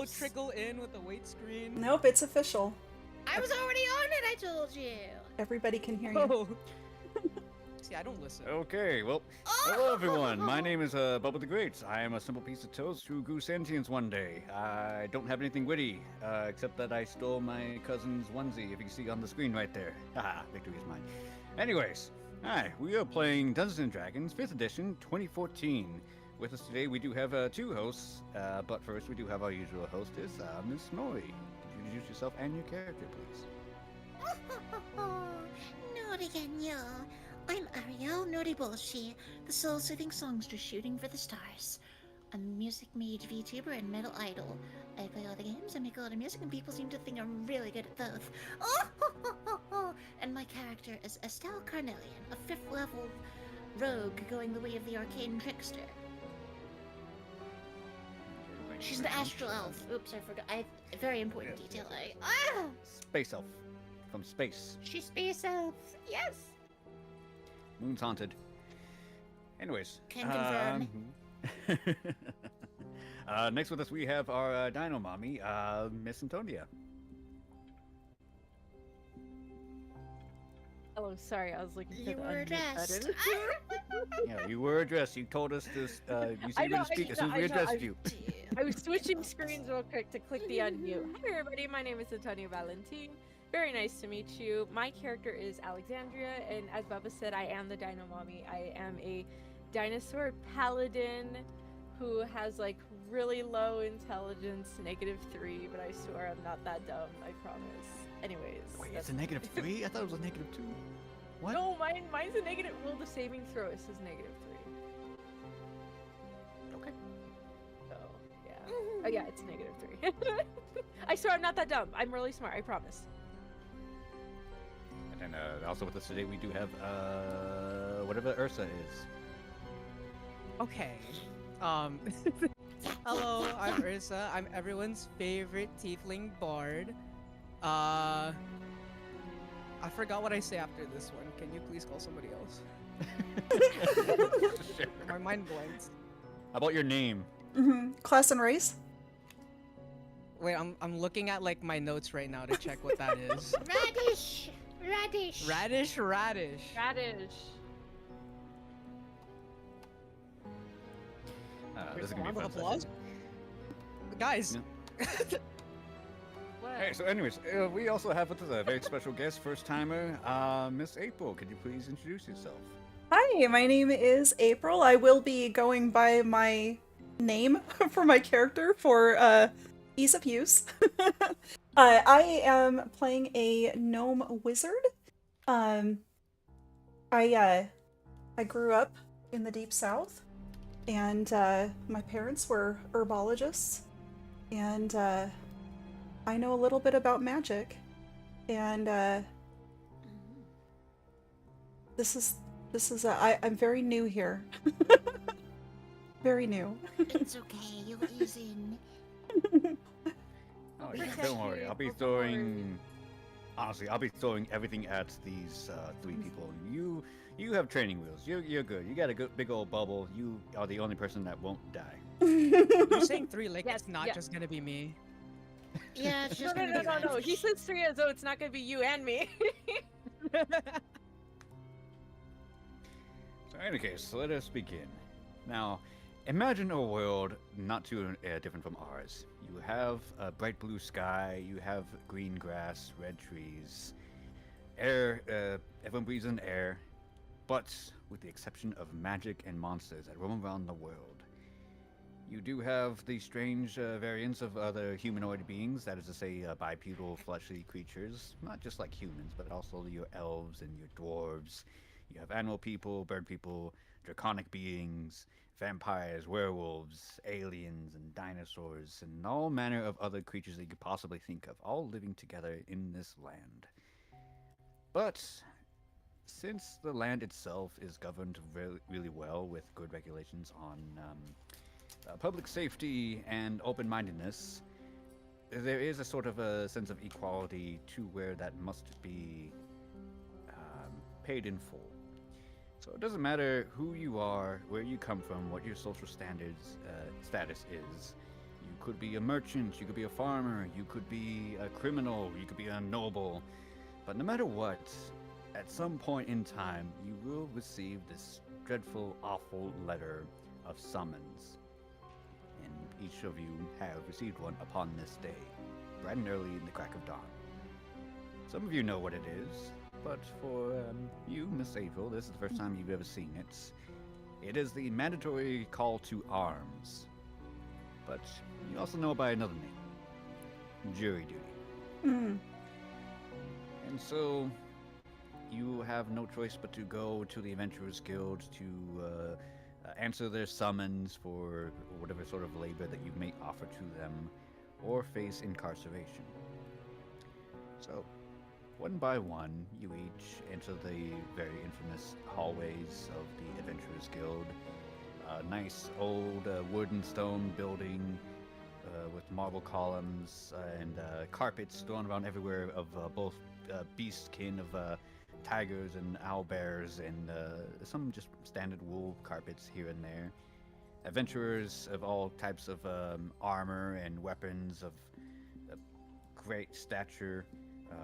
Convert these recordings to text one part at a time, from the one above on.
no trickle in with the wait screen? Nope, it's official. I was already on it, I told you. Everybody can hear you. Oh. See, I don't listen. Okay, well, hello everyone. My name is Bubba the Great. I am a simple piece of toast who grew sentience one day. I don't have anything witty, except that I stole my cousin's onesie, if you can see on the screen right there. Haha, victory is mine. Anyways, hi, we are playing Dungeons & Dragons 5th edition 2014. With us today, we do have two hosts, but first we do have our usual hostess, Miss Nori. Could you introduce yourself and your character, please? Not again, yeah. I'm Ariel Noriboshi, the soul-soothing songster shooting for the stars. I'm a music mage VTuber and metal idol. I play all the games, I make a lot of music, and people seem to think I'm really good at both. And my character is Estelle Carnelian, a 5th level rogue going the way of the arcane trickster. She's an astral elf. Oops, I forgot. A very important detail. Space elf. From space. She's space elf. Yes. Moon's haunted. Anyways. Can confirm. Next with us we have our Dino Mommy, Miss Antonia. Oh, sorry, I was looking for You the were unmute addressed. button. Yeah, you were addressed. You told us this. You said you were to speak as soon as we addressed you. I was switching screens real quick to click the unmute. Hi everybody, my name is Antonia Valentin. Very nice to meet you. My character is Alexandria, and as Bubba said, I am the Dino Mommy. I am a dinosaur paladin who has like really low intelligence, -3, but I swear I'm not that dumb, I promise. Anyways. Wait, it's a -3? I thought it was a -2. What? No, mine's a negative. Well, the saving throw is -3. Okay. So, yeah. Oh, yeah, it's -3. I swear I'm not that dumb. I'm really smart, I promise. And then also with us today we do have whatever Ursa is. Okay. Hello, I'm Ursa. I'm everyone's favorite tiefling bard. I forgot what I say after this one. Can you please call somebody else? Sure. My mind blanked. How about your name? Class and race? Wait, I'm looking at like my notes right now to check what that is. Radish! Radish! Radish. Radish. This is gonna be a Round of fun applause? session. Guys! What? Hey, so anyways, we also have with us a very special guest, first timer, Miss April. Could you please introduce yourself? Hi, my name is April. I will be going by my name for my character for ease of use. I am playing a gnome wizard. I grew up in the deep south, and my parents were herbologists, and I know a little bit about magic, and I'm very new here. Very new. It's okay, you'll ease in. Oh yeah, don't worry. I'll be throwing. Honestly, I'll be throwing everything at these three people. You have training wheels. You're good. You got a good big old bubble. You are the only person that won't die. You're saying 3 like Yes, it's not yeah. just gonna be me. Yeah, it's No, just no, gonna no, be no, no. He says 3 as though it's not gonna be you and me. So in any case, let us begin. Now, imagine a world not too different from ours. You have a bright blue sky, you have green grass, red trees, air, everyone breathes in air, but with the exception of magic and monsters that roam around the world. You do have the strange variants of other humanoid beings, that is to say bipedal fleshy creatures, not just like humans, but also your elves and your dwarves. You have animal people, bird people, draconic beings, vampires, werewolves, aliens, and dinosaurs, and all manner of other creatures that you could possibly think of, all living together in this land. But since the land itself is governed really well with good regulations on public safety and open-mindedness, there is a sort of a sense of equality to where that must be paid in full. So it doesn't matter who you are, where you come from, what your social status is. You could be a merchant, you could be a farmer, you could be a criminal, you could be a noble. But no matter what, at some point in time, you will receive this dreadful, awful letter of summons. And each of you have received one upon this day, bright and early in the crack of dawn. Some of you know what it is, but for you, Miss April, this is the first time you've ever seen it. It is the mandatory call to arms. But you also know it by another name, jury duty. Mm. And so you have no choice but to go to the Adventurers Guild to answer their summons for whatever sort of labor that you may offer to them, or face incarceration. So, one by one, you each enter the very infamous hallways of the Adventurers Guild. A nice old wood and stone building with marble columns and carpets thrown around everywhere of both beastkin of tigers and owlbears and some just standard wool carpets here and there. Adventurers of all types of armor and weapons of great stature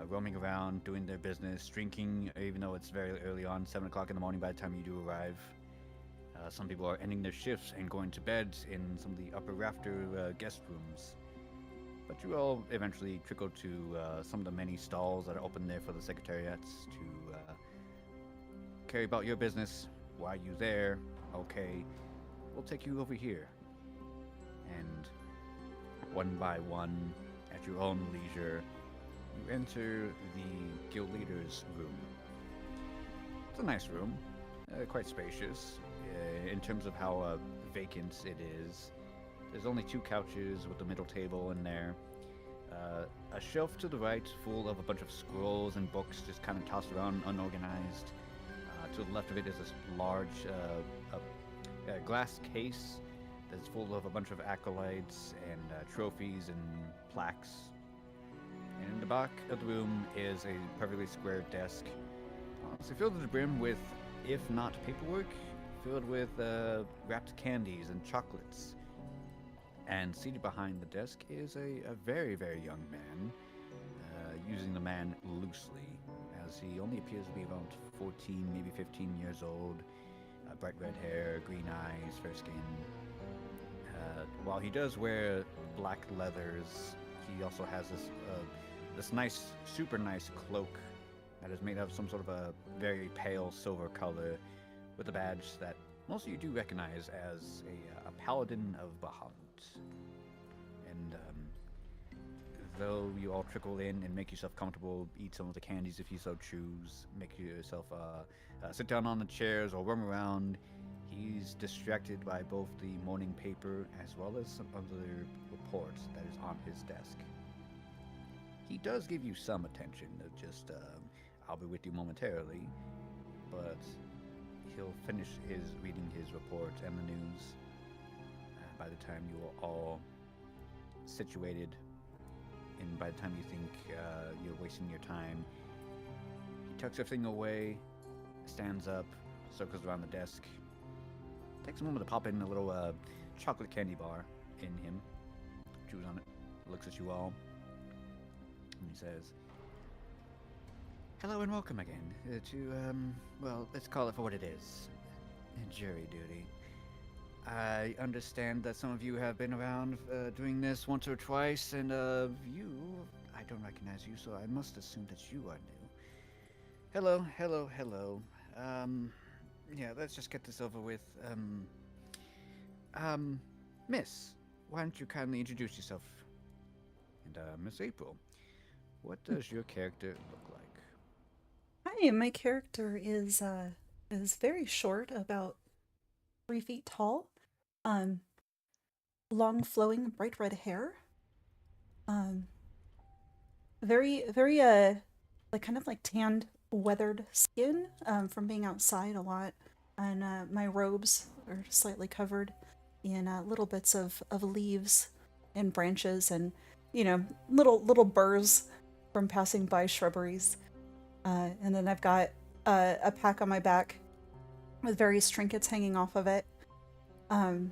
roaming around, doing their business, drinking, even though it's very early on, 7 o'clock in the morning by the time you do arrive. Some people are ending their shifts and going to bed in some of the upper rafter guest rooms. But you all eventually trickle to some of the many stalls that are open there for the secretariats to carry about your business. Why you there? Okay, we'll take you over here. And one by one, at your own leisure, you enter the guild leader's room. It's a nice room, quite spacious in terms of how vacant it is. There's only 2 couches with a middle table in there. A shelf to the right full of a bunch of scrolls and books just kind of tossed around unorganized. To the left of it is this large glass case that's full of a bunch of acolytes and trophies and plaques. And in the back of the room is a perfectly square desk, honestly filled to the brim with, if not paperwork, filled with wrapped candies and chocolates. And seated behind the desk is a very, very young man, using the man loosely, as he only appears to be around 14, maybe 15 years old, bright red hair, green eyes, fair skin. While he does wear black leathers, he also has this nice, super nice cloak that is made of some sort of a very pale silver color, with a badge that most of you do recognize as a paladin of Bahamut. And though you all trickle in and make yourself comfortable, eat some of the candies if you so choose, make yourself sit down on the chairs or roam around, he's distracted by both the morning paper as well as some other reports that is on his desk. He does give you some attention, just I'll be with you momentarily, but he'll finish reading his report and the news by the time you are all situated, and by the time you think you're wasting your time, he tucks everything away, stands up, circles around the desk, takes a moment to pop in a little chocolate candy bar in him, chews on it, looks at you all, and he says, "Hello and welcome again to, well, let's call it for what it is. Jury duty. I understand that some of you have been around doing this once or twice, and I don't recognize you, so I must assume that you are new. Hello, hello, hello. Yeah, let's just get this over with. Miss, why don't you kindly introduce yourself? And, Miss April, what does your character look like?" Hi, my character is very short, about 3 feet tall. Long flowing bright red hair. Very like kind of like tanned, weathered skin from being outside a lot, and my robes are slightly covered in little bits of leaves and branches, and little burrs from passing by shrubberies. And then I've got a pack on my back with various trinkets hanging off of it. And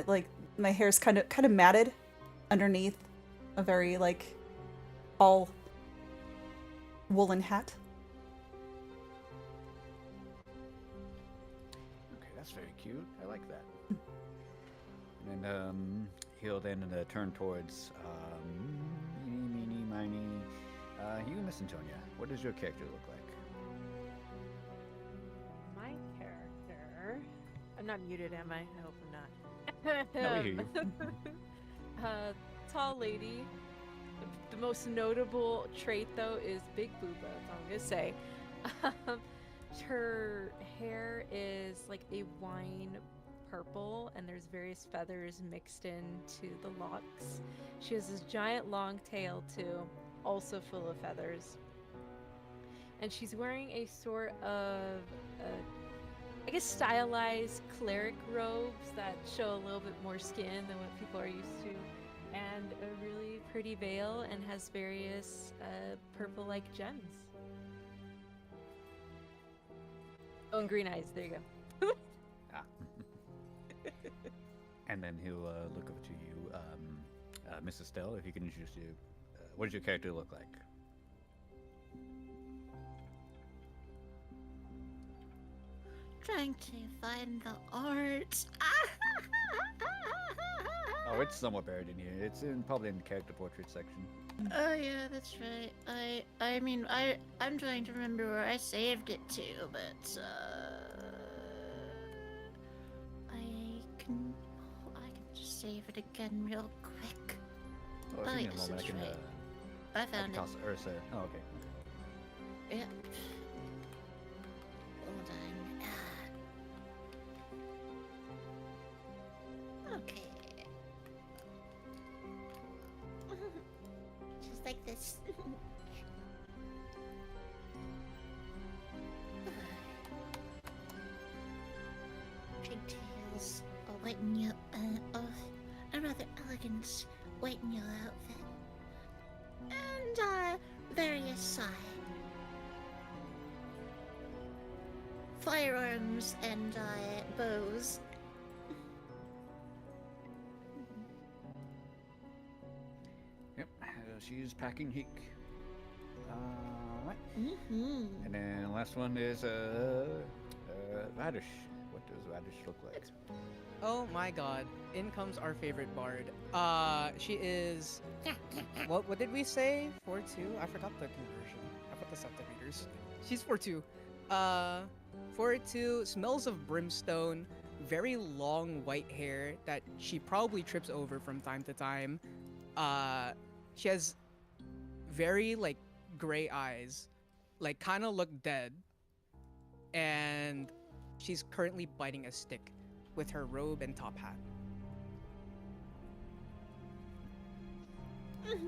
like my hair's kind of matted underneath a very like all woolen hat. Okay, that's very cute. I like that. And he'll then turn towards meeny, miny. You, Miss Antonia, what does your character look like? My character. I'm not muted, am I? I hope I'm not. No, we hear you. Tall lady. The most notable trait, though, is Big Booba. That's all I'm gonna say. Her hair is like a wine purple, and there's various feathers mixed into the locks. She has this giant long tail too, also full of feathers. And she's wearing a sort of, I guess, stylized cleric robes that show a little bit more skin than what people are used to, and a really pretty veil, and has various purple-like gems. Oh, and green eyes. There you go. Ah. And then he'll look over to you, Miss Estelle, if you can introduce you. What does your character look like? Trying to find the art. Oh, it's somewhat buried in here. It's probably in the character portrait section. Oh yeah, that's right. I'm trying to remember where I saved it to, but I can just save it again real quick. Oh, Oh, give me a yes, moment. I that's can, right. I I can found it. toss Ursa. Oh, okay. Yep. Hold on. Okay. Just like this. Pigtails, a white and yellow, a rather elegant white and yellow outfit, and various firearms and bows. Yep, she's packing heek. Alright. Mm-hmm. And then the last one is Radish. What does Radish look like? Oh my god. In comes our favorite bard. She is what did we say? 4'2"? I forgot the conversion. I put the centimeters. She's 4'2". 4'2", smells of brimstone, very long white hair that she probably trips over from time to time. She has very like gray eyes, like kind of look dead. And she's currently biting a stick with her robe and top hat. Okay.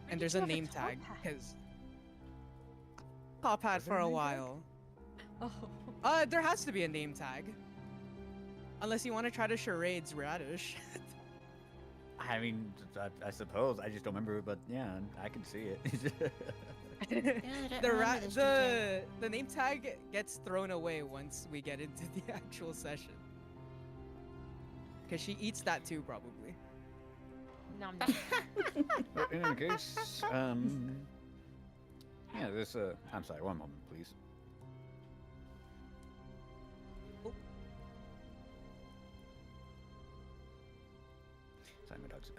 And there's a name tag because top hat Is there for a a name tag? while. Oh. There has to be a name tag. Unless you want to try to charades Radish. I mean, I suppose. I just don't remember, but yeah, I can see it. Yeah, I don't remember this detail. The name tag gets thrown away once we get into the actual session. Because she eats that too, probably. Nom nom. But in any case, yeah, this, I'm sorry, one moment, please. Sorry, my dogs.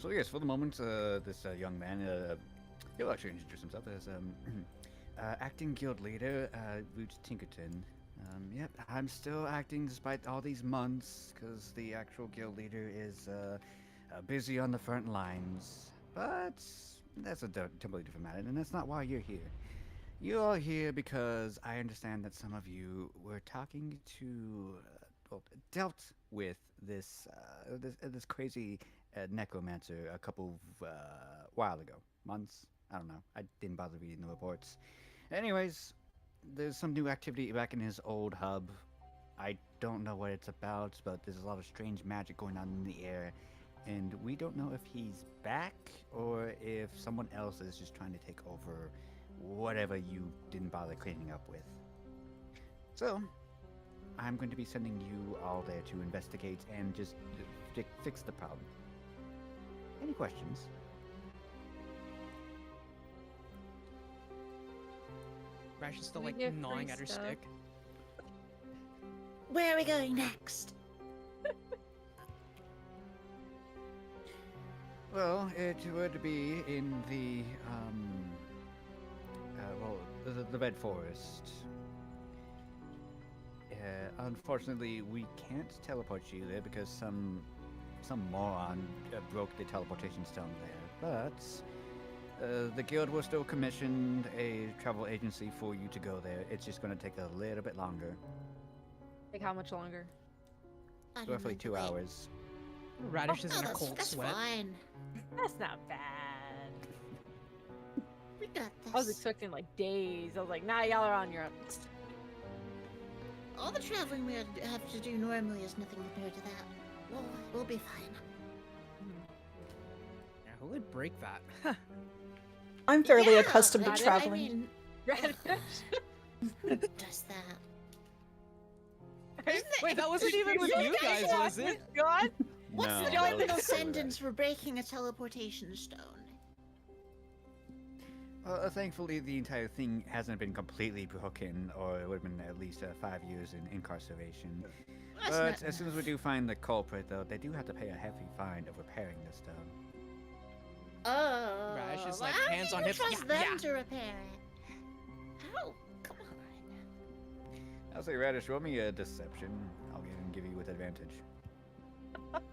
So yes, for the moment, this young man, he'll actually introduce himself as, acting guild leader, Roots Tinkerton. Yep, I'm still acting despite all these months, because the actual guild leader is, busy on the front lines. But that's a totally different matter, and that's not why you're here. You're all here because I understand that some of you were talking to, well, dealt with this this crazy necromancer a couple of while ago, months. I don't know. I didn't bother reading the reports. Anyways, there's some new activity back in his old hub. I don't know what it's about, but there's a lot of strange magic going on in the air. And we don't know if he's back or if someone else is just trying to take over whatever you didn't bother cleaning up with. So, I'm going to be sending you all there to investigate and just fix the problem. Any questions? Rash is still We like get gnawing free at her stuff. stick. Where are we going next? Well, it would be in the the Red Forest. Unfortunately, we can't teleport you there because some moron broke the teleportation stone there. But the guild will still commission a travel agency for you to go there. It's just going to take a little bit longer, Like how much longer? I don't roughly know, 2 wait. hours. Radish is Oh, in a that's, cold that's sweat. fine. That's not bad. We got this. I was expecting like days. I was like, nah, y'all are on your own. All the traveling we have to do normally is nothing compared to that. We'll be fine. Yeah, who would break that? I'm fairly Yeah, accustomed to got it. traveling. I mean, who does that? Wait, that wasn't even with you guys, was it? God. What's No, the that was joyful for sentence for breaking a teleportation stone? Thankfully, the entire thing hasn't been completely broken, or it would have been at least 5 years in incarceration. That's But not as soon as we do find the culprit, though, they do have to pay a hefty fine of repairing the stone. Oh, Rash is well, like, how hands do on you hips, trust yeah, them yeah. to repair it? How? Come on. I'll say, Radish, roll me a deception. I'll even give you with advantage.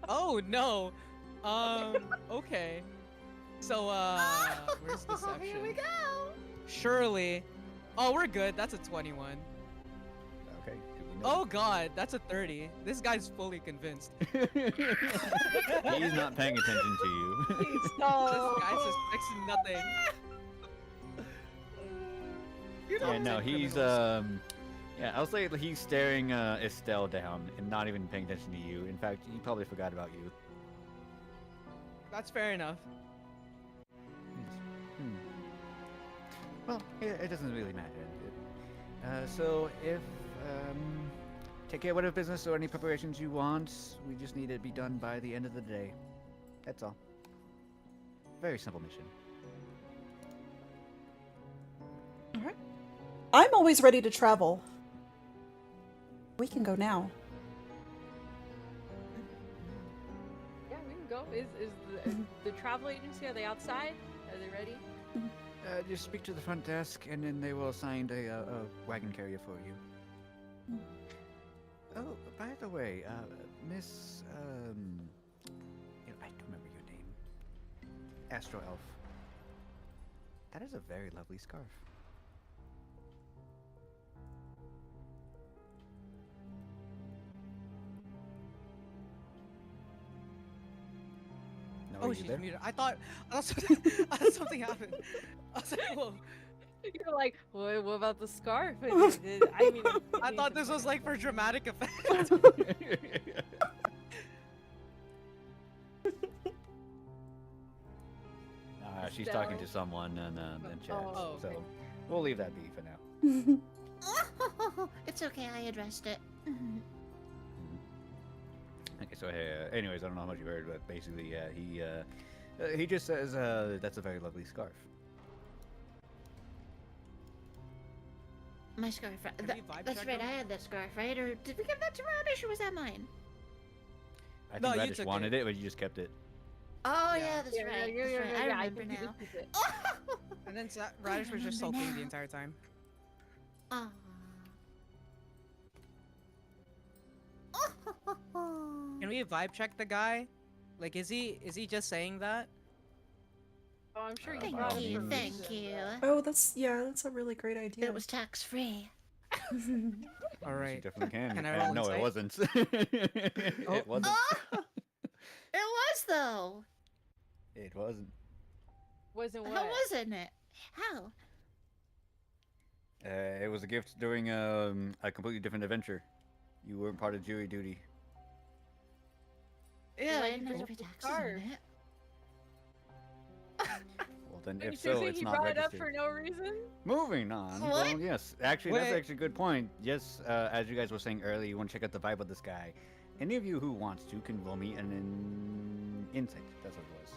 Oh no. Okay. So where's deception? Here we go. Surely. Oh, we're good. That's a 21. Okay. do we know? Oh god, that's a 30. This guy's fully convinced. He's not paying attention to you. This No. guy suspects nothing. Yeah, no, he's criminals. yeah, I'll say that he's staring Estelle down and not even paying attention to you. In fact, he probably forgot about you. That's fair enough. Hmm. Well, it doesn't really matter. So if take care of whatever business or any preparations you want, we just need it to be done by the end of the day. That's all. Very simple mission. I'm always ready to travel. We can go now. Yeah, we can go. Is the travel agency, are they outside? Are they ready? Just speak to the front desk, and then they will assign a wagon carrier for you. Oh, by the way, Miss, I don't remember your name. Astro Elf. That is a very lovely scarf. No, Oh, are you she's there? muted. I thought I thought something happened. I was like, whoa. You're like, what about the scarf? I mean, I thought this was like for dramatic effect. She's talking to someone in chat, Oh, okay. so we'll leave that be for now. It's okay, I addressed it. Okay, so anyways, I don't know how much you heard, but basically, yeah, he just says that's a very lovely scarf. My scarf. Can we vibe That's check right, him? I had that scarf, right? Or did we give that to Radish, or was that mine? I No, think you Radish took wanted it. it, but you just kept it. Oh, Yeah. yeah, that's right. That's right. I remember think you now. just did it. And then Radish was just remember sulking now. the entire time. Aw. Can we vibe check the guy? Like, is he just saying that? Oh, I'm sure you Thank brought it you, for a thank reason. you. Oh, that's a really great idea. It was tax free. All You right. definitely can. Can I roll no, it insight? wasn't. Oh. It wasn't. Oh! It was though. It wasn't. Wasn't what? How wasn't it? How? It was a gift during a completely different adventure. You weren't part of jury duty. Yeah, Why I didn't have to not pay the taxes scarf? on it. Well, then, Wait, if so so, it's he not brought it up registered. for no reason? Moving on. What? Well, yes. Actually, that's Wait. actually a good point. Yes, as you guys were saying earlier, you want to check out the vibe of this guy. any of you who wants to can roll me insight. That's what it was.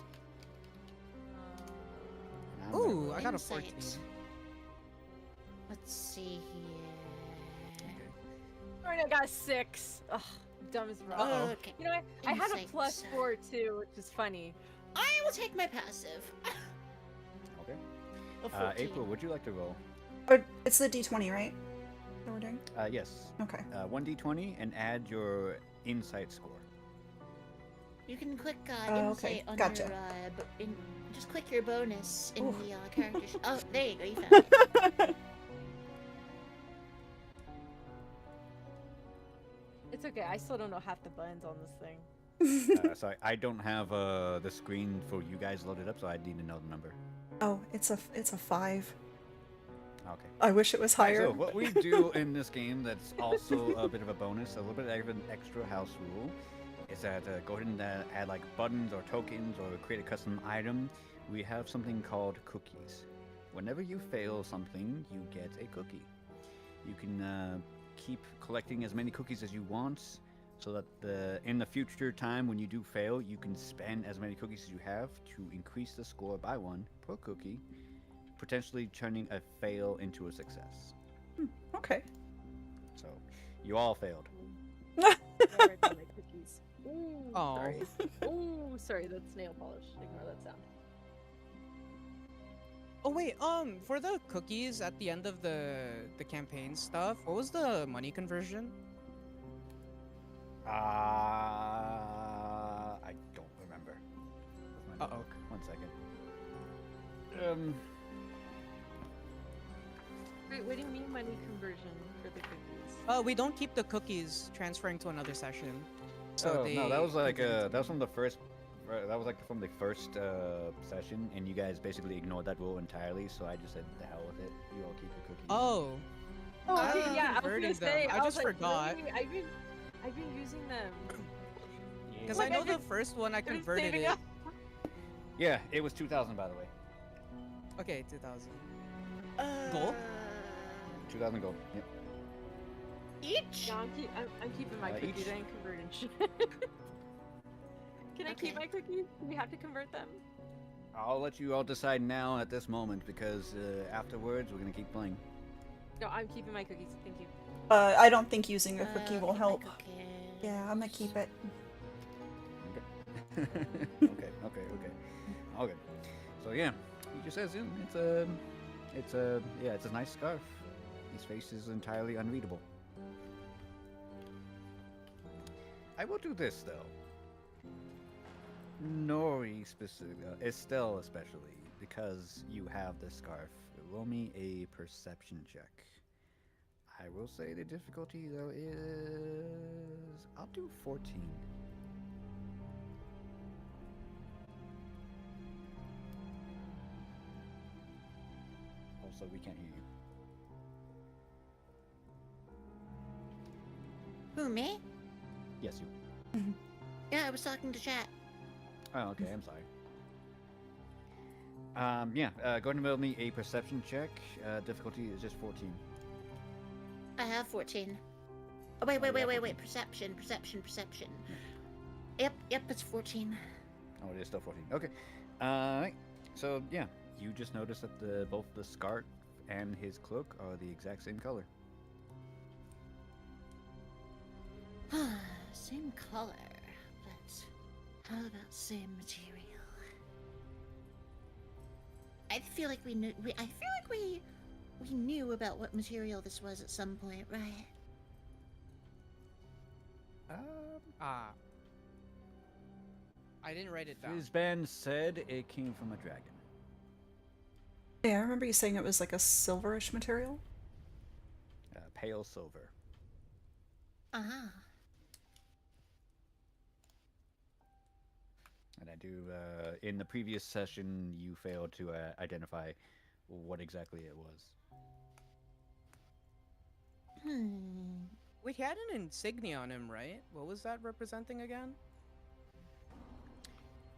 And I'm gonna Ooh, roll- I got a Insight. 14. Let's see here. Alright, I got a 6. Ugh, dumb as rock. Uh-oh. Okay. You know, I had a Insight. +4 too, which is funny. I will take my passive. Okay. A 14. April, would you like to roll? Or it's the D20, right? That we're doing? Yes. Okay. 1d20 and add your insight score. You can click Oh, insight okay. on Gotcha. your just click your bonus in Ooh. the character. Oh, there you go. You found it. It's okay, I still don't know half the buttons on this thing. Sorry, I don't have the screen for you guys loaded up, so I need to know the number. Oh, it's a 5. Okay. I wish it was higher. So what we do in this game that's also a bit of a bonus, a little bit of an extra house rule, is that go ahead and add like buttons or tokens or create a custom item. We have something called cookies. Whenever you fail something, you get a cookie. You can keep collecting as many cookies as you want, so that in the future time when you do fail, you can spend as many cookies as you have to increase the score by 1 per cookie, potentially turning a fail into a success. Okay. So, you all failed. Yeah, right by my cookies. Ooh, Aw. sorry. Ooh, sorry, that's nail polish. Ignore that sound. Oh wait, for the cookies at the end of the campaign stuff, what was the money conversion? I don't remember. Where's my Uh-oh. notebook? 1 second. Wait, what do you mean money conversion for the cookies? We don't keep the cookies transferring to another session. So no, that was like convert that was from the first. That was like from the first session, and you guys basically ignored that rule entirely. So I just said, "The hell with it. You all keep your cookies." Oh. Oh, okay, yeah, I was converting gonna them. say. I was just like, forgot. really? I've been using them. Because Like, I know I've the been- first one I I've been converted saving it. up. Yeah, it was 2,000 by the way. Okay, 2000. Uh, Gold? 2,000 gold. Yep. Each? No, I'm keeping my cookies. Each. I ain't converting shit. Can I keep Okay. my cookies? Do we have to convert them? I'll let you all decide now at this moment because afterwards we're gonna keep playing. No, I'm keeping my cookies. Thank you. I don't think using a cookie will keep my help. cookies. Yeah, I'm gonna keep it. Okay. Okay. So yeah, he just says it's a nice scarf. His face is entirely unreadable. I will do this though. Nori Estelle especially, because you have the scarf. Roll me a perception check. I will say the difficulty though is I'll do 14. Also, we can't hear you. Who, me? Yes, you. Yeah, I was talking to chat. Oh, okay. I'm sorry. Yeah. Go ahead and roll me a perception check. Difficulty is just 14. I have 14. Oh, wait. Perception. Yep, it's 14. Oh, it is still 14. Okay. Alright. So yeah, you just noticed that both the scarf and his cloak are the exact same color. Same color, but how about same material? I feel like we knew. I feel like we knew about what material this was at some point, right? I didn't write it down. Fizban said it came from a dragon. Yeah, I remember you saying it was like a silverish material. Pale silver. Uh-huh. And I do, in the previous session, you failed to identify what exactly it was. Wait, he had an insignia on him, right? What was that representing again?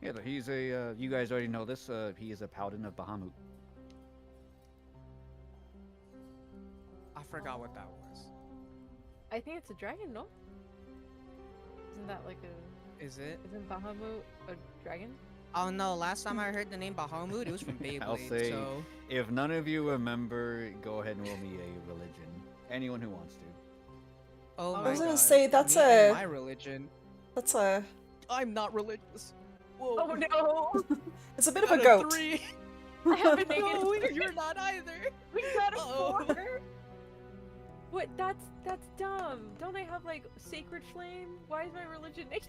Yeah, but he's a, you guys already know this, he is a paladin of Bahamut. I forgot what that was. I think it's a dragon, no? Isn't that like a? Is it? Isn't Bahamut a dragon? Oh no, last time I heard the name Bahamut, it was from Beyblade, I'll say, so... if none of you remember, go ahead and roll me a religion. Anyone who wants to. Oh I my was gonna god. say, that's Me and a- my religion. That's a... I'm not religious. Whoa. Oh no! It's a bit of a Out goat. 3. I have a negative. No, you're not either. We got a Uh-oh. 4. What? That's dumb. Don't I have like sacred flame? Why is my religion negative?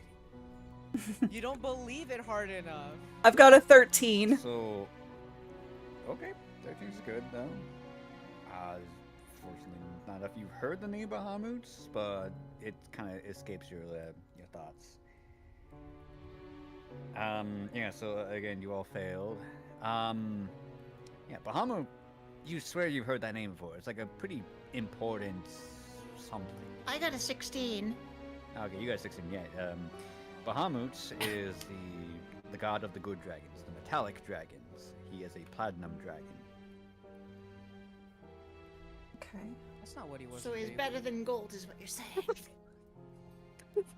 You don't believe it hard enough. I've got a 13. So, okay, 13's good though. Fortunately, not if you've heard the name Bahamut, but it kind of escapes your thoughts. Yeah. So again, you all failed. Yeah, Bahamut. You swear you've heard that name before. It's like a pretty important something. I got a 16. Okay, you got 16. Yeah. Bahamut is the god of the good dragons, the metallic dragons. He is a platinum dragon. Okay. That's not what he was. So in he's Beyblade. better than gold, is what you're saying.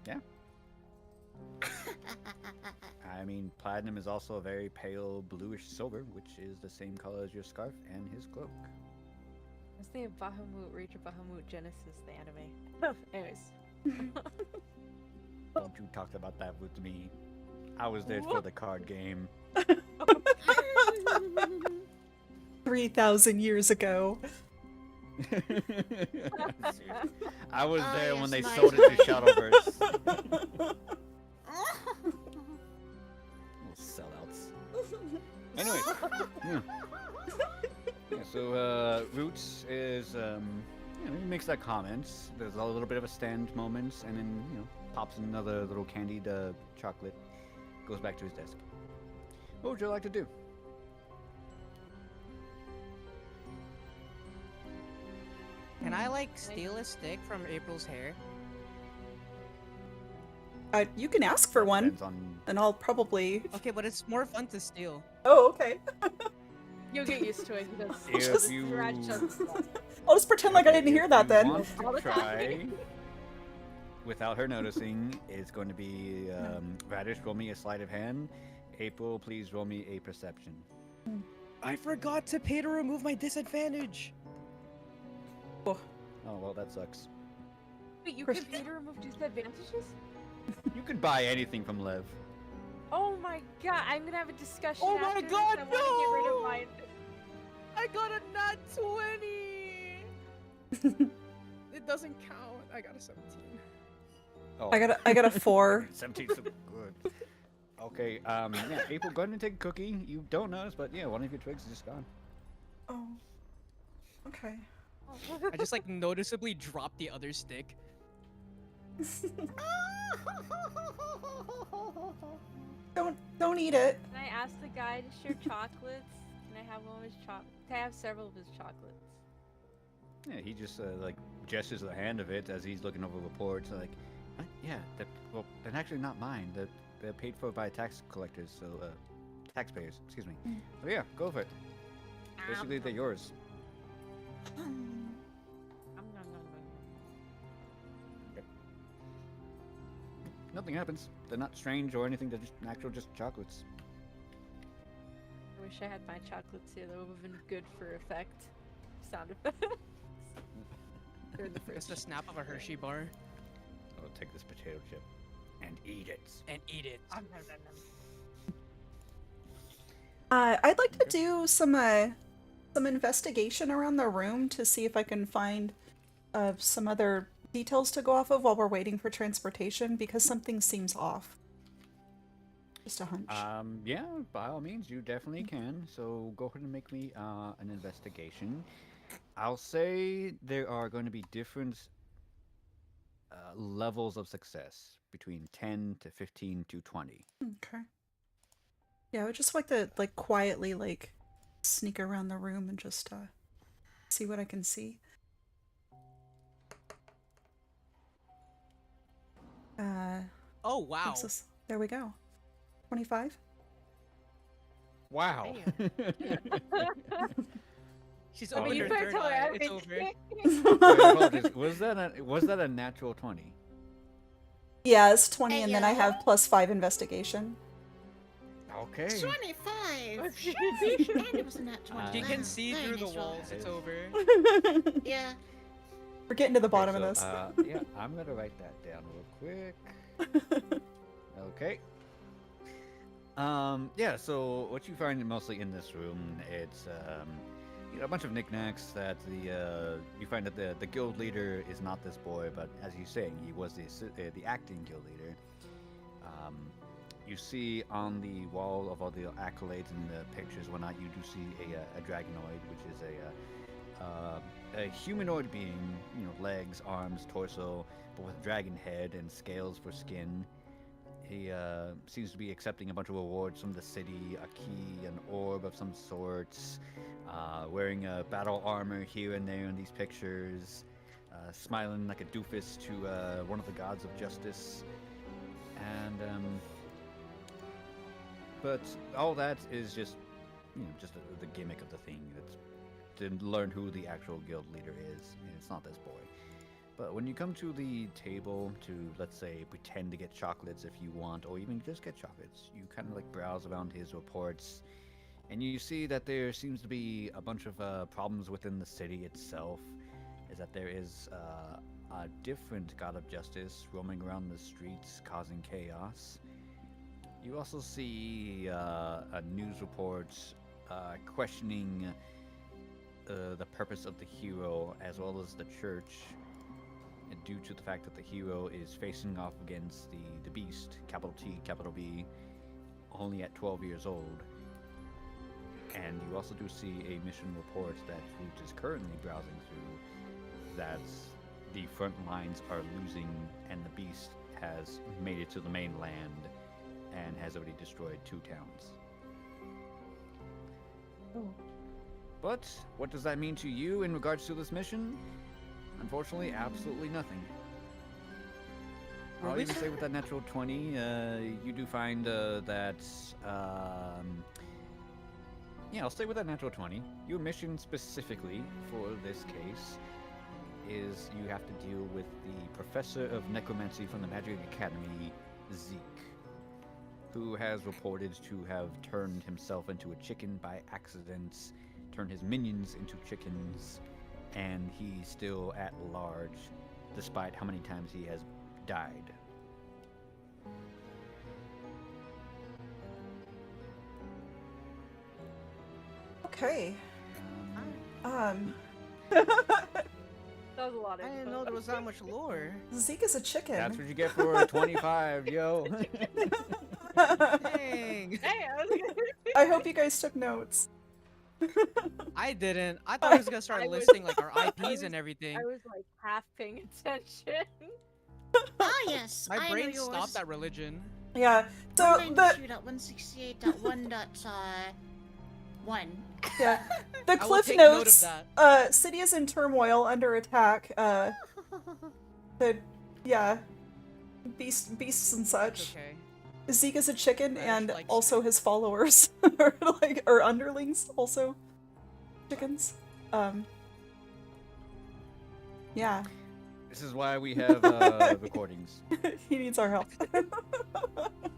Yeah. I mean, platinum is also a very pale bluish silver, which is the same color as your scarf and his cloak. I was thinking Bahamut, Rage of Bahamut, Genesis, the anime. Anyways. Don't you talk about that with me. I was there for the card game. 3,000 years ago. I was Oh, there yes, when they my sold it to time. Shadowverse. Little sellouts. Anyways, yeah. Yeah, so Roots is, he makes that comment. There's a little bit of a stand moment, and then, pops another little candied chocolate, goes back to his desk. What would you like to do? Can I steal a stick from April's hair? You can ask for one, Depends on... and I'll probably... Okay, but it's more fun to steal. Oh, okay. You'll get used to it because If Just- you... I'll just pretend like I didn't if hear that you then. want to All the time. try, without her noticing, it's going to be Radish, roll me a sleight of hand. April, please roll me a perception. I forgot to pay to remove my disadvantage. Oh, well, that sucks. Wait, you can pay to remove disadvantages? You could buy anything from Lev. Oh my god, I'm gonna have a discussion Oh my after this. God, I want to get rid no! of mine. I got a nat 20. It doesn't count. I got a 17. Oh, I got a 4. 17 so good. Okay, yeah, April, go ahead and take a cookie. You don't notice, but yeah, one of your twigs is just gone. Oh. Okay. I just noticeably dropped the other stick. Don't eat it. Can I ask the guy to share chocolates? Can I have one of his chocolates? Can I have several of his chocolates? Yeah, he just gestures the hand of it as he's looking over reports. Like, yeah, they're actually not mine. They're paid for by tax collectors, so taxpayers. Excuse me. So yeah, go for it. Basically, they're yours. Nothing happens. They're not strange or anything. They're just chocolates. I wish I had my chocolates here. That would have been good for effect. Sound effects. They're in the Just fridge. a snap of a Hershey bar I'll take this potato chip and eat it. and eat it. I'd like to do some investigation around the room to see if I can find some other details to go off of while we're waiting for transportation, because something seems off. Just a hunch. Yeah, by all means, you definitely can. So go ahead and make me an investigation. I'll say there are going to be different levels of success between 10 to 15 to 20. Okay. Yeah, I would just like to quietly sneak around the room and just see what I can see. Oh wow! What's this? There we go. 25. Wow. She's Oh, opened okay. her You better third tell her eye. It's everything. over. Wait, apologies. Was that a natural 20? Yeah, it's 20, and then I Ayo. have +5 investigation. Okay. 25. Sheesh. And it was a nat 20. She Wow. can see Very through the nice roll. walls. It's over. Yeah. We're getting to the Okay, bottom so, of this. yeah, I'm gonna write that down real quick. Okay. Yeah, so what you find mostly in this room, it's a bunch of knickknacks that you find that the guild leader is not this boy, but as he's saying, he was the acting guild leader. You see on the wall of all the accolades and the pictures and whatnot, you do see a dragonoid, which is a humanoid being, legs, arms, torso, but with a dragon head and scales for skin. He seems to be accepting a bunch of rewards from the city, a key, an orb of some sorts, wearing a battle armor here and there in these pictures, smiling like a doofus to one of the gods of justice. And, but all that is just, the gimmick of the thing. That's to learn who the actual guild leader is. It's not this boy. But when you come to the table to, let's say, pretend to get chocolates if you want, or even just get chocolates, you kind of like browse around his reports, and you see that there seems to be a bunch of problems within the city itself. Is that there is a different god of justice roaming around the streets, causing chaos. You also see a news report questioning the purpose of the hero, as well as the church, due to the fact that the hero is facing off against the beast, capital T, capital B, only at 12 years old. And you also do see a mission report that Root is currently browsing through, that the front lines are losing and the beast has made it to the mainland and has already destroyed 2 towns. Oh. But what does that mean to you in regards to this mission? Unfortunately, absolutely nothing. I'll even say with that natural 20, you do find that, yeah, I'll stay with that natural 20. Your mission specifically for this case is you have to deal with the Professor of Necromancy from the Magic Academy, Zeke, who has reported to have turned himself into a chicken by accident, turned his minions into chickens, and he's still at large, despite how many times he has died. Okay. That was a lot of I didn't info. know there was that much lore. Zeke is a chicken. That's what you get for a 25, yo. Dang. Hey, I was like, I hope you guys took notes. I didn't. I thought he was gonna start I was- listing like our IPs and I everything. was like half paying attention. Oh yes, My I brain know yours. stopped at religion. Yeah. So the 192.168.1.1. yeah, the I will cliff take note of notes. that. City is in turmoil, under attack. Beasts and such. Okay. Zeke is a chicken, Fresh, and like- also his followers are underlings, also chickens. Yeah, This is why we have recordings. he needs our help.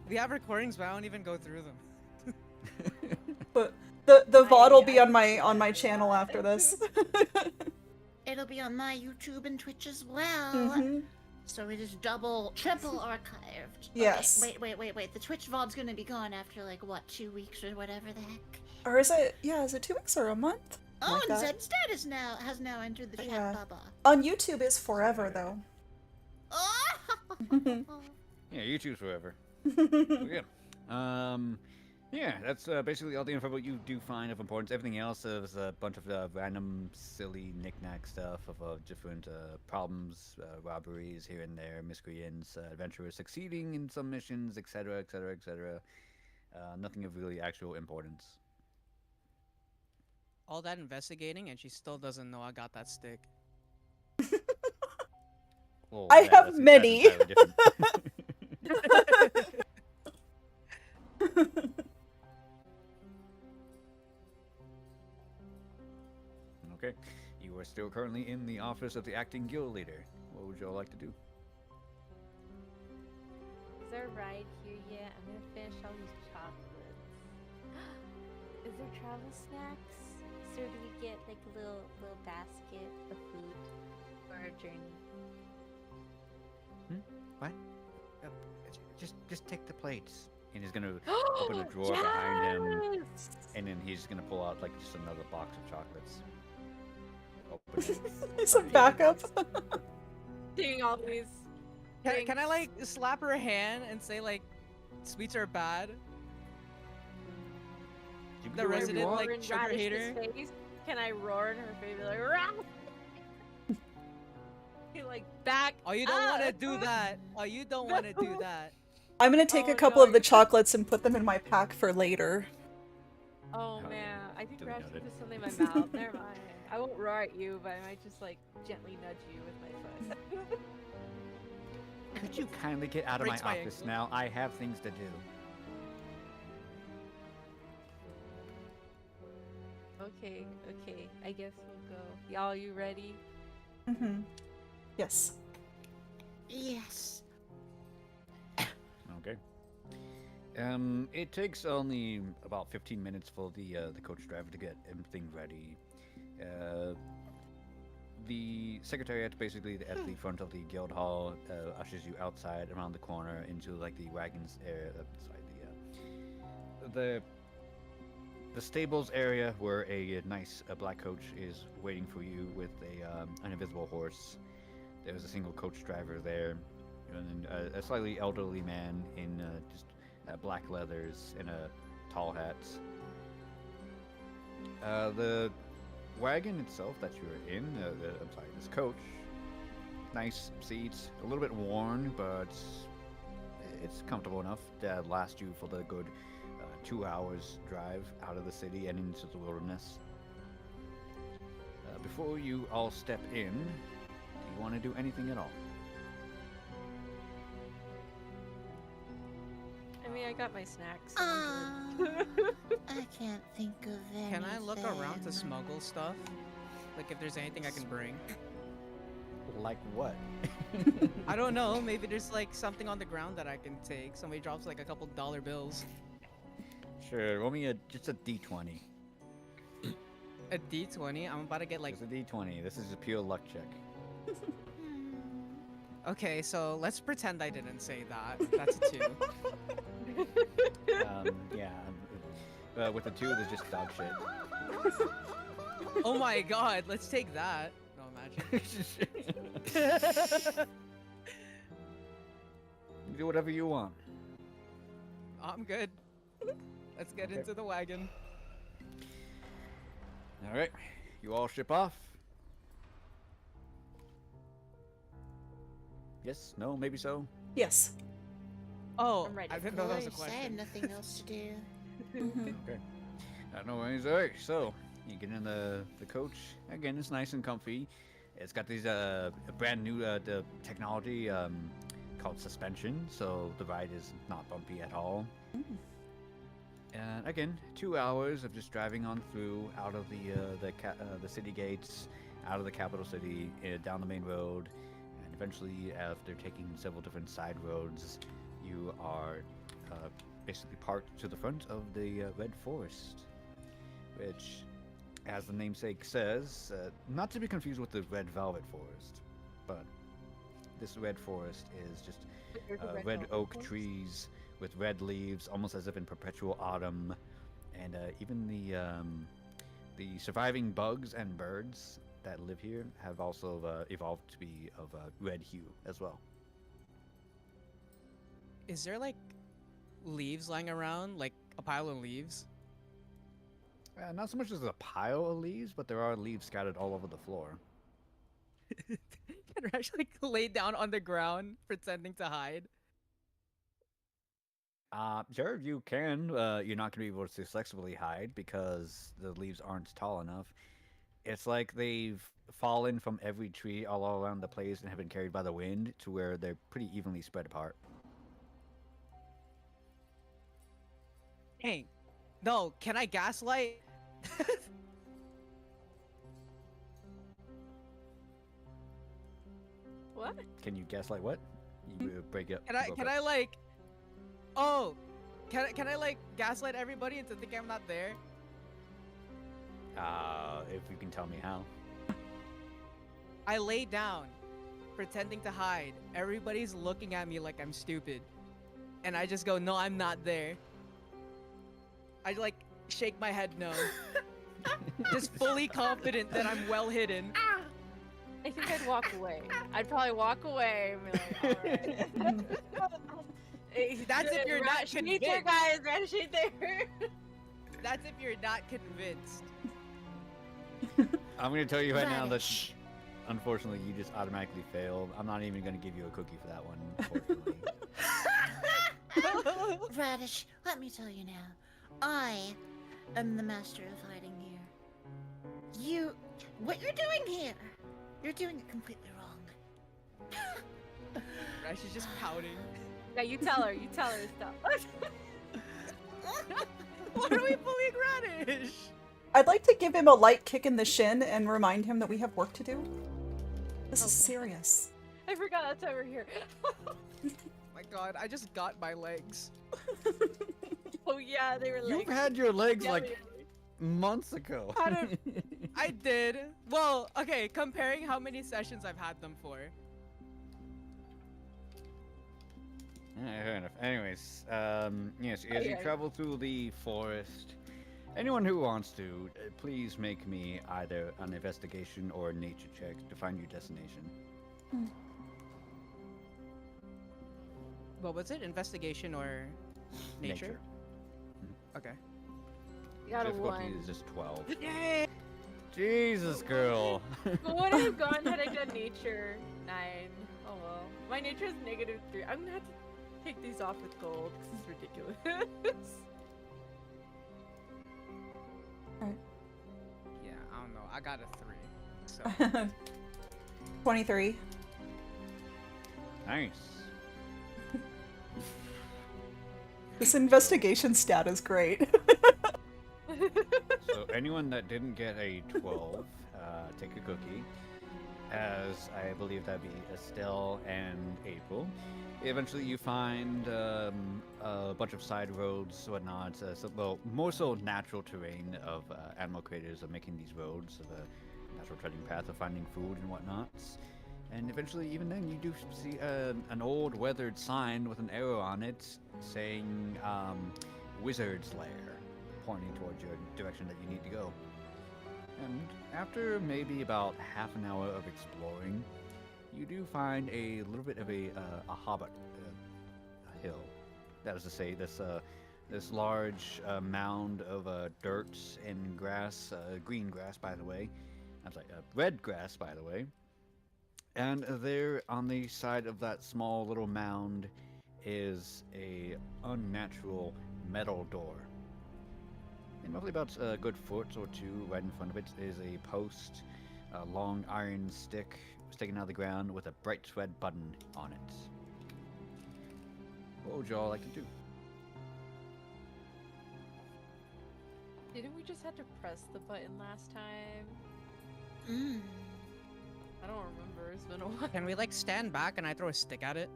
We have recordings, but I don't even go through them. But the VOD will be on my channel after this. It'll be on my YouTube and Twitch as well. Mhm. So it is double, triple archived. Yes. Okay, wait. The Twitch VOD's gonna be gone after like what, 2 weeks or whatever the heck. Or is it? Yeah, is it 2 weeks or a month? Oh, Like and that. Zedstad has now entered the chat, Yeah. Bubba. On YouTube is forever though. Oh! Yeah, YouTube's forever. So, yeah. Yeah, that's basically all the info you do find of importance. Everything else is a bunch of random, silly, knick-knack stuff of different problems, robberies here and there, miscreants, adventurers succeeding in some missions, etc., etc., etc. Nothing of really actual importance. All that investigating, and she still doesn't know I got that stick. Well, I yeah, have that's many. entirely different. Okay, you are still currently in the office of the acting guild leader. What would you all like to do? our ride here yet. I'm gonna finish all these chocolates. Is there travel snacks? So do we get like a little basket of food for our journey? What? Uh, just take the plates. And he's gonna open a drawer behind him, Yes! and then he's gonna pull out like just another box of chocolates. Open it. It's a backup. Doing all these. Can I like slap her hand and say like, sweets are bad? You can The do whatever you resident, want. like, roar in sugar Radish's hater? face? Can I roar in her face? Be like, rah! You like back. Oh, you don't want to up. do that. Oh, you don't want to do that. I'm gonna take Oh, a couple no, of the you're- chocolates and put them in my pack for later. Oh Oh, man, I think duly Rash noted. put something in my mouth. Never mind. I won't roar at you, but I might just like gently nudge you with my foot. Could you kindly get out of my Breaks my office ankle. now? I have things to do. Okay, I guess we'll go. Y'all, you ready? Mm-hmm. Yes. Yes. Okay. It takes only about 15 minutes for the coach driver to get everything ready. The secretariat, basically at the front of the guild hall, ushers you outside around the corner into like the wagons area. The stables area where a nice black coach is waiting for you with an invisible horse. There's a single coach driver there, and a slightly elderly man in just black leathers and tall hats. The wagon itself that you're in, this coach, nice seats, a little bit worn, but it's comfortable enough to last you for the good 2 hours drive out of the city and into the wilderness. Before you all step in, do you want to do anything at all? I mean, I got my snacks. so I'm good. I can't think of anything. Can I look around to smuggle stuff? Like if there's anything I can bring? Like what? I don't know. Maybe there's like something on the ground that I can take. Somebody drops like a couple dollar bills. Sure, roll me just a d20. A D20. I'm about to get like. Just a d20. This is a pure luck check. Okay, so let's pretend I didn't say that. That's a 2. Yeah. With the 2, there's just dog shit. Oh my god, let's take that. No, imagine. Do whatever you want. I'm good. Let's get Okay. into the wagon. All right, you all ship off. Yes? No? Maybe so? Yes. Oh, I'm ready. I Of didn't know that was a course, I had question. nothing else to do. Mhm. Okay. No worries. All right, so you get in the coach. Again, it's nice and comfy. It's got these brand new the technology called suspension, so the ride is not bumpy at all. And again, 2 hours of just driving on through out of the city gates, out of the capital city, down the main road, and eventually, after taking several different side roads, you are basically parked to the front of the Red Forest, which, as the namesake says, not to be confused with the Red Velvet Forest, but this Red Forest is just There's a red velvet oak forest. trees with red leaves, almost as if in perpetual autumn, and even the surviving bugs and birds that live here have also evolved to be of red hue as well. Is there like leaves lying around? Like a pile of leaves? Not so much as a pile of leaves, but there are leaves scattered all over the floor. Can Rash like lay down on the ground pretending to hide? Sure, you can. You're not going to be able to flexibly hide because the leaves aren't tall enough. It's like they've fallen from every tree all around the place and have been carried by the wind to where they're pretty evenly spread apart. Dang. No, can I gaslight? What? Can you guess like what? You break it. Can I like Oh, can I like gaslight everybody into thinking I'm not there? If you can tell me how. I lay down, pretending to hide. Everybody's looking at me like I'm stupid. And I just go, no, I'm not there. I like shake my head no. Just fully confident that I'm well hidden. I think I'd walk away. I'd probably walk away and be like, alright. That's if you're not Sheet there, convinced. guys. Red sheet there. That's if you're not convinced. I'm gonna tell you right now that Radish. unfortunately you just automatically failed. I'm not even gonna give you a cookie for that one, unfortunately. Radish, let me tell you now. I am the master of hiding here. What you're doing here, you're doing it completely wrong. Right? She's just pouting. Yeah, you tell her. You tell her stuff. What are we bullying Radish? I'd like to give him a light kick in the shin and remind him that we have work to do. This is Okay. serious. I forgot that's why we're here. My God, I just got my legs. Oh yeah, they were You've like. had your legs Yeah, like months ago. I don't- I did. Well, okay, comparing how many sessions I've had them for. Yeah, fair enough. Anyways, yes, as you Okay. travel through the forest, anyone who wants to, please make me either an investigation or a nature check to find your destination. What was it? Investigation or nature? Okay. You got a Difficulty 1. is just 12. Yay! Jesus, girl. But would I have gone had I done nature 9? Oh well. My nature is -3. I'm gonna have to take these off with gold. This is ridiculous. Yeah, I don't know. I got a 3. So 23. Nice. This investigation stat is great. So anyone that didn't get a 12, take a cookie. As I believe that'd be Estelle and April. Eventually you find a bunch of side roads, whatnot. Well, more so natural terrain of animal creators of making these roads, of a natural treading path of finding food and whatnot. And eventually, even then, you do see an old weathered sign with an arrow on it saying Wizard's Lair, pointing towards your direction that you need to go. And after maybe about half an hour of exploring, you do find a little bit of a hobbit a hill. That is to say, this large mound of dirt and grass, green grass, by the way. I'm sorry, red grass, by the way. And there, on the side of that small little mound, is a unnatural metal door. And roughly about a good foot or two right in front of it is a post, a long iron stick sticking out of the ground with a bright red button on it. What would y'all like to do? Didn't we just have to press the button last time? Mm. I don't remember. It's been a while. can we like stand back and I throw a stick at it?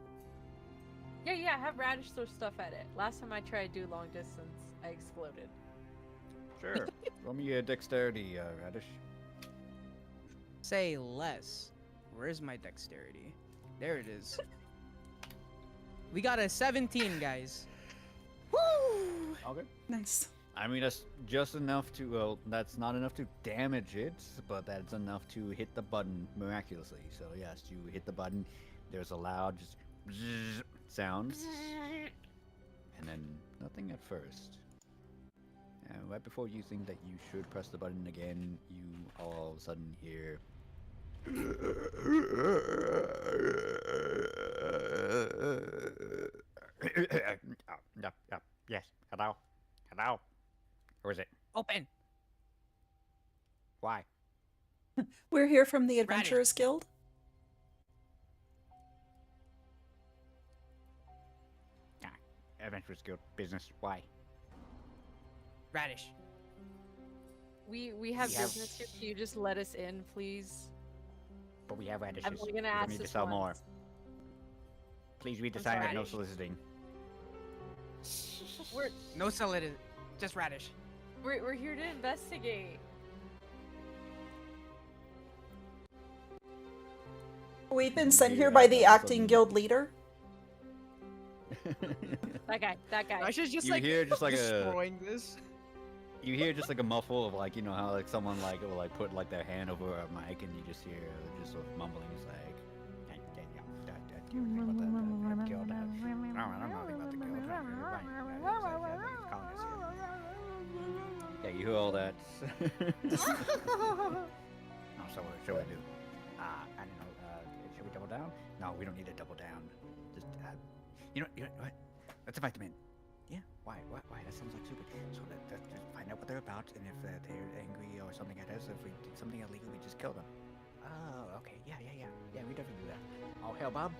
Yeah, have Radish throw stuff at it. Last time I tried to do long distance, I exploded. Sure. Roll me a dexterity, Radish. Say less. Where's my dexterity? There it is. We got a 17, guys. Woo! Okay. Nice. I mean, that's just enough to, well, that's not enough to damage it, but that's enough to hit the button miraculously. So, yes, you hit the button, there's a loud, just bzzz sound, and then nothing at first. And right before you think that you should press the button again, you all of a sudden hear. Yes, hello? Hello? Who is it? Open. Why? We're here from the Adventurers Guild. Adventurers Guild business. Why? Radish. We have We have- business here. Can you just let us in, please? But we have radishes. I'm only gonna We don't ask need to this sell more. once. Please read the I'm sign sorry. of no soliciting. No salad, just radish. We're here to investigate. We've been sent Yeah, here by the all of a acting sudden- guild leader. That guy. I should just You like hear just like a destroying this. you hear just like a muffle of like, you know how like someone like will like put like their hand over a mic and you just hear just sort of mumbling. It's like yeah, you hear all that. Oh, so what should we do? I don't know. Should we double down? No, we don't need to double down. Just, you know what? Let's invite them in. Yeah? Why? That sounds like stupid. So let's just find out what they're about, and if they're angry or something at us, if we did something illegal, we just kill them. Oh, okay. Yeah, we definitely do that. All hail Bob.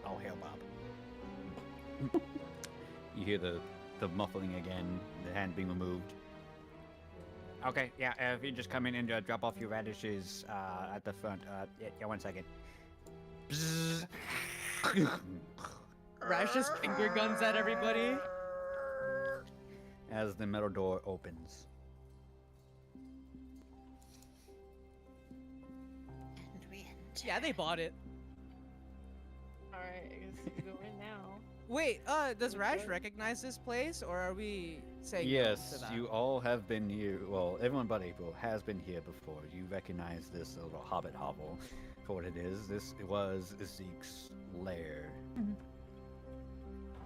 All hail Bob. You hear the muffling again, the hand being removed. Okay, yeah, if you just come in and drop off your radishes at the front. Yeah, 1 second. Rash just finger guns at everybody. As the metal door opens. And we enter. Yeah, they bought it. Alright, I guess we go in now. Wait, does Rash recognize this place, or are we saying no Yes, to that? you all have been here. Well, everyone but April has been here before. You recognize this little hobbit hovel for what it is. This was Zeke's lair.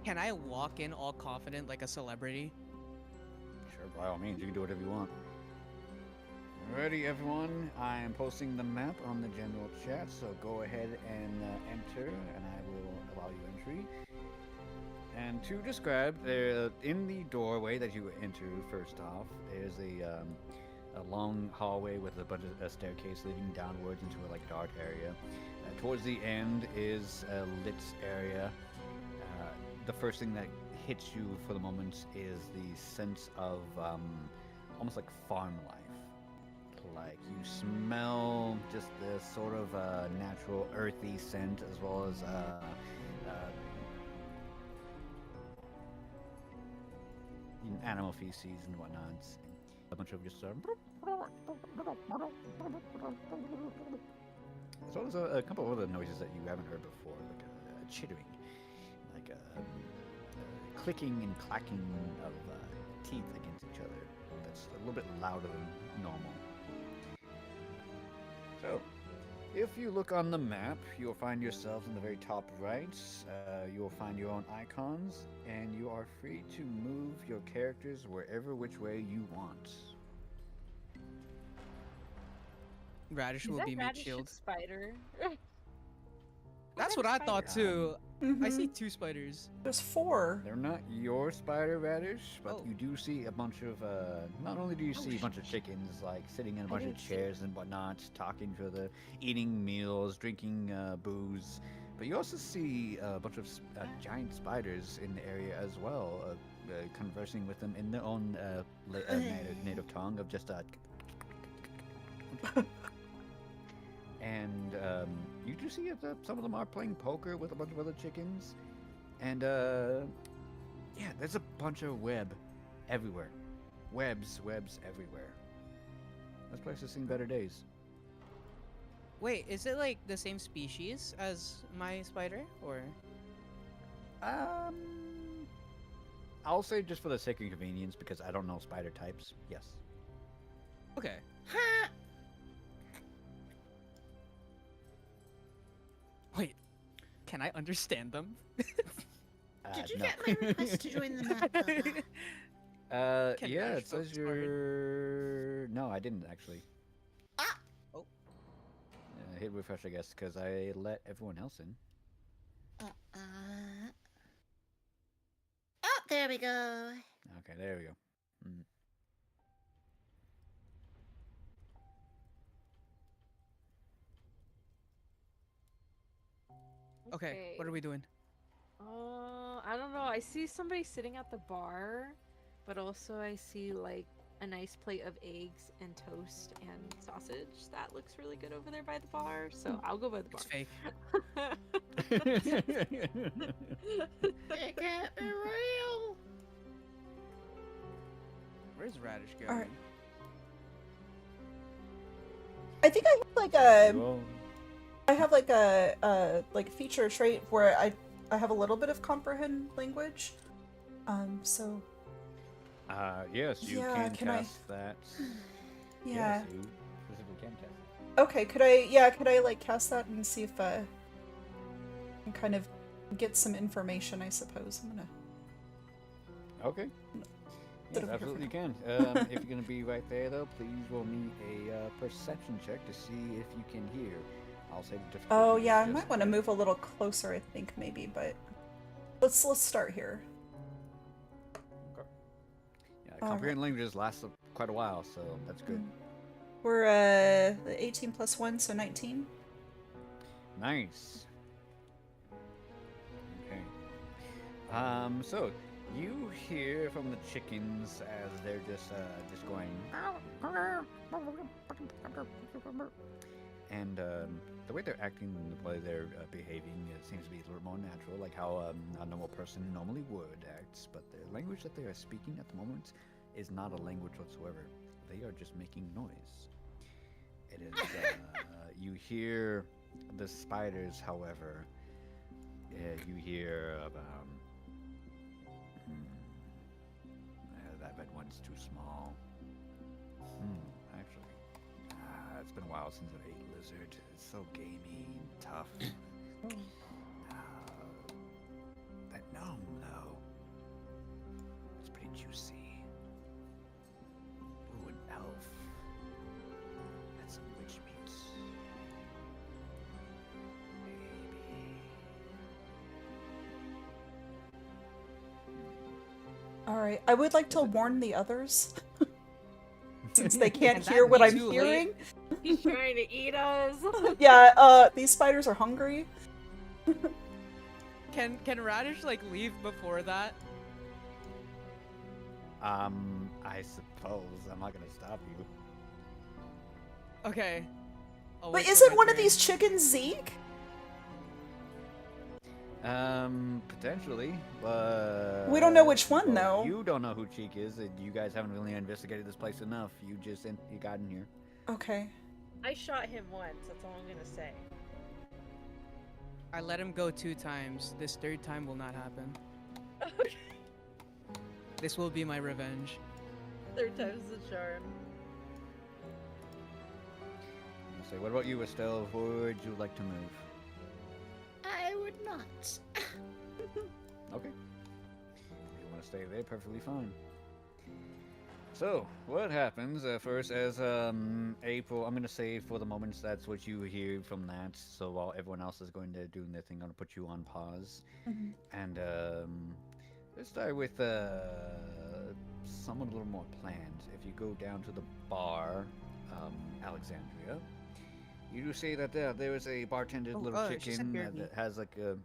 Can I walk in all confident like a celebrity? Sure, by all means, you can do whatever you want. Alrighty, everyone. I am posting the map on the general chat, so go ahead and enter, and I will allow you entry. And to describe, there in the doorway that you enter, first off, there's a long hallway with a bunch of staircase leading downwards into a dark area. Towards the end is a lit area. The first thing that hits you for the moment is the sense of almost like farm life. Like you smell just this sort of natural earthy scent, as well as animal feces and whatnot. A bunch of just as well as a couple of other noises that you haven't heard before, like chittering, like clicking and clacking of teeth against each other. That's a little bit louder than normal. So, if you look on the map, you'll find yourselves in the very top right. You'll find your own icons, and you are free to move your characters wherever which way you want. Radish Is will that be mid Radish's shield. spider? That's what I thought too. I Mhm. see 2 spiders. There's 4. They're not your spider radish, but Oh. you do see a bunch of, not only do you see a bunch of chickens, like, sitting in a bunch of didn't see chairs and whatnot, talking to the, eating meals, drinking, booze, but you also see a bunch of giant spiders in the area as well, conversing with them in their own, native tongue of just, And you do see that some of them are playing poker with a bunch of other chickens. And yeah, there's a bunch of web everywhere. Webs everywhere. This place has seen better days. Wait, is it like the same species as my spider, or? I'll say just for the sake of convenience, because I don't know spider types, yes. Okay. Wait, can I understand them? Did you No. get my request to join the map? Bubba? Can Yeah, Ash it says focus forward? you're... No, I didn't actually. Ah! Oh. Hit refresh, I guess, because I let everyone else in. Oh, there we go. Okay, there we go. Mm. Okay, what are we doing? I don't know. I see somebody sitting at the bar, but also I see like a nice plate of eggs and toast and sausage. That looks really good over there by the bar, so I'll go by the bar. It's fake. It can't be real. Where's Radish going? Alright. I think I have like a Well, like feature trait where I have a little bit of comprehend language. So yes, you Yeah, can can I- cast that. yeah. Yes, you specifically can cast it. Okay, could I like cast that and see if I can kind of get some information, I suppose. I'm gonna Okay. Sit Yes, over here for absolutely you can. If you're gonna be right there, though, please roll me a perception check to see if you can hear. I'll say the difficulty. Oh is yeah, I just might want to move a little closer, I think maybe, but let's start here. Okay. Yeah, comprehend languages last quite a while, so that's good. We're 18 plus 1, so 19. Nice. Okay. So you hear from the chickens as they're just going, and the way they're acting, the way they're behaving, it seems to be a little more natural, like how a normal person normally would act. But the language that they are speaking at the moment is not a language whatsoever. They are just making noise. It is. You hear the spiders, however. You hear that red one's too small. Actually, it's been a while since I've ate lizard. It's so gamey and tough. That gnome, though, it's pretty juicy. Ooh, an elf. That's some witch meat. Maybe. Alright, I would like to warn the others. Since they can't And hear that'd what be I'm too late. hearing. He's trying to eat us. Yeah, these spiders are hungry. Can Radish like leave before that? I suppose I'm not gonna stop you. Okay. I'll Wait, wait for isn't my one of turn. these chickens Zeke? Potentially, but We don't know which one, well, though. You don't know who Cheek is, and you guys haven't really investigated this place enough. You just you got in here. Okay. I shot him once. That's all I'm gonna say. I let him go 2 times. This 3rd time will not happen. Okay. This will be my revenge. 3rd time's the charm. Say, what about you, Estelle? Where would you like to move? I would not. Okay. If you want to stay there, perfectly fine. So, what happens first as April, I'm going to say for the moment that's what you hear from that. So while everyone else is going to do their thing, I'm going to put you on pause. Mhm. And let's start with someone a little more planned. If you go down to the bar, Alexandria, you do see that there is a bartended Oh, little she said chicken BRB. that has like a...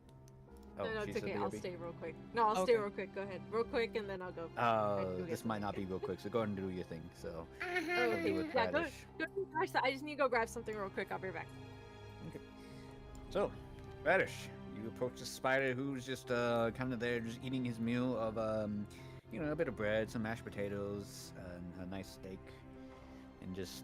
Oh, no, she it's said okay. I'll BRB? stay real quick. No, I'll stay Okay. real quick. Go ahead. Real quick, and then I'll go. Go get This might not be real quick, so go ahead and do your thing. So, Uh-huh. I'll Okay, do it yeah, go Radish. grab some- I just need to go grab something real quick. I'll be right back. So, Radish, you approach the spider who's just kind of there, just eating his meal of a bit of bread, some mashed potatoes, and a nice steak, and just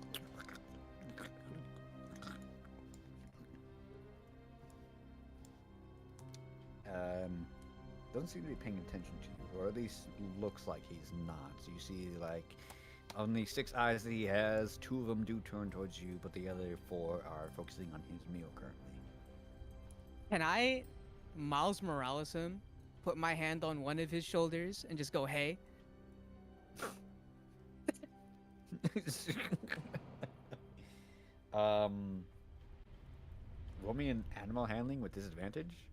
doesn't seem to be paying attention to you, or at least looks like he's not. So you see, like, on the 6 eyes that he has, 2 of them do turn towards you, but the other 4 are focusing on his meal currently. Can I Miles Morales him, put my hand on one of his shoulders, and just go, hey? Roll me an animal handling with disadvantage.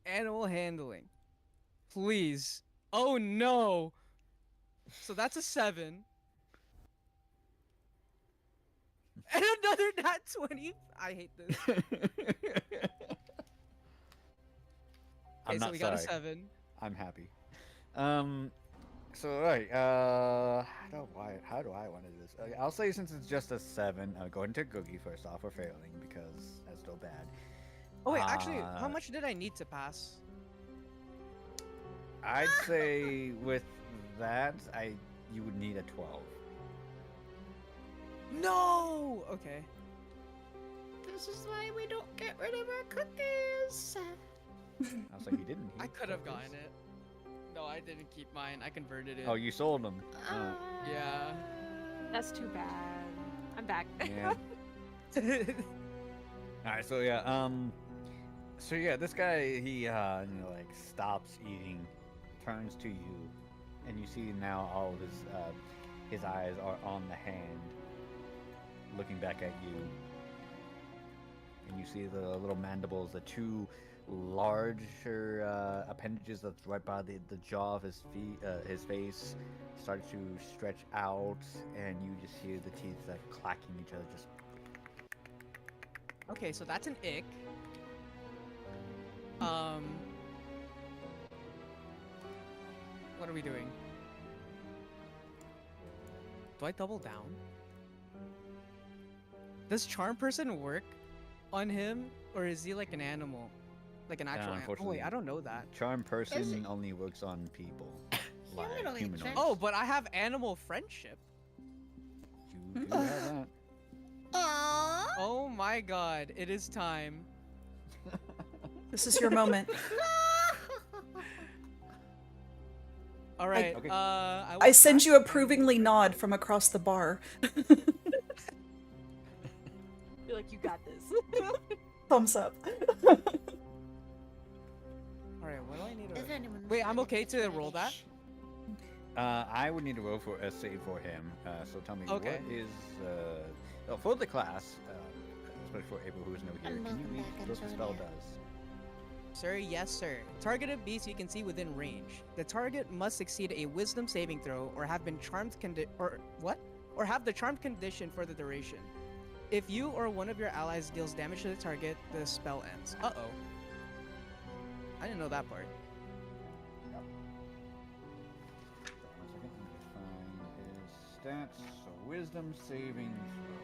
Animal handling. Please. Oh no! So that's a 7. And another nat 20. I hate this. I'm Okay, so not we sorry. got a 7. I'm happy. So alright, how do I want to do this? Okay, I'll say since it's just a 7, go ahead and take Googie first off for failing because that's still bad. Oh wait, actually, how Uh, much did I need to pass? I'd say with that, you would need a 12. No. Okay. This is why we don't get rid of our cookies. I was like, you didn't. I eat could have cookies. gotten it. No, I didn't keep mine. I converted it. Oh, you sold them. Oh, Yeah. That's too bad. I'm back. yeah. All right, so yeah, this guy, he like stops eating, turns to you, and you see now all of his eyes are on the hand, looking back at you, and you see the little mandibles, the two larger appendages that's right by the jaw of his face, start to stretch out, and you just hear the teeth like clacking each other, just. Okay, so that's an ick. What are we doing? Do I double down? Does charm person work on him, or is he like an animal, like an actual animal? Oh wait, unfortunately, I don't know that. Charm person it- only works on people. Like Humanoid humanoids. charm- Oh, but I have animal friendship. You do have that. Aww. Oh my god, it is time. This is your moment. All right. Okay. I send you approvingly nod from across the bar. You're like, you got this. Thumbs up. All right. What do I need to? If anyone's Wait, I'm ready, okay it's to roll that? ready. I would need to roll for a save for him. So tell me, Okay. what is for the class, especially for April, who is new here? And Can you welcome read back, what the spell Antonia. does? Sir, yes, sir. Targeted beast you can see within range. The target must succeed a Wisdom saving throw or have been charmed or have the charmed condition for the duration. If you or one of your allies deals damage to the target, the spell ends. Uh-oh. I didn't know that part. One second, let me just find his stats. So Wisdom saving throw.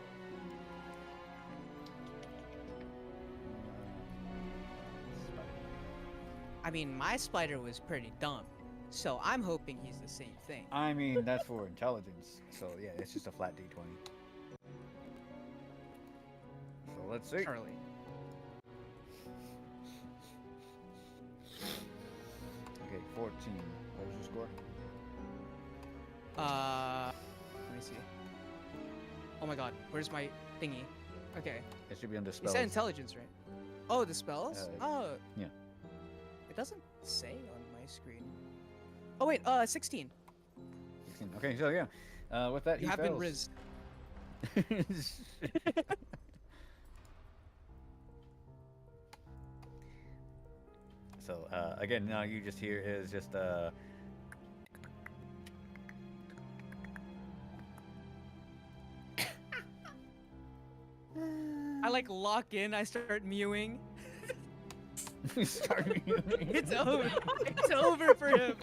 I mean, my spider was pretty dumb, so I'm hoping he's the same thing. I mean, that's for intelligence. So yeah, it's just a flat d20. So let's see. Charlie. Okay, 14. What was your score? Let me see. Oh my god, where's my thingy? Okay. It should be under You spells. said intelligence, right? Oh, the spells? Oh. yeah. It doesn't say on my screen. Oh wait, 16. 16. Okay, so yeah, with that You he have been fails. rizzed. So again, now you just hear is just I like lock in, I start mewing. start muting. It's over. It's over for him.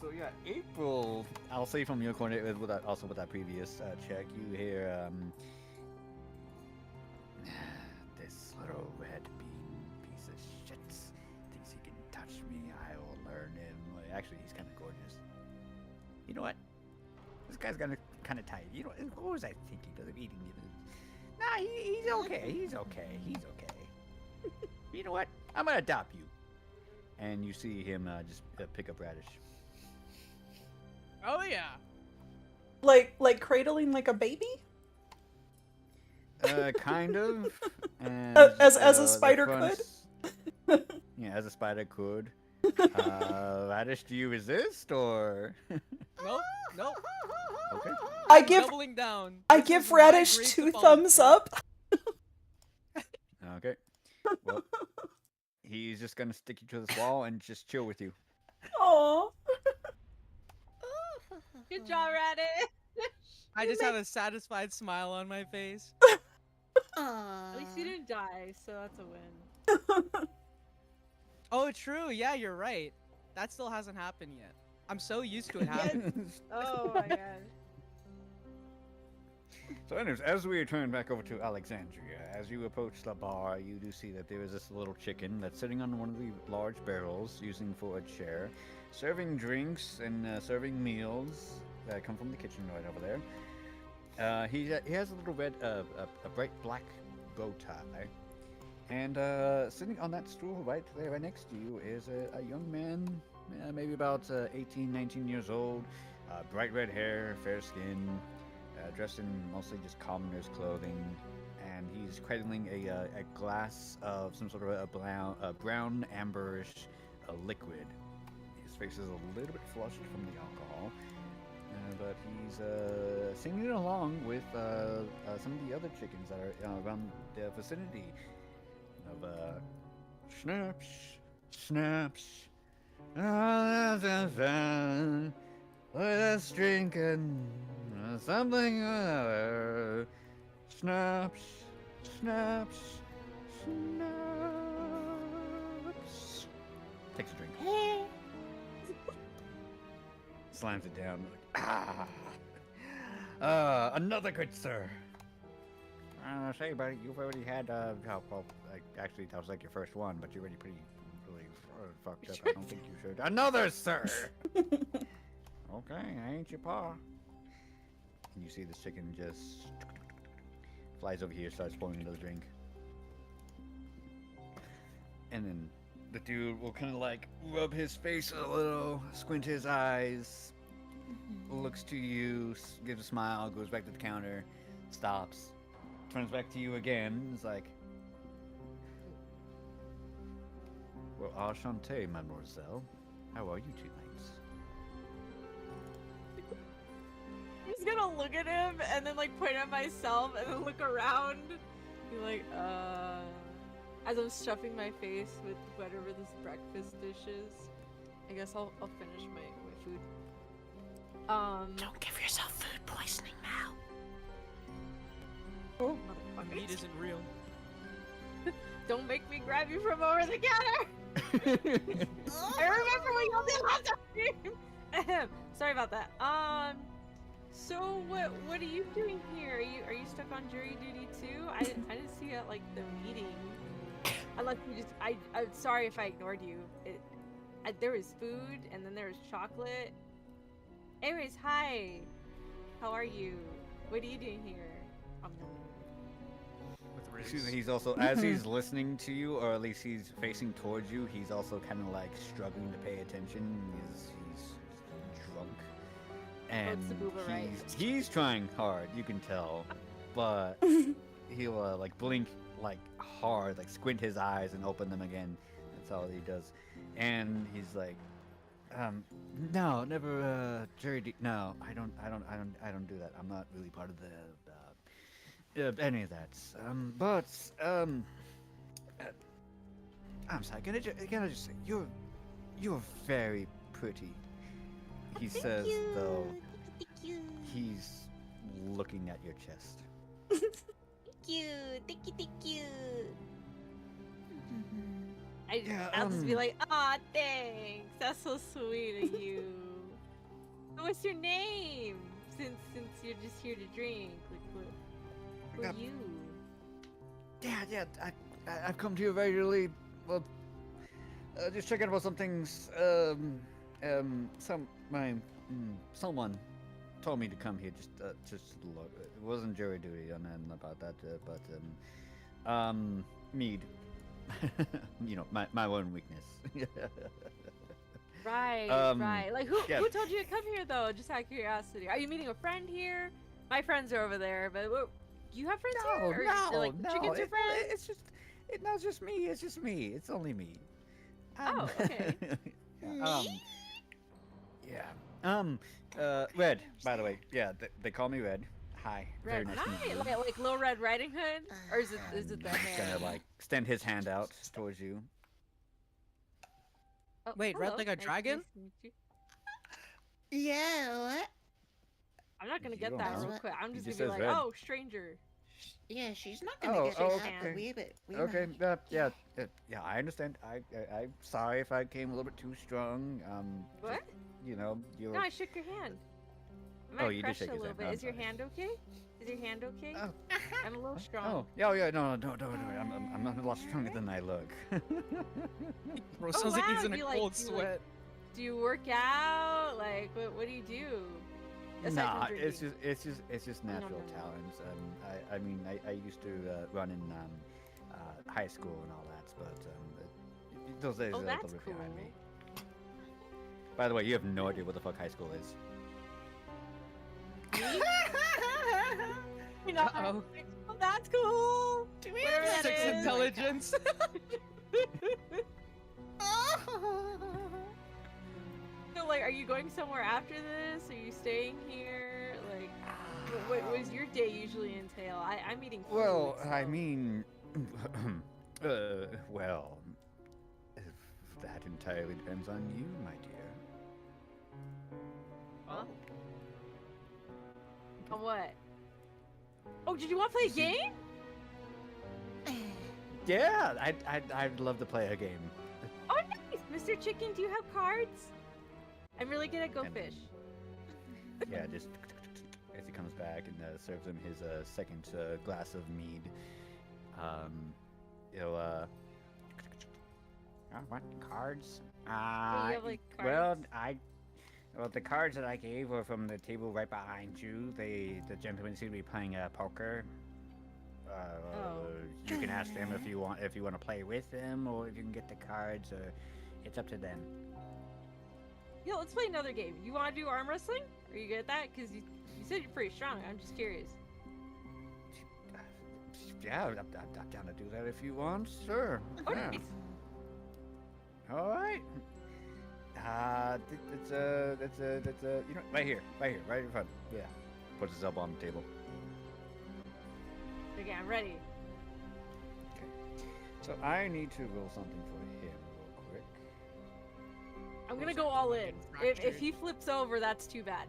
So yeah, April. I'll say from your corner with that, also with that previous check, you hear this little red bean piece of shit thinks he can touch me. I will learn him. Actually, he's kind of gorgeous. You know what? This guy's kind of tight. You know, what was I thinking of eating him? Nah, he's okay. He's okay. He's okay. You know what? I'm gonna adopt you. And you see him just pick up Radish. Oh yeah. Like cradling like a baby? Kind of. And, As a the spider front- Yeah, as a spider could. Radish, do you resist or? Nope. Nope. Okay. I I'm give doubling down. I This give is my Radish great 2 diplomacy. thumbs up. Okay. Well, he's just gonna stick you to this wall and just chill with you. Aw. Good job, Radish. I just have a satisfied smile on my face. At least you didn't die, so that's a win. Oh, true. Yeah, you're right. That still hasn't happened yet. I'm so used to it happening. Oh my god. So, anyways, as we return back over to Alexandria, as you approach the bar, you do see that there is this little chicken that's sitting on one of the large barrels, using for a chair, serving drinks and serving meals that come from the kitchen right over there. He has a little red, a bright black bow tie, and sitting on that stool right there, right next to you, is a young man, maybe about 18, 19 years old, bright red hair, fair skin. Dressed in mostly just commoner's clothing, and he's cradling a glass of some sort of a brown amberish liquid. His face is a little bit flushed from the alcohol, but he's singing along with some of the other chickens that are around the vicinity of snaps, snaps. Let's drink and something snaps, snaps, snaps. Takes a drink. Slams it down. Another good sir. Say, buddy, you've already had, well, actually, that was like your first one, but you're already really fucked up. I don't think you should. Another sir! Okay, I ain't your paw. And you see this chicken just flies over here, starts pouring another drink. And then the dude will kind of like rub his face a little, squint his eyes, looks to you, gives a smile, goes back to the counter, stops, turns back to you again. It's like, well, enchanté, mademoiselle. How are you tonight? I'm just gonna look at him and then like point at myself and then look around. Be like, as I'm stuffing my face with whatever this breakfast dish is. I guess I'll finish my food. Don't give yourself food poisoning, Mal. Oh, motherfucker. meat isn't real. Don't make me grab you from over the counter! I remember what y'all did last time! Sorry about that. So what are you doing here? Are you stuck on jury duty too? I didn't see you at like the meeting. Unless you just I'm sorry if I ignored you. There was food and then there was chocolate. Anyways, hi. How are you? What are you doing here? He's also, as he's listening to you, or at least he's facing towards you, he's also kind of like struggling to pay attention. He's drunk. And it's the Bubba, right? he's trying hard, you can tell, but he'll like blink like hard, like squint his eyes and open them again. That's all he does. And he's like, no, never jury. No, I don't do that. I'm not really part of the any of that. I'm sorry. Can I just say you're very pretty. He says, though, he's looking at your chest. Thank you. I'll just be like, aw, thanks. That's so sweet of you. What's your name? Since you're just here to drink, like who are you? Yeah. I've come to you regularly. Well, just checking about some things. Someone told me to come here just to look. It wasn't jury duty or nothing about that, but mead. You know, my one weakness. Right. Like who told you to come here though? Just out of curiosity. Are you meeting a friend here? My friends are over there, but you have friends here? Or, No. Chickens are friends? It's just me. It's just me. It's only me. Oh, okay. Red, by the way. Yeah, they call me Red. Hi. Very Red. nice to meet you. Like Little Red Riding Hood? Or is it the He's hair? gonna like extend his hand out towards you. Oh, Wait, Red hello. like a dragon? Nice to meet you. Yeah, what? I'm not gonna You get don't that know. real quick. I'm He just just gonna be says like, Red. oh, stranger. Yeah, she's not gonna get oh, it okay. out. We Okay, might. yeah, I understand. I'm sorry if I came a little bit too strong. What? You know, you're. No, I shook your hand. Oh, might you did crush shake a his little hand. bit. Is your hand okay? Is your hand okay? Oh. I'm a little strong. Oh, yeah, no, don't worry. I'm a lot stronger than I look. Bro, Oh, sounds like he's wow, in a you, like- cold you, like, sweat. Do you work out? Like, what do you do? Aside from Nah, drinking. it's just No, no, natural no. talents. I mean, I used to run in high school and all that, but those days Oh, are a that's little bit cool. behind me. By the way, you have no idea what the fuck high school is. You know, Uh-oh. oh, that's cool. Whatever that Sex is. intelligence. So, like, are you going somewhere after this? Are you staying here? Like, what was your day usually entail? I'm eating food. Well, I so- mean, well, that entirely depends on you, my dear. Huh? On what? Oh, did you want to play a game? Yeah, I'd love to play a game. Oh, nice! Mr. Chicken, do you have cards? I'm really good at Go And- Fish. Yeah, just as he comes back and serves him his second glass of mead. He'll what cards? you have, like, Well, cards? well, the cards that I gave were from the table right behind you. The gentleman seemed to be playing poker. Oh. You can ask them if you want to play with them, or if you can get the cards. Or it's up to them. Yeah, let's play another game. You want to do arm wrestling? Are you good at that? Because you said you're pretty strong. I'm just curious. Yeah, I'm down to do that if you want. Sure. Oh, Yeah. nice. All right. That's you know, right here, right in front. Yeah. Puts his elbow on the table. Okay, I'm ready. So I need to roll something for him real quick. I'm gonna go all in. If Fractured. he flips over, that's too bad.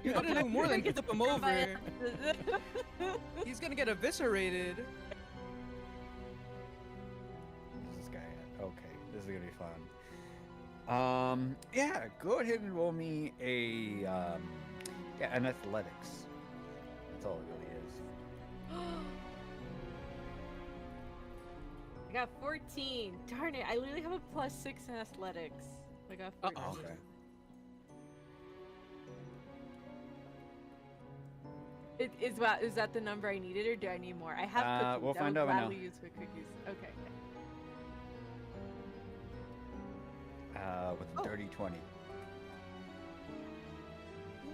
You gotta do more than flip him over. By- He's gonna get eviscerated. Where's this guy at? Okay, this is gonna be fun. Yeah, go ahead and roll me an athletics. That's all it really is. I got 14. Darn it! I literally have a +6 in athletics. I got 14. Uh-oh. Okay. Is that the number I needed, or do I need more? I have cookies. We'll find I out would right gladly now. use my cookies. Okay. With a Oh. dirty 20.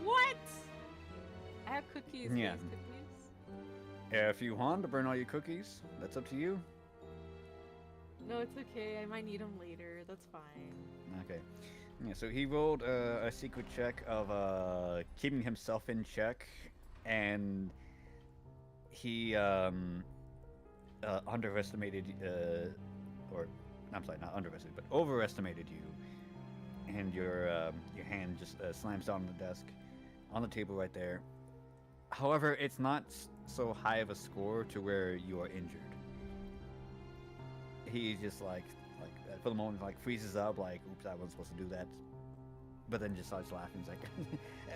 What? I have cookies. Yeah. These cookies. If you want to burn all your cookies, that's up to you. No, it's okay. I might need them later. That's fine. Okay. Yeah, so he rolled a secret check of keeping himself in check, and he underestimated, or I'm sorry, not underestimated, but overestimated you, and your hand just slams down on the desk, on the table right there. However, it's not so high of a score to where you are injured. He's just like for the moment freezes up, like, oops, I wasn't supposed to do that. But then just starts laughing. He's like,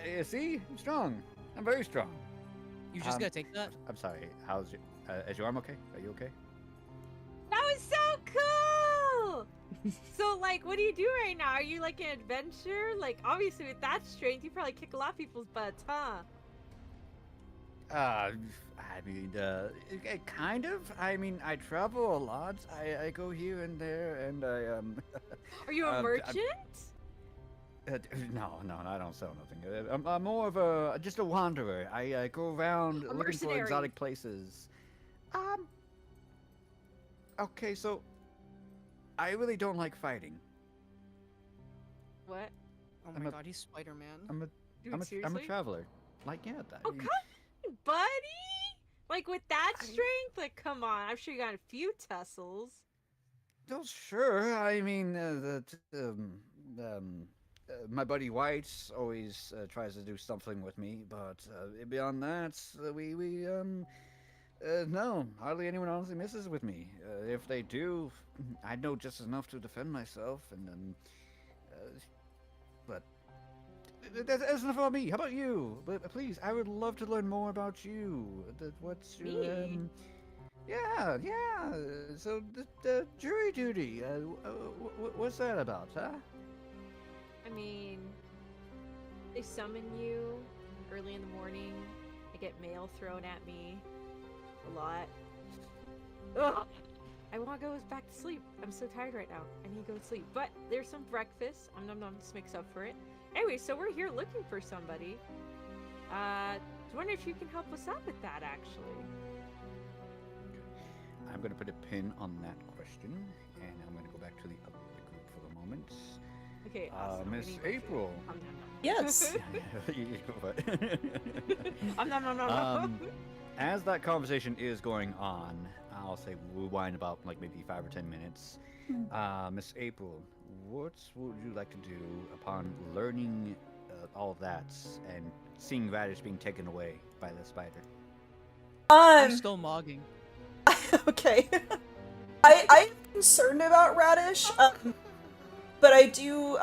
"Hey, see, I'm strong. I'm very strong." You just gotta take that. I'm sorry. Is your arm okay? Are you okay? That was so cool! So, like, what do you do right now? Are you, like, an adventurer? Like, obviously, with that strength, you probably kick a lot of people's butts, huh? I mean, kind of. I mean, I travel a lot. I go here and there, and I Are you a I'm- merchant? No, I don't sell nothing. I'm more of just a wanderer. I go around A looking for mercenary. exotic places. Okay, so I really don't like fighting. What? Oh I'm my a- god, he's Spider-Man. Dude, I'm a seriously? traveler. Like, yeah, that. Oh, come on, buddy! Like, with that strength? Like, come on. I'm sure you got a few tussles. Oh, sure. I mean, my buddy White always tries to do something with me, but beyond that, no, hardly anyone honestly messes with me. If they do, I know just enough to defend myself, and but That's enough about me. How about you? But please, I would love to learn more about you. What's your Me? Yeah, yeah. So the jury duty. What's that about, huh? I mean, they summon you early in the morning. I get mail thrown at me a lot. Ugh. I want to go back to sleep. I'm so tired right now. I need to go to sleep. But there's some breakfast. Nom nom just makes up for it. Anyway, so we're here looking for somebody. I wonder if you can help us out with that, actually. I'm going to put a pin on that question, and I'm going to go back to the group for the moment. Okay, awesome. Miss We need my food. April. Nom nom nom. Yes. Nom nom nom nom. As that conversation is going on, I'll say rewind about like maybe 5 or 10 minutes. Miss April, what would you like to do upon learning all of that and seeing Radish being taken away by the spider? I'm still mogging. Okay. I'm concerned about Radish, but I do,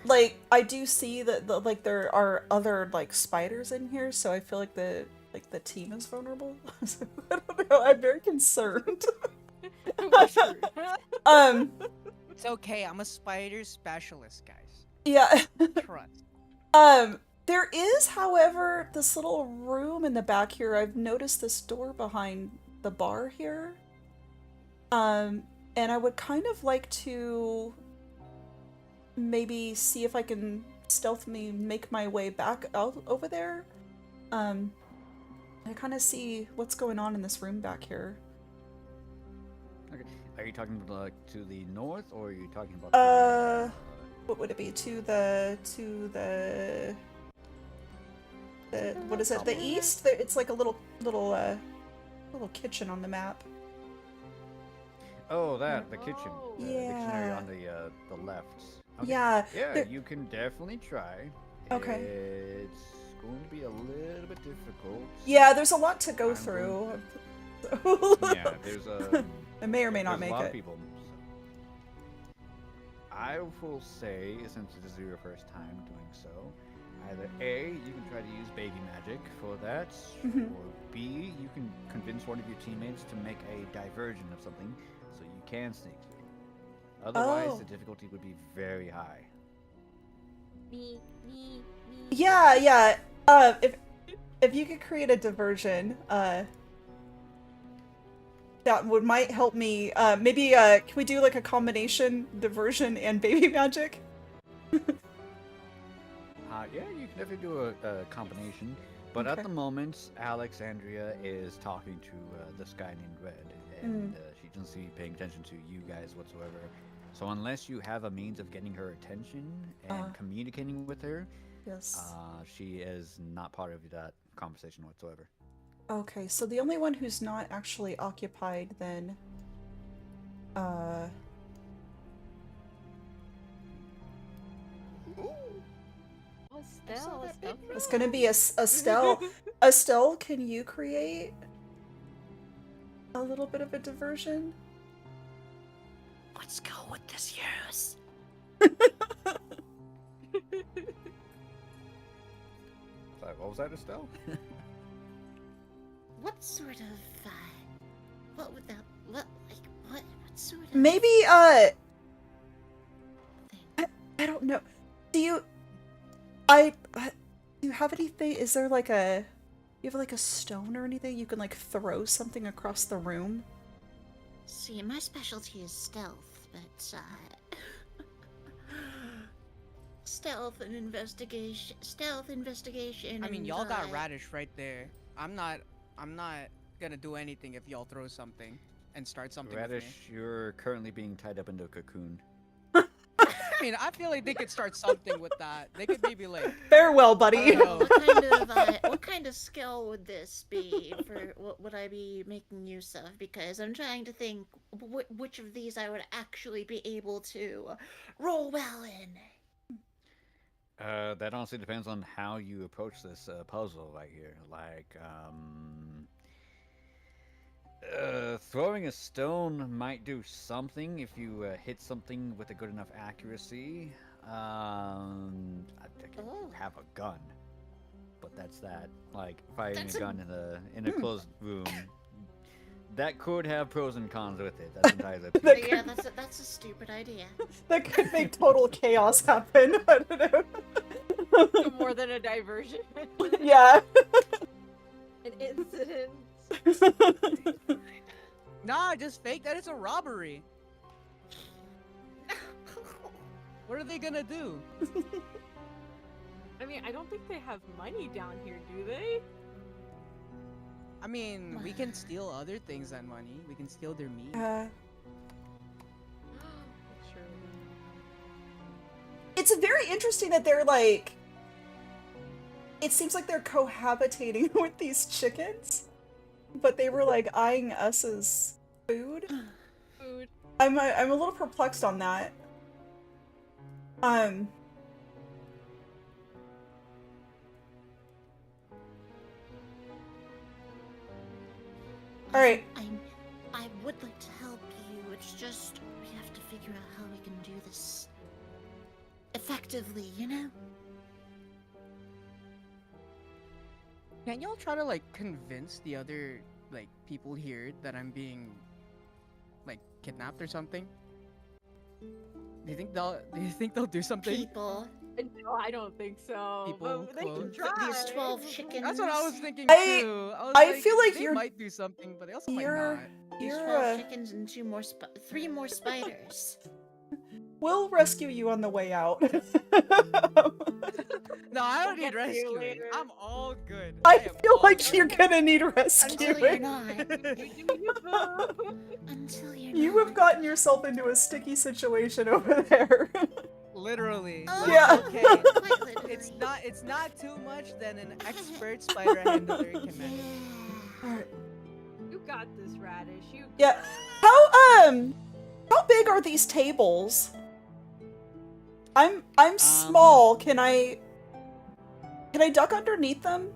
like, I do see that, like, there are other, like, spiders in here, so I feel like the team is vulnerable. I don't know, I'm very concerned. We're screwed. It's okay. I'm a spider specialist, guys. Yeah. Trust. There is, however, this little room in the back here. I've noticed this door behind the bar here. And I would kind of like to maybe see if I can stealthily make my way back out over there. I kind of see what's going on in this room back here. Okay. Are you talking like to the north, or are you talking about? What would it be? To the what is it? The east? It's like a little kitchen on the map. Oh, the kitchen. Oh. The dictionary Yeah. on the left. Okay. Yeah. Yeah, you can definitely try. Okay. It's going to be a little bit difficult. Yeah, there's a lot to go I'm through. Yeah, there's a. I may or may not there's make a lot it. of people. I will say, since this is your first time doing so, either A, you can try to use baby magic for that, Mhm. or B, you can convince one of your teammates to make a diversion of something so you can sneak through. Otherwise, Oh. the difficulty would be very high. Me. Yeah. If you could create a diversion, that might help me. Maybe can we do like a combination diversion and baby magic? Yeah, you can definitely do a combination. But at Okay. the moment, Alexandria is talking to this guy named Red, and she doesn't seem to be paying attention to you guys whatsoever. So unless you have a means of getting her attention and communicating with her, Yes. she is not part of that conversation whatsoever. Okay, so the only one who's not actually occupied then, Oh, Estelle. it's gonna be Estelle. Estelle, can you create a little bit of a diversion? Let's go with this yours. Sorry, what was that, Estelle? What sort of what would that what sort of Maybe thing? I don't know. Do you do you have anything? Is there like you have like a stone or anything you can like throw something across the room? See, my specialty is stealth, but stealth and investigation. I mean, and, y'all got Radish right there. I'm not gonna do anything if y'all throw something and start something with Radish, me. you're currently being tied up into a cocoon. I mean, I feel like they could start something with that. They could maybe like, Farewell, buddy. Oh. What kind of skill would this be? For what would I be making use of? Because I'm trying to think which of these I would actually be able to roll well in. That honestly depends on how you approach this puzzle right here. Like, throwing a stone might do something if you hit something with a good enough accuracy. I can Oh. have a gun, but that's that. Like firing That's a a- gun in a closed room, that could have pros and cons with it. That's entirely up to That you. Yeah, that's a stupid idea. That could make total chaos happen. I don't know. So more than a diversion. Yeah. An incident. Nah, just fake that it's a robbery. What are they gonna do? I mean, I don't think they have money down here, do they? I mean, we can steal other things than money. We can steal their meat. True. It's very interesting that they're like. It seems like they're cohabitating with these chickens, but they were like eyeing us as food. Food. I'm a little perplexed on that. All right. I would like to help you. It's just we have to figure out how we can do this effectively, you know? Can y'all try to like convince the other like people here that I'm being like kidnapped or something? Do you think they'll do something? People. No, I don't think so. People, But they can quote. try. These 12 chickens. That's what I was thinking I- too. I feel like they you're- might do something, but they also might you're- not. These You're 12 chickens and 3 more spiders. We'll rescue you on the way out. No, I don't Get need to you rescuing. later. I'm all good. I am feel all like good. you're gonna need Until you're rescuing. not. You do you, boo. Until you're You not. have gotten yourself into a sticky situation over there. Literally. Oh, Yeah. Okay. Quite literally. It's not too much than an expert spider handler can manage. Alright. You got this, Radish. You. Yeah. How big are these tables? I'm small. Can I duck underneath them?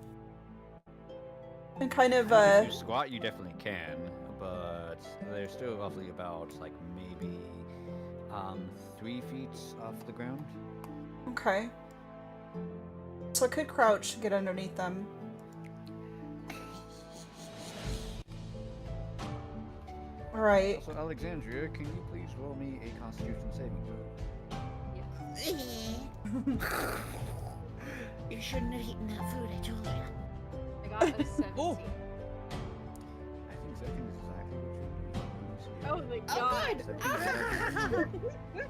And kind of If you squat, you definitely can, but they're still roughly about like maybe 3 feet off the ground. okay. So I could crouch and get underneath them. Alright. Also, Alexandria, can you please roll me a Constitution saving throw? You shouldn't have eaten that food, I told you. I got a 17. Oh. I think 17 is exactly what you need. Oh my Oh, god. good. 17 is exactly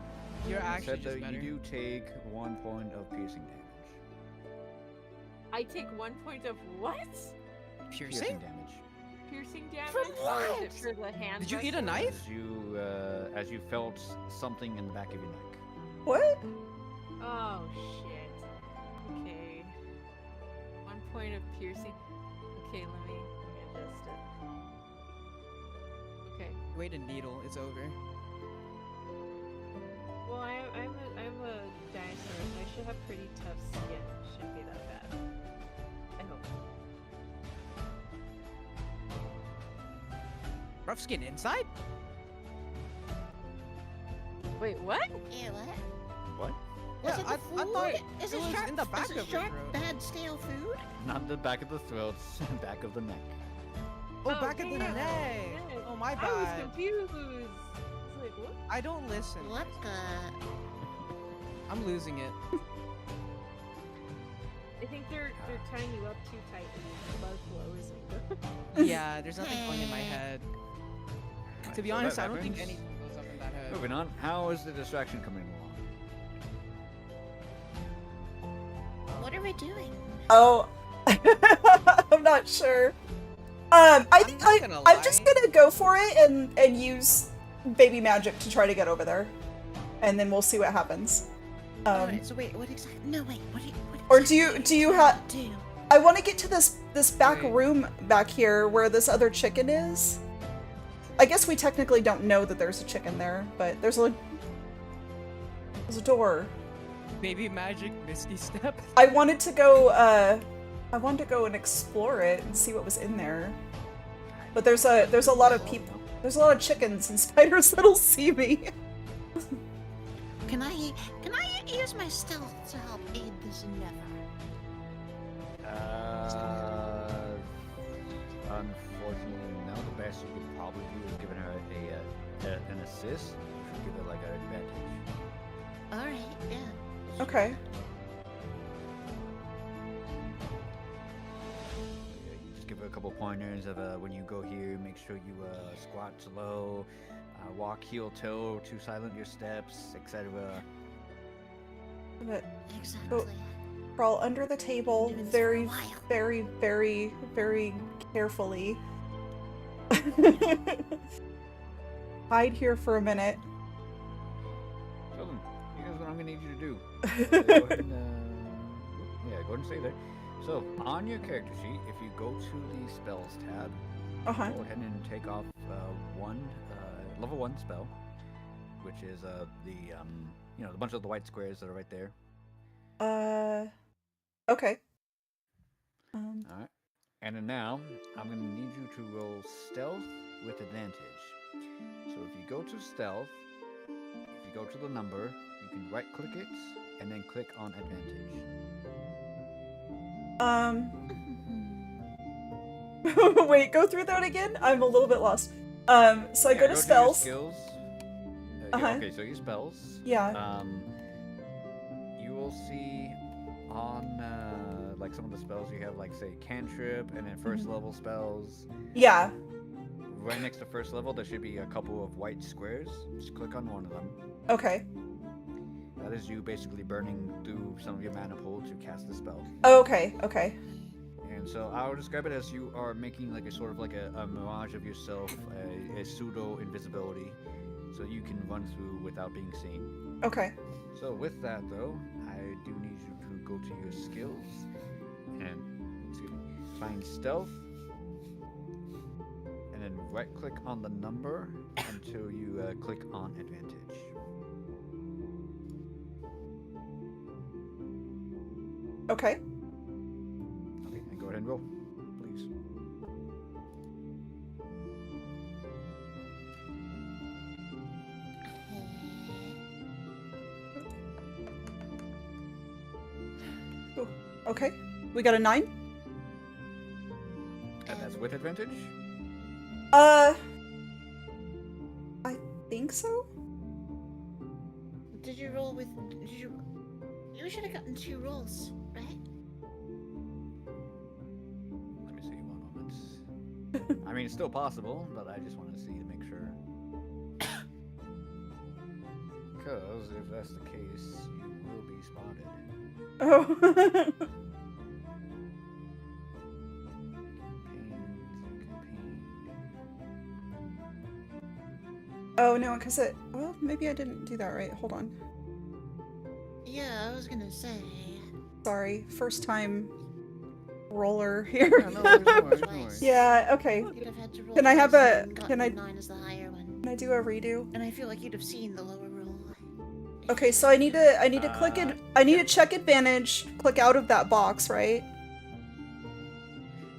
You're It actually said just that better. you do take 1 point of piercing damage. I take 1 point of what? Piercing? damage. Piercing damage? From Or is it what? for the hand? Did you eat a wrestling? knife? As you felt something in the back of your neck. What? Oh shit. Okay. 1 point of piercing. Okay, let me adjust it. Okay. Wait a needle. It's over. Well, I'm a dinosaur, and I should have pretty tough skin. Shouldn't be that bad. I hope. Rough skin inside? Wait, what? Yeah, what? What? Was Yeah, it the I food? thought Is it was sharp, in the back is it of the sharp, throat. bad, stale food? Not the back of the throat, back of the neck. Oh, back of the yeah, neck. yeah. Oh, my I was bad. confused. It's like, what? I don't listen. What the? I'm losing it. I think they're tying you up too tight and the blood flow isn't. Yeah, there's nothing going in my head. Right, To be so honest, that I don't think happens. anything goes up in that head. Moving on, how is the distraction coming along? What are we doing? Oh, I'm not sure. I think not gonna I'm just lie. gonna go for it and use baby magic to try to get over there, and then we'll see what happens. Alright, so wait, what exactly? No, wait, what Or do you have? do? I want to get to this back Wait. room back here where this other chicken is. I guess we technically don't know that there's a chicken there, but there's a door. Baby magic, misty step. I wanted to go and explore it and see what was in there. But there's a lot of people. There's a lot of chickens and spiders that'll see me. Can I use my stealth to help aid this endeavor? Unfortunately, no. The best you could probably do is giving her an assist. You should give her like an advantage. All right, yeah. Okay. Yeah, you just give her a couple pointers of when you go here, make sure you squat low, walk heel toe to silent your steps, etc. But Exactly. crawl under the table Doing this for a very, while. very, very, very carefully. Hide here for a minute. So then, here's what I'm gonna need you to do. Go ahead and, yeah, go ahead and stay there. So on your character sheet, if you go to the spells tab, Uh-huh. go ahead and take off one level 1 spell, which is the you know, the bunch of the white squares that are right there. Okay. All right. And then now I'm gonna need you to roll stealth with advantage. So if you go to stealth, if you go to the number, you can right click it and then click on advantage. Wait, go through that again? I'm a little bit lost. So I Yeah, go to your spells. skills. Uh-huh. Okay, so your spells. Yeah. You will see on like some of the spells you have, like say cantrip and then first level spells. Yeah. Right next to first level, there should be a couple of white squares. Just click on one of them. Okay. That is you basically burning through some of your mana pool to cast the spell. Okay. Okay. And so I would describe it as you are making like a sort of like a mirage of yourself, a pseudo invisibility, so you can run through without being seen. Okay. So with that though, I do need you to go to your skills and find stealth, and then right click on the number until you click on advantage. Okay. Okay, and go ahead and roll, please. Okay. We got a 9? And that's with advantage? I think so? Did you roll with? Did you? You should have gotten 2 rolls, right? Let me see, one moment. I mean, it's still possible, but I just want to see to make sure. Because if that's the case, you will be spotted. Oh. Oh no, because it. Well, maybe I didn't do that right. Hold on. Yeah, I was gonna say. Sorry. First time roller here. Yeah, no worries, no worries, no worries. Yeah, okay. You'd have had to roll Can I have twice a- and gotten can I- 9 as the higher one, Can I do a redo? and I feel like you'd have seen the lower roll. Okay, so I need to click it. I need to check advantage, click out of that box, right?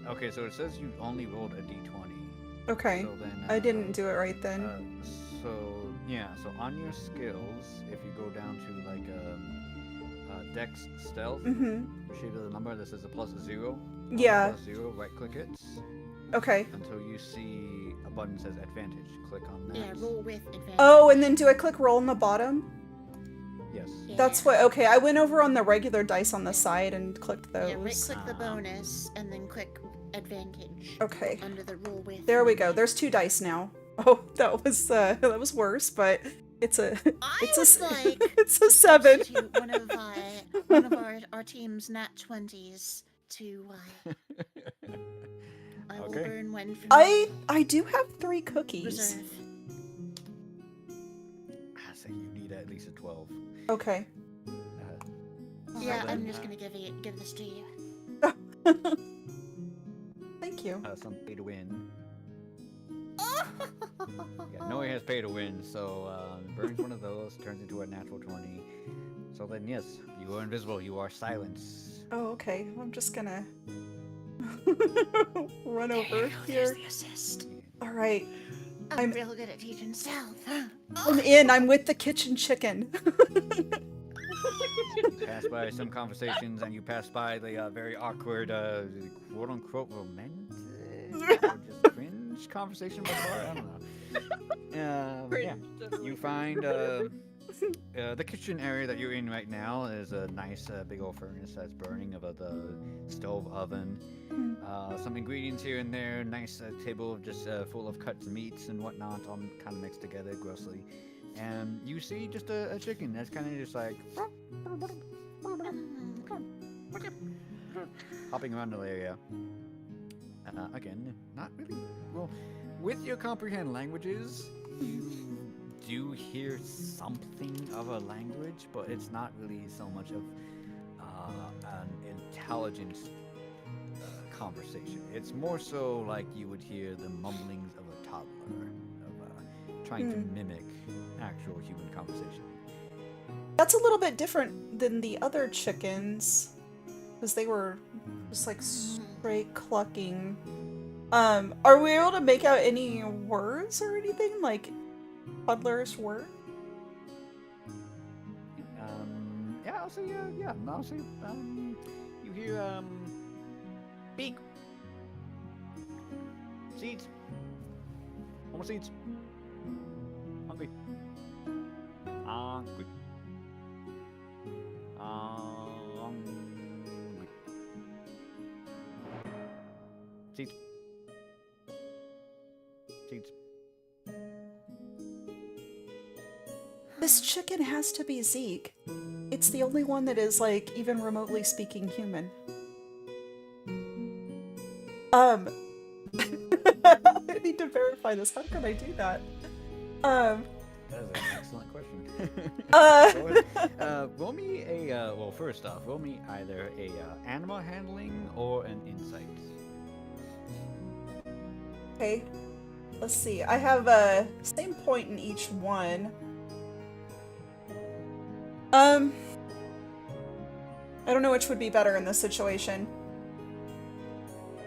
Okay, so it says you only rolled a d20. Okay. So then, I didn't do it right then. So yeah, so on your skills, if you go down to like Dex Stealth, Mm-hmm. there should be the number that says a +0. On the Yeah. +0, right click it Okay. until you see a button that says advantage. Click on that. Yeah, roll with advantage. Oh, and then do I click roll on the bottom? Yes. Yeah. That's what. Okay, I went over on the regular dice on the side and clicked those. Yeah, right click the bonus and then click advantage. Okay. Under the roll with. There we go. There's 2 dice now. Oh, that was worse, but it's a I it's was a like, it's a 7. substitute one of our team's nat 20s to. I will Okay. burn one from I do have 3 cookies. reserve. I say you need at least a 12. Okay. Yeah, then, I'm just gonna give this to you. Thank you. Some pay to win. Yeah, Noe has pay to win, so burns one of those, turns into a natural 20. So then, yes, you are invisible. You are silenced. Oh, okay. I'm just gonna run There over you go, there's here. the assist. All right. I'm real good at teaching self. I'm in. I'm with the kitchen chicken. You pass by some conversations and you pass by the very awkward, quote unquote, romantic or just cringe conversation before. I don't know. Yeah. You find the kitchen area that you're in right now is a nice big old furnace that's burning above the stove oven. Some ingredients here and there, nice table just full of cut meats and whatnot, all kind of mixed together grossly. And you see just a chicken that's kind of just like hopping around the area. Again, not really well. With your comprehend languages, you do hear something of a language, but it's not really so much of an intelligent conversation. It's more so like you would hear the mumblings of a toddler, of trying to mimic actual human conversation. That's a little bit different than the other chickens, because they were just like straight clucking. Are we able to make out any words or anything like toddlerish word? Yeah, I'll say yeah. I'll say you hear beak, seeds, more seeds, hungry, hungry, hungry, seeds, seeds. This chicken has to be Zeke. It's the only one that is like even remotely speaking human. I need to verify this. How can I do that? That is an excellent question. Roll me a well. First off, roll me either a animal handling or an insight. Okay. Let's see. I have a same point in each one. I don't know which would be better in this situation.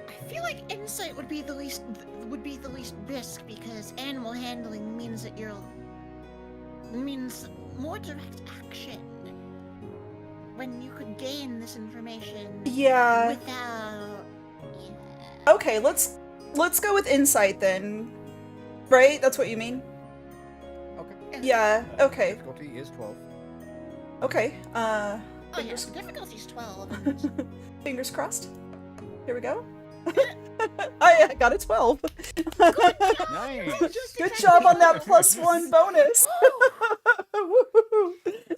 I feel like insight would be the least risk because animal handling means that means more direct action. When you could gain this information Yeah. without Okay, let's go with insight then. Right? That's what you mean? Okay. Yeah, okay. Difficulty is 12. Okay. Oh yes, the difficulty's 12. Fingers crossed. Here we go. I got a 12. Nice. Good job on that +1 bonus. Woohoo.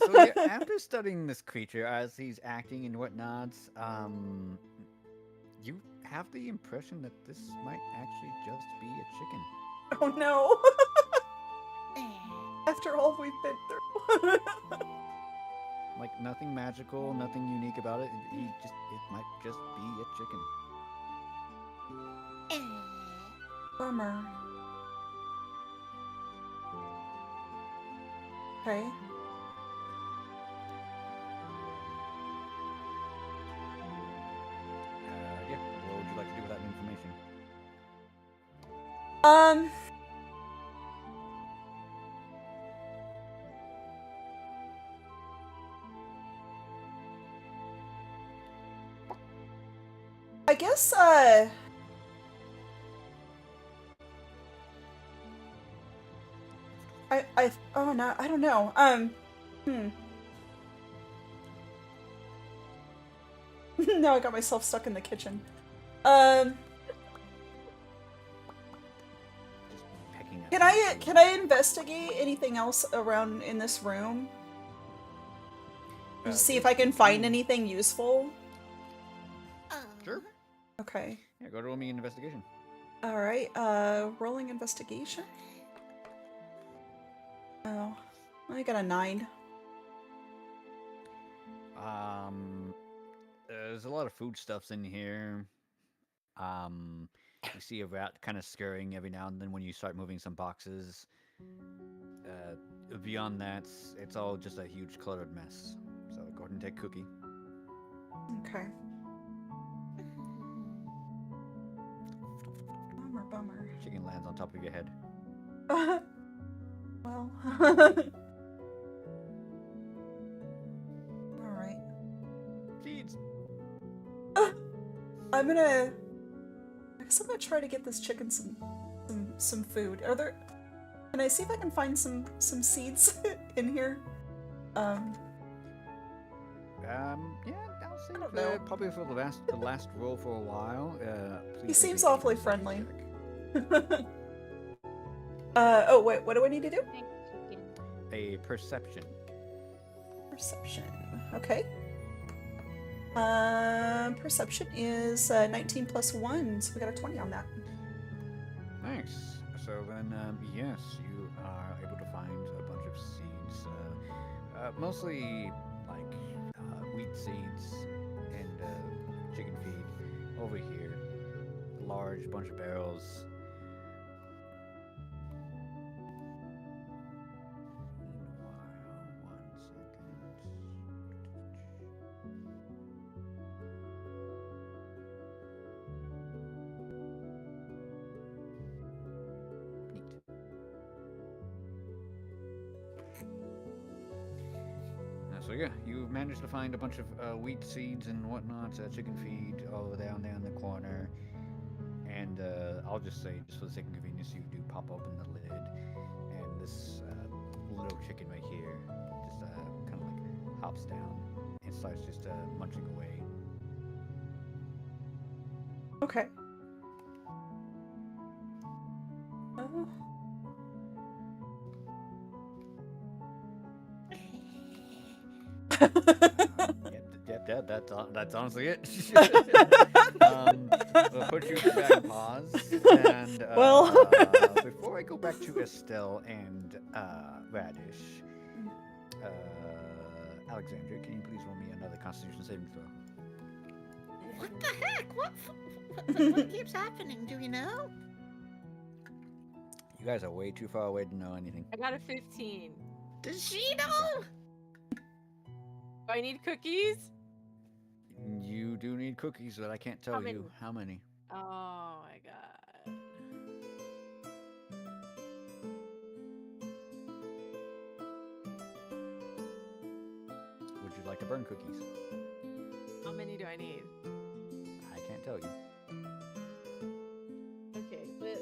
So yeah, after studying this creature as he's acting and whatnot, you have the impression that this might actually just be a chicken. Oh no. Eh. After all we've been through. Like nothing magical, nothing unique about it. It might just be a chicken. Bummer. Okay. Yeah. What would you like to do with that information? I guess, oh no, I don't know. Now I got myself stuck in the kitchen. Just pecking at Can I investigate anything else around in this room? Just see if I can find anything useful. Sure. Okay. Yeah, go to roll me an investigation. Alright, rolling investigation. Oh, I got a 9. There's a lot of foodstuffs in here. You see a rat kind of scurrying every now and then when you start moving some boxes. Beyond that, it's all just a huge cluttered mess. So go ahead and take cookie. Okay. Bummer. Chicken lands on top of your head. Well. Alright. Seeds. I guess I'm gonna try to get this chicken some food. Can I see if I can find some seeds in here? Yeah, I'll say I don't know. probably for the last roll for a while. He Please seems make a awfully perception friendly. check. Oh wait, what do I need to do? A perception. Perception. Okay. Perception is 19 plus 1, so we got a 20 on that. Nice. So then, yes, you are able to find a bunch of seeds. Mostly like wheat seeds and chicken feed. Over here, a large bunch of barrels. Meanwhile, 1 second. Neat. So yeah, you've managed to find a bunch of wheat seeds and whatnot, chicken feed all down there in the corner. And I'll just say, just for the sake of convenience, you do pop open the lid, and this little chicken right here just kind of like hops down and starts just munching away. Okay. Oh. Yep, that's honestly it. We'll put you back on pause. And Well. before I go back to Estelle and Radish, Alexandria, can you please roll me another Constitution saving throw? What the heck? What keeps happening? Do you know? You guys are way too far away to know anything. I got a 15. Does she know? Do I need cookies? You do need cookies, but I can't tell How many? you how many. Oh my god. Would you like to burn cookies? How many do I need? I can't tell you. Okay, but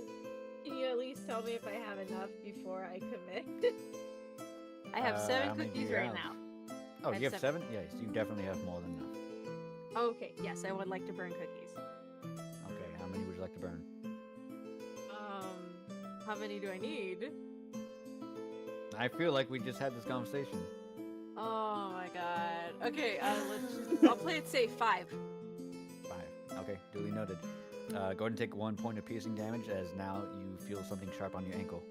can you at least tell me if I have enough before I commit? I have How 7 many do cookies you right have? now. Oh, I you have have 7? Yes, you definitely have more than enough. Okay, yes, I would like to burn cookies. Okay, how many would you like to burn? How many do I need? I feel like we just had this conversation. Oh my god. Okay, I'll play it safe. 5. 5. Okay, duly noted. Go ahead and take 1 point of piercing damage as now you feel something sharp on your ankle.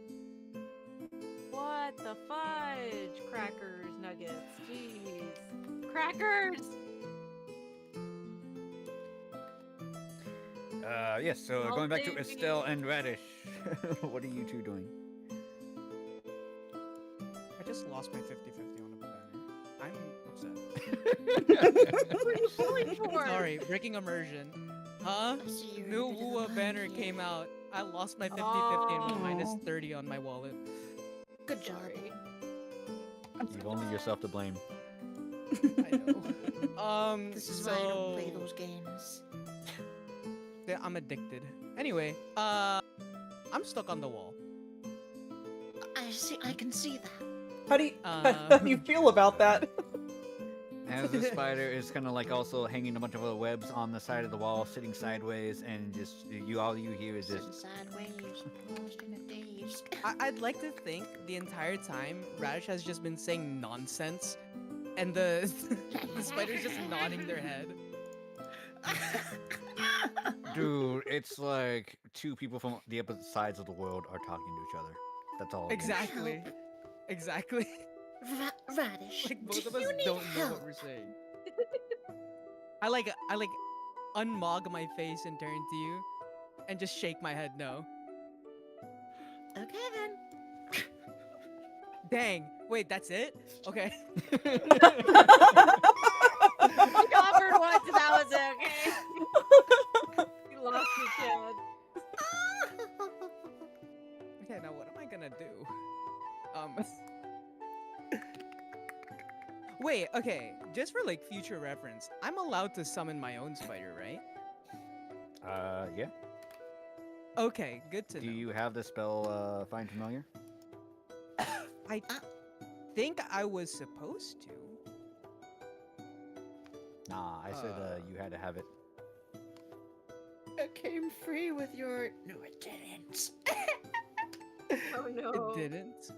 What the fudge? Crackers, nuggets, jeez. Crackers! Yes, so I'll going back to take Estelle and Radish. What are you two doing? I just lost my 50-50 on a banner. I'm upset. What are you pulling for? Sorry, breaking immersion. Huh? I see you're a New bit of a Wua banner monkey. came out. I lost my 50-50 and Oh. minus 30 on my wallet. Good job. Sorry. You've only yourself to blame. I know. This is why I don't play those games. Yeah, I'm addicted. Anyway, I'm stuck on the wall. I can see that. How do you feel about that? As the spider is kind of like also hanging a bunch of other webs on the side of the wall, sitting sideways, and just all you hear is Sitting just. sideways, lost in a daze. I'd like to think the entire time Radish has just been saying nonsense, and the the spiders just nodding their head. Dude, it's like two people from the opposite sides of the world are talking to each other. That's all. it is. Exactly. Exactly. Radish, Like do both of you us need don't know help? what we're saying. I like unmog my face and turn to you, and just shake my head no. Okay then. Dang. Wait, that's it? Okay. You offered once, that was okay. You lost your chance. Okay, now what am I gonna Wait, okay. Just for like future reference, I'm allowed to summon my own spider, right? Yeah. Okay, good to Do know. you have the spell Find Familiar? I think I was supposed to. Nah, I said you had to have it. It came free with your. No, it didn't. Oh no. It didn't.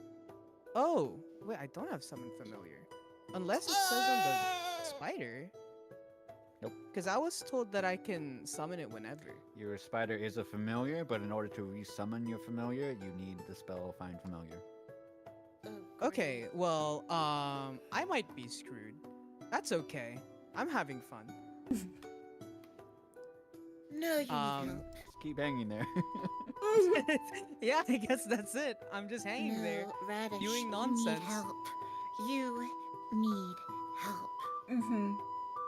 Oh, wait, I don't have summon familiar. Unless it says on the spider. Nope. Because I was told that I can summon it whenever. Your spider is a familiar, but in order to resummon your familiar, you need the spell Find Familiar. Oh, Okay, well, I might be screwed. That's okay. I'm having fun. No, you need help. Just keep hanging there. Yeah, I guess that's it. I'm just hanging there. No, Radish, doing you nonsense. need help. You need help. Mm-hmm.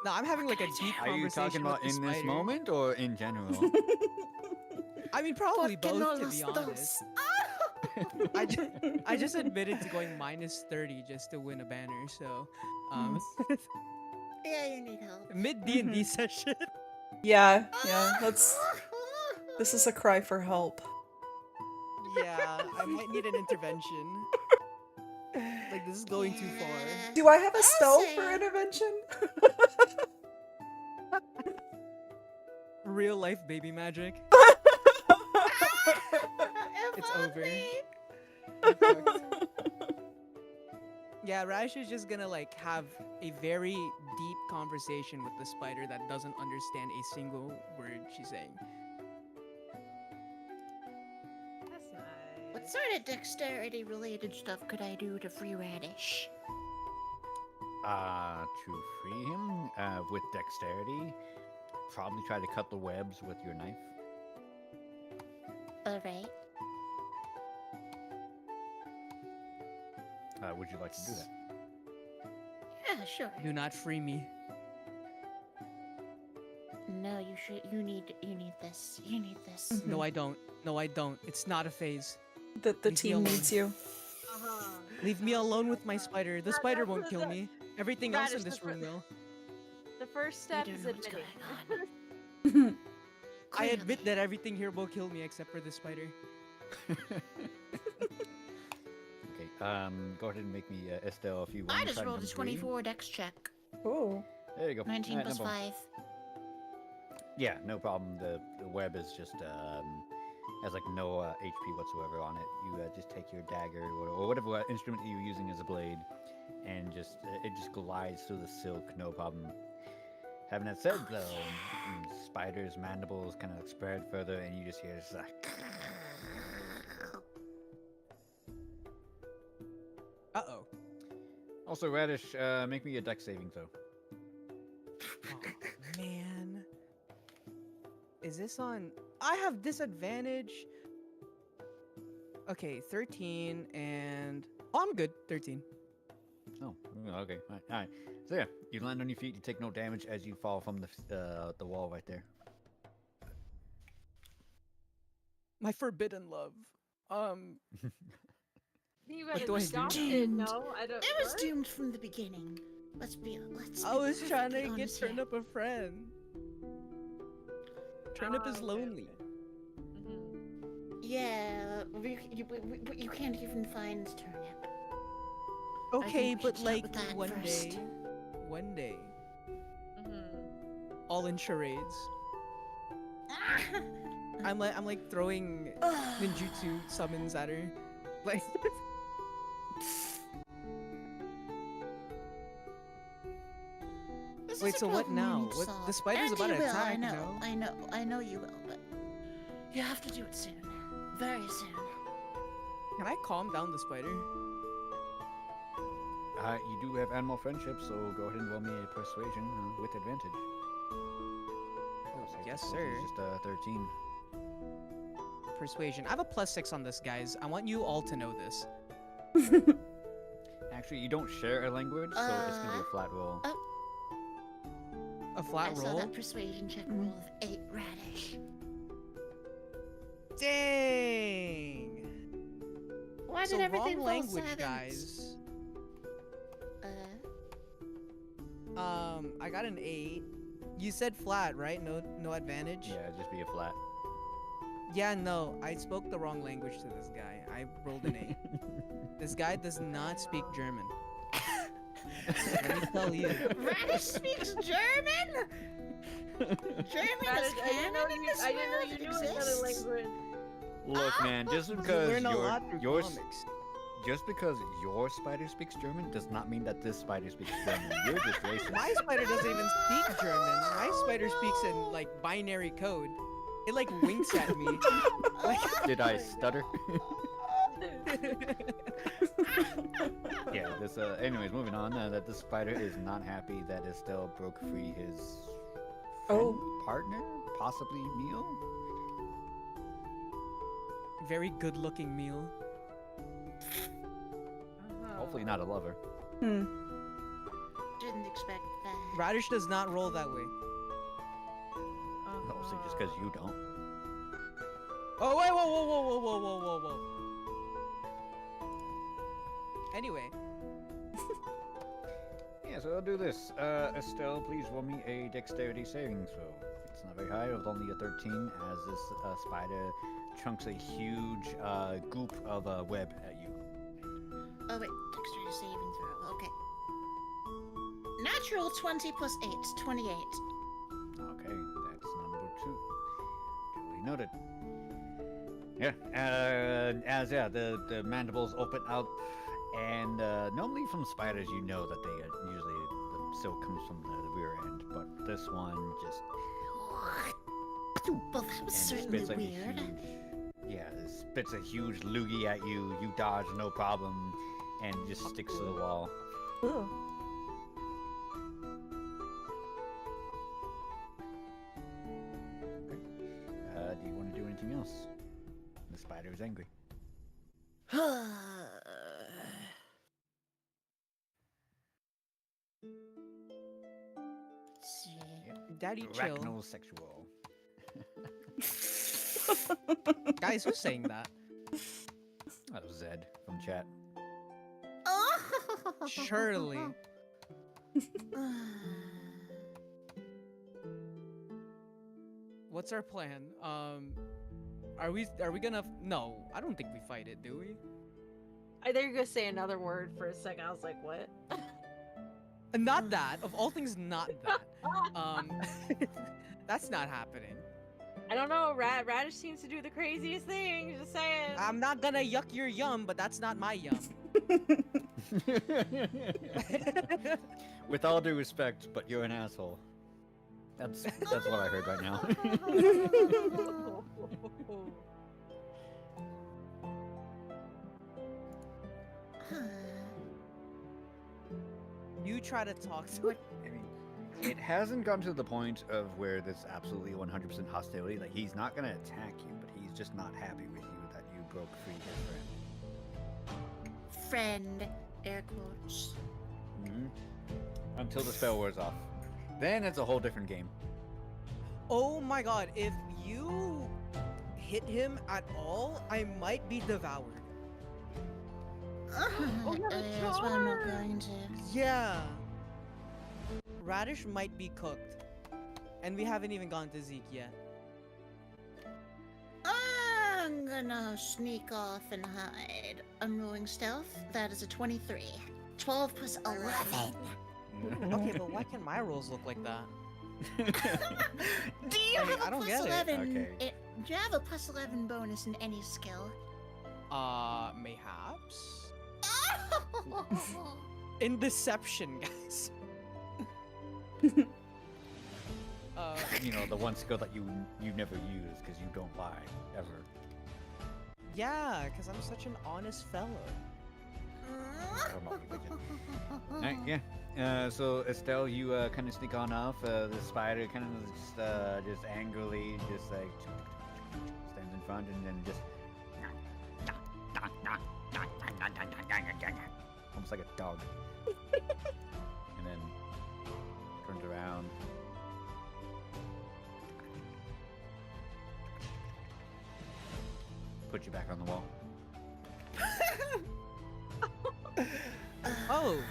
No, I'm having like a deep Are you conversation talking about with the in this spider. moment or in general? I mean, probably ¿Por qué both, no to los be dos? honest. I just admitted to going minus 30 just to win a banner, so Yeah, you need help. mid D&D session. Yeah, this is a cry for help. Yeah, I might need an intervention. Like, this is going too far. Do I have a spell say for it. intervention? Real life baby magic. It's over. Yeah, Rash is just gonna like have a very deep conversation with the spider that doesn't understand a single word she's saying. That's nice. What sort of dexterity related stuff could I do to free Radish? To free him with dexterity, probably try to cut the webs with your knife. Alright. Would you like to do that? Yeah, sure. Do not free me. No, you should. You need this. You need this. Mhm. No, I don't. No, I don't. It's not a phase. The Leave me team alone. needs you. Uh-huh. Leave me alone with my spider. The spider won't kill me. Everything else in Radish, this room will. The first We step don't is know what's admitting. going on. I admit that everything here will kill me except for the spider. Okay. Go ahead and make me Estelle if you want. I just rolled a 24 dex check. Oh. There you go. 19 Alright, plus no problem. 5. Yeah, no problem. The web is just has like no HP whatsoever on it. You just take your dagger or whatever instrument you're using as a blade, and just it just glides through the silk, no problem. Having that said, though, spider's mandibles kind of spread further, and you just hear this like. Uh-oh. Also, Radish, make me a dex saving throw. Oh, man. Is this on... I have disadvantage. Okay, 13 and... Oh, I'm good. 13. Oh, okay. All right. So yeah, you land on your feet. You take no damage as you fall from the wall right there. My forbidden love. You What gotta do I do? stop now? it. No, I don't. It was what? doomed from the beginning. Let's be I was trying to perfectly get honest here. Turnip a friend. Turnip is okay, lonely. okay. Mhm. Yeah, you can't even find Turnip. Okay, think we should but start like with that one first. day. One day. Mhm. All in charades. I'm like throwing ninjutsu summons at her. Like This Wait, is a so what problem we now? need to What- solve. the spider's And about you to will, attack, I know, no? I know you will, but you have to do it soon. Very soon. Can I calm down the spider? You do have animal friendship, so go ahead and roll me a persuasion with advantage. Yes, Which sir. is just 13. Persuasion. I have a +6 on this, guys. I want you all to know this. Actually, you don't share a language, so it's gonna be a flat roll. A flat I saw roll. that persuasion check roll of 8 Radish. Dang. Why So did everything wrong fall language, silent? guys. I got an 8. You said flat, right? No advantage? Yeah, just be a flat. Yeah, no. I spoke the wrong language to this guy. I rolled an 8. This guy does not speak German. Let me tell you. Radish speaks German? German is canon in this I didn't know world? you It knew another exists? language. Look, man, just You because learn a lot through your comics. just because your spider speaks German does not mean that this spider speaks German. You're just racist. My spider doesn't even speak German. My spider speaks in like binary code. It like winks at me. Like, Did I stutter? Yeah. This. Anyways, moving on. That the spider is not happy that Estelle broke free his friend, partner, possibly meal. very good-looking meal. Hopefully not a lover. Hmm. Didn't expect that. Radish does not roll that way. Mostly just because you don't. Oh wait! Whoa! Whoa! Whoa! Whoa! Whoa! Whoa! Whoa! Whoa! Anyway, Yeah, so I'll do this. Estelle, please roll me a dexterity saving throw. It's not very high, with only a 13, as this spider chunks a huge goop of web at you. Oh wait, dexterity saving throw. Okay. Natural 20 plus 8, 28. Okay, that's number 2. Duly noted. Yeah, the mandibles open up, and normally from spiders you know that they usually the silk comes from the rear end, but this one just Well, that was and certainly spits like weird. it spits a huge loogie at you. You dodge no problem, and it just sticks to the wall. Ooh. Do you want to do anything else? The spider is angry. See. Daddy chill. Arachnosexual. Guys, who's saying that? That was Zed from chat. Oh! Surely. What's our plan? Are we gonna? No, I don't think we fight it, do we? I thought you were gonna say another word for a second. I was like, what? Not that. Of all things, not that. That's not happening. I don't know. Radish seems to do the craziest things. Just saying. I'm not gonna yuck your yum, but that's not my yum. With all due respect, but you're an asshole. That's what I heard right now. You try to talk to it. I mean, it hasn't gotten to the point of where there's absolutely 100% hostility. Like, he's not gonna attack you, but he's just not happy with you that you broke free his friend. Friend, air quotes. Hmm. Until the spell wears off. Then it's a whole different game. Oh my god, if you hit him at all, I might be devoured. That's why I'm not going to. Yeah. Radish might be cooked. And we haven't even gone to Zeke yet. I'm gonna sneak off and hide. I'm rolling stealth. That is a 23. 12 plus 11. Okay, but why can my rolls look like that? Do you have I a don't plus get it. 11? Okay. Do you have a plus 11 bonus in any skill? Mayhaps? In deception, guys. You know, the one skill that you never use because you don't lie ever. Yeah, because I'm such an honest fellow. Alright, yeah. So Estelle, you kind of sneak on off. The spider kind of just angrily just like stands in front and then just almost like a dog, and then turns around. Put you back on the wall. Oh.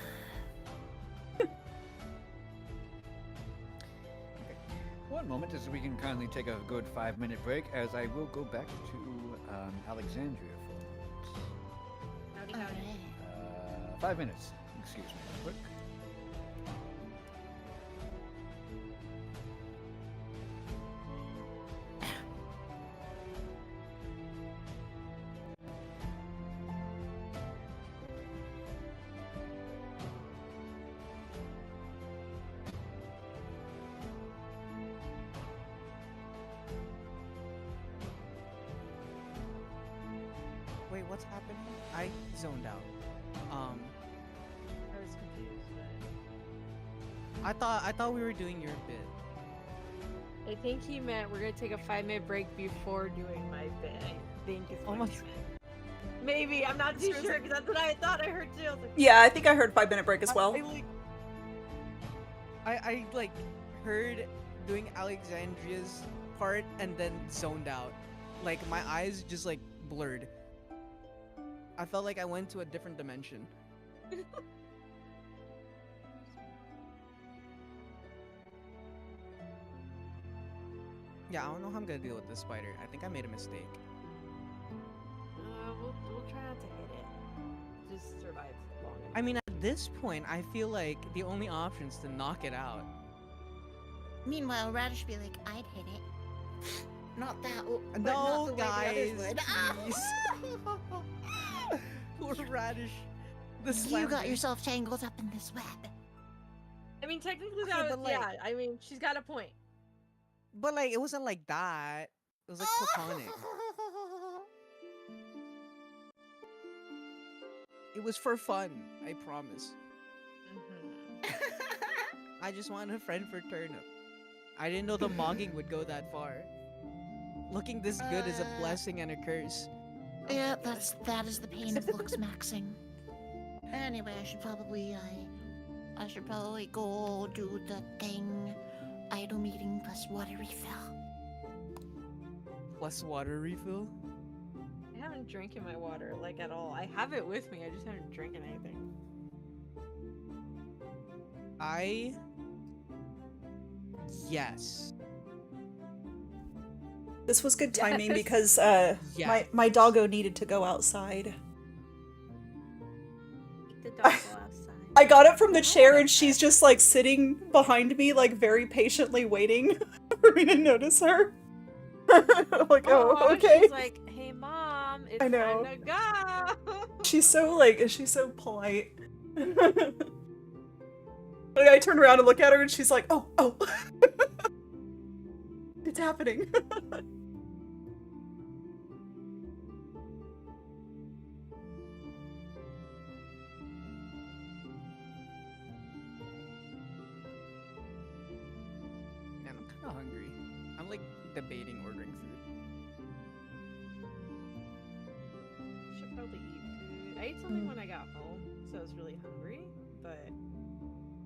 one moment as we can kindly take a good 5-minute break, as I will go back to Alexandria for Howdy, All howdy. right. 5 minutes. Excuse me, real quick. Wait, what's happening? I zoned out. I was confused. I thought we were doing your bit. I think he meant we're gonna take a 5-minute break before doing my bit. I think is what Almost. he meant. Maybe, I'm not too sure because that's what I thought I heard too. I was like, Yeah, I think I heard 5-minute break as well. I like heard doing Alexandria's part and then zoned out. Like my eyes just like blurred. I felt like I went to a different dimension. Yeah, I don't know how I'm gonna deal with this spider. I think I made a mistake. we'll try not to hit it. Just survive long enough. I mean, at this point, I feel like the only option is to knock it out. Meanwhile, Radish be like, I'd hit it. Not that. But No, not the way the guys, others would. please. Poor Radish. The You slam got thing. yourself tangled up in this web. I mean, technically Okay, that was, but, like- yeah. I mean, she's got a point. But like, it wasn't like that. It was like platonic. It was for fun. I promise. I just wanted a friend for Turnip. I didn't know the mogging would go that far. Looking this good is a blessing and a curse. Yeah, that is the pain of looks maxing. Anyway, I should probably go do the thing. Idle meeting plus water refill. Plus water refill. I haven't drinking my water like at all. I have it with me. I just haven't drinking anything. Yes. This was good timing Yes. because Yeah. my doggo needed to go outside. Take the dog go outside. I got up from the chair and she's just like sitting behind me, like very patiently waiting for me to notice her. Like, oh, okay. She's like, hey mom, it's I know. time to go. She's so polite. Like, I turn around and look at her and she's like, oh. It's happening. Man, I'm kind of hungry. I'm like debating ordering food. Should probably eat food. I ate something when I got home, so I was really hungry, but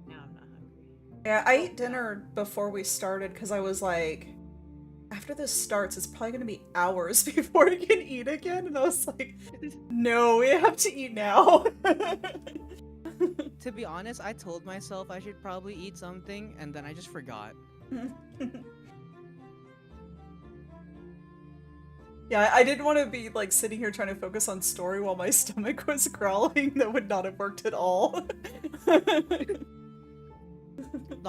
now I'm not hungry. Yeah, I ate dinner before we started because I was like, after this starts, it's probably gonna be hours before I can eat again. And I was like, no, we have to eat now. To be honest, I told myself I should probably eat something, and then I just forgot. Yeah, I didn't want to be like sitting here trying to focus on story while my stomach was growling. That would not have worked at all. No,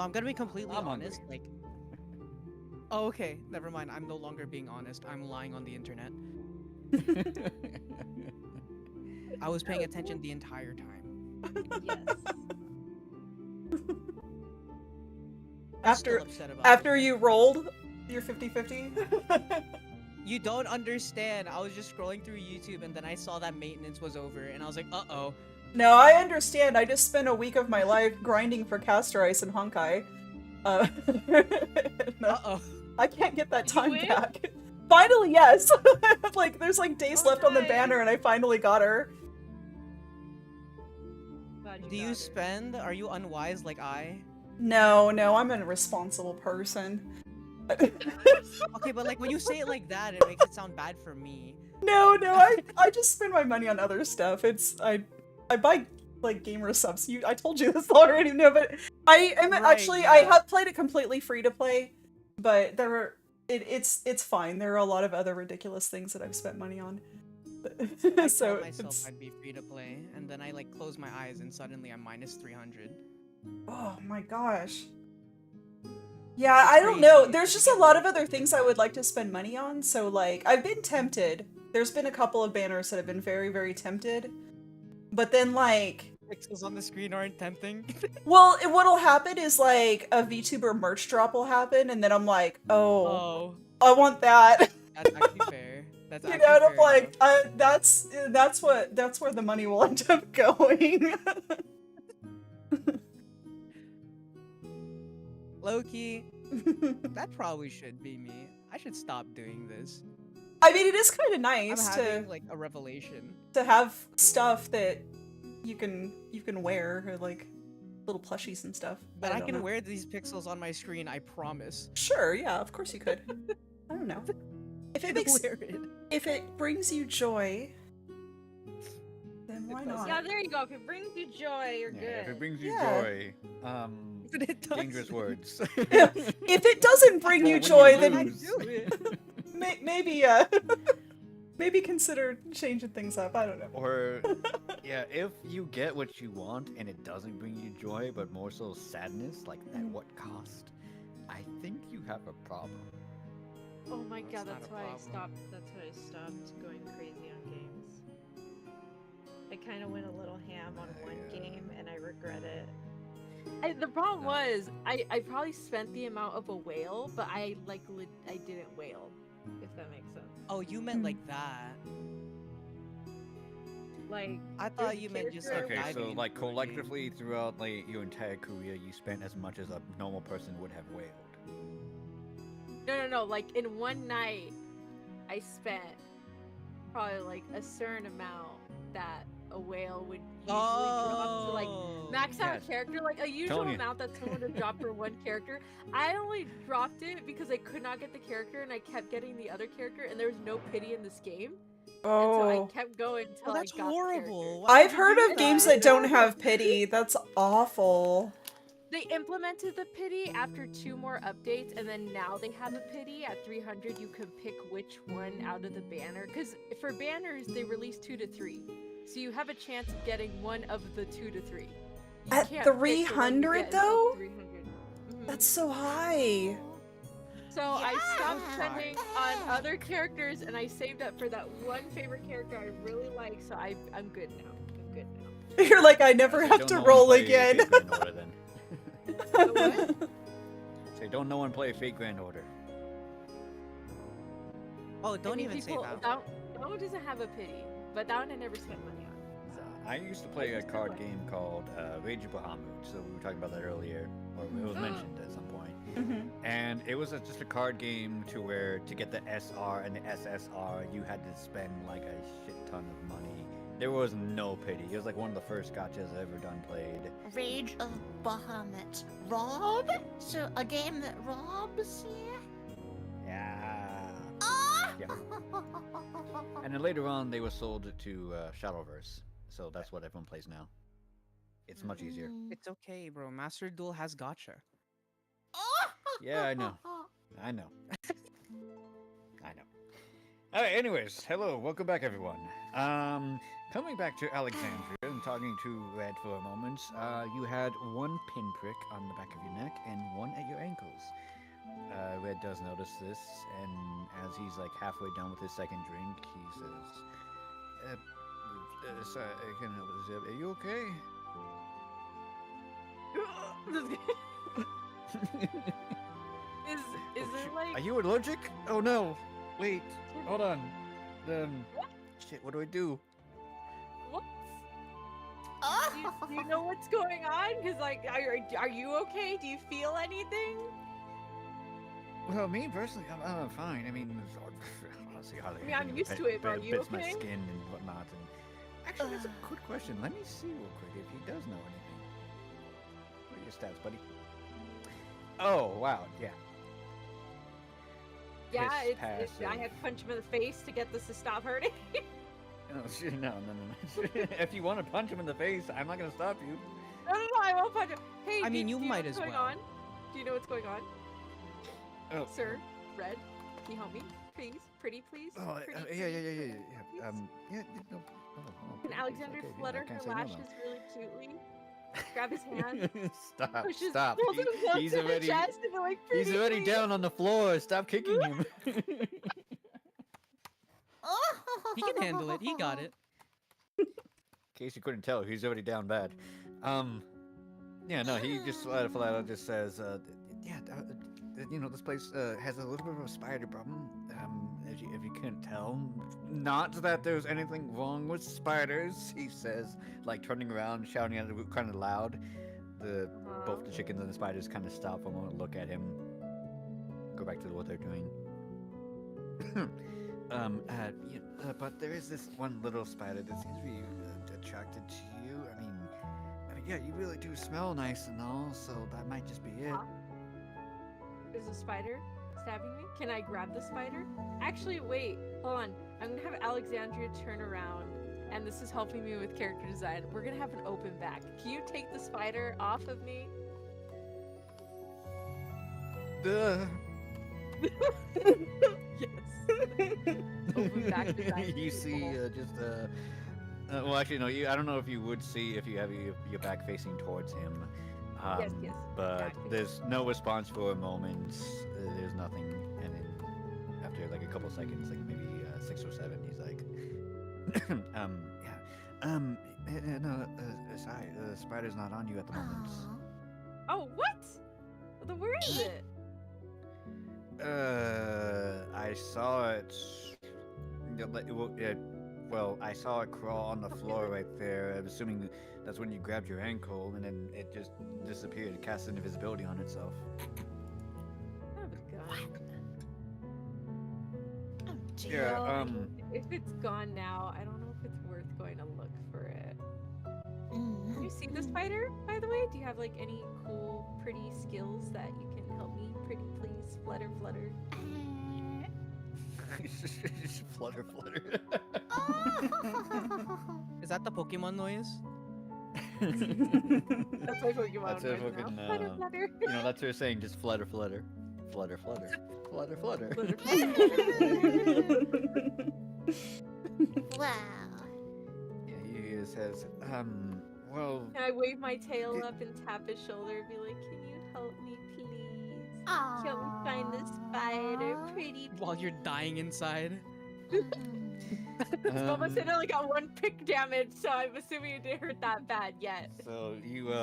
I'm gonna be completely I'm honest. hungry. Like, oh, okay, never mind. I'm no longer being honest. I'm lying on the internet. I was paying attention the entire time. Yes. I'm still After upset about after it. you rolled your 50-50. You don't understand. I was just scrolling through YouTube, and then I saw that maintenance was over, and I was like, uh-oh. No, I understand. I just spent a week of my life grinding for Castor Ice and Honkai. No, Uh-oh. I can't get that Did you time win? back. Finally, yes! Like, there's like days Oh, left on the nice. banner and I finally got her. Glad Do got you her. spend? Are you unwise like I? No, I'm a responsible person. Okay, but like when you say it like that, it makes it sound bad for me. No, I just spend my money on other stuff. I buy like gamer subs. I told you this already, no, but I am Right, actually yeah. I have played it completely free to play. but it's fine. There are a lot of other ridiculous things that I've spent money on. I So told myself it's I'd be free to play, and then I like close my eyes, and suddenly I'm minus 300. oh my gosh. Yeah, I don't know. Crazy. There's You just a get lot of more other things I would like to spend money on. So like I've been tempted. There's been a couple of banners that have been very, very tempted. But then like pixels on the screen aren't tempting. well, what'll happen is like a VTuber merch drop will happen and then I'm like, "Oh, Oh, I want that." that's actually fair. That's You actually know, and I'm fair like, enough. that's where the money will end up going. Loki, that probably should be me. I should stop doing this. I mean, it is kind of I'm nice having like a revelation. to have stuff that you can wear, or like little plushies and stuff. But I don't can know. wear these pixels on my screen, I promise. Sure, yeah, of course you could. I don't know. If I it can makes wear it. if it brings you joy, then why It does. not? Yeah, there you go. If it brings you joy, you're Yeah, good. if it brings you Yeah. joy, But it does. dangerous words. If it doesn't bring Well, you when joy, you then I lose. do it. maybe maybe consider changing things up. I don't know. Or, yeah, if you get what you want and it doesn't bring you joy, but more so sadness, like at what cost? I think you have a problem. Oh my god, That's not that's a why I problem. stopped. That's why I stopped going crazy on games. I kind of went a little ham on one Yeah. game, and I regret it. The problem was, I probably spent the amount of a whale, but I didn't whale, if that makes sense. Oh, you meant like that. Like, I thought you meant just like character- Okay, diving so into like a game. collectively throughout like your entire career, you spent as much as a normal person would have whaled. no. Like in one night, I spent probably like a certain amount that a whale would usually drop to like max out Yes. a character, like a usual Telling you. amount that someone would drop for one character. I only dropped it because I could not get the character and I kept getting the other character, and there was no pity in this game. And so Oh, I kept going until Oh, that's I got horrible. The Why I've would you heard do of games that? that don't have pity. That's awful. They implemented the pity after 2 more updates, and then now they have a pity at 300. You can pick which one out of the banner, because for banners they release 2 to 3, so you have a chance of getting one of the 2 to 3. You At can't pick the one you 300 get until though? 300. Mhm. That's so high. So I stopped Yeah. spending on other characters, and I saved up for that one favorite character I really like. So I'm good now. I'm good now. You're like, I never So have don't to know and roll play again. Fate Grand Order, then. What? Say don't know and play Fate Grand Order. Oh, I don't mean, even say people- that. That one doesn't have a pity, but that one I never spent money on. So. I used to play a card game called Rage of Bahamut, so we were talking about that earlier, or it was mentioned at some point. Mhm. And it was just a card game to where to get the SR and the SSR, you had to spend like a shit ton of money. There was no pity. It was like one of the first gotchas I've ever done played. Rage of Bahamut. Rob? So a game that robs you? Yeah. Ah! Yeah. And then later on, they were sold to Shadowverse, so that's what everyone plays now. It's much easier. Mm. It's okay, bro. Master Duel has gotcha. Yeah, I know. I know. I know. Alright, anyways, hello, welcome back everyone. Coming back to Alexandria and talking to Red for a moment, you had one pinprick on the back of your neck and one at your ankles. Red does notice this, and as he's like halfway done with his second drink, he says, sorry, I can't help it. Are you okay? Is it like Are you allergic? Oh no! Wait, hold on. Shit, what do I do? what? Do you know what's going on? Because like, are you okay? Do you feel anything? Well, me personally, I'm fine. I mean, honestly, hardly I mean, I'm anything used to it, but are you bits my okay? skin and whatnot. And actually, that's a good question. Let me see real quick if he does know anything. What are your stats, buddy? Oh wow, yeah. Yeah, Piss I passive. had to punch him in the face to get this to stop hurting. Oh, shit, no. If you want to punch him in the face, I'm not gonna stop you. No, I won't punch him. Hey, I mean, do you know might what's as going well. on? Do you know what's going on? Oh. Sir, Red, can you help me? Please? Pretty, please? Oh, Pretty, yeah. please? Yeah, no. Can Alexandria okay, flutter I can't her say no, lashes really cutely? Grab his hand, Stop, pushes, stop. pulls him close He's to her already, chest, and be like, he's pretty, already please? down on the floor. Stop kicking him. He can handle it. He got it. In case you couldn't tell, he's already down bad. Yeah, no, he just flat out just says, yeah, this place has a little bit of a spider problem. If you couldn't tell, not that there's anything wrong with spiders, he says, like turning around, shouting at it kind of loud. Both the chickens and the spiders kind of stop for a moment, look at him, go back to what they're doing. But there is this one little spider that seems to be attracted to you. I mean, yeah, you really do smell nice and all, so that might just be it. Is a spider stabbing me? Can I grab the spider? Actually, wait, hold on. I'm gonna have Alexandria turn around, and this is helping me with character design. We're gonna have an open back. Can you take the spider off of me? Duh. Yes. Open back design. You see, well, actually, no. I don't know if you would see if you have your back facing towards him. Yes. But Back there's no response for a moment. There's nothing, and then after like a couple seconds, like maybe 6 or 7, he's like, sorry, the spider's not on you at the moment. Oh, what? Where is it? I saw it. Well, I saw it crawl on the floor right there. I'm assuming that's when you grabbed your ankle, and then it just disappeared. It cast invisibility on itself. Oh, God. Oh, dear. Yeah. If it's gone now, I don't know if it's worth going to look for it. Have you seen the spider, by the way? Do you have like any cool, pretty skills that you can help me? Pretty, please, flutter. Flutter. Is that the Pokemon noise? That's my Pokemon That's noise her fucking, now. Flutter. that's her saying just flutter. Flutter. Wow. Yeah, he says, well. Can I wave my tail up and tap his shoulder and be like, can you help me, please? Shall we find the spider, pretty? While you're dying inside. Bubba said it only got 1 pick damage, so I'm assuming it didn't hurt that bad yet. So you,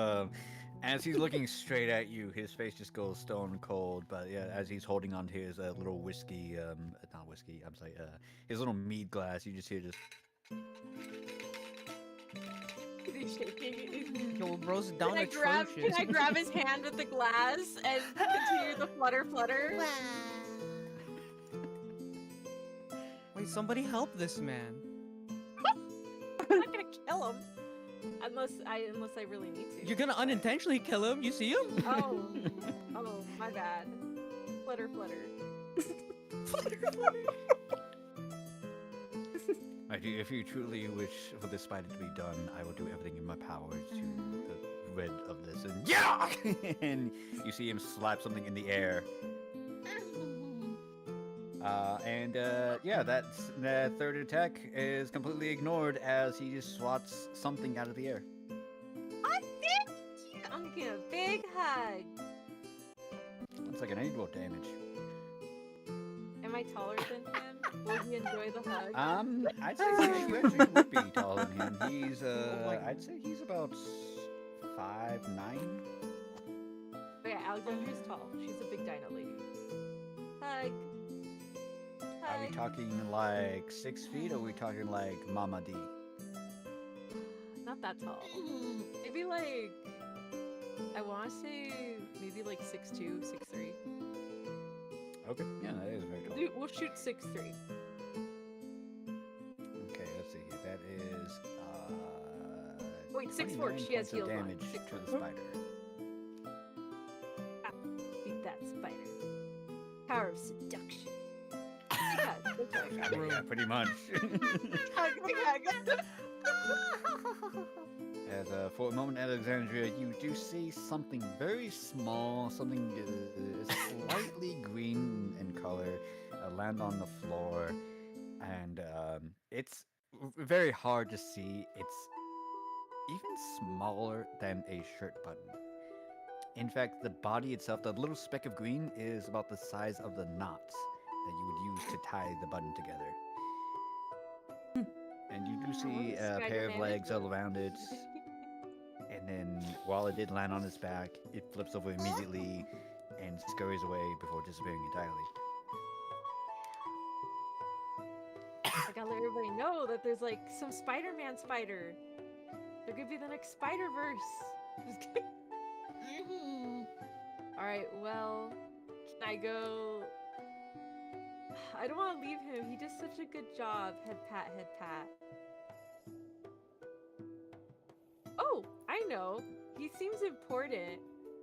as he's looking straight at you, his face just goes stone cold. But yeah, as he's holding onto his little whiskey, not whiskey, I'm sorry, his little mead glass, you just hear just. Is he shaking? Yo, bro's down Can atrocious. I grab his hand with the glass and continue the flutter? Wow. Wait, somebody help this man. I'm not gonna kill him. Unless I really need to. You're gonna unintentionally kill him. You see him? Oh, my bad. Flutter. If you truly wish for this spider to be done, I will do everything in my power to get rid of this. And yeah, and you see him slap something in the air. That third attack is completely ignored as he just swats something out of the air. I'm getting a big hug. 1 second, I need to roll damage. Am I taller than him? Will he enjoy the hug? I'd say you actually would be taller than him. He's I'd say he's about 5'9". Oh yeah, Alexandria's tall. She's a big dino lady. Hug. Are we talking like 6 feet, or are we talking like Mama D? Not that tall. Maybe like, I want to say maybe like 6'2", 6'3". Okay, yeah, that is very tall. Dude, we'll shoot 6'3". Okay, let's see. That is Wait, 6'4". 29 She has points of healed on. damage to 6'4". the spider. Beat that spider. Power of seduction. Yeah, pretty much. Hug. as for a moment, Alexandria, you do see something very small, something slightly green in color, land on the floor, and it's very hard to see. It's even smaller than a shirt button. In fact, the body itself, the little speck of green, is about the size of the knots that you would use to tie the button together. And you do see a pair of legs all around it. And then, while it did land on its back, it flips over immediately and scurries away before disappearing entirely. I gotta let everybody know that there's like some Spider-Man spider. There could be the next Spider-Verse. Just kidding. Alright, well, can I go? I don't want to leave him. He does such a good job. Head pat, head pat. Oh, I know. He seems important,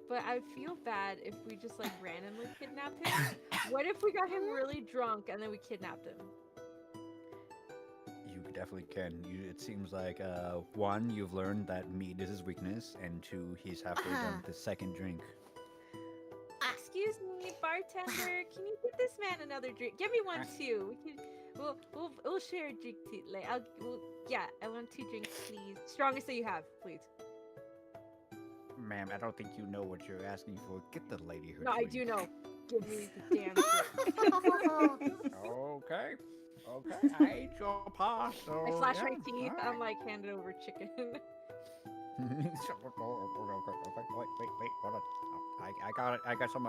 but I feel bad if we just like randomly kidnap him. What if we got him really drunk and then we kidnapped him? You definitely can. It seems like, one, you've learned that meat is his weakness, and two, he's halfway done with his second drink. Excuse me, bartender. Can you get this man another drink? Give me one too. We'll share a drink too. Like, yeah, I want 2 drinks, please. Strongest that you have, please. Ma'am, I don't think you know what you're asking for. Get the lady her No, I drink. do know. Give me the damn drink. Okay. Okay, I ate your parcel. I flash my yeah, teeth. all I'm like, hand it over chicken. Wait, hold on. I got it. I got some,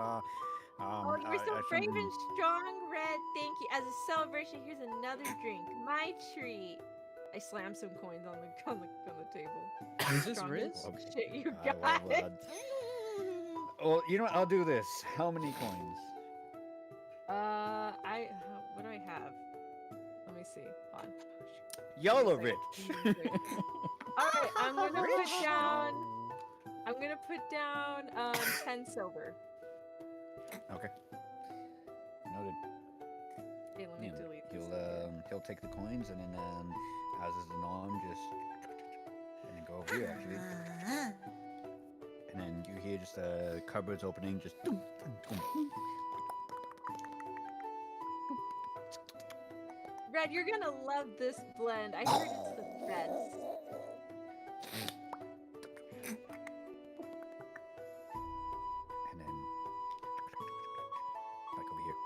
Oh, you're so brave and strong, Red. Thank you. As a celebration, here's another drink. My treat. I slam some coins on the table. Is this Strongest Riz? shit you well got. done. Well, you know what? I'll do this. How many coins? What do I have? Let me see. Hold on. Y'all are rich. Alright, I'm gonna put down 10 silver. Okay. Noted. Okay, let me Yeah, delete this. he'll take the coins and then as is the norm, just and then go over here actually, and then you hear just cupboards opening, just. Red, you're gonna love this blend. I heard it's the best. And then back over here,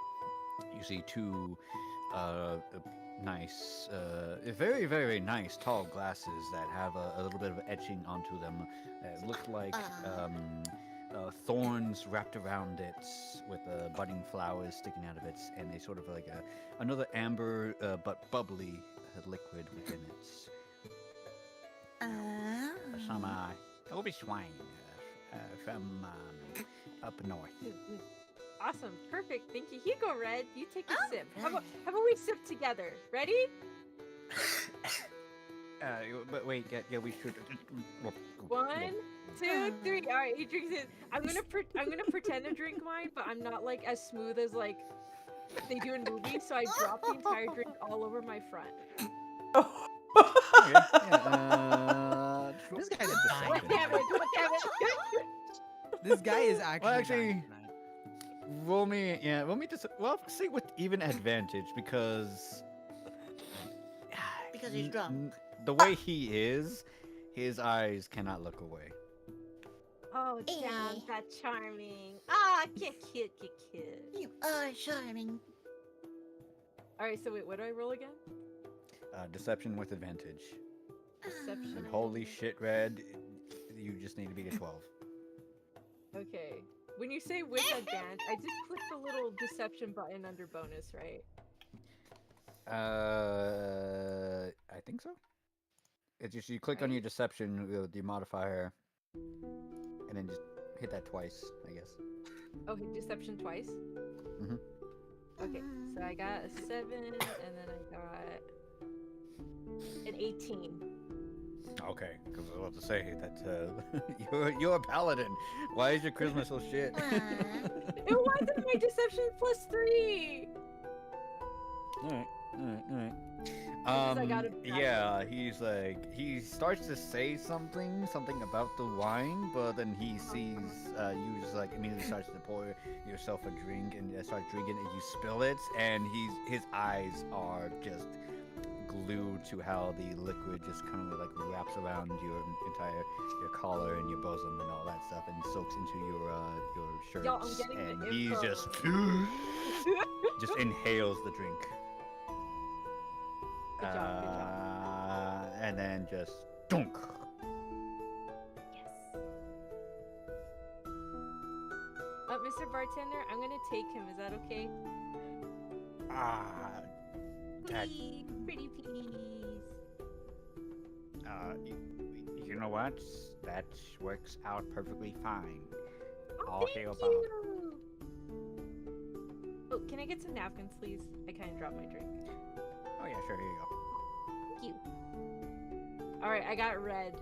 you see 2 nice, very, very nice tall glasses that have a little bit of etching onto them. It look like thorns wrapped around it with budding flowers sticking out of it, and they sort of like another amber but bubbly liquid within it. Some Obi-Swine from up north. Awesome. Perfect. Thank you. Here you go, Red. You take a sip. How about we sip together? Ready? But wait, yeah, we should. 1, 2, 3. All right, he drinks it. I'm gonna pretend to drink mine, but I'm not like as smooth as like they do in movies. So I drop the entire drink all over my front. This guy's What dying. damage? What damage? This guy is actually. Well, actually, dying tonight. roll me to. Well, see with even advantage because. Because he's drunk. The way he is, his eyes cannot look away. Oh, damn, that's charming. Ah, cute. You are charming. All right, so wait, what do I roll again? Deception with advantage. Deception. And holy shit, Red, you just need to beat a 12. Okay. When you say with advantage, I just click the little deception button under bonus, right? I think so. It's just you click on your deception with the modifier, and then just hit that twice, I guess. Oh, hit deception twice? Mhm. Okay, so I got a 7, and then I got an 18. Okay, because I was about to say that you're a paladin. Why is your charisma so shit? It wasn't my deception plus 3! Alright. Alright. Because I got a bad Yeah, he's like, he starts to say something about the wine, but then he sees you just like immediately starts to pour yourself a drink and start drinking, and you spill it, and his eyes are just glued to how the liquid just kind of like wraps around your collar and your bosom and all that stuff, and soaks into your shirts, Yo, I'm getting and the he info. just inhales the drink. Good job. And then just dunk. Yes. Mr. Bartender, I'm gonna take him. Is that okay? That, Please, pretty please. you know what? That works out perfectly fine. All Thank hail Bob. you. Oh, can I get some napkins, please? I kind of dropped my drink. Oh yeah, sure. Here you go. Thank you. All right, I got red.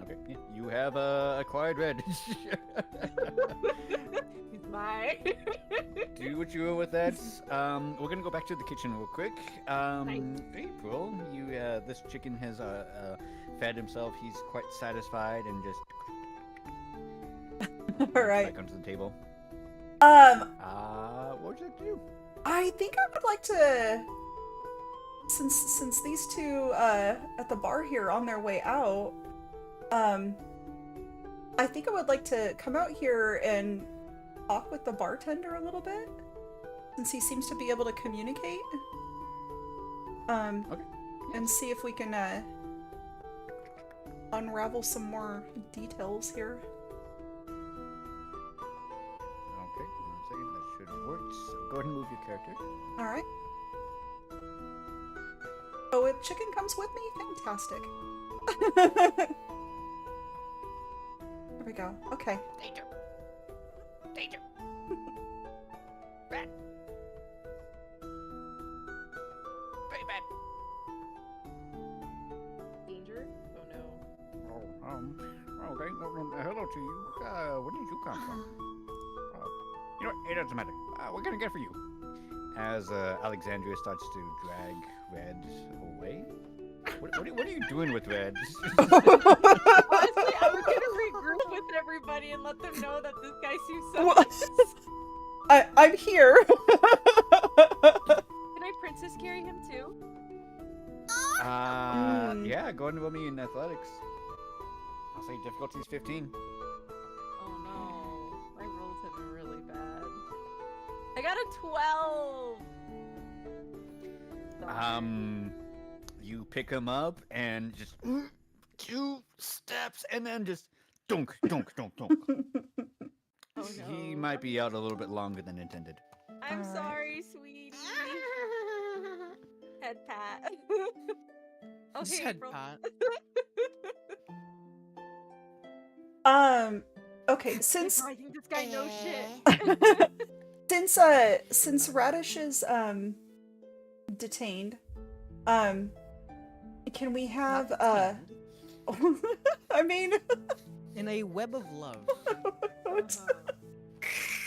Okay, yeah, you have acquired red. He's mine. Do what you will with that. We're gonna go back to the kitchen real quick. April, you this chicken has fed himself. He's quite satisfied and just All right. back onto the table. What would you like to do? I think I would like to, since these two at the bar here on their way out, I think I would like to come out here and talk with the bartender a little bit, since he seems to be able to communicate. Okay. And see if we can unravel some more details here. Okay, 1 second. That should work. So go ahead and move your character. All right. Oh, if chicken comes with me, fantastic. There we go. Okay. Danger. Danger. Rat. Very bad. Danger? Oh no. Okay. Hello to you. Where did you come from? You know what? It doesn't matter. What can I get for you? As Alexandria starts to drag Red away. What are you doing with Red? Honestly, I was gonna regroup with everybody and let them know that this guy seems so What? I'm here. Can I princess carry him too? Yeah, go ahead and roll me in athletics. I'll say difficulty is 15. Oh no. My rolls have been really bad. I got a 12! You pick him up and just 2 steps and then just dunk. Oh no. He might be out a little bit longer than intended. I'm Alright. sorry, sweetie. Head pat. Okay, Said April. Pat. Okay, since I think this guy knows shit. since Radish is detained, can we have I mean, In a web of love.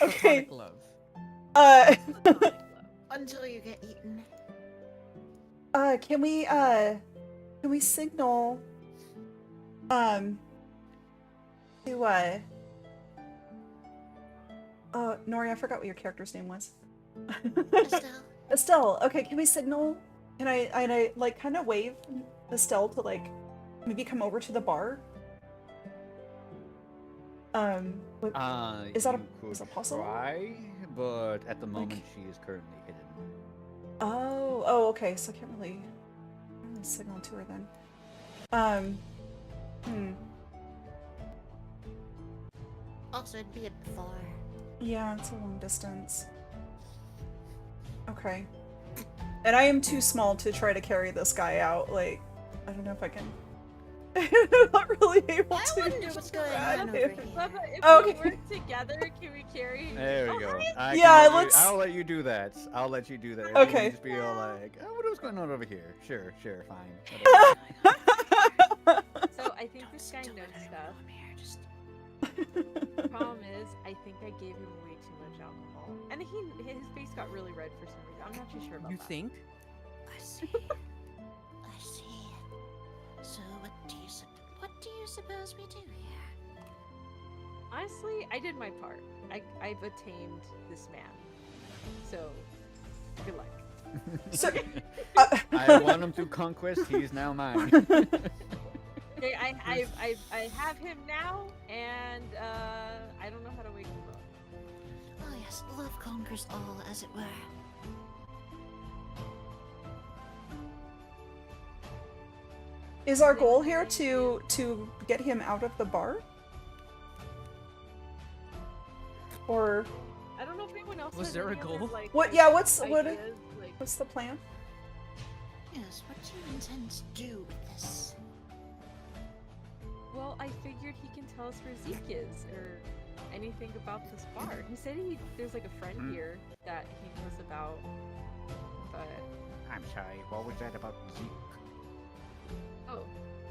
okay, Platonic love. Until you get eaten. can we signal to Nori, I forgot what your character's name was. Estelle. Estelle, okay, can we signal? Can I like kind of wave Estelle to like maybe come over to the bar? What- Is that is that possible? Try, but at the moment she is currently hidden. Oh, okay, so I can't really signal to her then. Also, it'd be a bit far. Yeah, it's a long distance. Okay. And I am too small to try to carry this guy out, like, I don't know if I can. I'm not really able I to. wonder what's going Right. on over here. Bubba, if Okay. we work together, can we carry him? There we Oh, go. hi. I'll let you do that. I'll let you do that. Okay. You just be all like, oh, what's going on over here? Sure, fine. So I think this guy knows stuff. Problem is, I think I gave him way too much alcohol. And his face got really red for some reason. I'm not too sure about You that. think? I see. I see. So what do you suppose we do here? Honestly, I did my part. I've attained this man. So, good luck. So, I won him through conquest. He's now mine. Okay, I have him now, and I don't know how to wake him up. Oh yes, love conquers all, as it were. is our goal here to get him out of the bar? Or I don't know if anyone else Was has there a any other, goal? like, what? like, Yeah, what's ideas, like, what's the plan? Yes, what do you intend to do with this? well, I figured he can tell us where Zeke is, or anything about this bar. He said there's like a friend here that he knows about, but I'm sorry, what was that about Zeke? oh,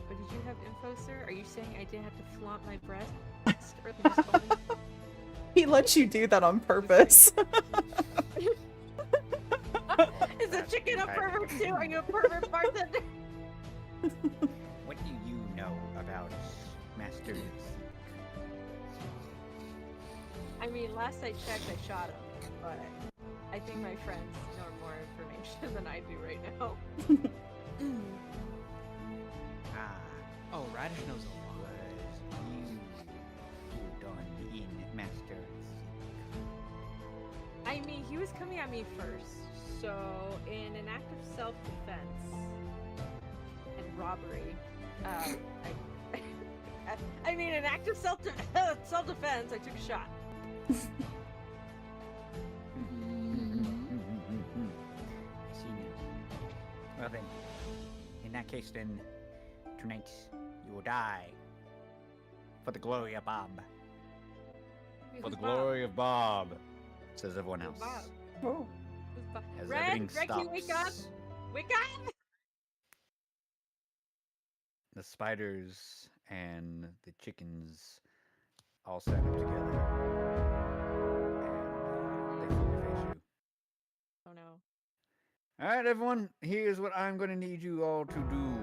but did you have info, sir? Are you saying I didn't have to flaunt my breast, or they just told me? He lets you do that on purpose. Is the chicken a pervert too? Are you a pervert bartender? What do you know about Master Zeke? I mean, last I checked, I shot him, but I think my friends know more information than I do right now. Ah, Oh, Radish knows a lot. was you who done in Master Zeke? I mean, he was coming at me first, so in an act of self-defense and robbery, I mean, an act of self-defense, I took a shot. See now. Well then, in that case then, tonight you will die. For the glory of Bob. For the glory of Bob, says everyone else. Bob. Oh. As Red, everything Red, can you wake up? stops. Wake up! The spiders and the chickens all stand up together. And they fully face you. Oh no. Alright, everyone, here's what I'm going to need you all to do.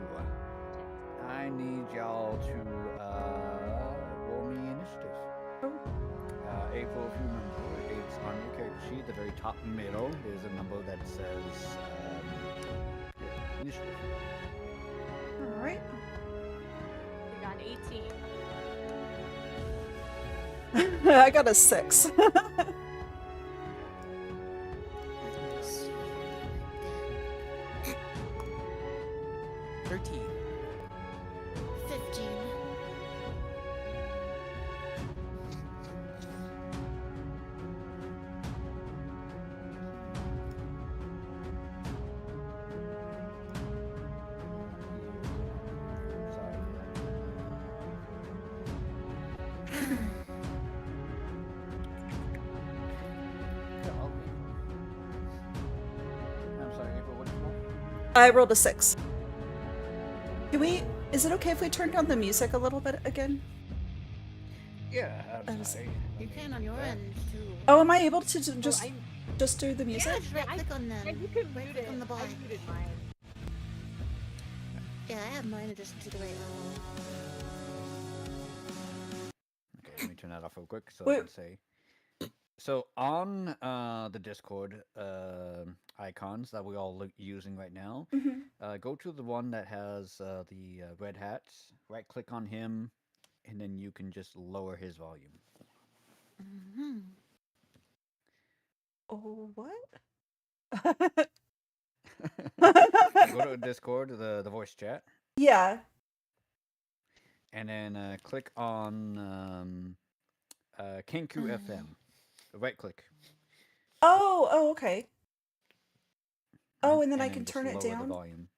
I need y'all to roll me initiative. April, if you remember, it's on your character sheet, the very top middle. There's a number that says initiative. All right. We got an 18. I got a 6. Let's see. 13. 15. Sorry. I'm sorry, April, what did you roll? I rolled a 6. Can we? Is it okay if we turn down the music a little bit again? Yeah, I'm I'm sorry. You can on your end too. Oh, am I able to just I'm, just do the music? Just right click on them. yeah, you can Right mute click it. on the bar. I muted mine. Yeah, I have mine adjusted to the right level. Okay, let me turn that off real quick so Wait. I can say. So on the Discord icons that we're all using right now, Mm-hmm. go to the one that has the red hats. Right click on him, and then you can just lower his volume. Mm-hmm. Oh, what? Go to Discord, the voice chat, Yeah. and then click on Kenku FM. Right click. Oh, okay. Oh, and then I then can just turn it lower the down? volume.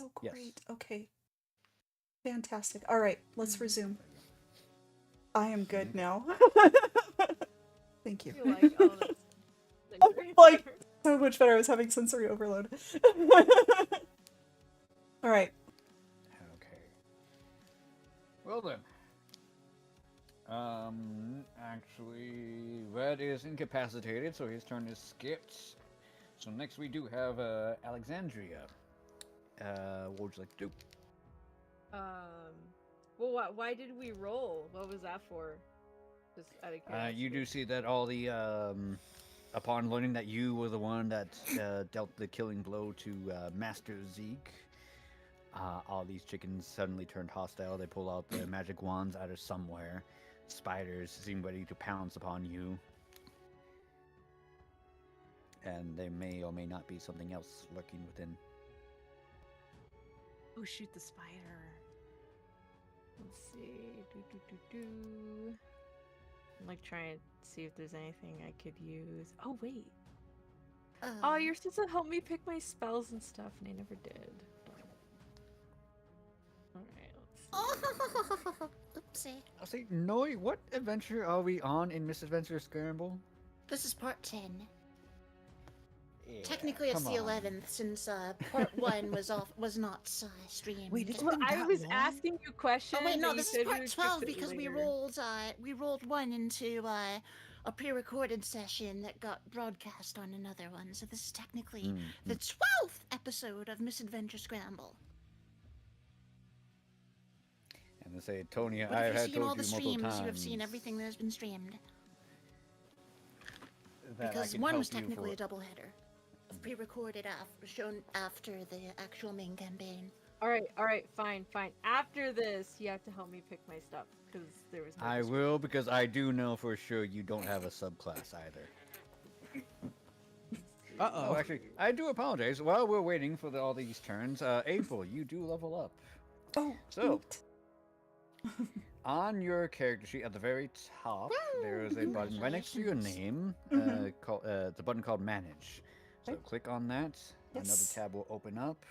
Oh, Yes. great. Okay. Fantastic. All right, let's resume. I am good now. Thank you. You're like, oh, that's Oh, like, so much better. I was having sensory overload. All right. Okay. Well then. Actually, Red is incapacitated, so his turn is skipped. So next we do have Alexandria. What would you like to do? Well, why did we roll? What was that for? Just out of curiosity. You do see that all the upon learning that you were the one that dealt the killing blow to Master Zeke, all these chickens suddenly turned hostile. They pull out their magic wands out of somewhere. Spiders seem ready to pounce upon you. And there may or may not be something else lurking within. Oh, shoot the spider. Let's see. I'm like trying to see if there's anything I could use. Oh, wait. Oh, you're supposed to help me pick my spells and stuff, and I never did. Alright, let's see. Oh, oopsie. I'll say, Noi, what adventure are we on in Misadventure Scramble? This is part 10. Yeah, Technically, it's come the on. 11th since part 1 was not streamed. Wait, it's Well, been I that was long? asking you questions. Oh wait, no, and you this is said we part would 12 fix it because we later. rolled 1 into a pre-recorded session that got broadcast on another one. So this is technically the 12th episode of Misadventure Scramble. And they say, Tonya, But I if have you've seen all told the you multiple streams, times. you have seen everything that has been streamed. that I Because can 1 help was you technically for- a doubleheader of pre-recorded shown after the actual main campaign. Alright, fine. After this, you have to help me pick my stuff, because there was no I description. will, because I do know for sure you don't have a subclass either. Uh-oh. Oh, actually, I do apologize. While we're waiting for all these turns, April, you do level up. Oh, So, neat. on your character sheet at the very top, there is a button right next to your name. Mhm. It's a button called Manage. So Okay. click on that. Another Yes. tab will open up.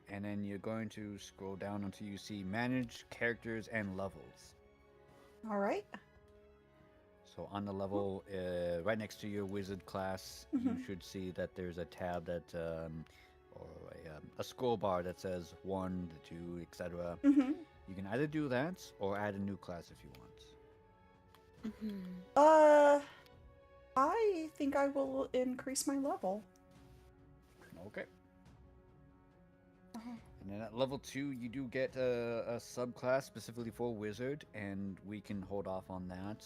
And then you're going to scroll down until you see Manage Characters and Levels. All right. So on the level, right next to your wizard class, you Mhm. should see that there's a tab that, or a scroll bar that says 1, 2, etc. Mm-hmm. You can either do that or add a new class if you want. I think I will increase my level. Okay. Uh-huh. And then at level 2, you do get a subclass specifically for wizard, and we can hold off on that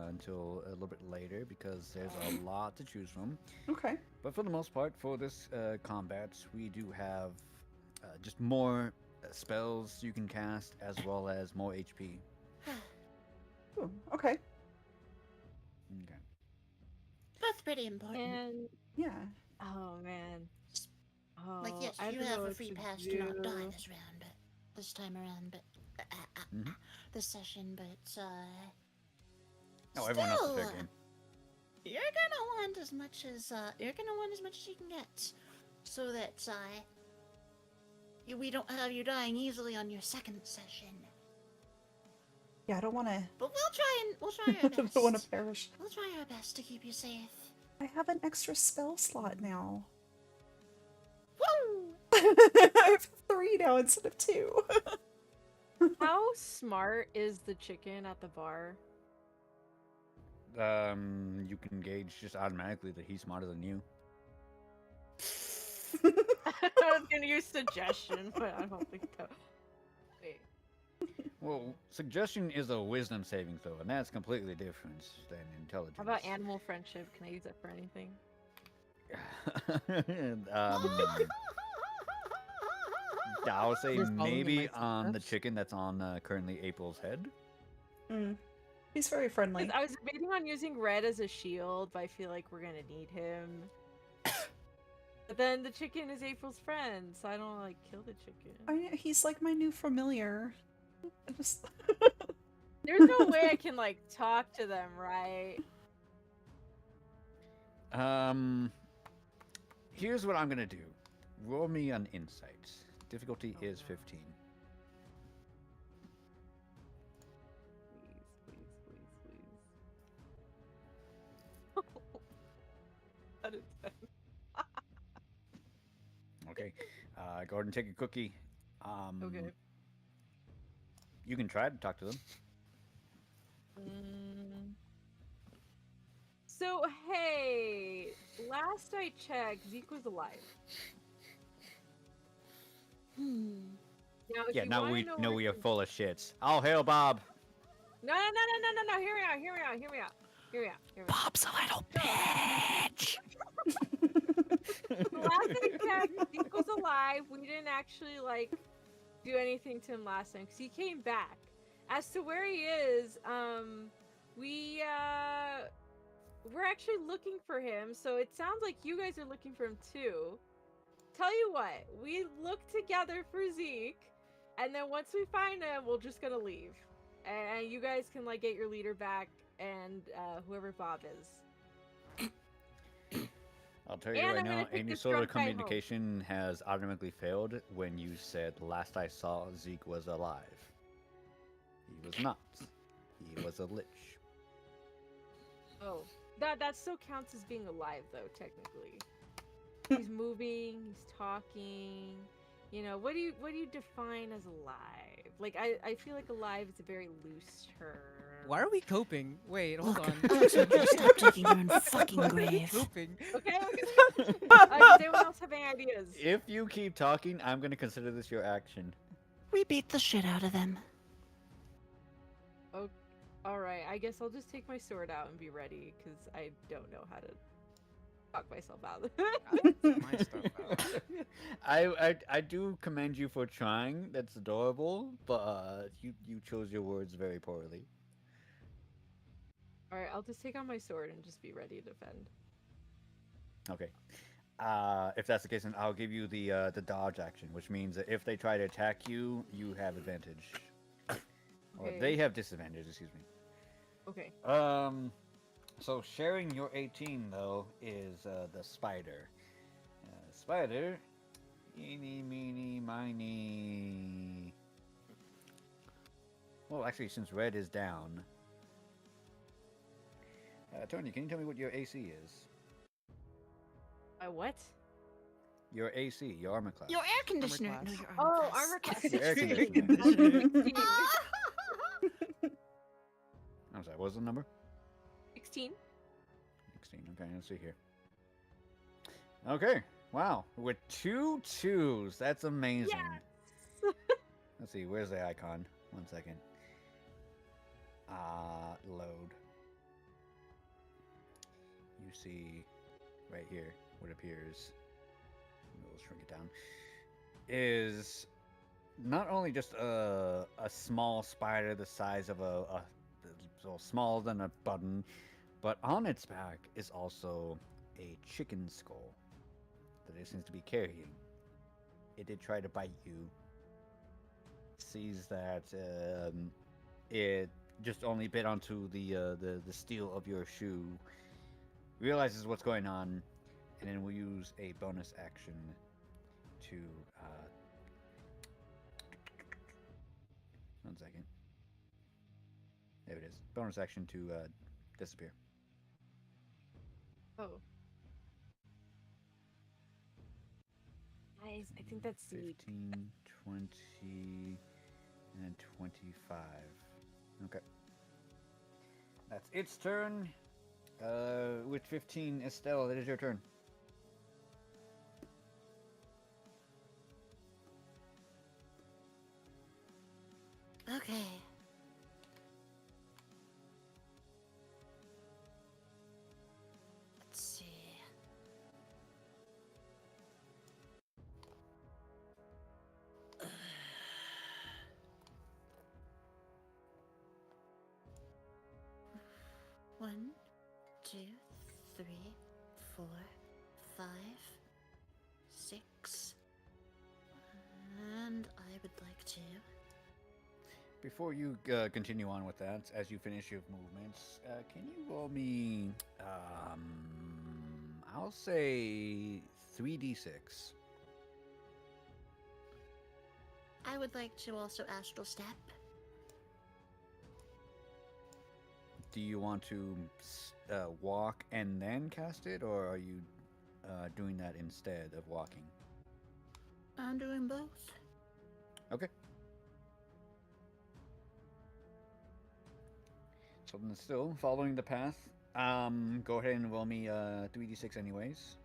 until a little bit later because there's a lot to choose from. Okay. But for the most part, for this combat, we do have just more spells you can cast as well as more HP. Ooh, okay. Okay. Both pretty important. And Yeah. oh man. Oh, Like, yes, I you don't know have a what free to pass to not die do. this time around, but Mhm. this session, but Oh, everyone else is fair still, game. you're gonna want as much as you can get, so that we don't have you dying easily on your second session. Yeah, I don't want to. But we'll try our I best. don't want to perish. We'll try our best to keep you safe. I have an extra spell slot now. Woo! I have 3 now instead of 2. How smart is the chicken at the bar? You can gauge just automatically that he's smarter than you. I was gonna use suggestion, but I don't think so. Wait. Well, suggestion is a wisdom saving throw, and that's completely different than intelligence. How about animal friendship? Can I use it for anything? I'll say You're following maybe my on the footsteps? chicken that's on currently April's head. He's very friendly. 'Cause I was debating on using Red as a shield, but I feel like we're gonna need him. But then the chicken is April's friend, so I don't like kill the chicken. He's like my new familiar. I just. There's no way I can like talk to them, right? Here's what I'm gonna do. Roll me an insight. Difficulty is 15. Please. That is bad. Okay. Go ahead and take a cookie. Okay. You can try to talk to them. So hey, last I checked, Zeke was alive. Now, if Yeah, you now want to we know know where we are he... full of shits. Oh, hail Bob! No, no, no, no, no, no, no. Hear me out. Hear me out. Hear me out. Hear me out. Hear me out. Bob's a little So, bitch. the last I checked, Zeke was alive. We didn't actually like do anything to him last time because he came back. As to where he is, we we're actually looking for him. So it sounds like you guys are looking for him too. Tell you what, we look together for Zeke, and then once we find him, we're just gonna leave, and you guys can like get your leader back and whoever Bob is. I'll tell you And right I'm gonna now, take any this sort of drunk guy home. communication has automatically failed when you said last I saw Zeke was alive. He was not. He was a lich. Oh, that still counts as being alive though, technically. He's moving, he's talking. You know, what do you define as alive? Like I feel like alive is a very loose term. Why are we coping? Wait, hold Look, on. Alexandria, stop digging your own fucking Why are we grave. coping? Okay, okay. Does anyone else have any ideas? If you keep talking, I'm going to consider this your action. We beat the shit out of them. Oh, all right. I guess I'll just take my sword out and be ready because I don't know how to talk myself out. My stuff out. I do commend you for trying. That's adorable, but you chose your words very poorly. All right, I'll just take out my sword and just be ready to defend. Okay. If that's the case, then I'll give you the dodge action, which means that if they try to attack you, you have advantage, or Okay. they have disadvantage. Excuse me. Okay. So sharing your 18 though is the spider. Spider, eeny, meeny, miny. Well, actually, since red is down, Tony, can you tell me what your AC is? My what? Your AC, your armor class. Your air conditioner. class. No, your Oh, class. armor class. Your air 16. conditioner. I'm sorry, what was the number? 16. 16. Okay, let's see here. Okay, wow. With 2 2s. That's amazing. Yes! Let's see, where's the icon? 1 second. Load. You see right here what appears. We'll shrink it down. Is not only just a small spider the size of a so smaller than a button, but on its back is also a chicken skull that it seems to be carrying. It did try to bite you. Sees that it just only bit onto the steel of your shoe. Realizes what's going on, and then we'll use a bonus action to 1 second. There it is. Bonus action to disappear. Oh. Nice. I think that's Zeke. 15, 20, and 25. Okay. That's its turn. With 15, Estelle, it is your turn. Okay. Let's see. One, two, three, 4, 5, 6. And I would like to. Before you continue on with that, as you finish your movements, can you roll me, I'll say 3d6. I would like to also astral step. Do you want to walk and then cast it, or are you doing that instead of walking? I'm doing both. Okay. So then still following the path Go ahead and roll me 3d6 anyways.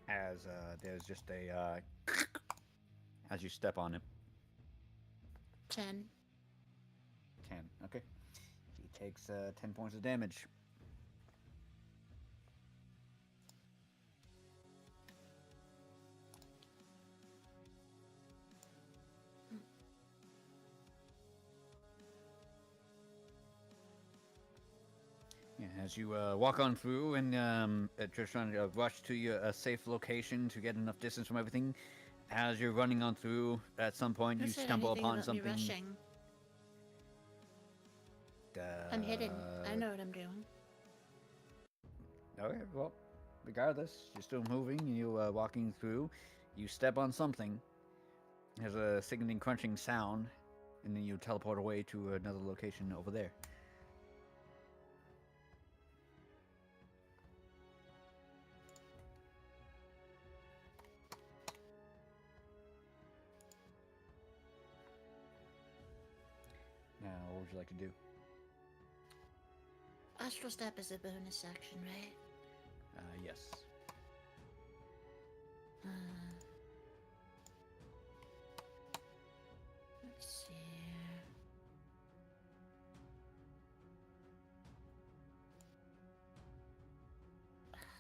As there's just a as you step on him. 10. 10. Okay. He takes 10 points of damage. Yeah, as you walk on through and just trying to rush to a safe location to get enough distance from everything, as you're running on through, at some point Who you said stumble anything upon about me something. rushing? I'm hidden. I know what I'm doing. Okay, well, regardless, you're still moving. You're walking through. You step on something. There's a sickening crunching sound, and then you teleport away to another location over there. Now, what would you like to do? Astral Step is a bonus action, right? Yes. Let's see.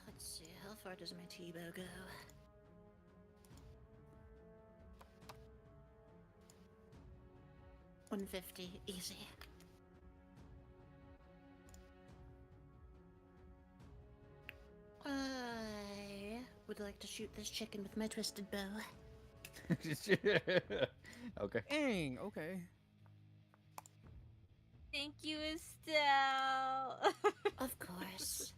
Let's see, how far does my T-bow go? $150, easy. I would like to shoot this chicken with my twisted bow. Okay. Dang, okay. Thank you, Estelle. Of course.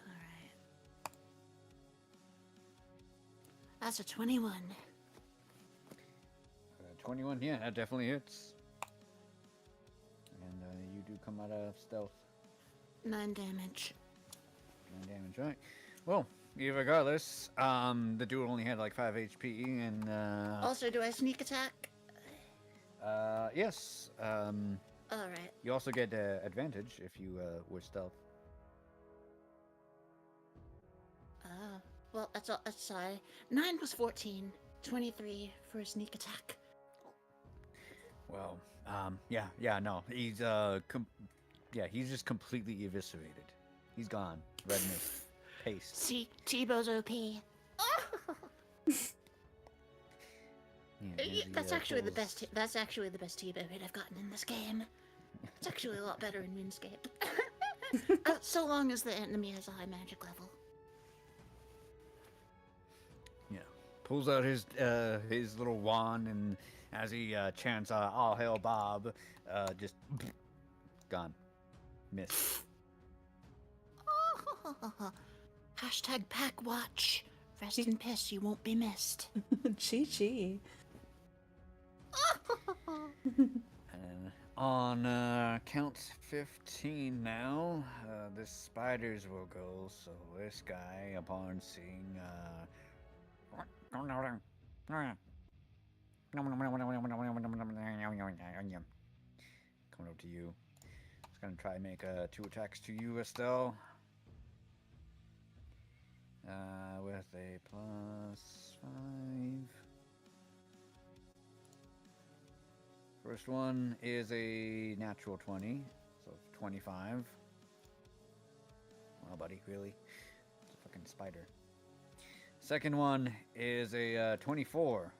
Alright. That's a 21. 21, yeah, that definitely hits. And you do come out of stealth. 9 damage. 9 damage, right? Well, regardless, the dude only had like 5 HP, and Also, do I sneak attack? yes. Alright. You also get advantage if you were stealth. Oh. Well, that's all. That's sorry. 9 plus 14. 23 for a sneak attack. Well, yeah, no, he's he's just completely eviscerated. He's gone. Redness, paste. See, T-bow's OP. Yeah, That's actually the best. That's actually the best T-bow hit I've gotten in this game. It's actually a lot better in RuneScape. So long as the enemy has a high magic level. Yeah, pulls out his little wand, and as he chants "All hail Bob," just gone, missed. Hashtag pack watch. Rest in piss, you won't be missed. Chi. And on count 15 now, the spiders will go. So this guy, upon seeing coming up to you, he's gonna try and make 2 attacks to you, Estelle. With a +5. First one is a natural 20, so 25. Wow, buddy, really? It's a fucking spider. Second one is a 24.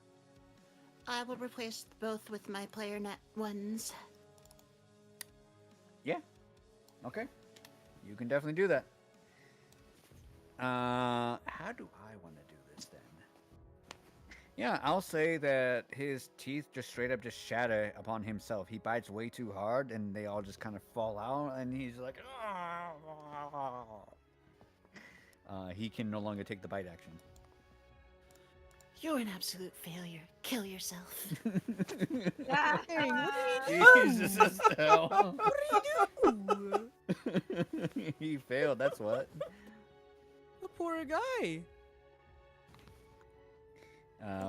I will replace both with my player net ones. Yeah. Okay. You can definitely do that. How do I want to do this then? Yeah, I'll say that his teeth just straight up just shatter upon himself. He bites way too hard, and they all just kind of fall out, and he's like, he can no longer take the bite action. You're an absolute failure. Kill yourself. Jesus, Estelle. He failed, that's what. poor guy.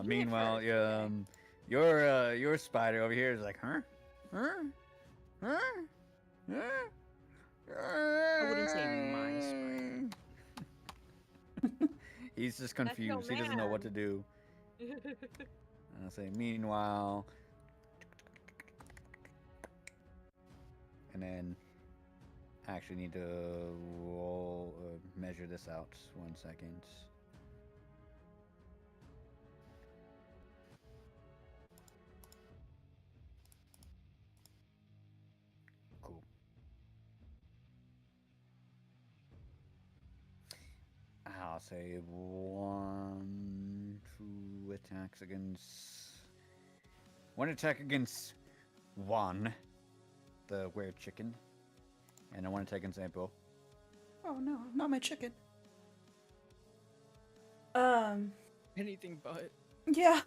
Meanwhile, your spider over here is like, huh? I wouldn't say my spider. He's just That's no confused. He doesn't know what to man. do. I'll say, meanwhile, and then I actually need to roll measure this out. 1 second. Cool. I'll say 1, 2 attacks against. 1 attack against 1, the weird chicken, and 1 attack against April. Oh no, not my chicken. Anything but. Yeah.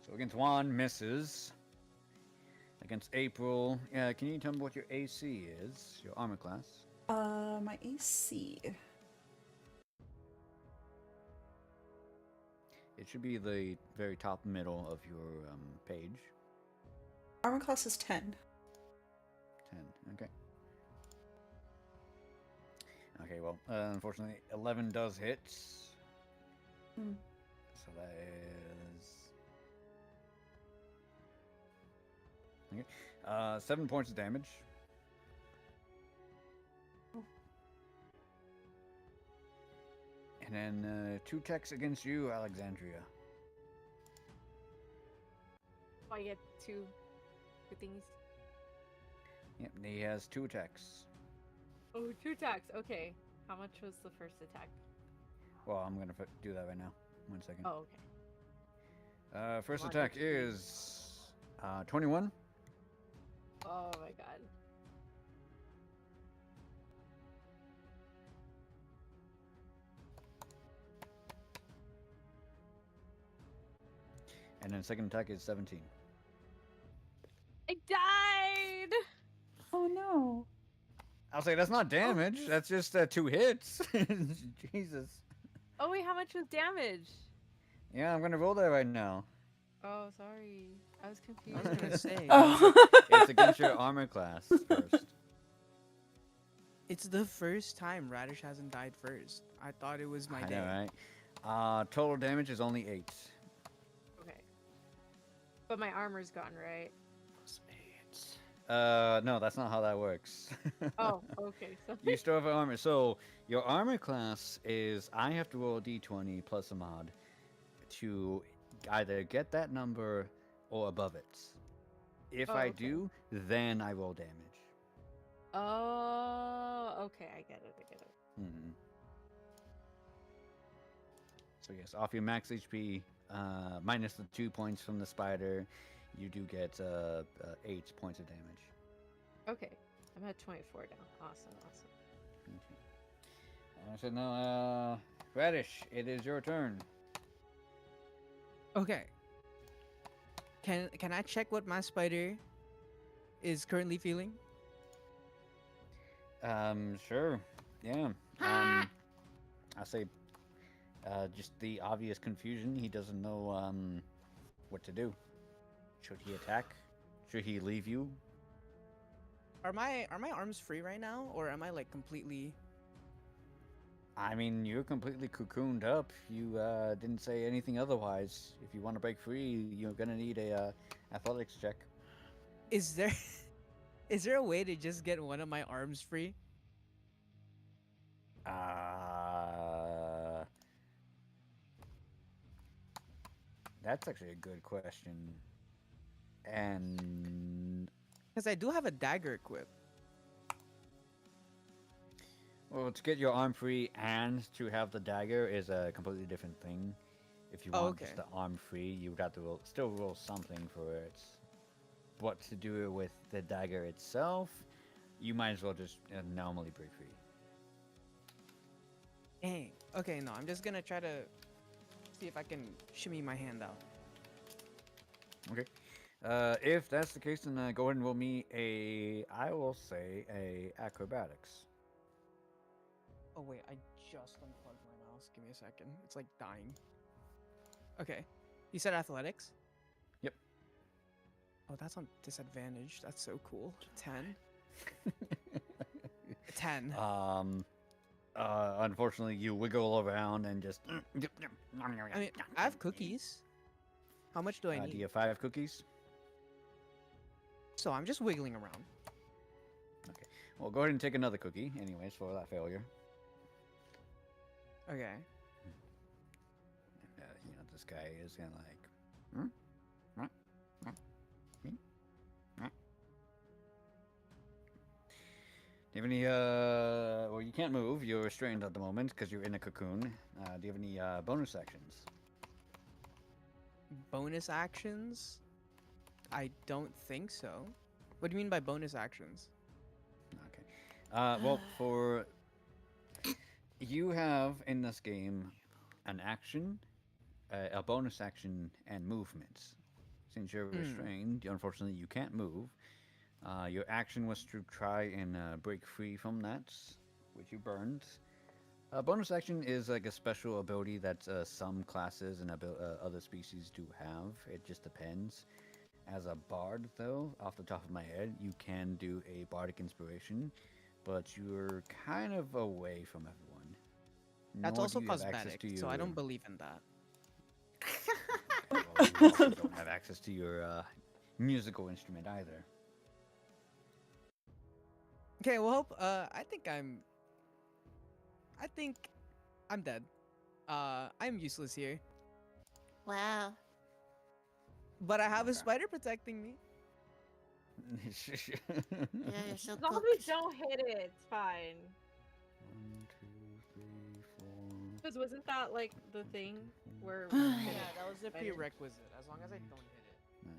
So against 1 misses. Against April, yeah. Can you tell me what your AC is? Your armor class. My AC. It should be the very top middle of your page. Armor class is 10. 10. Okay. Okay. Well, unfortunately, 11 does hit. Hmm. So that is. Okay. 7 points of damage. And then 2 attacks against you, Alexandria. I get two things. Yep, he has 2 attacks. Oh, 2 attacks. Okay. How much was the first attack? Well, I'm gonna do that right now. 1 second. Oh, okay. First Come on, attack Richie. is 21. Oh my god. And then second attack is 17. I died! Oh no. I'll say that's not damage. That's just 2 hits. Jesus. Oh wait, how much was damage? Yeah, I'm gonna roll that right now. Oh, sorry. I was I confused. was gonna say. Oh. It's against your armor class first. It's the first time Radish hasn't died first. I thought it was my I day. know, right? Total damage is only 8. Okay. But my armor's gone, right? No, that's not how that works. Oh, okay. So You still have armor. So your armor class is I have to roll a d20 plus a mod to either get that number or above it. If Oh, I okay. do, then I roll damage. Oh, okay. I get it. Hmm. So yes, off your max HP, minus the 2 points from the spider, you do get 8 points of damage. Okay. I'm at 24 now. Awesome. Okay. So now, Radish, it is your turn. Okay. Can I check what my spider is currently feeling? Sure. Yeah. I say, just the obvious confusion. He doesn't know what to do. Should he attack? Should he leave you? Are my arms free right now, or am I like completely? I mean, you're completely cocooned up. You didn't say anything otherwise. If you want to break free, you're gonna need a athletics check. Is there is there a way to just get one of my arms free? That's actually a good question. And Because I do have a dagger equipped. well, to get your arm free and to have the dagger is a completely different thing. If you Oh, want okay. just the arm free, you would have to still roll something for it. What to do with the dagger itself, you might as well just normally break free. Dang. Okay, no, I'm just gonna try to see if I can shimmy my hand out. Okay. If that's the case, then go ahead and roll me I will say, a acrobatics. Oh wait, I just unplugged my mouse. Give me a second. It's like dying. Okay. You said athletics? Yep. Oh, that's on disadvantage. That's so cool. 10. 10. Unfortunately, you wiggle around and just. I mean, I have cookies. How much do I need? Do you have 5 cookies? So I'm just wiggling around. Okay. Well, go ahead and take another cookie, anyways, for that failure. Okay. This guy is kind of like. Hmm? Huh? Huh? Hmm? Huh? Do you have any, well, you can't move. You're restrained at the moment because you're in a cocoon. Do you have any, bonus actions? Bonus actions? I don't think so. What do you mean by bonus actions? Okay. Well, for... You have, in this game, an action, a bonus action, and movements. Since you're restrained, unfortunately, you can't move. Your action was to try and break free from that, which you burned. Bonus action is like a special ability that some classes and other species do have. It just depends. As a bard, though, off the top of my head, you can do a bardic inspiration, but you're kind of away from everyone. That's Nor also do you have access cosmetic, to so I your- don't believe in that. Well, you also don't have access to your musical instrument either. Okay, well, hope. I think I'm dead. I'm useless here. Wow. But I have a Okay. spider protecting me. Yeah, you're so Zombies cooked. don't hit it. It's fine. 1, 2, 3, 4. Because wasn't that like the thing where? Yeah, that was a prerequisite. As long as I don't hit it. 9.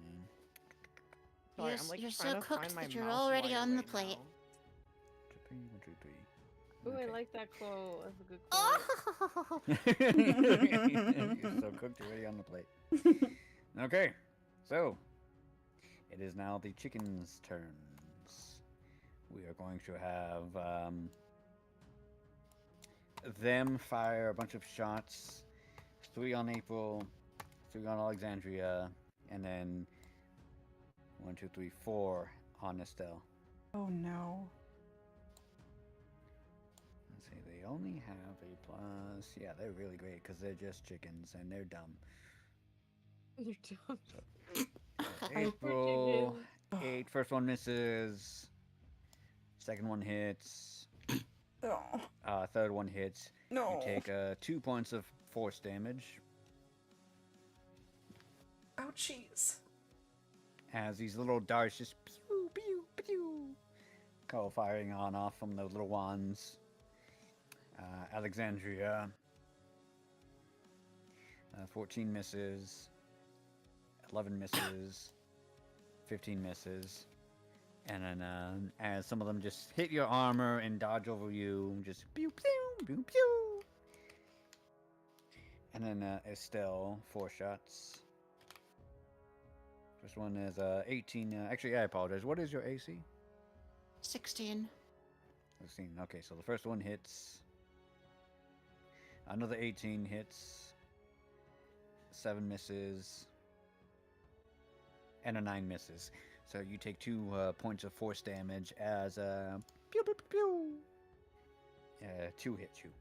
Sorry, You're, I'm like you're so trying to cooked find my that you're mouse already wire on the right plate. now. 1, 2, 3. Ooh, I Okay. like that quote. That's a good quote. Oh! You're so cooked already on the plate. Okay, so it is now the chickens' turns. We are going to have them fire a bunch of shots. 3 on April, 3 on Alexandria, and then 1, 2, 3, 4 on Estelle. Oh no. Let's see, they only have a plus. Yeah, they're really great because they're just chickens and they're dumb. You're dumb. April chickens. 8, first one misses. Second one hits. Oh Third one hits. no. You take 2 points of force damage Ouchies. as these little darts just pew pew pew go firing on off from the little wands. Alexandria 14 misses, 11 misses, 15 misses, and then as some of them just hit your armor and dodge over you, just pew pew pew pew. And then Estelle 4 shots. First one is 18. Actually, I apologize. What is your AC? 16. 16. Okay, so the first one hits. Another 18 hits. 7 misses. And a 9 misses. So you take 2 points of force damage as pew pew pew pew. 2 hits you.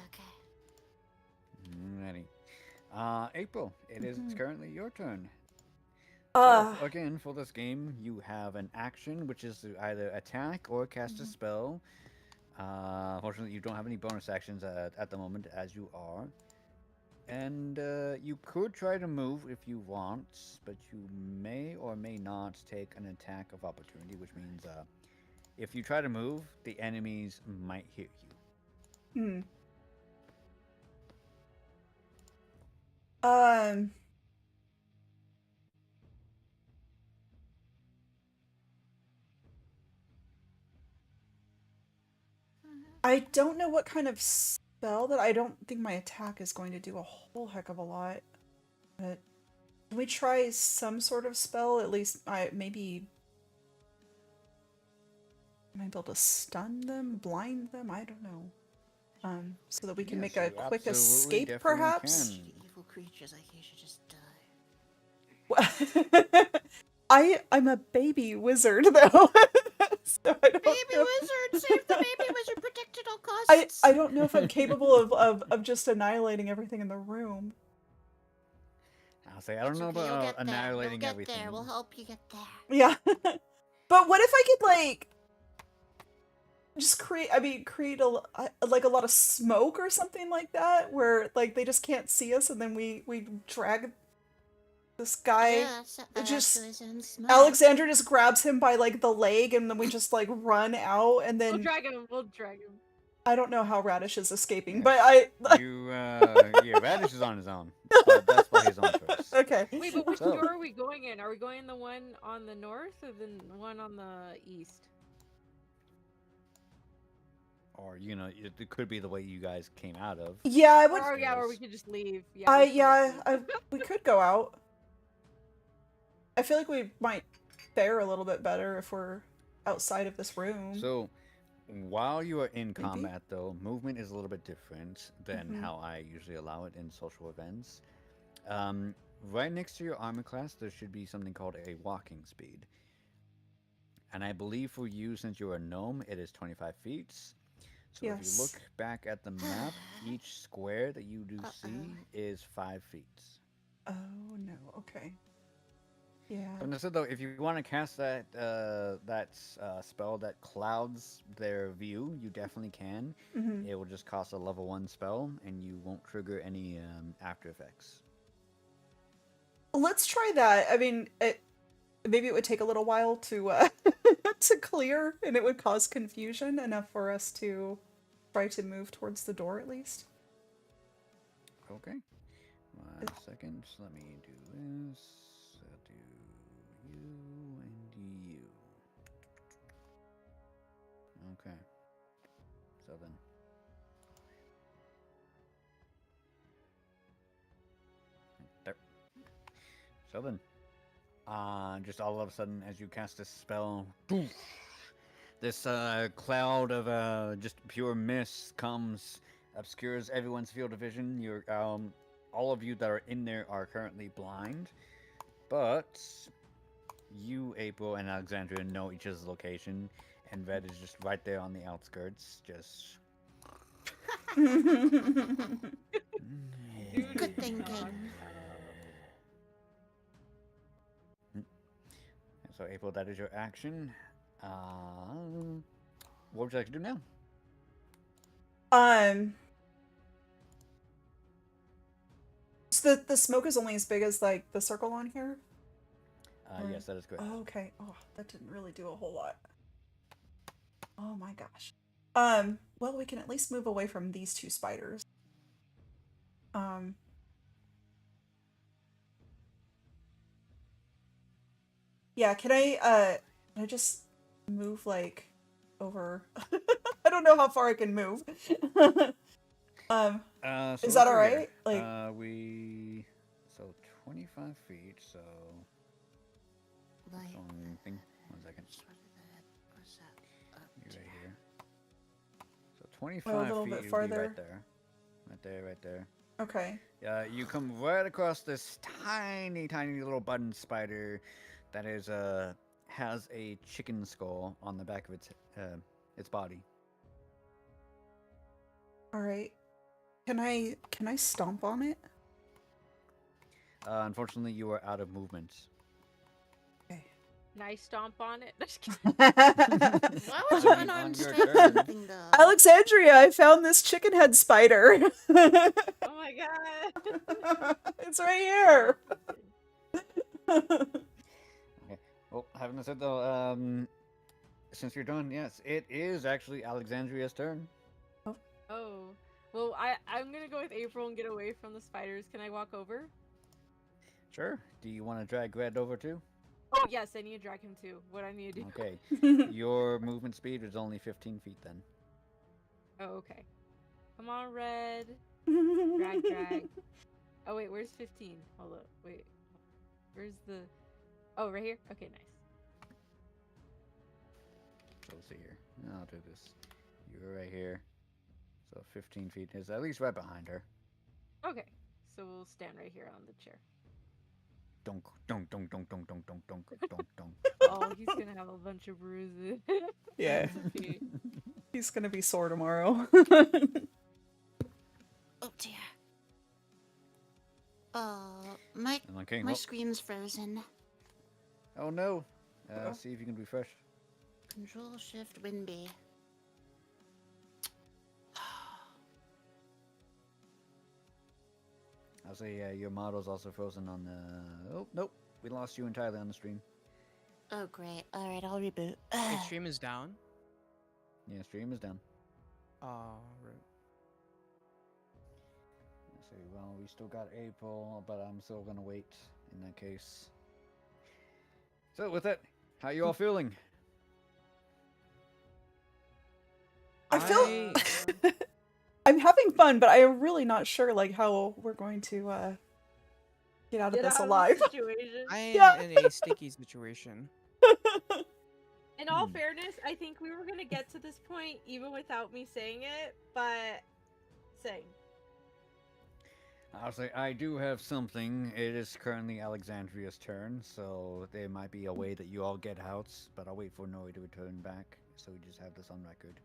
Okay. Alrighty. April, it is currently your turn. Uh, So, again, for this game, you have an action, which is to either attack or cast a spell. Fortunately, you don't have any bonus actions at the moment, as you are. And you could try to move if you want, but you may or may not take an attack of opportunity, which means if you try to move, the enemies might hit you. Um. I don't know what kind of spell that I don't think my attack is going to do a whole heck of a lot. But can we try some sort of spell? At least maybe can I build a stun them, blind them? I don't know. So that we can Yes, make a you quick absolutely escape, definitely perhaps. can. You evil creatures, I think you should just die. I'm a baby wizard though, so I don't Baby know. wizard, save the baby wizard, protect at all I costs. I don't know if I'm capable of just annihilating everything in the room. I'll say I don't It's know okay, you'll about get there. annihilating You'll get everything. there. We'll help you get there. Yeah, but what if I could like just create like a lot of smoke or something like that, where like they just can't see us, and then we drag this guy. Yeah, so, just in smoke. Alexandra just grabs him by like the leg, and then we just like run out, and We'll then drag him. We'll drag him. I don't know how Radish is escaping, Yes. but I Yeah, Radish is on his own. But that's by his own choice. okay. Wait, but which So- door are we going in? Are we going in the one on the north or the one on the east? Or it could be the way you guys came out of. Yeah, I would. Or yeah, or we could just leave. Yeah. we We could go out. I feel like we might fare a little bit better if we're outside of this room. So, while you are in Maybe. combat, though, movement is a little bit different than Mhm. how I usually allow it in social events. Right next to your armor class, there should be something called a walking speed. And I believe for you, since you're a gnome, it is 25 feet. So if Yes. you look back at the map, each square that you do see is 5 feet. Oh no. Okay. Yeah. And I said though, if you want to cast that spell that clouds their view, you definitely can. Mhm. It will just cost a level 1 spell, and you won't trigger any after effects. Let's try that. I mean, maybe it would take a little while to to clear, and it would cause confusion enough for us to try to move towards the door at least. Okay. 1 second. Let me do this. I'll do you and you. Okay. So then. There. So then. Just all of a sudden, as you cast this spell, this cloud of just pure mist comes, obscures everyone's field of vision. You're all of you that are in there are currently blind, but you, April, and Alexandria know each other's location, and Red is just right there on the outskirts, just. Good thinking. So, April, that is your action. What would you like to do now? So the smoke is only as big as like the circle on here. Yes, that is correct. Oh, okay. Oh, that didn't really do a whole lot. Oh my gosh. Well, we can at least move away from these two spiders. Yeah, can I just move like over? I don't know how far I can move. So Is that over alright? here, Like, so 25 feet, so Like, one thing. 1 second. what's that? You're right here. So 25 little feet, bit you'll be farther. right there. Right there, right there. okay. You come right across this tiny, tiny little button spider that is has a chicken skull on the back of its body. All right. Can I stomp on it? Unfortunately, you are out of movement. Okay. Nice stomp on it. Just kidding. Why would you On unarmed your strike turn. something though? Alexandria, I found this chicken head spider. Oh my god. It's right here. Okay. Well, having said though, since you're done, yes, it is actually Alexandria's turn. Oh. Well, I'm gonna go with April and get away from the spiders. Can I walk over? Sure. Do you want to drag Red over too? Oh yes, I need to drag him too. What I need to do? Okay. Your movement speed is only 15 feet then. Oh, okay. Come on, Red. Drag. Oh wait, where's 15? Hold up. Wait. Where's the? Oh, right here. Okay, nice. So let's see here. I'll do this. You're right here. So 15 feet is at least right behind her. Okay, so we'll stand right here on the chair. Donk, donk, donk, donk, donk, donk, donk, donk, donk, donk. Oh, he's gonna have a bunch of bruises. Yeah. Okay. He's gonna be sore tomorrow. Oh dear. My Okay, my well, screen's frozen. oh no. Uh-oh. See if you can refresh. Control Shift WinB. I'll say your model's also frozen on the. Oh nope, we lost you entirely on the stream. Oh great. All right, I'll reboot. Wait, stream is down. Yeah, stream is down. Right. Let's see. Well, we still got April, but I'm still gonna wait in that case. So with that, how you all feeling? I feel I'm having fun, but I'm really not sure like how we're going to get out of this alive. Situation. I am Yeah. in a sticky situation. In all fairness, I think we were gonna get to this point even without me saying it, but saying. I'll say I do have something. It is currently Alexandria's turn, so there might be a way that you all get out, but I'll wait for Nori to return back, so we just have this on record.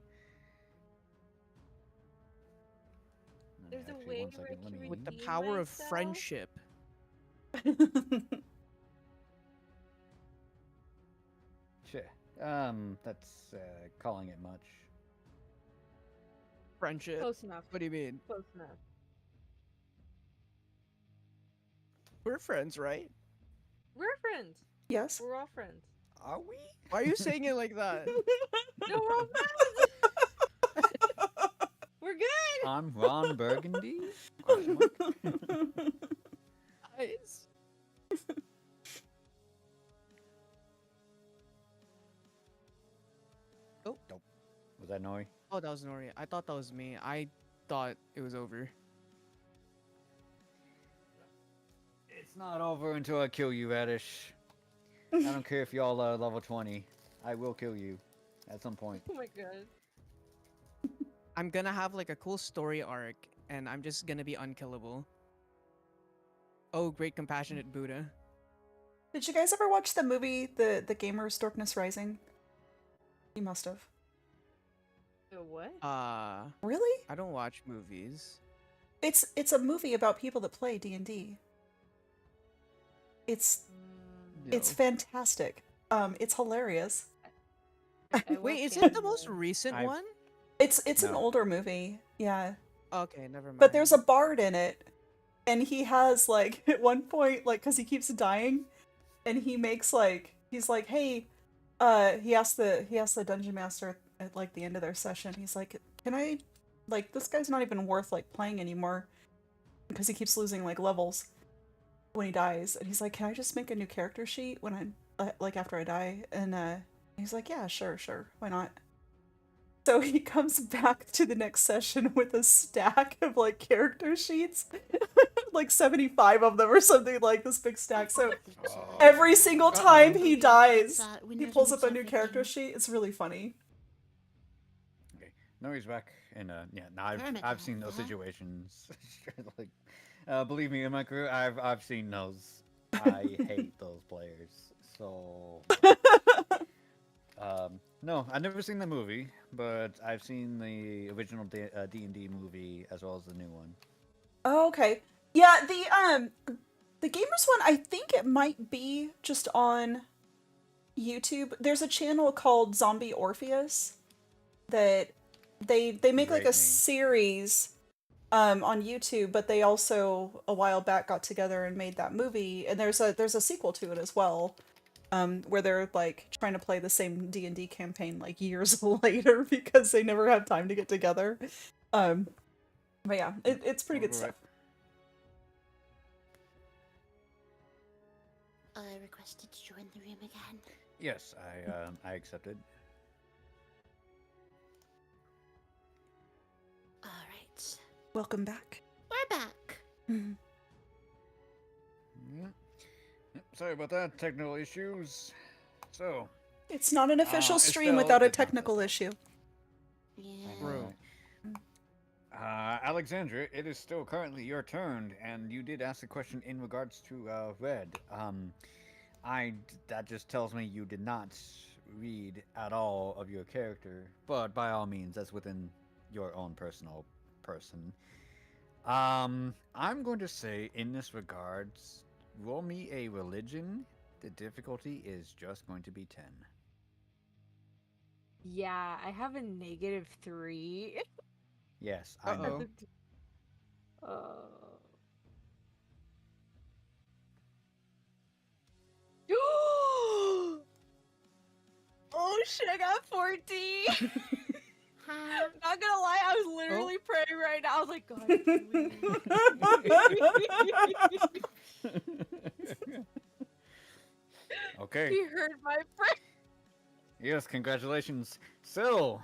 There's a Actually, way one where second, I let can me- With the redeem power of myself? friendship. Sure. That's calling it much. Friendship. Close enough. What do you mean? Close enough. We're friends, right? We're friends. Yes. We're all friends. Are we? Why are you saying it like that? No, we're all friends. We're good. I'm Ron Burgundy? Guys. Was that Nori? Oh, that was Nori. I thought that was me. I thought it was over. It's not over until I kill you, Radish. I don't care if y'all are level 20. I will kill you at some point. Oh my god. I'm gonna have like a cool story arc, and I'm just gonna be unkillable. Oh, great compassionate Buddha. Did you guys ever watch the movie The Gamers Darkness Rising? You must have. The what? Really? I don't watch movies. It's a movie about people that play D&D. It's No. fantastic. It's hilarious. Wait, is it the most recent I've- one? It's an No. older movie. Yeah. Okay, never mind. But there's a bard in it, and he has like at one point, like, because he keeps dying, and he makes like he's like, hey, he asked the dungeon master at like the end of their session. He's like, can I, like, this guy's not even worth like playing anymore, because he keeps losing like levels when he dies, and he's like, can I just make a new character sheet when I like after I die? And he's like, yeah, sure, why not? So he comes back to the next session with a stack of like character sheets, like 75 of them or something, like this big stack. So every single time he dies, he pulls up a new character sheet. It's really funny. Okay, Nori's back, and yeah, now Hermit I've seen those huh? situations. Like, believe me, in my career, I've seen those. I hate those players. So, no, I've never seen the movie, but I've seen the original D&D movie as well as the new one. Oh, okay. Yeah, the gamers one, I think it might be just on YouTube. There's a channel called Zombie Orpheus that they make like Great a name. series on YouTube, but they also a while back got together and made that movie, and there's a sequel to it as well. Where they're like trying to play the same D&D campaign like years later because they never had time to get together. But yeah, it's pretty good stuff. I requested to join the room again. Yes, I accepted. All right, Welcome back. we're back. Yeah. Yep, sorry about that, technical issues. So, It's not an official stream Estelle without a is not technical Estelle. issue. Yeah. Bro. Alexandra, it is still currently your turn, and you did ask a question in regards to Red. That just tells me you did not read at all of your character, but by all means, that's within your own personal person. I'm going to say, in this regards, roll me a religion. The difficulty is just going to be 10. Yeah, I have a -3. Yes, I Uh-oh. know. Oh shit, I got 14. Huh? Not gonna lie, I was literally praying right now. I was like, God, please. Okay. He heard my prayer. Yes, congratulations. So,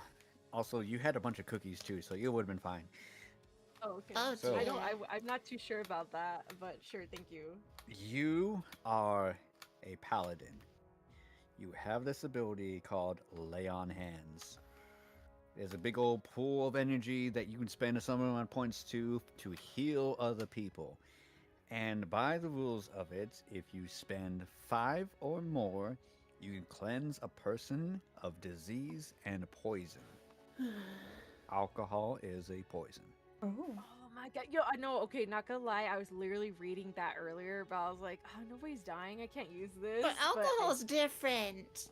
also, you had a bunch of cookies too, so you would have been fine. Oh, okay. Oh, So- I dear. don't. I'm not too sure about that, but sure. Thank you. You are a paladin. You have this ability called Lay on Hands. There's a big old pool of energy that you can spend a certain amount of points to heal other people. And by the rules of it, if you spend 5 or more, you can cleanse a person of disease and poison. Alcohol is a poison. Oh. Oh my god. Yo, I know. Okay, not gonna lie. I was literally reading that earlier, but I was like, oh, nobody's dying. I can't use this. But I- alcohol's different.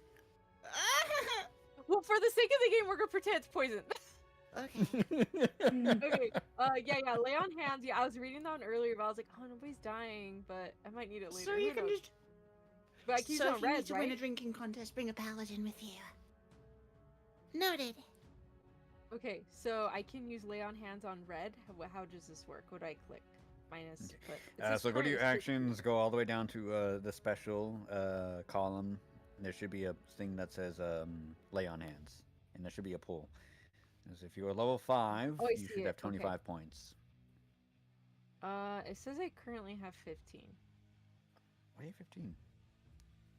well, for the sake of the game, we're gonna pretend it's poison. Okay. Okay. Yeah. Lay on hands. Yeah, I was reading that one earlier, but I was like, oh, nobody's dying, but I might need it later. So you Who can knows? just. But I can use So it on if you need red, to win a right? drinking contest, bring a paladin with you. Noted. Okay, so I can use lay on hands on red. How does this work? What do I click? Minus. Okay. Click. It says So go to your current actions, go all the way down to the special column. And there should be a thing that says Lay on Hands. And there should be a pool. Because if you are level 5, Oh, I you see should it. have Okay. 25 points. It says I currently have 15. Why are you 15?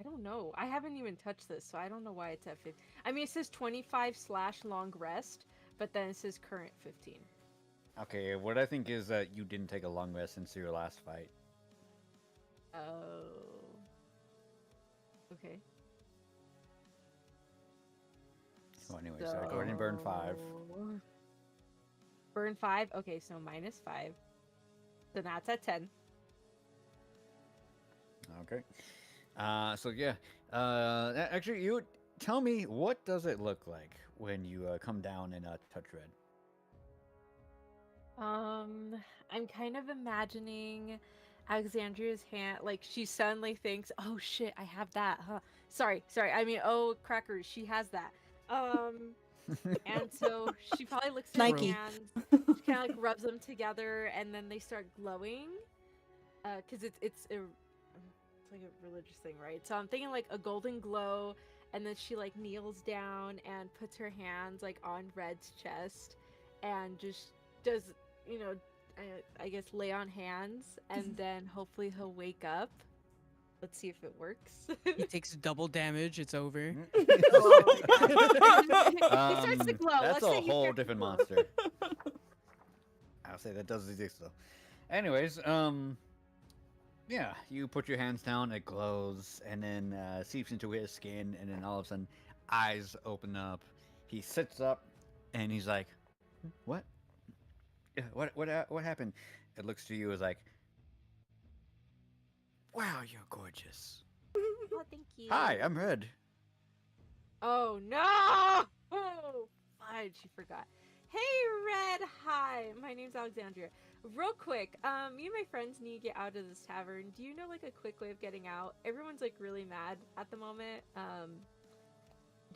I don't know. I haven't even touched this, so I don't know why it's at 15. I mean, it says 25/long rest, but then it says current 15. Okay, what I think is that you didn't take a long rest since your last fight. Oh. Okay. So anyway, so go ahead and burn 5. So- Burn 5? Okay, so -5. Then that's at 10. Okay. So yeah. Actually, you tell me, what does it look like when you come down and touch red? I'm kind of imagining Alexandria's hand, like she suddenly thinks, "Oh shit, I have that." Huh? Sorry. I mean, oh crackers, she has that. And so she probably looks at Nike. her hands, she kind of like rubs them together, and then they start glowing. Cause it's like a religious thing, right? So I'm thinking like a golden glow, and then she like kneels down and puts her hands like on Red's chest, and just does, you know, I guess lay on hands, and then hopefully he'll wake up. Let's see if it works. He takes double damage. It's over. Oh my God. He starts to glow. That's Let's say a he whole starts to different glow. monster. I'll say that does exist though. Anyways, yeah, you put your hands down, it glows, and then seeps into his skin, and then all of a sudden, eyes open up. He sits up, and he's like, "What? What happened?" It looks to you as like, "Wow, you're gorgeous." Oh, thank you. Hi, I'm Red. Oh no! Oh, fudge, she forgot. Hey, Red. Hi, my name's Alexandria. Real quick, me and my friends need to get out of this tavern. Do you know like a quick way of getting out? Everyone's like really mad at the moment.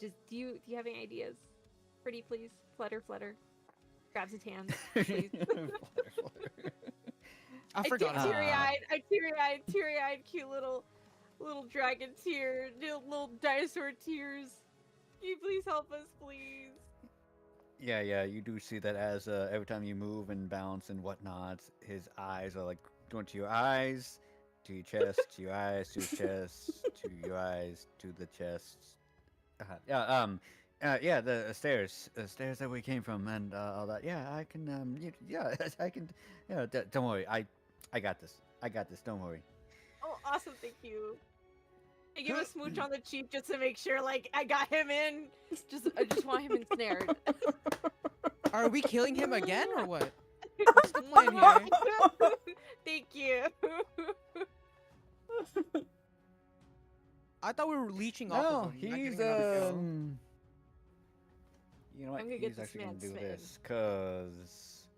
Just do you have any ideas? Pretty please, flutter. Grabs his hands, please. I forgot. I teary-eyed, cute little dragon tear, little dinosaur tears. Can you please help us, please? Yeah, you do see that as every time you move and bounce and whatnot, his eyes are like going to your eyes, to your chest, to your eyes, to your chest, to your eyes, to the chest, Yeah, the stairs that we came from, and all that. Yeah, I can. Yeah, I can. Yeah, don't worry. I got this. I got this. Don't worry. Oh, awesome! Thank you. I give a smooch on the cheek just to make sure, like, I got him in. I just want him ensnared. Are we killing him again or what? What's the plan here? Thank you. I thought we were leeching off No, of him, not he's getting another kill. You know what? I'm gonna get He's this actually gonna man do smitten. this because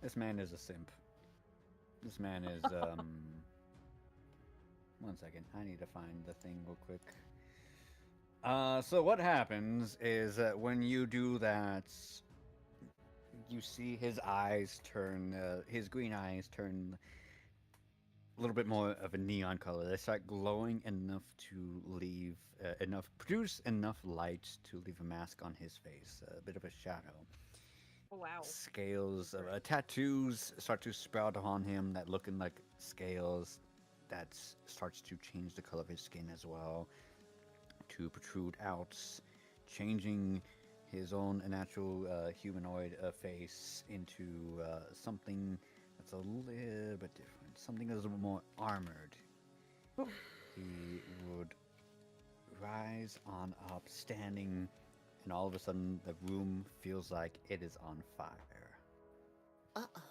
this man is a simp. This man is One second, I need to find the thing real quick. So what happens is that when you do that, you see his eyes turn, his green eyes turn a little bit more of a neon color. They start glowing enough to leave produce enough light to leave a mask on his face, a bit of a shadow. Oh, wow. Scales, tattoos start to sprout on him that looking like scales. That starts to change the color of his skin as well, to protrude out, changing his own natural humanoid face into something that's a little bit different, something that's a little more armored. He would rise on up, standing, and all of a sudden the room feels like it is on fire. Uh-oh.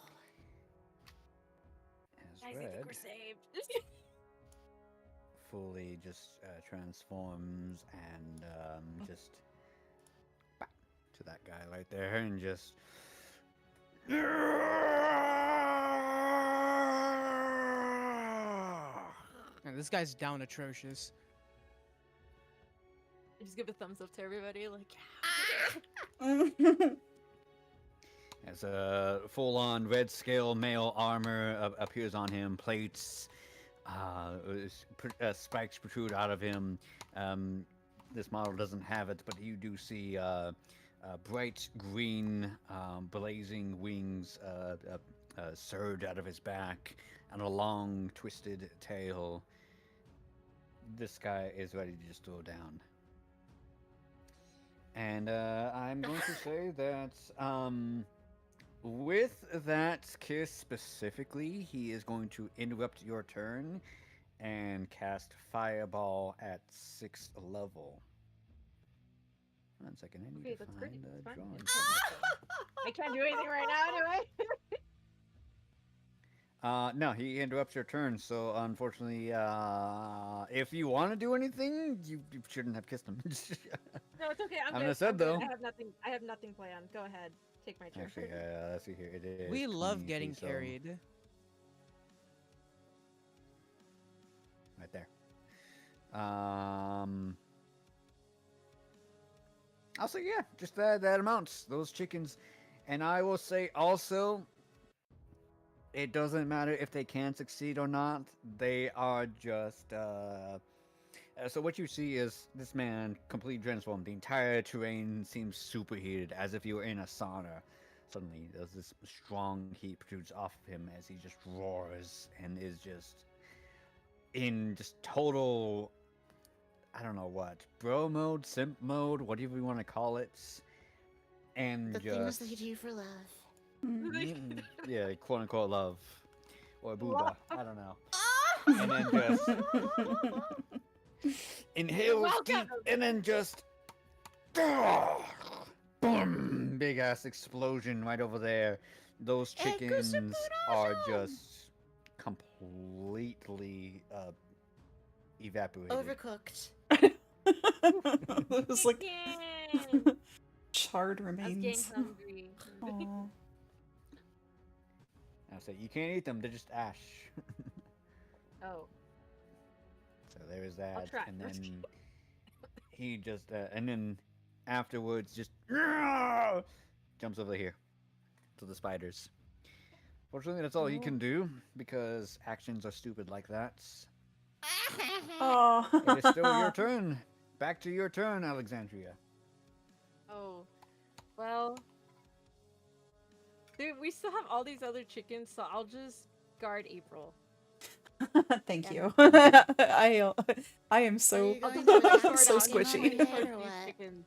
As Guys, I think Red we're saved. fully just transforms and just bap, to that guy right there and just Man, this guy's down atrocious. I just give a thumbs up to everybody, like, as a full-on red scale male armor appears on him, plates, spikes protrude out of him. This model doesn't have it, but you do see bright green, blazing wings surge out of his back, and a long, twisted tail. This guy is ready to just throw down. And I'm going to say that with that kiss specifically, he is going to interrupt your turn and cast Fireball at 6th level. 1 second, I need okay, to that's find great. the That's fine. drawing. I can't do anything right now anyway. No, he interrupts your turn, so unfortunately, if you want to do anything, you shouldn't have kissed him. No, it's okay. I'm I'm good. gonna said, I'm good. though. I have nothing planned. Go ahead. Take my turn. Actually, let's see here. It is. We love 20 getting feet, so carried. right there. I'll say yeah, just that amount. Those chickens, and I will say also, it doesn't matter if they can succeed or not. They are just. So what you see is this man completely transformed. The entire terrain seems superheated, as if you were in a sauna. Suddenly, there's this strong heat protrudes off of him as he just roars and is just in just total, I don't know what, bro mode, simp mode, whatever you want to call it, and The just things they do for love. yeah, quote unquote love, or booba, Love. I don't know, and then just inhale deep, and then just boom, big ass explosion right over there. Those chickens are just completely evaporated. Overcooked. It was like Chicken! charred I was getting remains. hungry. Aw. I say you can't eat them; they're just ash. Oh. So there is that, try. and then he just, and then afterwards, just jumps over here to the spiders. Fortunately, that's all he can do because actions are stupid like that. Aw. It is still your turn. Back to your turn, Alexandria. Oh. Well. Dude, we still have all these other chickens, so I'll just guard April. Thank Yeah. you. I am Are so you going I'll to just have sort so out chicken on squishy. your for head or these what? chickens.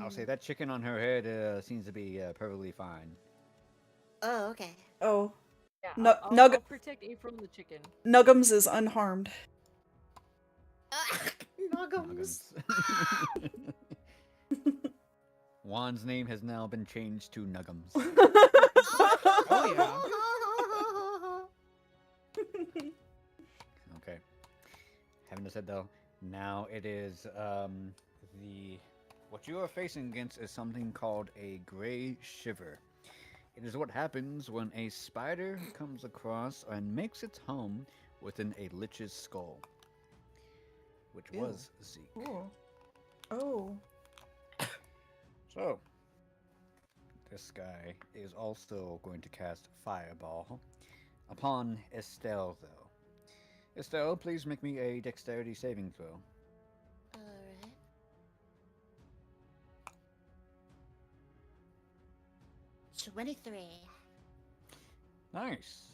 I'll say that chicken on her head seems to be perfectly fine. Oh, okay. Oh, Yeah, no, I'll protect April and the chicken. Nuggums is unharmed. Noggums. Nuggums. Juan's name has now been changed to Nuggums. Oh yeah. Okay. Having said though, now it is the what you are facing against is something called a gray shiver. It is what happens when a spider comes across and makes its home within a lich's skull, which Ew. was Zeke. Ooh. Oh. So, this guy is also going to cast Fireball upon Estelle, though. Estelle, please make me a dexterity saving throw. Alright. 23. Nice.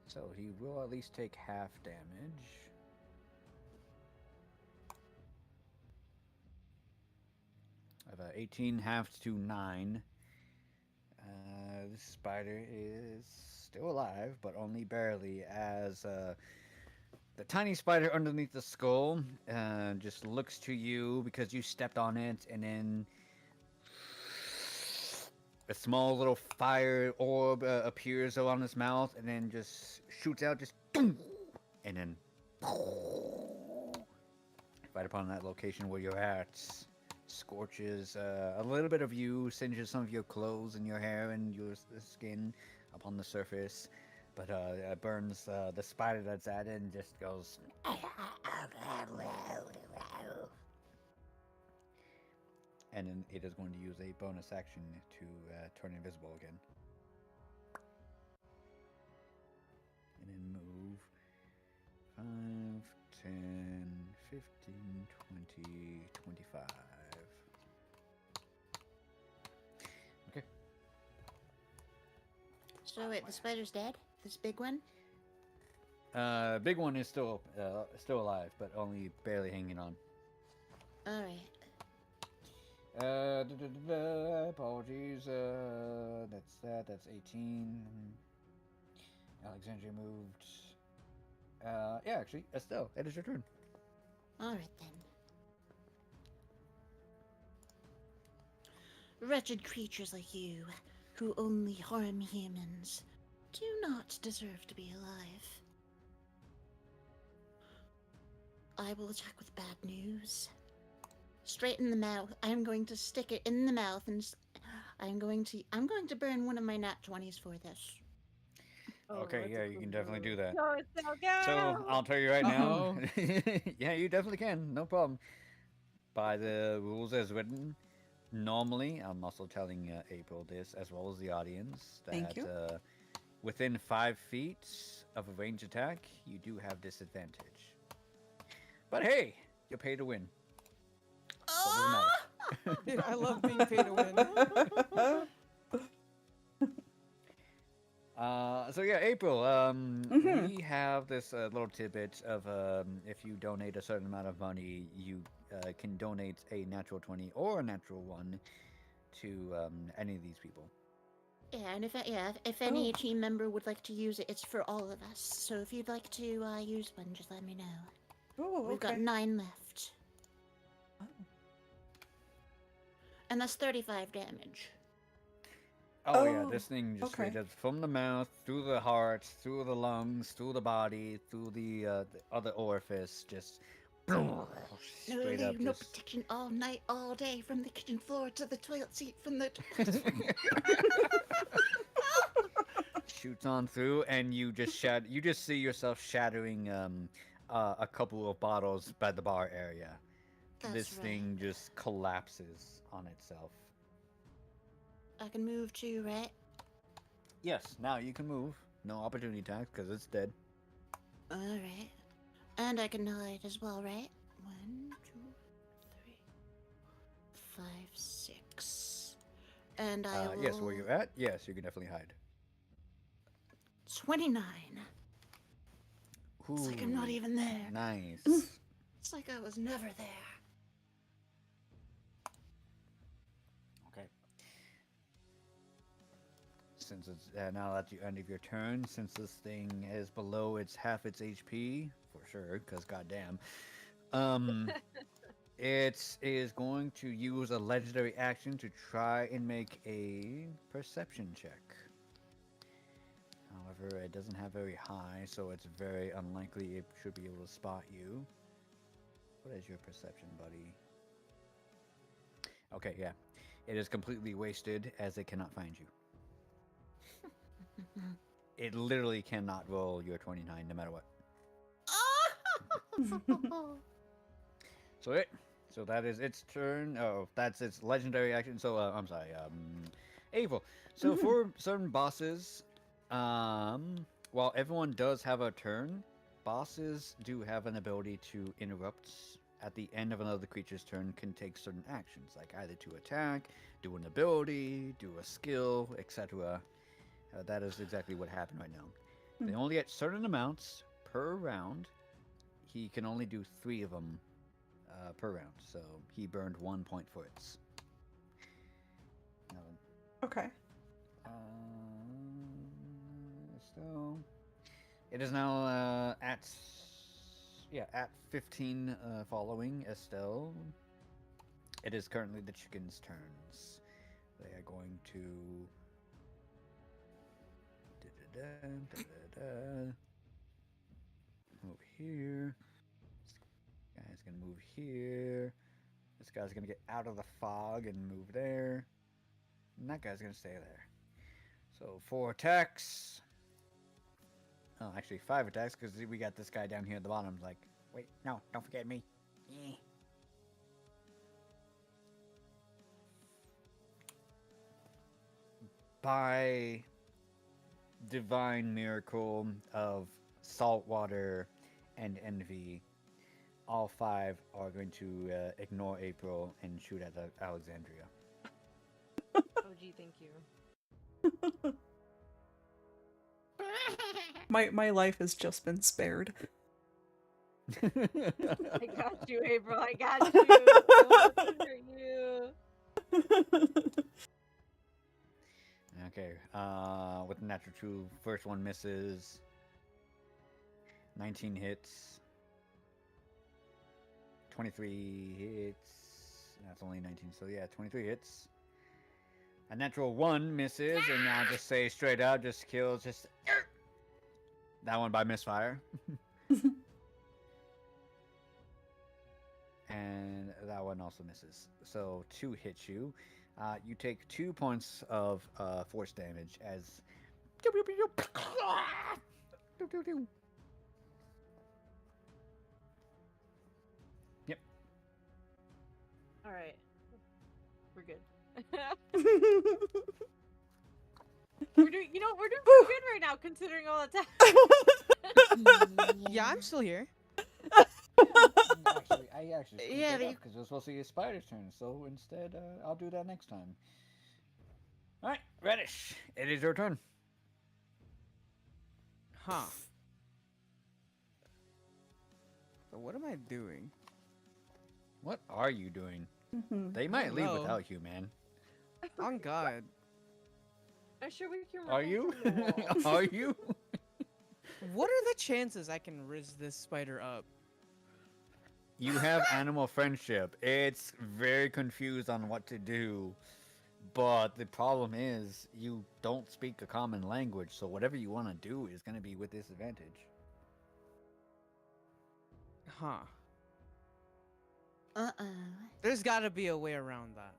So he will at least take half damage. I have 18 halved to 9. This spider is still alive, but only barely, as the tiny spider underneath the skull just looks to you because you stepped on it, and then a small little fire orb appears on his mouth, and then just shoots out, just boom, and then right upon that location where you're at, scorches a little bit of you, singes some of your clothes and your hair and your skin upon the surface, but burns the spider that's at it and just goes. And then it is going to use a bonus action to turn invisible again. And then move 5, 10, 15, 20, 25. Okay. So wait, the spider's dead? This big one? Big one is still alive, but only barely hanging on. Alright. Apologies. That's that. That's 18. Alexandria moved. Yeah, actually, Estelle, it is your turn. Alright then. Wretched creatures like you, who only harm humans, do not deserve to be alive. I will attack with bad news. Straight in the mouth. I am going to stick it in the mouth, and I'm going to burn one of my nat 20s for this. Okay, that's yeah, a you cool can definitely move. do that. Go, Estelle, go! So I'll tell you right now. Uh-oh. Yeah, you definitely can. No problem. By the rules as written, normally, I'm also telling April this as well as the audience that Thank you. Within 5 feet of a range attack, you do have disadvantage. But hey, you pay to win. So it doesn't matter. Dude, I love being paid to win. So yeah, April. Mhm. We have this little tidbit of if you donate a certain amount of money, you can donate a natural 20 or a natural 1 to any of these people. Yeah, and if any Oh. team member would like to use it, it's for all of us. So if you'd like to use one, just let me know. Oh, We've got okay. 9 left. Oh. And that's 35 damage. Oh, yeah, Oh, this thing just okay. straight up from the mouth, through the heart, through the lungs, through the body, through the other orifice, just straight up No just. protection all night, all day, from the kitchen floor to the toilet seat, from the Shoots on through, and you just see yourself shattering a couple of bottles by the bar area. That's This right. thing just collapses on itself. I can move too, right? Yes, now you can move. No opportunity attacks because it's dead. Alright. And I can hide as well, right? 1, 2, 3, 5, 6. And I will... Yes, where you're at, yes, you can definitely hide. 29. It's like I'm not Ooh, even there. Nice. It's like I was never there. Okay. Since it's now at the end of your turn, since this thing is below its half its HP, for sure, because goddamn, it is going to use a legendary action to try and make a perception check. However, it doesn't have very high, so it's very unlikely it should be able to spot you. What is your perception, buddy? Okay, yeah. It is completely wasted as it cannot find you. It literally cannot roll your 29 no matter what. So that is its turn. Oh, that's its legendary action. So I'm sorry, April. So for certain bosses, while everyone does have a turn, bosses do have an ability to interrupt at the end of another creature's turn. Can take certain actions, like either to attack, do an ability, do a skill, etc. That is exactly what happened right now. They only get certain amounts per round. He can only do 3 of them per round, so he burned 1 point for it. Okay. So it is now at 15 following Estelle. It is currently the chickens' turns. They are going to move here. This guy's gonna move here. This guy's gonna get out of the fog and move there. And that guy's gonna stay there. So 4 attacks. Oh, actually 5 attacks because we got this guy down here at the bottom. Like, wait, no, don't forget me. By divine miracle of salt water and envy, all 5 are going to ignore April and shoot at Alexandria. OG, thank you. My life has just been spared. I got you, April. I got you. I won't hurt you. Okay, with the natural 2, first one misses. 19 hits. 23 hits. That's only 19, so yeah, 23 hits. A natural 1 misses, and I'll just say straight out, just kills, just... That one by misfire. And that one also misses. So 2 hits you. You take 2 points of force damage as... Yep. All right, we're good. We're doing pretty good right now, considering all that's happening. Yeah, I'm still here. I actually screwed Yeah, that up because it was supposed to be a spider's turn. So instead, I'll do that next time. All right, Reddish, it is your turn. Huh. So what am I doing? What are you doing? Mhm. They might leave know. without you, man. On God. I'm sure we can. Are you? remove them all. Are you? What are the chances I can riz this spider up? You have animal friendship. It's very confused on what to do. But the problem is, you don't speak a common language, so whatever you want to do is going to be with disadvantage. Huh. Uh-oh. There's gotta be a way around that.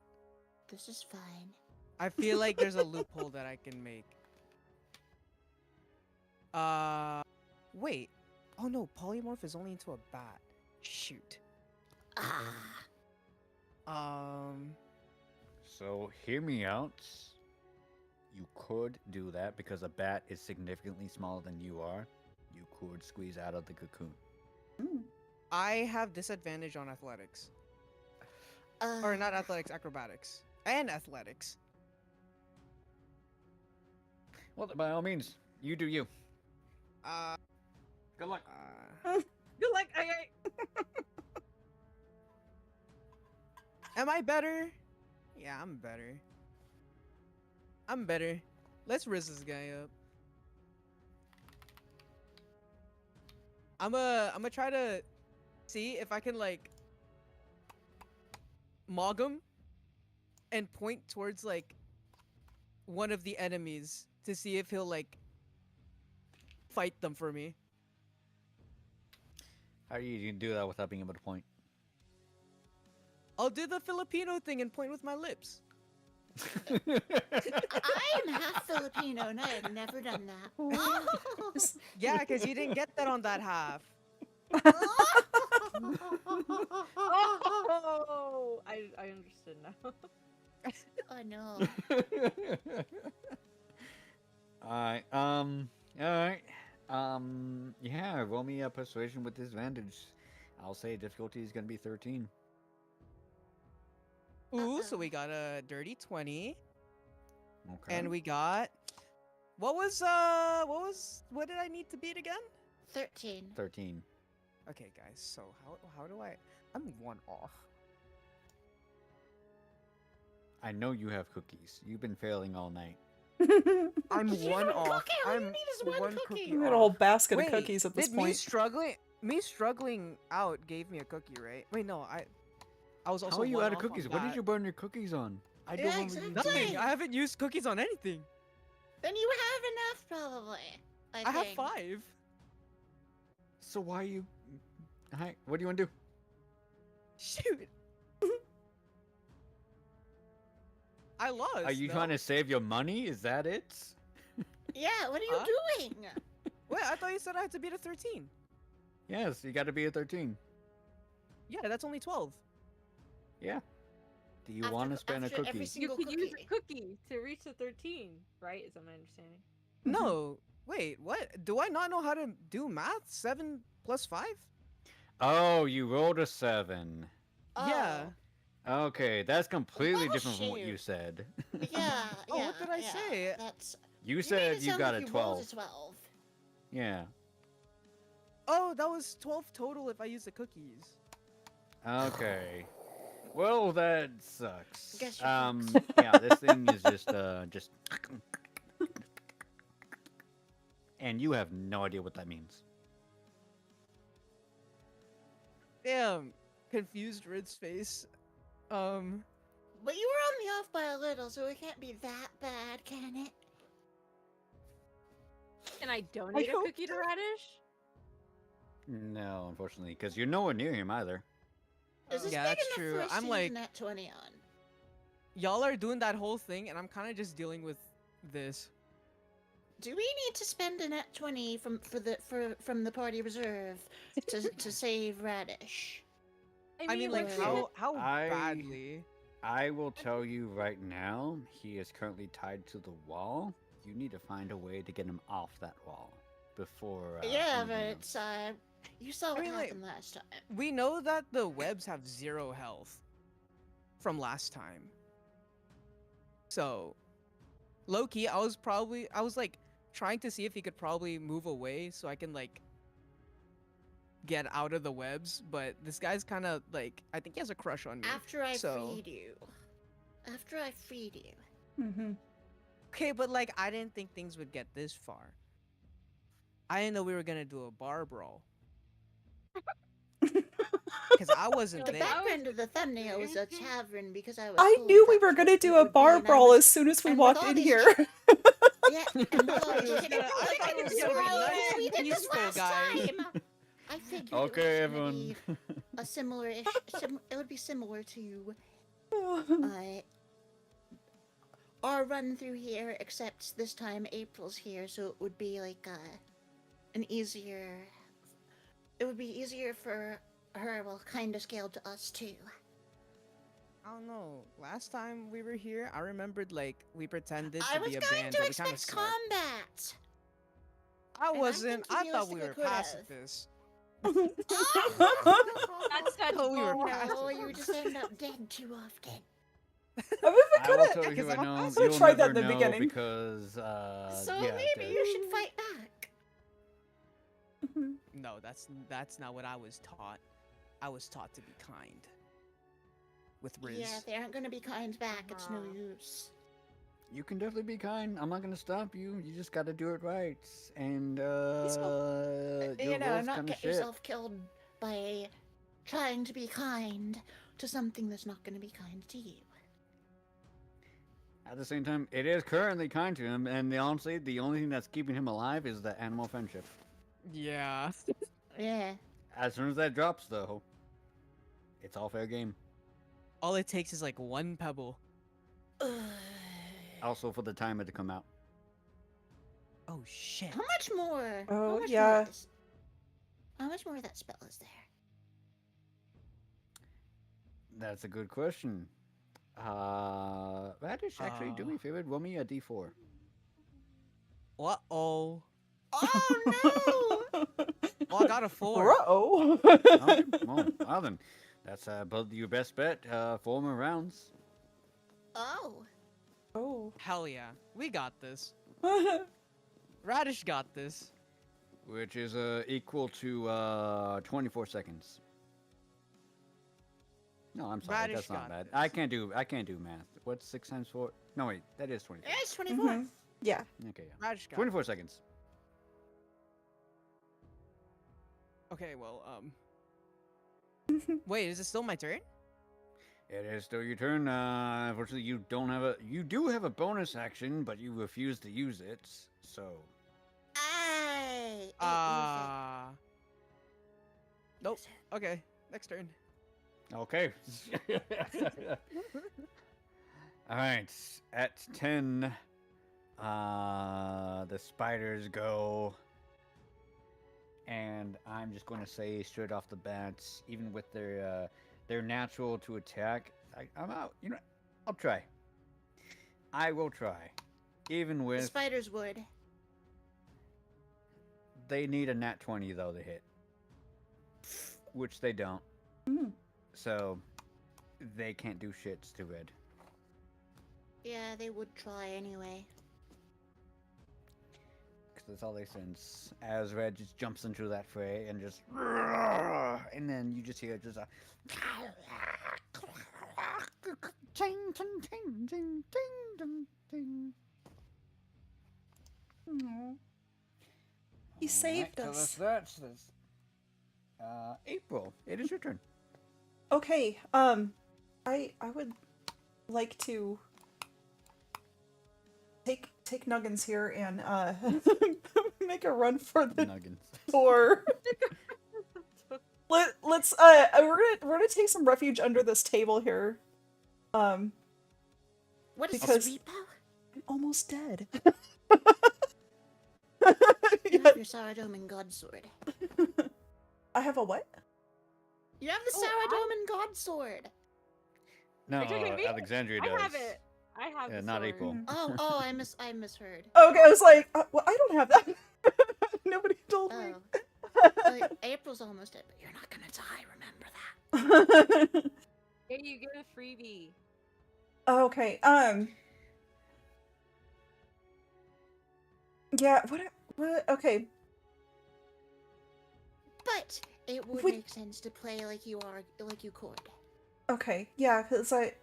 This is fine. I feel like there's a loophole that I can make. Wait. Oh no, polymorph is only into a bat. Shoot. Ah. So, hear me out. You could do that because a bat is significantly smaller than you are. You could squeeze out of the cocoon. I have disadvantage on athletics. Or not athletics, acrobatics. And athletics. Well, by all means, you do you. Uh, Good luck. Good luck. Okay. am I better? Yeah, I'm better. I'm better. Let's risk this guy up. I'm try to see if I can like mog him and point towards like one of the enemies to see if he'll like fight them for me. How do you do that without being able to point? I'll do the Filipino thing and point with my lips. I am half Filipino and I have never done that. Yeah, because you didn't get that on that half. Oh, I understood now. Oh no. Alright, alright. Yeah, roll me a persuasion with disadvantage. I'll say difficulty is gonna be 13. Ooh, so we got a dirty 20. Okay. And we got what did I need to beat again? 13. 13. Okay, guys. So how do I'm one off. I know you have cookies. You've been failing all night. I'm You one have a off. cookie, all you I'm need is one cookie. You got a whole off. basket Wait, of cookies at this did me point. struggling out gave me a cookie, right? Wait, no, I was also How are you one out of off on cookies? What did that. you burn your cookies on? I Yeah, don't remember you exactly. Nothing. doing I haven't used cookies on anything. Then you have enough, probably. I have think. 5. So why are you... Hi, what do you want to do? Shoot. I lost. Are you trying to save your money? Is that it? Yeah, what are you Huh? doing? Wait, I thought you said I had to beat a 13. Yes, you got to be a 13. Yeah, that's only 12. Yeah. Do you want to spend a after every cookie? You single could use cookie. a cookie to reach the 13, right? Is that my understanding? No. Wait, what? Do I not know how to do math? 7 plus 5? Oh, you rolled a 7. Yeah. Okay, that's completely different from what Bullshit. you said. Yeah, yeah. Oh, what did I yeah, say? That's. You made said it you sound got like a you rolled 12. a 12. Yeah. Oh, that was 12 total if I use the cookies. Okay. Well, that sucks. Guess you're Yeah, this thing is just. And you have no idea what that means. Damn. Confused Rid's face. But you were only off by a little, so it can't be that bad, can it? Can I donate a hope cookie to Radish? No, unfortunately, because you're nowhere near him either. Is this Yeah, big that's enough true. for us I'm to like- use Nat 20 on? Y'all are doing that whole thing, and I'm kind of just dealing with this. Do we need to spend a Nat 20 from the party reserve to save Radish? I mean, like, like, how I- badly? I will tell you right now, he is currently tied to the wall. You need to find a way to get him off that wall before. Yeah, but anything it's you saw what mean, like- happened last time. We know that the webs have 0 health from last time. So, low-key, I was like trying to see if he could probably move away so I can like get out of the webs, but this guy's kind of like, I think he has a crush on me. After I so- freed you. After I freed you. Mm-hmm. Okay, but like I didn't think things would get this far. I didn't know we were gonna do a bar brawl. Because I wasn't The there. background of the thumbnail was a tavern because I was. I told knew we that's were what gonna do it a would be, bar and I brawl was- as soon as we and with walked all in this here. Yeah, and with all thought it was this- gonna- I thought it was gonna be nice we and did this peaceful, last guys. time. I figured Okay, it was everyone. gonna be a similar-ish. It would be similar to our run through here, except this time April's here, so it would be like an easier. It would be easier for her, well, kind of scaled to us too. I don't know. Last time we were here, I remembered like we pretended I to was be a going band, to but we kind of expect slept. combat. I and I wasn't. think you I thought we were realistically could've. pacifists. That's such Oh, we were bull. past Oh, it. you just end up dead too often. I mean, we I will could tell have. you right I'm now, also you'll tried that never in the know beginning. because So yeah, maybe you should fight back. No, that's not what I was taught. I was taught to be kind. With Riz. Yeah, if they aren't gonna be kind back, it's no Uh-huh. use. You can definitely be kind. I'm not gonna stop you. You just gotta do it right. And your You know, role's not kind of get shit. yourself killed by trying to be kind to something that's not gonna be kind to you. At the same time, it is currently kind to him, and honestly, the only thing that's keeping him alive is the animal friendship. Yeah. Yeah. As soon as that drops, though, it's all fair game. All it takes is like one pebble. Also, for the timer to come out. Oh shit. How much more? Oh, how much yeah. More how much more of that spell is there? That's a good question. Radish, actually, do me a favor. Roll me a d4. Uh-oh. Oh no! Well, I got a 4. Uh-oh. Okay, well then, that's both your best bet. 4 more rounds. Oh. Oh. Hell yeah. We got this. Radish got this. Which is equal to 24 seconds. No, I'm sorry, Radish that's not got bad. this. I can't do math. What's 6 times 4? No wait, that is 24. Yeah, it's 24. Mhm. Yeah. Okay, yeah. Radish got 24 seconds. Okay, well, wait, is it still my turn? It is still your turn. Unfortunately, you do have a bonus action, but you refuse to use it. So Aye. Nope. Okay, next turn. okay. All right. At 10, the spiders go, and I'm just going to say straight off the bat, even with their natural to attack, I'm out. You know, I'll try. I will try, even The with spiders would. they need a nat 20 though to hit, which they don't. Mm. So they can't do shits to Red. Yeah, they would try anyway. Because that's all they sense. As Red just jumps into that fray and just, and then you just hear just a ting ting ting ting ting ting. Aw. He saved us. So that's April. It is your turn. Okay, I would like to take Nuggins here and make a run for the Nuggins. door. Let's we're gonna take some refuge under this table here. What is Because- this, repo? I'm almost dead. You have your Saradome and God Sword. I have a what? You have the Oh, Saradome and God Sword. No, Are you talking to me? Alexandria does. I have it. I have Yeah, the not sword. April. Oh, I misheard. Okay, I was like, well, I don't have that. Nobody told me. Well, April's almost dead, but you're not gonna die. Remember that. Yeah, you get a freebie. Okay, yeah, what, okay, But it would Would- make sense to play like you could. okay, yeah, because I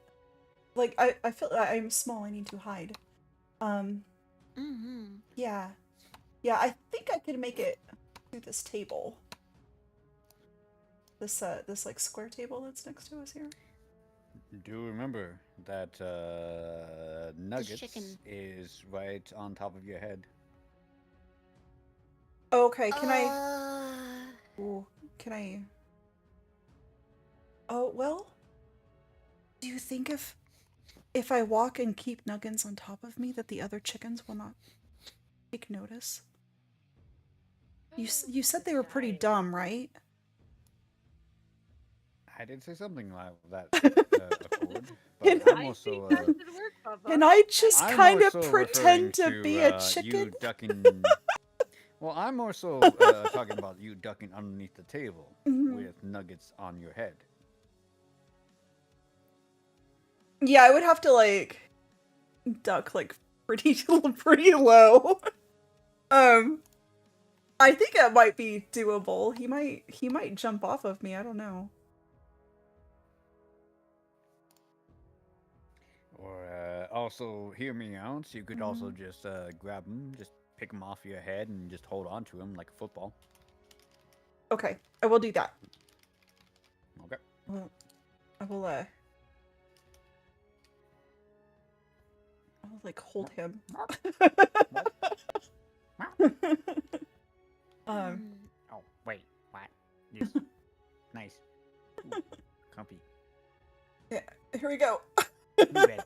feel like I'm small, I need to hide. Mm-hmm. Yeah, I think I could make it to this table. This like square table that's next to us here. Do remember that Nuggets chicken. is right on top of your head. Okay, can I? Ooh, can I? Oh well. Do you think if I walk and keep Nuggins on top of me, that the other chickens will not take notice? You said they were pretty dumb, right? I did say something like that. Accord, but I'm I also think that should work, Bubba. And I just I'm kind more of so pretend referring to be a you chicken. ducking. Well, I'm more so talking about you ducking underneath the table Mhm. with Nuggets on your head. Yeah, I would have to like duck like pretty pretty low. I think it might be doable. He might jump off of me. I don't know. Or also, hear me out. You could also Mhm. just grab him, just pick him off your head, and just hold on to him like a football. Okay, I will do that. Okay. Well, I'll like hold him. um, Oh, wait, what? Yes. Nice. Ooh, comfy. yeah, here we go. Move it.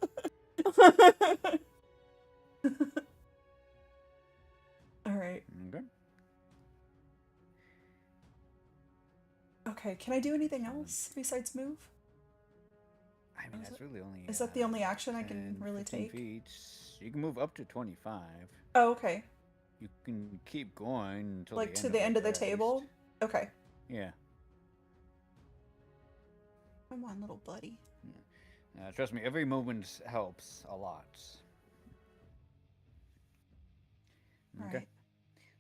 All right. Okay. Okay, can I do anything else besides move? I mean, that's really only. Is that the only action I can 10, really 15 take? feet. You can move up to 25. Oh, okay. You can keep going until Like the to end the of end it, of the at least. table? Okay. Yeah. Come on, little buddy. Trust me, every moment helps a lot. Okay. Alright.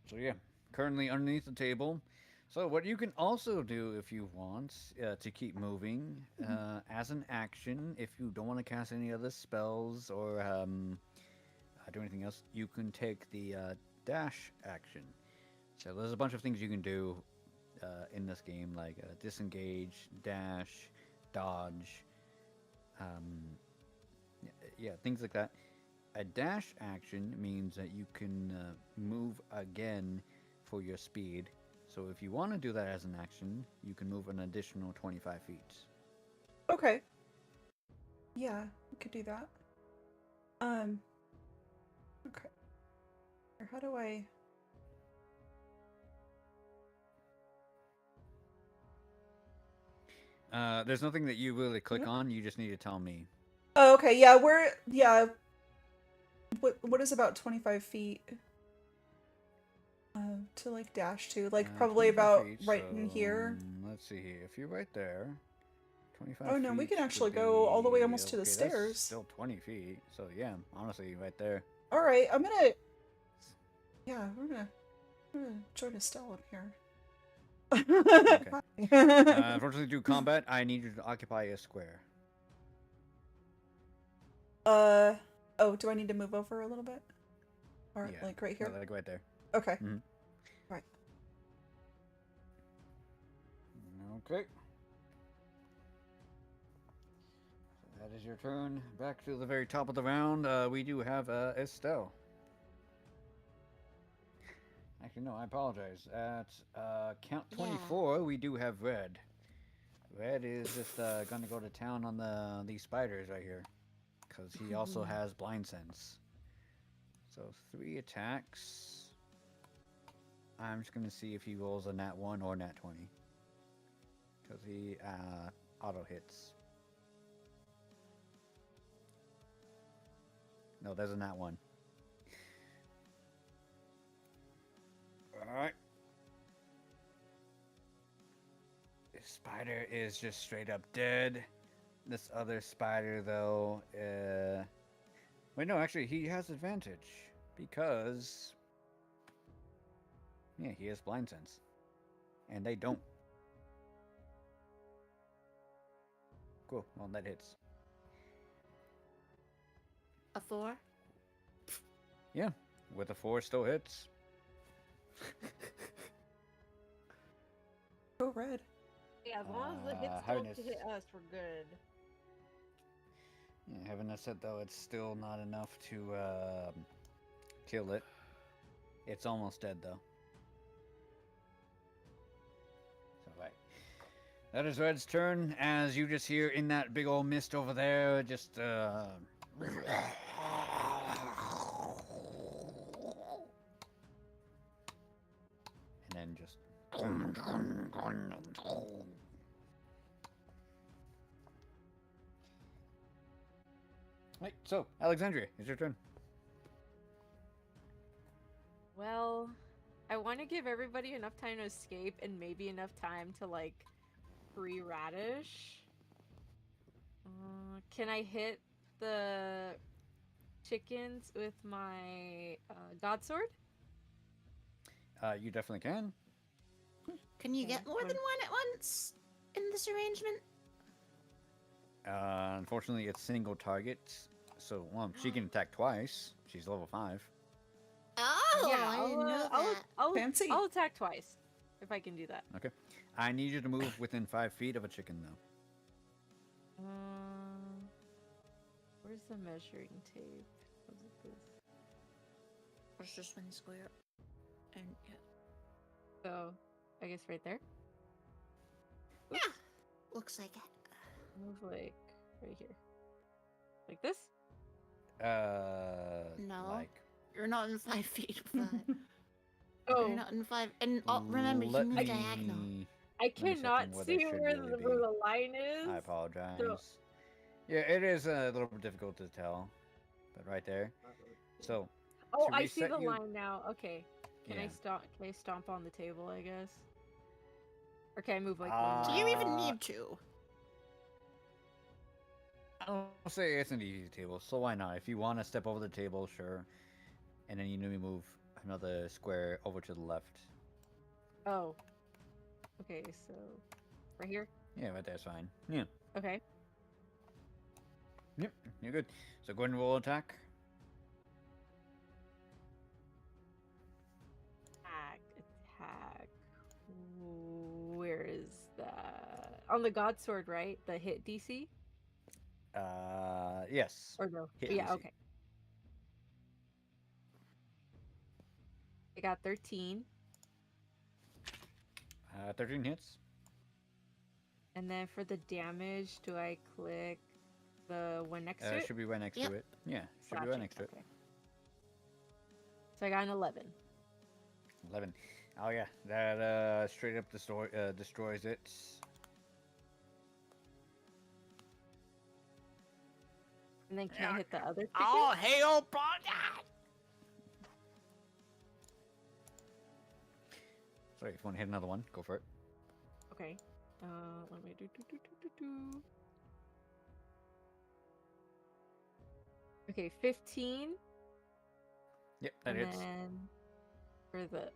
So yeah, currently underneath the table. So what you can also do if you want to keep moving as an action, if you don't want to cast any other spells or do anything else, you can take the dash action. So there's a bunch of things you can do in this game, like disengage, dash, dodge, um, yeah, things like that. A dash action means that you can move again for your speed. So if you want to do that as an action, you can move an additional 25 feet. Okay. Yeah, we could do that. Okay. How do I... There's nothing that you really click Yep. on. You just need to tell me. Oh, okay, yeah, yeah. What is about 25 feet? To like dash to, like probably 25 about feet, right so, in here. Let's see here. If you're right there, 25 Oh no, we feet can actually would go all the way be- almost to the okay, that's stairs. still 20 feet. So yeah, honestly, right there. Alright, I'm gonna... Yeah, we're gonna join Estelle up here. Okay. Unfortunately, to combat, I need you to occupy a square. Oh, do I need to move over a little bit? Or Yeah, like right here? like right there. Okay. Mhm. Right. Okay. So that is your turn. Back to the very top of the round. We do have Estelle. Actually, no, I apologize. At count 24, we do have Red. Red is just gonna go to town on these spiders right here, because he also has blind sense. So 3 attacks. I'm just gonna see if he rolls a nat 1 or nat 20, because he auto hits. No, there's a nat 1. Alright. This spider is just straight up dead. This other spider, though, wait, no, actually, he has advantage. Because... yeah, he has blind sense. And they don't. Cool, well, that hits. A 4? Yeah, with a 4 still hits. Go red. Yeah, as long as the hits having don't a- hit us, we're good. Yeah, having that said, though, it's still not enough to kill it. It's almost dead, though. So, right. That is Red's turn, as you just hear in that big old mist over there, just, and then just... Right, so, Alexandria, it's your turn. Well, I want to give everybody enough time to escape and maybe enough time to like pre-radish. Can I hit the chickens with my god sword? You definitely can. Can you Okay, get more than one at once in this arrangement? Unfortunately, it's single target. So, well, she can attack twice. She's level 5. Oh, Yeah, I didn't know that. Fancy. I'll attack twice if I can do that. Okay. I need you to move within 5 feet of a chicken, though. Where's the measuring tape? Was it this? Where's this one square? And yeah. So, I guess right there. Yeah, looks like it. Move like right here, like this. No. Like. You're not in 5 feet of that. Oh, You're not in 5. And remember, you Let move me- diagonal. I me check cannot where see they should where really be. the line is. I apologize. So- Yeah, it is a little bit difficult to tell, but right there. So. Oh, to I see reset the you- line now. Okay. Can I Yeah. stomp? Can I stomp on the table? I guess. Or can I move like Do one? you even Uh, need to? I'll say it's an easy table, so why not? If you want to step over the table, sure. And then you need to move another square over to the left. Oh. Okay, so right here. Yeah, right there's fine. Yeah. Okay. Yep, you're good. So go ahead and roll attack. Attack. Where is that? On the God Sword, right? The hit DC? Yes. Or no? Hit Yeah, DC. okay. I got 13. 13 hits. And then for the damage, do I click the one next to it? Should be right next Yep. to it. Yeah, should be Gotcha, right next to it. okay. So I got an 11. 11. Oh yeah, that straight up destroys it. And then can I hit the other chicken? Oh, hell, brother! Sorry, if you want to hit another one, go for it. Okay. Let me do. Okay, 15. Yep, that And hits. then for the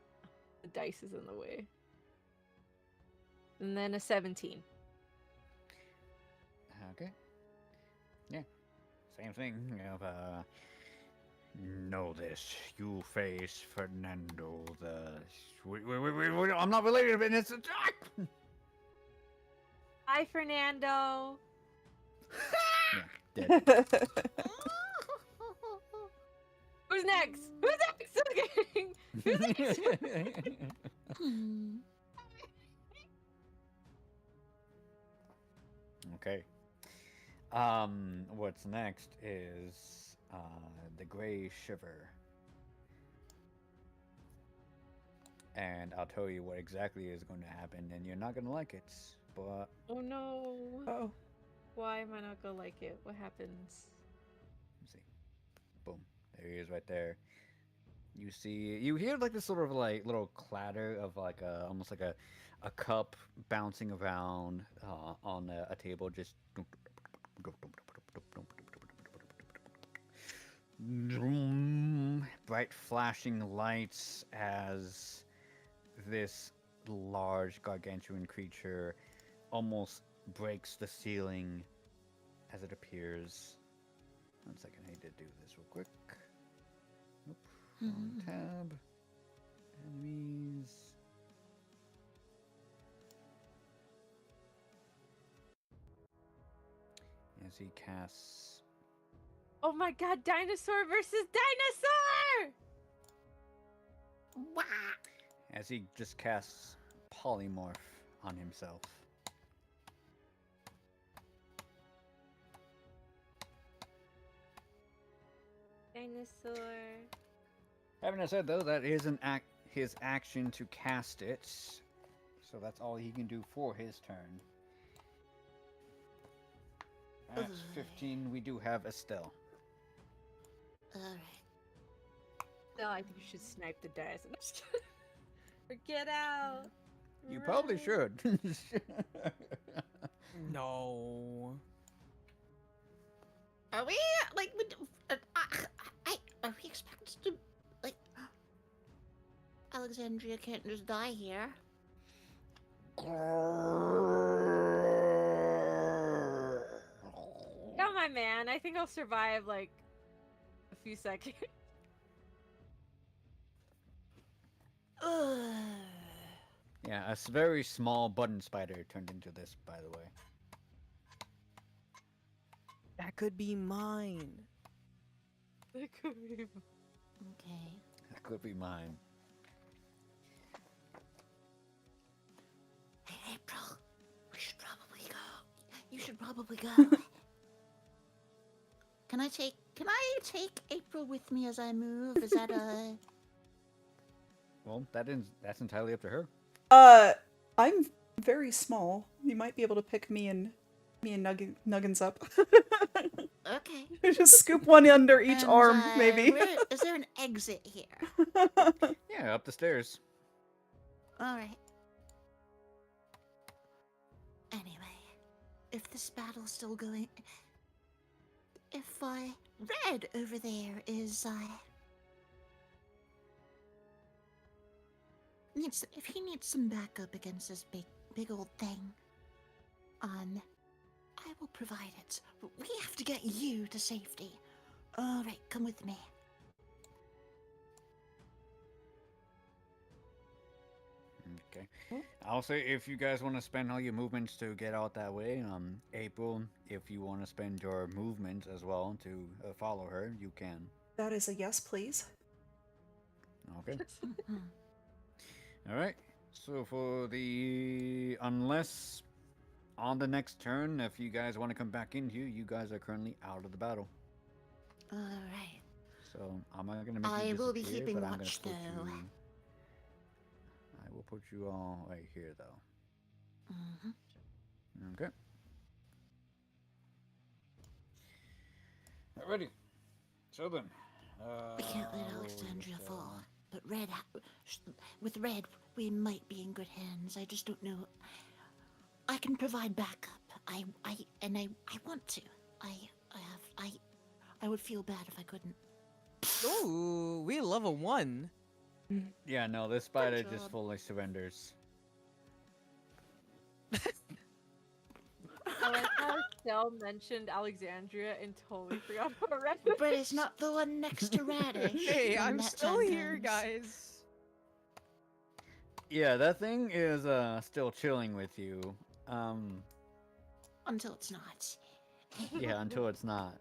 dice is in the way. And then a 17. Okay. Yeah. Same thing. You have, know this. You face Fernando the... Wait, I'm not related, but it's attack! Hi, Fernando. Dead. Who's next? Who's next? Okay. Who's next? Hmm. Okay. What's next is the Gray Shiver. And I'll tell you what exactly is going to happen, and you're not going to like it, but... Oh no. Oh. Why am I not gonna like it? What happens? Let's see. Boom. There he is right there. You hear like this sort of like little clatter of like almost like a cup bouncing around on a table, just bright flashing lights as this large gargantuan creature almost breaks the ceiling as it appears. 1 second, I need to do this real quick. Nope. Wrong tab. Enemies. As he casts. Oh my god, dinosaur versus dinosaur! Wah! As he just casts polymorph on himself. Dinosaur. Having said though, that is his action to cast it, so that's all he can do for his turn. At 15, we do have Estelle. Alright. No, I think you should snipe the dinosaur. I'm just kidding. Or get out. You probably Run. should. No. Are we like? Are we expected to like? Alexandria can't just die here. Yeah, my man. I think I'll survive like a few seconds. Ugh. Yeah, a very small button spider turned into this, by the way. That could be mine. It could be. Okay. That could be mine. Hey, April, we should probably go. You should probably go. Can I take April with me as I move? Is that a... Well, that's entirely up to her. I'm very small. You might be able to pick me and Nuggins up. Okay. Just scoop one under each And, arm, maybe. Is there an exit here? Yeah, up the stairs. Alright. Anyway, if this battle's still going... If, Red over there is, if he needs some backup against this big old thing, I will provide it. But we have to get you to safety. Alright, come with me. Okay. I'll say if you guys want to spend all your movements to get out that way, April, if you want to spend your movement as well to follow her, you can. That is a yes, please. Okay. All right. So for the unless on the next turn, if you guys want to come back in here, you guys are currently out of the battle. Alright. So I'm not gonna make I you will be disappear, keeping but I'm watch, gonna put though. you. I will put you all right here, though. Mm-hmm. Okay. Alrighty. So then. We can't let Alexandria fall. But with Red, we might be in good hands. I just don't know. I can provide backup. I want to. I would feel bad if I couldn't. Ooh, we level 1. Yeah, no, this spider job. just fully surrenders. I like how Stell mentioned Alexandria and totally forgot about Red. But it's not the one next to Radish. Hey, when I'm that still time here, comes. guys. Yeah, that thing is still chilling with you. Until it's not. Yeah, until it's not.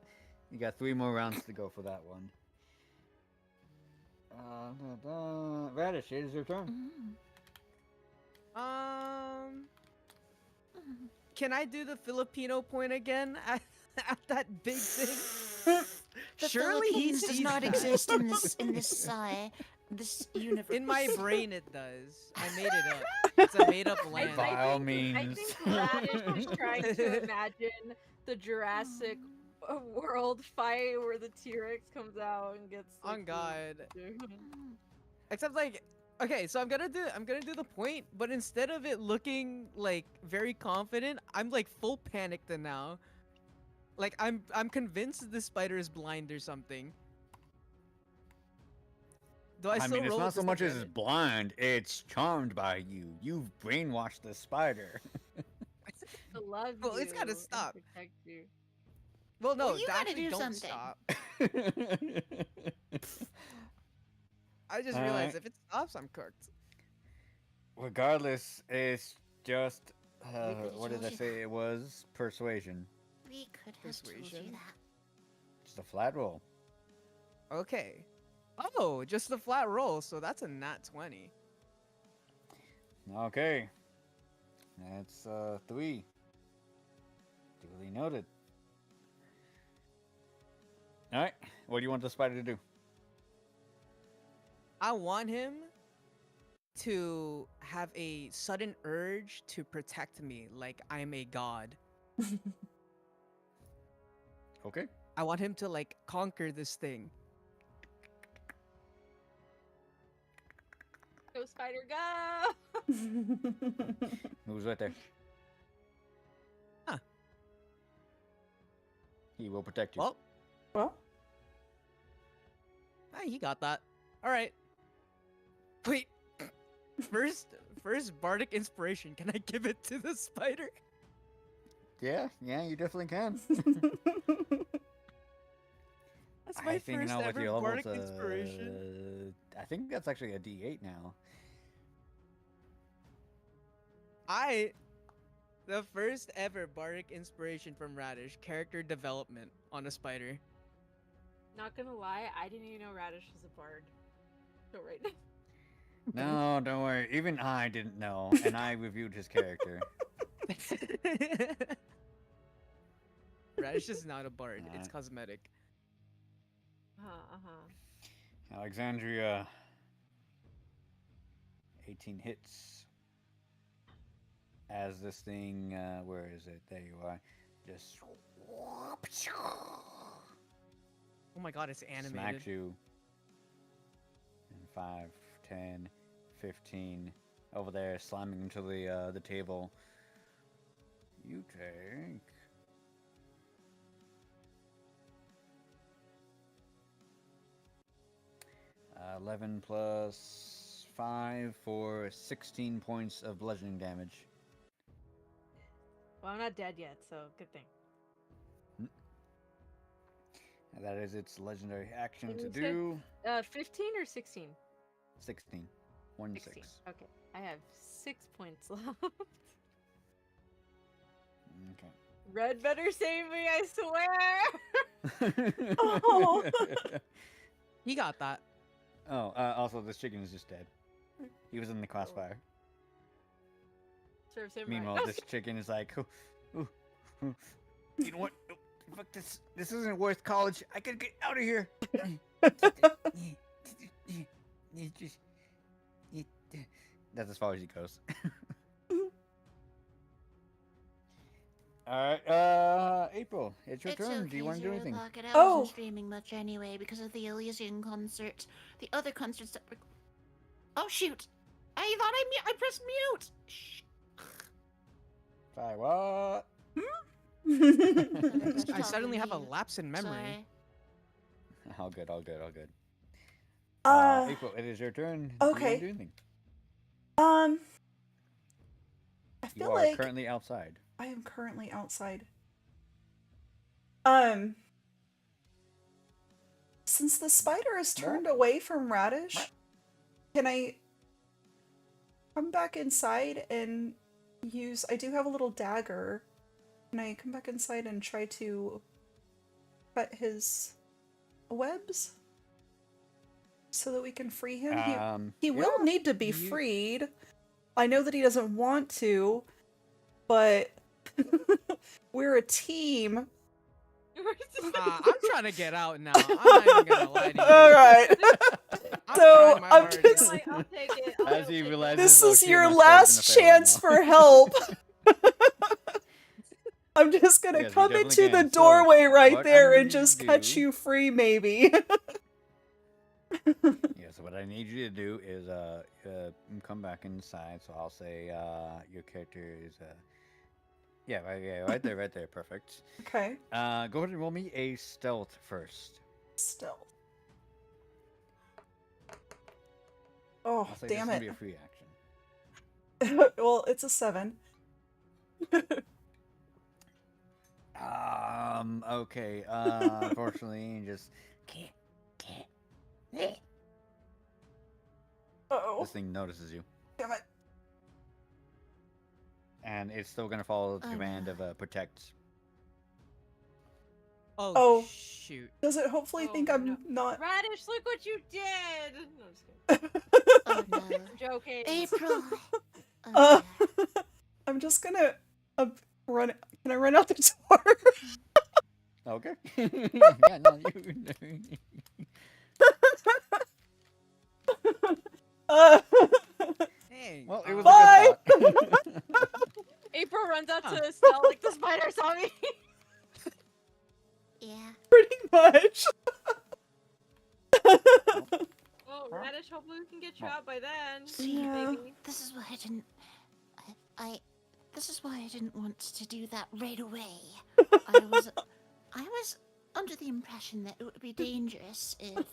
You got 3 more rounds to go for that one. Radish, it is your turn. Mm. Can I do the Filipino point again at that big thing? The Surely he Philippines does sees not that. exist in this universe. In my brain, it does. I made it up. It's a made-up land. By all I means. think Radish is trying to imagine the Jurassic World fight where the T-Rex comes out and gets. On like, God. the- Except like, okay, so I'm gonna do the point, but instead of it looking like very confident, I'm like full panicked now. Like I'm convinced the spider is blind or something. Do I I still mean, it's roll not with so much as it's disadvantage? blind, it's charmed by you. You've brainwashed the spider. to love Well, it's you gotta and stop. protect you. Well, no, Well, you gotta actually do don't something. stop. I just Alright. realized if it stops, I'm cooked. Regardless, it's just, could've what did told I you say that. it was? Persuasion. We could have told you Persuasion? that. Just a flat roll. Okay. Oh, just the flat roll, so that's a nat 20. Okay. That's, 3. Duly noted. Alright, what do you want the spider to do? I want him to have a sudden urge to protect me like I'm a god. Okay. I want him to like conquer this thing. Go spider, go! Moves right there. Huh. He will protect you. Well, Well, he got that. All right. Wait. First bardic inspiration. Can I give it to the spider? Yeah, you definitely can. That's my I think first now with ever your level bardic inspiration. I think that's actually a D8 now. The first ever bardic inspiration from Radish, character development on a spider. Not gonna lie, I didn't even know Radish was a bard. So right now. No, don't worry. Even I didn't know, and I reviewed his character. Radish is not a bard. It's Alright. cosmetic. Alexandria. 18 hits. As this thing, where is it? There you are. Just Oh my god, it's animated. smacks you. And 5, 10, 15. Over there, slamming into the table. You take 11 plus 5 for 16 points of bludgeoning damage. Well, I'm not dead yet, so good thing. And that is its legendary action Did to you say- do. 15 or 16? 16. 1 16. 6. Okay, I have 6 points left. Okay. Red better save me, I swear! Oh. He got that. Oh, also, this chicken is just dead. He was in the crossfire. Serves him Meanwhile, right. this chicken is like, you know what? Fuck this. This isn't worth college. I gotta get out of here. That's as far as he goes. Alright, April, it's your turn. Okay, Do you want to do anything? Pocket. I Oh. wasn't streaming much anyway because of the Elysian concert. The other concerts that were... Oh shoot! I thought I pressed mute! Shh. Sorry, what? I suddenly have a lapse in memory. Sorry. All good, all good, all good. Uh, April, it is your turn. Do you okay. want to do anything? I You feel are like currently outside. I am currently outside. Since the spider is turned away from Radish, can I come back inside and use... I do have a little dagger. Can I come back inside and try to cut his webs? So that we can free him? He will need to be freed. I know that he doesn't want to, but we're a team. I'm trying to get out now. I'm not even gonna lie to you. Alright. I'm So, trying my I'm hardest. just- Like, I'll take it. As he realizes, This oh, is shit, your my spell's gonna last fail chance now. for help. I'm just gonna Yes, you come definitely into the can. So, doorway right what there I and need just to cut do- you free, maybe. Yeah, so what I need you to do is come back inside. So I'll say your character is yeah, right there, perfect. Okay. Go ahead and roll me a stealth first. Stealth. Oh, I'll say damn this is gonna it. be a free action. Well, it's a 7. Okay. Unfortunately, just Uh-oh. this thing notices you, Damn it. and it's still gonna follow the Oh, command no. of protect. Oh. Shoot. Does it hopefully Oh, think I'm no. not... Radish, look what you did! No, I'm just kidding. Oh no. I'm joking. April! Uh, Okay. I'm just gonna run... Can I run out the door? Okay. Yeah, no, you. uh, Dang. Well, it was Bye! a good thought. April runs up Huh. to Estelle like the spider saw me. Yeah. pretty much. Well, Radish, hopefully we can get you out by then. Yeah. Maybe. This is why I didn't... This is why I didn't want to do that right away. I was under the impression that it would be dangerous if,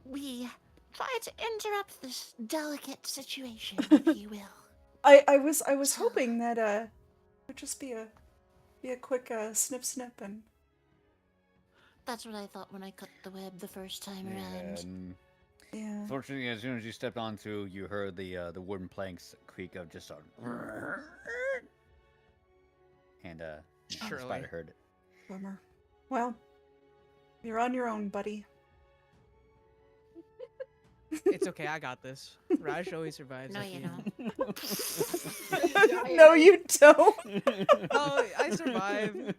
we try to interrupt this delicate situation, if you will. I was hoping that it would just be a quick snip snip and That's what I thought when I cut the web the first time Yeah, around. and yeah. fortunately, as soon as you stepped onto, you heard the wooden planks creak of just a. And the Surely. spider heard it. Bummer. Well, you're on your own, buddy. It's okay, I got this. Raj always survives. No, I you feel. don't. No, you don't. Oh, I survive.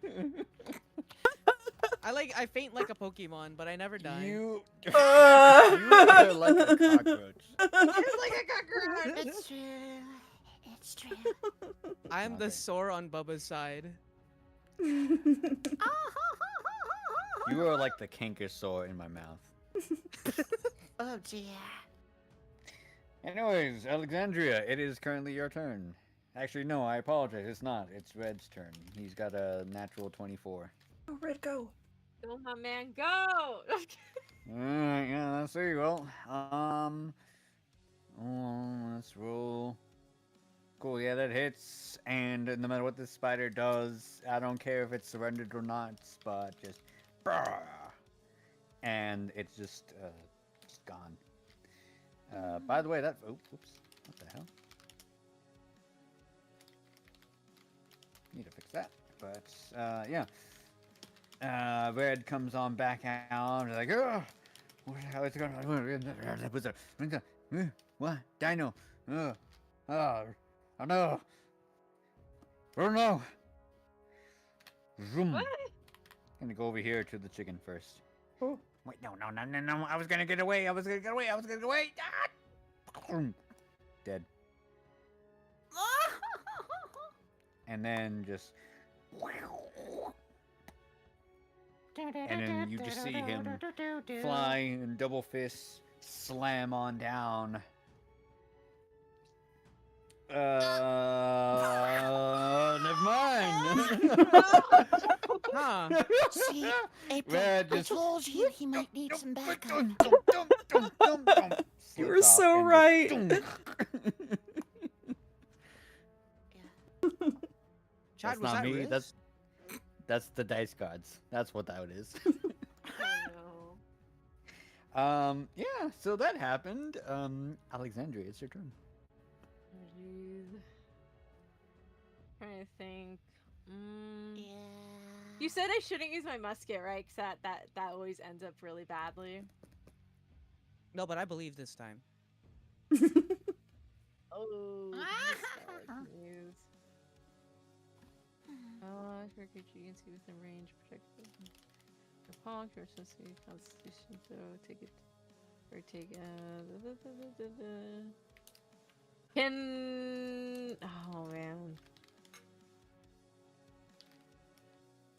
I faint like a Pokemon, but I never die. You. Uh. You are like a cockroach. It's true. It's true. I am the Okay. sore on Bubba's side. You are like the canker sore in my mouth. Oh dear. Anyways, Alexandria, it is currently your turn. Actually, no, I apologize. It's not. It's Red's turn. He's got a natural 24. Oh, Red, go. Go, my man, go! Alright, yeah, let's see. Well, let's roll. Cool, yeah, that hits. And no matter what this spider does, I don't care if it's surrendered or not, but just. And it's just gone. By the way, that. Oh, oops. What the hell? Need to fix that. But, yeah. Red comes on back out. Like, oh, how is it going? What? Dino? Oh, oh no. Oh no. Zoom. What? Gonna go over here to the chicken first. Oh. Wait, no. I was gonna get away. Ah! Dead. And then just. And then you just see him fly and double fist slam on down. Never mind. Huh. See, April, Red I just- told you he might need some backup. You were so right. Chad, That's was not that me. Riz? That's the dice gods. That's what that is. Oh no. Yeah. So that happened. Alexandria, it's your turn. Oh, jeez. Trying to think. Yeah. You said I shouldn't use my musket, right? Because that always ends up really badly. No, but I believe this time. Oh. News. Creature you can see within range, protect your pawn, your associate constitution, so take it. Or take Can oh man.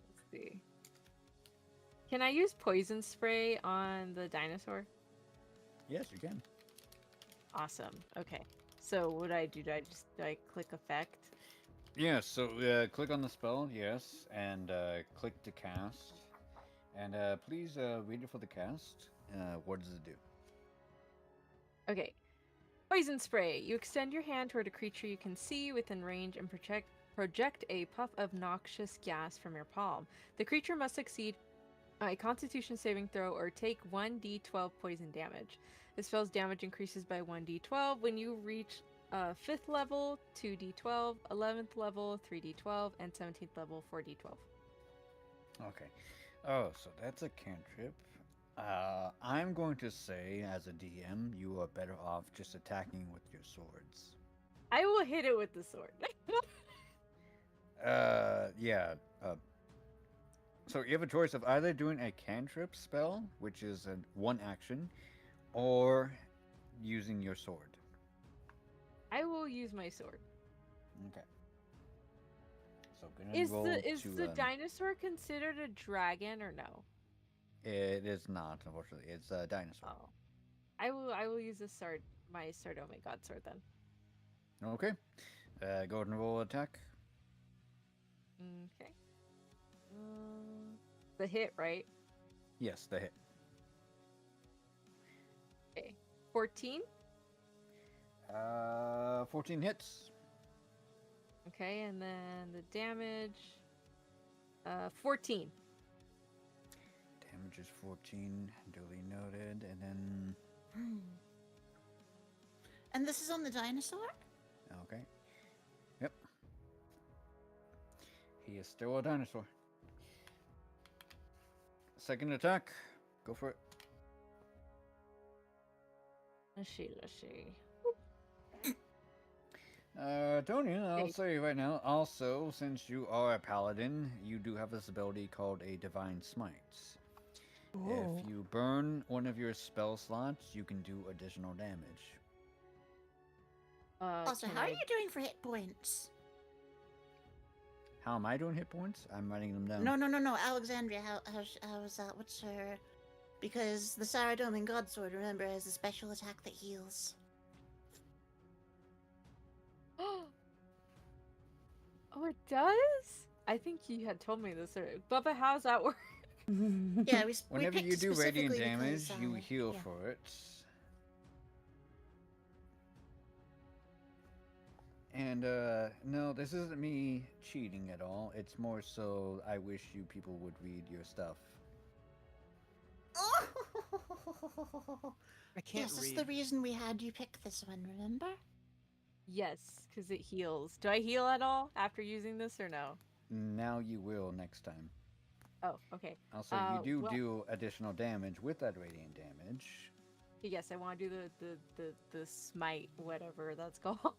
Let's see. Can I use poison spray on the dinosaur? Yes, you can. Awesome. Okay. So what do I do? Do I click effect? Yeah. So click on the spell. Yes, and click to cast. And please read it for the cast. What does it do? Okay. Poison spray. You extend your hand toward a creature you can see within range and project a puff of noxious gas from your palm. The creature must succeed a Constitution saving throw or take 1d12 poison damage. The spell's damage increases by 1d12 when you reach 5th level, 2d12, 11th level, 3d12, and 17th level, 4d12. Okay. Oh, so that's a cantrip. I'm going to say, as a DM, you are better off just attacking with your swords. I will hit it with the sword. Yeah. So you have a choice of either doing a cantrip spell, which is a one action, or using your sword. I will use my sword. Okay. So gonna Is roll the dinosaur considered a dragon or no? It is not, unfortunately. It's a dinosaur. Oh, I will use the sword, my Sardome God sword then. Okay. Go ahead and roll attack. Okay. The hit, right? Yes, the hit. Okay. 14. 14 hits. Okay, and then the damage. 14. Damage is 14, duly noted, and then... And this is on the dinosaur? Okay. Yep. He is still a dinosaur. Second attack. Go for it. Let's see. Tony, I'll Okay. say right now, also, since you are a paladin, you do have this ability called a Divine Smite. Ooh. If you burn one of your spell slots, you can do additional damage. Also, Can how are I- you doing for hit points? How am I doing hit points? I'm writing them down. No. Alexandria, how's that? What's her... Because the Saradomin Godsword, remember, has a special attack that heals. Oh, it does? I think you had told me this already. Bubba, how's that work? Yeah, we Whenever picked you do radiant specifically damage, because, you heal yeah. for it. And, no, this isn't me cheating at all. It's more so I wish you people would read your stuff. I can't Yes, that's read. the reason we had you pick this one, remember? Yes, because it heals. Do I heal at all after using this or no? Now you will next time. Oh, okay. Also, Uh, you well- do additional damage with that radiant damage. Yes, I want to do the smite, whatever that's called.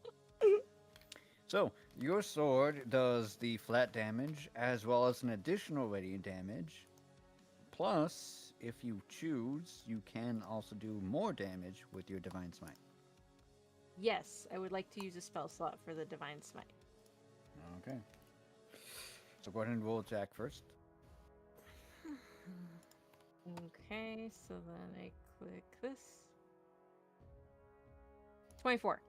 So, your sword does the flat damage as well as an additional radiant damage. Plus, if you choose, you can also do more damage with your Divine Smite. Yes, I would like to use a spell slot for the Divine Smite. Okay. So go ahead and roll attack first. Okay, so then I click this. 24.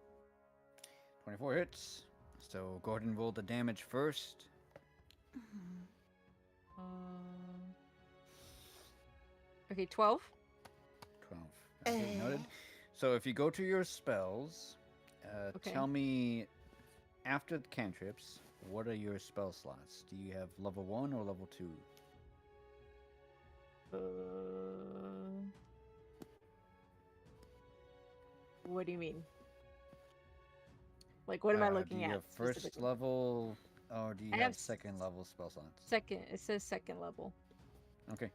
24 hits. So go ahead and roll the damage first. Okay, 12. 12. Okay, noted. So if you go to your spells, Okay. tell me, after the cantrips, what are your spell slots? Do you have level 1 or level 2? What do you mean? Like, what am I looking Do you at? have first specifically? level, or do you I have have second level spell slots? Second. It says second level. Okay.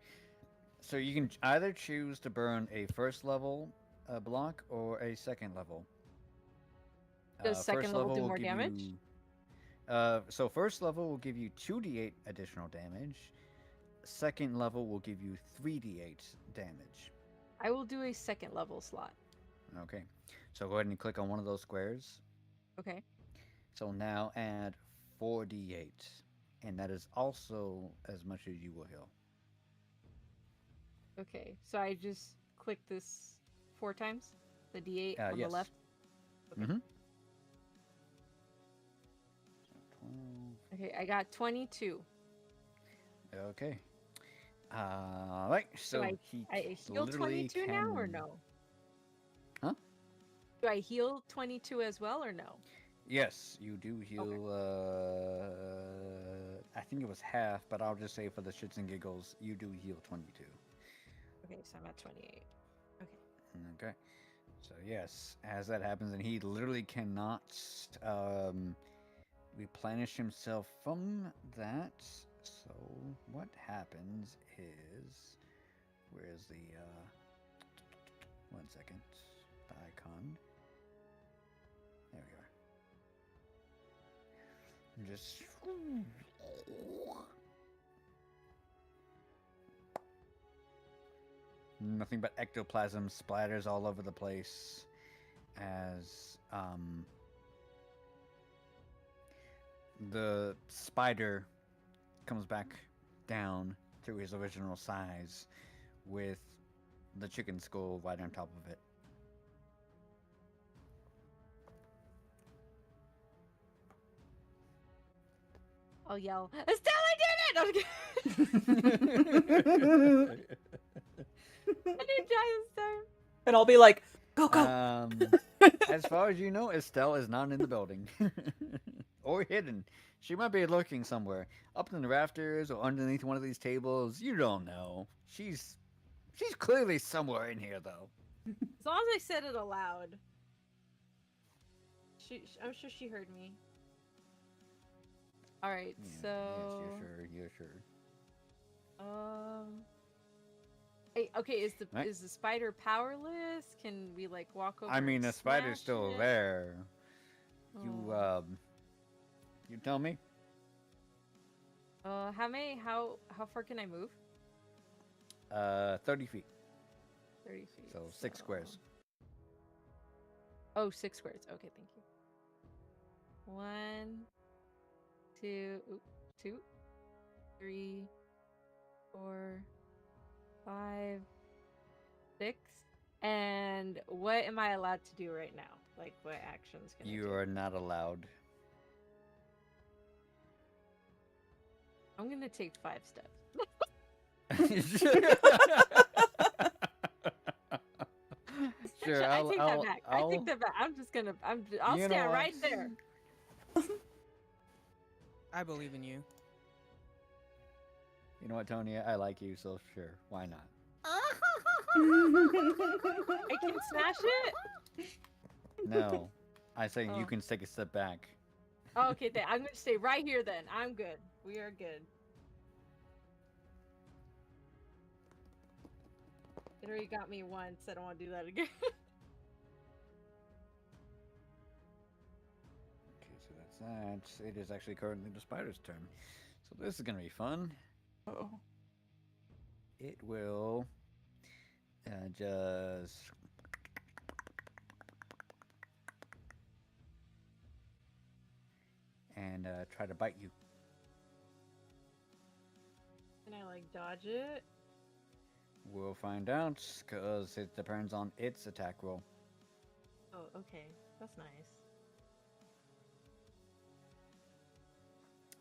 So you can either choose to burn a first level block or a second level. Does second First level do will more give damage? So first level will give you 2d8 additional damage. Second level will give you 3d8 damage. I will do a second level slot. Okay. So go ahead and click on one of those squares. Okay. So now add 4d8. And that is also as much as you will heal. Okay. So I just click this 4 times? The D8 on yes. the left? Okay. Mm-hmm. 12. Okay, I got 22. Okay. Alright, so I heal literally 22 now or can- no? Huh? Do I heal 22 as well or no? Yes, you do heal, I think it was half, but I'll just say for the shits and giggles, you do heal 22. Okay, so I'm at 28. Okay. So yes, as that happens, and he literally cannot replenish himself from that. So what happens is, where's the, 1 second, the icon. There we are. Just nothing but ectoplasm splatters all over the place as the spider comes back down to his original size with the chicken skull right on top of it. I'll yell, Estelle, I did it! I didn't die this time. And I'll be like, Go, go. As far as you know, Estelle is not in the building. Or hidden. She might be lurking somewhere. Up in the rafters or underneath one of these tables. You don't know. She's clearly somewhere in here, though. As long as I said it aloud. I'm sure she heard me. Alright, Yeah, so... Yes, you're sure. Hey, okay, Right. is the spider powerless? Can we like walk over? I mean, and the spider's smash still it? there. Oh. You tell me. How far can I move? 30 feet. 30 feet. So 6 squares. Oh, 6 squares. Okay, thank you. 1, 2, 3, 4, 5, 6. And what am I allowed to do right now? Like, what actions can I do? You are not allowed. I'm gonna take 5 steps. Sure, I take that back. I I'll- take that back. I'll You know stand what? right there. I believe in you. You know what, Tony? I like you, so sure, why not? I can smash it. No, I say Oh. you can take a step back. Oh, okay, then I'm gonna stay right here. Then I'm good. We are good. It already got me once. I don't want to do that again. Okay, so that's that. It is actually currently the spider's turn. So this is gonna be fun. Oh. It will just and try to bite you. Can I like dodge it? We'll find out, because it depends on its attack roll. Oh, okay. That's nice.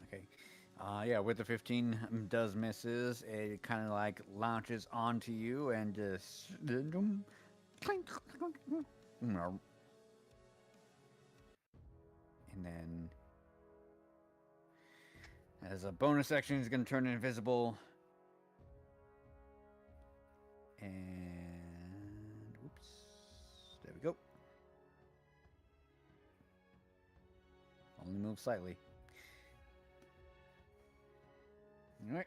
Okay. Yeah, with the 15 does misses, it kind of like launches onto you and just and then as a bonus action, he's going to turn invisible. And whoops, there we go. Only move slightly. All right.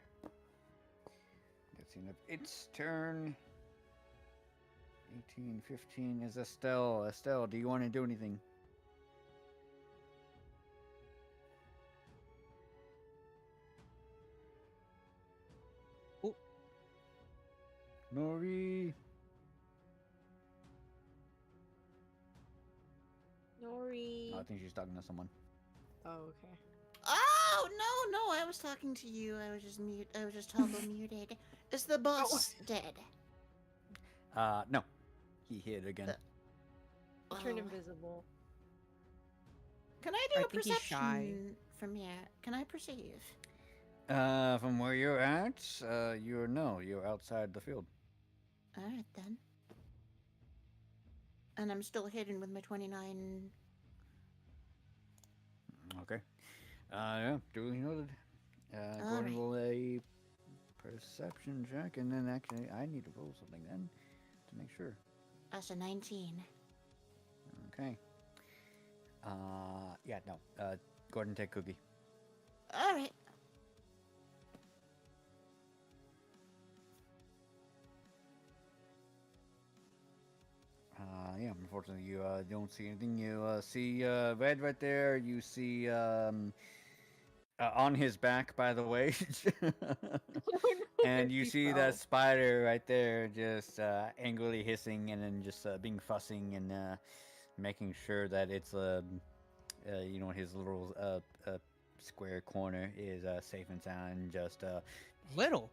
Let's see. It's turn. 18, 15 is Estelle. Estelle, do you want to do anything? Oh. Nori. Nori. I think she's talking to someone. Oh, okay. Oh no, I was talking to you. I was just mute. I was just toggle muted. Is the boss dead? No. He hid again. Turn Oh. invisible. Can I do I a think he's shy. perception from here? Can I perceive? From where you're at, you're outside the field. All right then. And I'm still hidden with my 29. Okay. Yeah, duly noted. Going to roll a perception check, and then actually, I need to roll something then to make sure. That's a 19. Okay. Yeah, no. Go ahead and take Cookie. All right. Yeah, unfortunately, you don't see anything. You see Red right there. You see on his back, by the way. And you see that spider right there just angrily hissing and then just being fussing and making sure that it's, his little square corner is safe and sound and just... Little.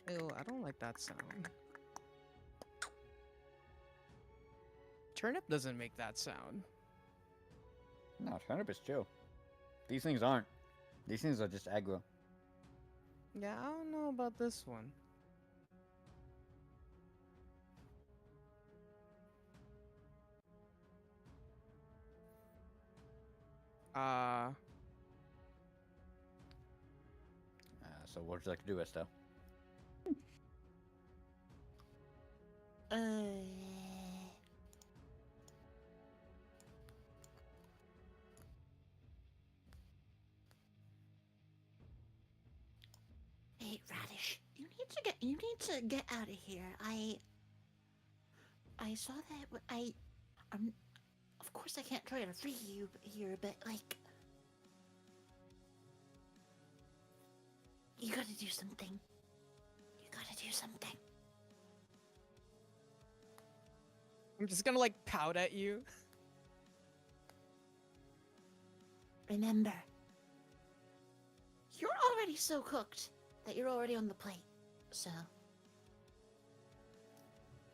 Ew, I don't like that sound. Turnip doesn't make that sound. No, Turnip is chill. These things aren't. These things are just aggro. Yeah, I don't know about this one. Uh, So what would you like to do, Estelle? Uh, hey, Radish, you need to get out of here. I saw that. Of course I can't try to free you here, but like, you gotta do something. You gotta do something. I'm just gonna like pout at you. Remember, you're already so cooked that you're already on the plate. So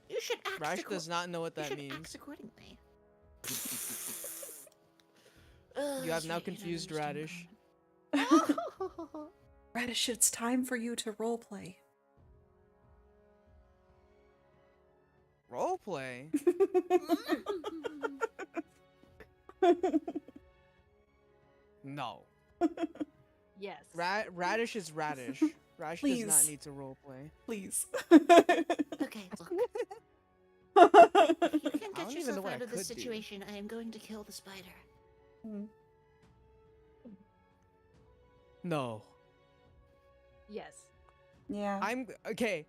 you should act. Rash does not know what you that should means. act accordingly. You have That's now right, you don't confused understand Radish. common. Radish, it's time for you to roleplay. Roleplay? No. Yes. Radish is Radish. Radish does not Please. need to roleplay. Please. Okay, look. If you can I get don't even know yourself what I out of this could do. situation, I am going to kill the spider. No. Yes. Yeah. I'm okay.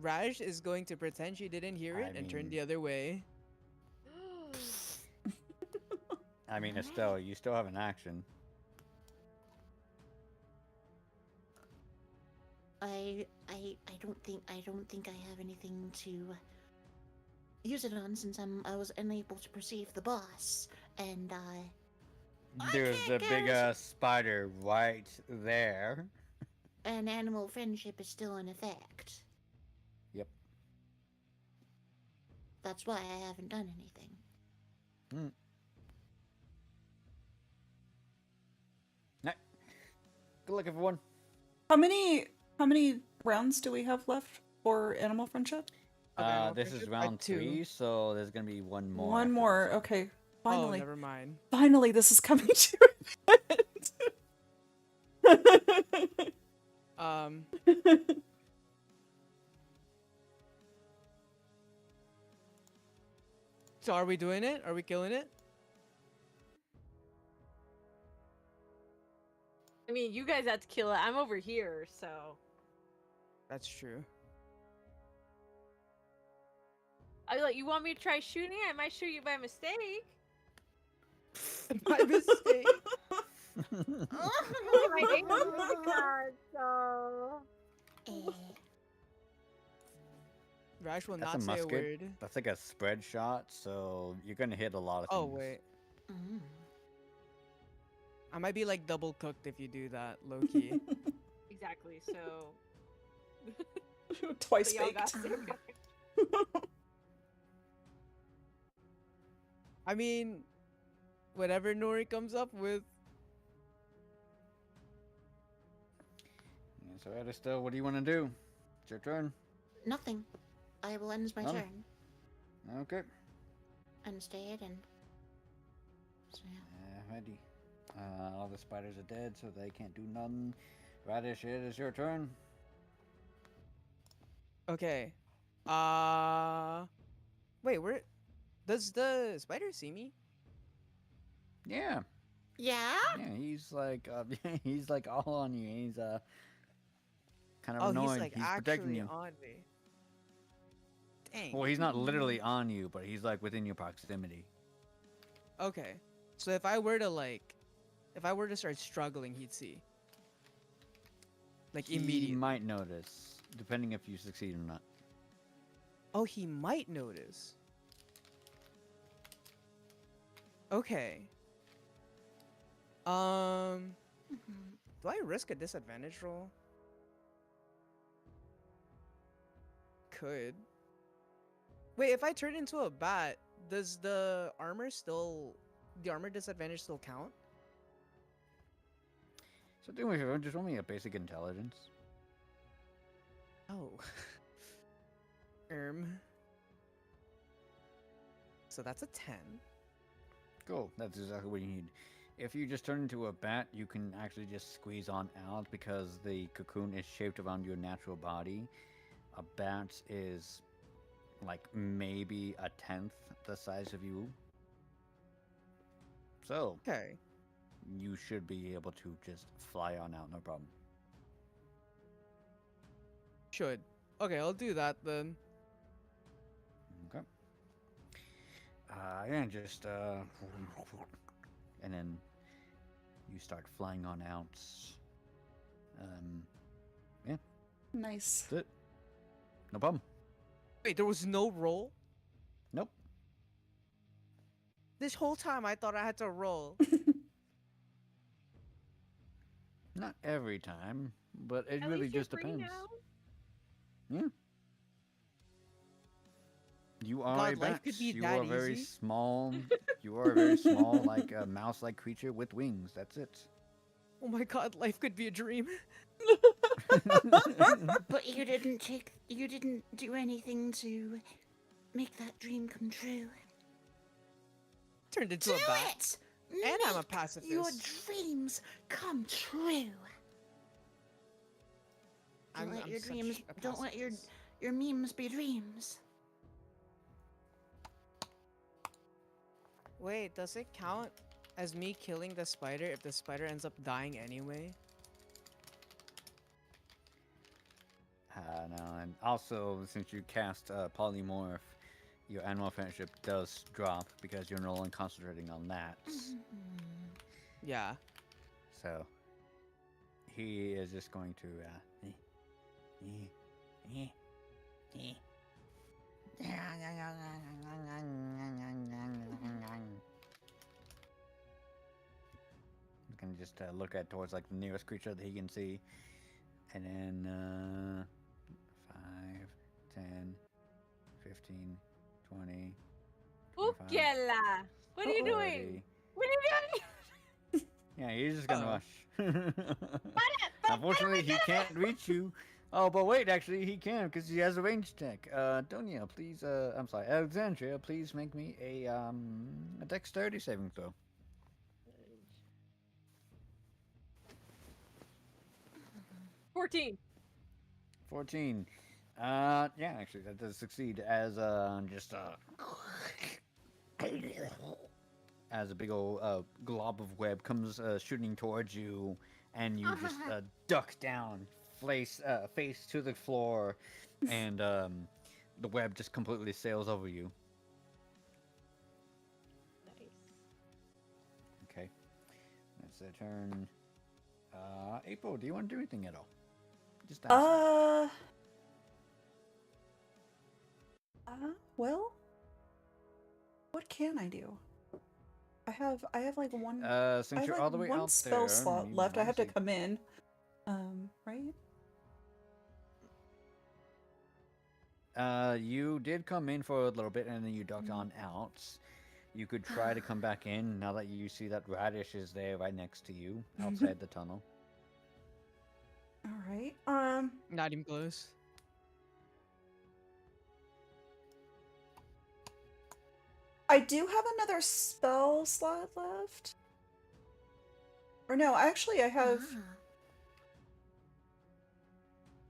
Raj is going to pretend she didn't hear it I and turn mean- the other way. I mean, Estelle, you still have an action. I don't think I have anything to use it on since I was unable to perceive the boss, and There's can't the big guess. spider right there. an animal friendship is still in effect. Yep. That's why I haven't done anything. Nah. Good luck, everyone. How many rounds do we have left for animal friendship? Okay, This is round 3, so there's gonna be one more. One after more. this one. Okay. Oh, Finally. never mind. Finally, this is coming to an end. So are we doing it? Are we killing it? I mean, you guys had to kill it. I'm over here, so. That's true. I like. You want me to try shooting? I might shoot you by mistake. My mistake. My aim is really good, so. Eh, Rash will That's not a say a musket. word. That's like a spread shot, so you're gonna hit a lot of Oh things. wait, mm. I might be like double cooked if you do that, low key. Exactly. So. Twice so y'all got baked. to- I mean, whatever Nori comes up with. Yeah, so Estelle, what do you want to do? It's your turn. Nothing. I will end my None? turn Okay. and stay it and. So yeah. Ready. All the spiders are dead, so they can't do nothing. Radish, it is your turn. Okay. Wait, where? Does the spider see me? Yeah. Yeah. Yeah, he's like, he's like all on you. He's kind of Oh, annoyed. he's like protecting actually you. on me. Dang. Well, he's not literally on you, but he's like within your proximity. Okay. So if I were to start struggling, he'd see. Like He immediately. might notice, depending if you succeed or not. Oh, he might notice. Okay. Do I risk a disadvantage roll? Could. Wait, if I turn into a bat, does the armor disadvantage still count? So do me a favor, just roll me a basic intelligence. Oh. So that's a 10. Cool, that's exactly what you need. If you just turn into a bat, you can actually just squeeze on out because the cocoon is shaped around your natural body. A bat is like maybe a tenth the size of you. So, Okay. you should be able to just fly on out, no problem. Should. Okay, I'll do that then. Okay. Yeah, just and then you start flying on out. Yeah, Nice. that's it. No problem. Wait, there was no roll? Nope. This whole time I thought I had to roll. Not every time, but it At really least you're just free depends. now. Yeah. You are God, a life bat. could be You that are very easy. small. You are a very small, like a mouse-like creature with wings. That's it. Oh my god, life could be a dream. But you didn't do anything to make that dream come true. Turned into Do a bat. it! And I'm a Make pacifist. your dreams come true. Don't let your such dreams. a Don't let pacifist. your memes be dreams. Wait, does it count as me killing the spider if the spider ends up dying anyway? No, and also since you cast polymorph, your animal friendship does drop because you're no longer concentrating on that. Yeah. So he is just going to can just look at towards like the nearest creature that he can see, and then 5, 10, 15, 20, 25, Ukela! What are you doing? 30. What are you doing? Yeah, he's just gonna Uh-oh. rush. Unfortunately, he can't reach you. Oh, but wait, actually, he can because he has a range attack. Donia, please. I'm sorry, Alexandria, please make me a dexterity saving throw. 14. 14. Yeah, actually, that does succeed as just as a big old glob of web comes shooting towards you, and you just duck down, face to the floor, and the web just completely sails over you. Nice. Okay, that's their turn. April, do you want to do anything at all? Just ask. Well, what can I do? I have like one. Since I have you're like all the way one out spell there, slot you left. I have to obviously- come in. Right? You did come in for a little bit, and then you ducked on out. You could try to come back in now that you see that radish is there right next to you outside the tunnel. All right. Not even close. I do have another spell slot left. Or no, actually, I have.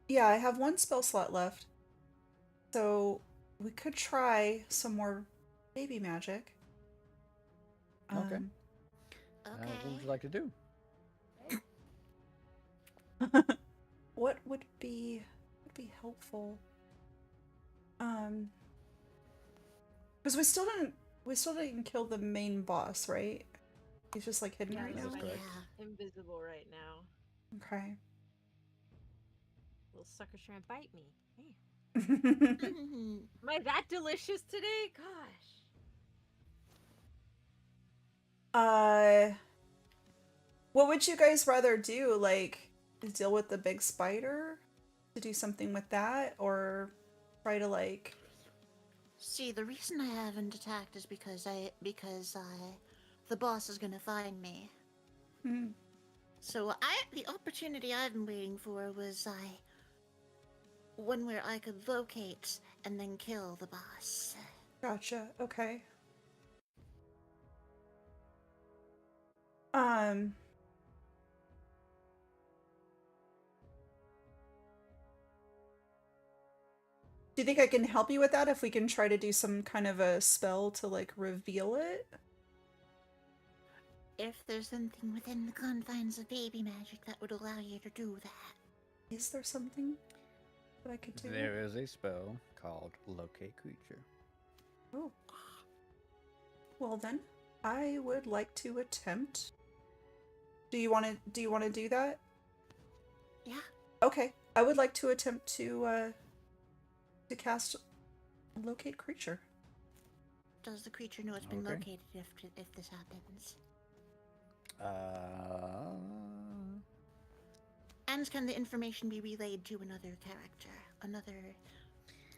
Yeah, I have one spell slot left. So we could try some more baby magic. Okay. Um, What would you like to do? what would be helpful? Because we still didn't kill the main boss, right? He's just like hidden Yeah, right that now. is correct. Invisible right now. Okay. Little sucker's trying to bite me. Man. Mm-hmm. Am I that delicious today? Gosh. What would you guys rather do? Like, deal with the big spider? To do something with that? Or try to, like... See, the reason I haven't attacked is because the boss is gonna find me. So the opportunity I've been waiting for was one where I could locate and then kill the boss. Gotcha. Okay. Um. Do you think I can help you with that if we can try to do some kind of a spell to like reveal it? If there's something within the confines of baby magic that would allow you to do that. Is there something that I could do? There is a spell called Locate Creature. Oh. Well then, I would like to attempt. Do you want to do that? Yeah. Okay. I would like to attempt to cast Locate Creature. Does the creature know it's been Okay. located if this happens? And can the information be relayed to another character, another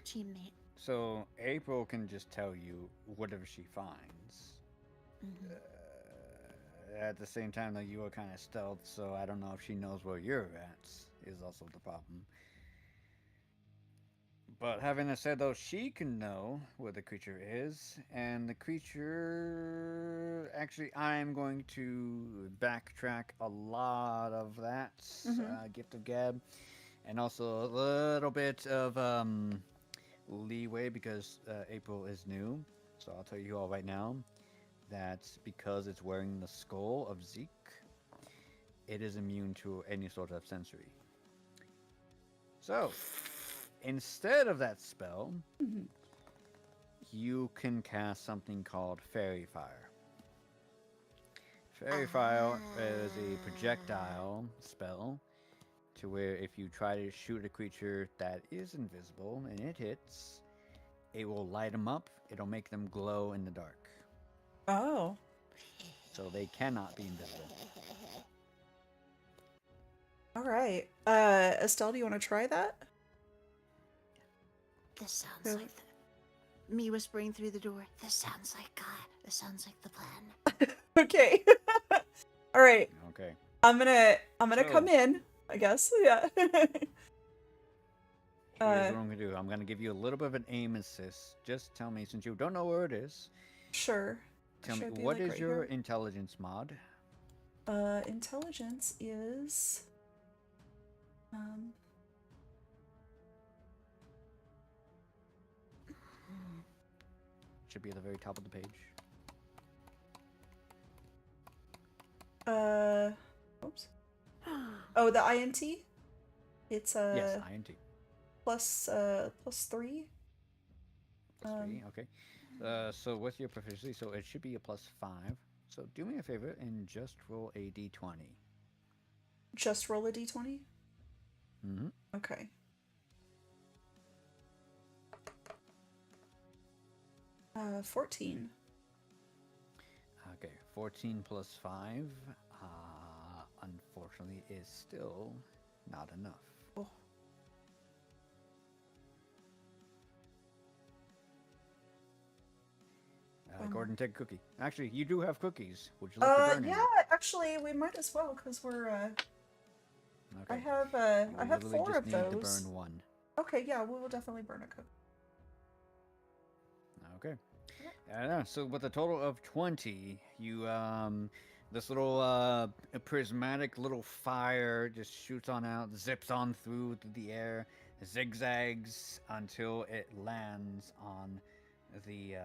teammate? So April can just tell you whatever she finds. Mhm. At the same time, though, you are kind of stealth, so I don't know if she knows where you're at. Is also the problem. But having that said, though, she can know where the creature is, and the creature. Actually, I'm going to backtrack a lot of that gift of gab, and also a little bit of leeway because April is new. So I'll tell you all right now that because it's wearing the skull of Zeke, it is immune to any sort of sensory. So, instead of that spell, you can cast something called Fairy Fire. Fairy Fire is a projectile spell to where if you try to shoot a creature that is invisible and it hits, it will light them up. It'll make them glow in the dark. Oh. So they cannot be invisible. All right. Estelle, do you want to try that? This sounds Yeah. like me whispering through the door. This sounds like the plan. Okay. All right. Okay. I'm gonna So- come in, I guess. Yeah. Here's what I'm going to do. I'm going to give you a little bit of an aim assist. Just tell me, since you don't know where it is, Sure. tell me, Should be, what like, is right your here? intelligence mod? Intelligence is Should be at the very top of the page. oops. Oh, the INT? It's Yes, INT. plus 3. +3, okay. So what's your proficiency? So it should be a +5. So do me a favor and just roll a d20. Just roll a d20? Mm-hmm. Okay. Uh, 14. Okay, 14 plus 5, unfortunately, is still not enough. Oh. Gordon, take a cookie. Actually, you do have cookies. Would you like to burn Yeah, any? actually, we might as well, because we're, I Okay. have, You I have literally 4 just of need those. to burn one. Okay, yeah, we will definitely burn a cookie. Okay. So with a total of 20, you this little prismatic little fire just shoots on out, zips on through the air, zigzags until it lands on the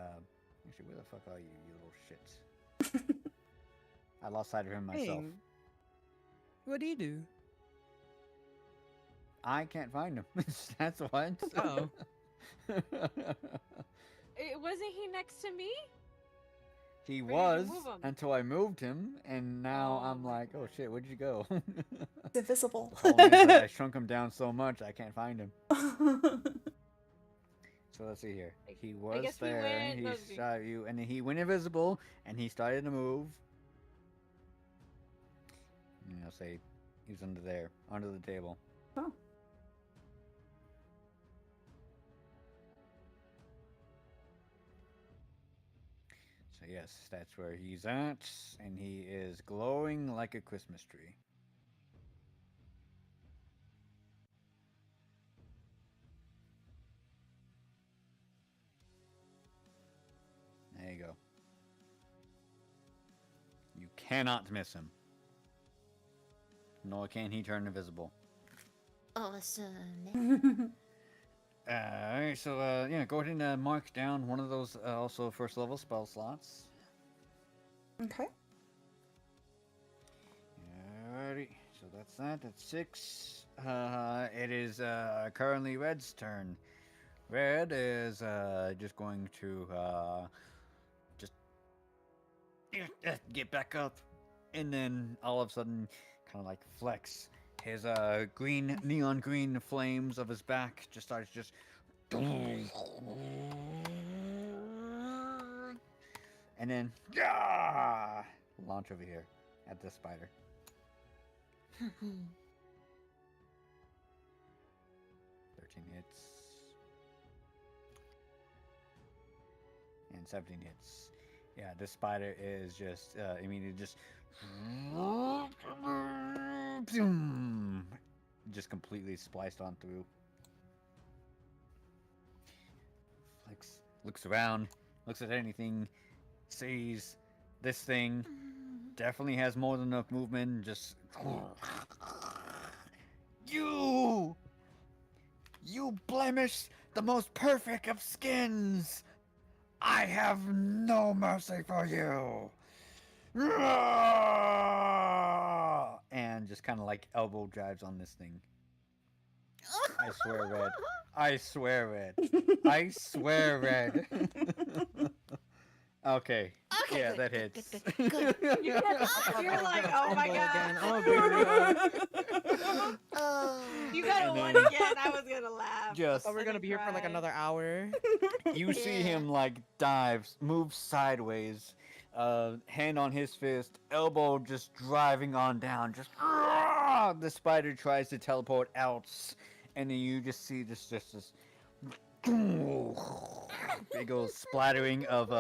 actually, where the fuck are you, you little shits? I lost sight of him myself. Dang. What do you do? I can't find him. That's what. Oh. Wasn't he next to me? He did you was move him? until I moved him, and now Oh I'm my like, oh shit, where'd you go? It's invisible. The problem is that I shrunk him down so much I can't find him. So let's see here. He was guess we there. went- He no, shot you, and then he went invisible, and he started to move. And I'll say he's under there, under the table. Oh. So yes, that's where he's at, and he is glowing like a Christmas tree. cannot miss him. Nor can he turn invisible. Awesome. Alright, so yeah, go ahead and mark down one of those also first level spell slots. Okay. Alrighty, so that's 6. It is currently Red's turn. Red is just going to just get back up, and then all of a sudden, kind of like flex. His neon green flames of his back just starts just. And then launch over here at the spider. 13 hits. And 17 hits. Yeah, this spider is just immediately just completely spliced on through. Flex looks around, looks at anything, sees this thing. Definitely has more than enough movement. Just you blemish the most perfect of skins. I have no mercy for you. And just kind of like elbow drives on this thing. I swear, Red. I swear, Red. I swear, Red. Okay. Yeah, good, that good, hits. good, good, good. You're like, oh my god. Oh, baby. Oh. You got a And one then- again. I was gonna laugh. Just Oh, we're gonna be here for like Cry. another hour. you see Yeah. him like dives, moves sideways, hand on his fist, elbow just driving on down. Just the spider tries to teleport out, and then you just see this big old splattering of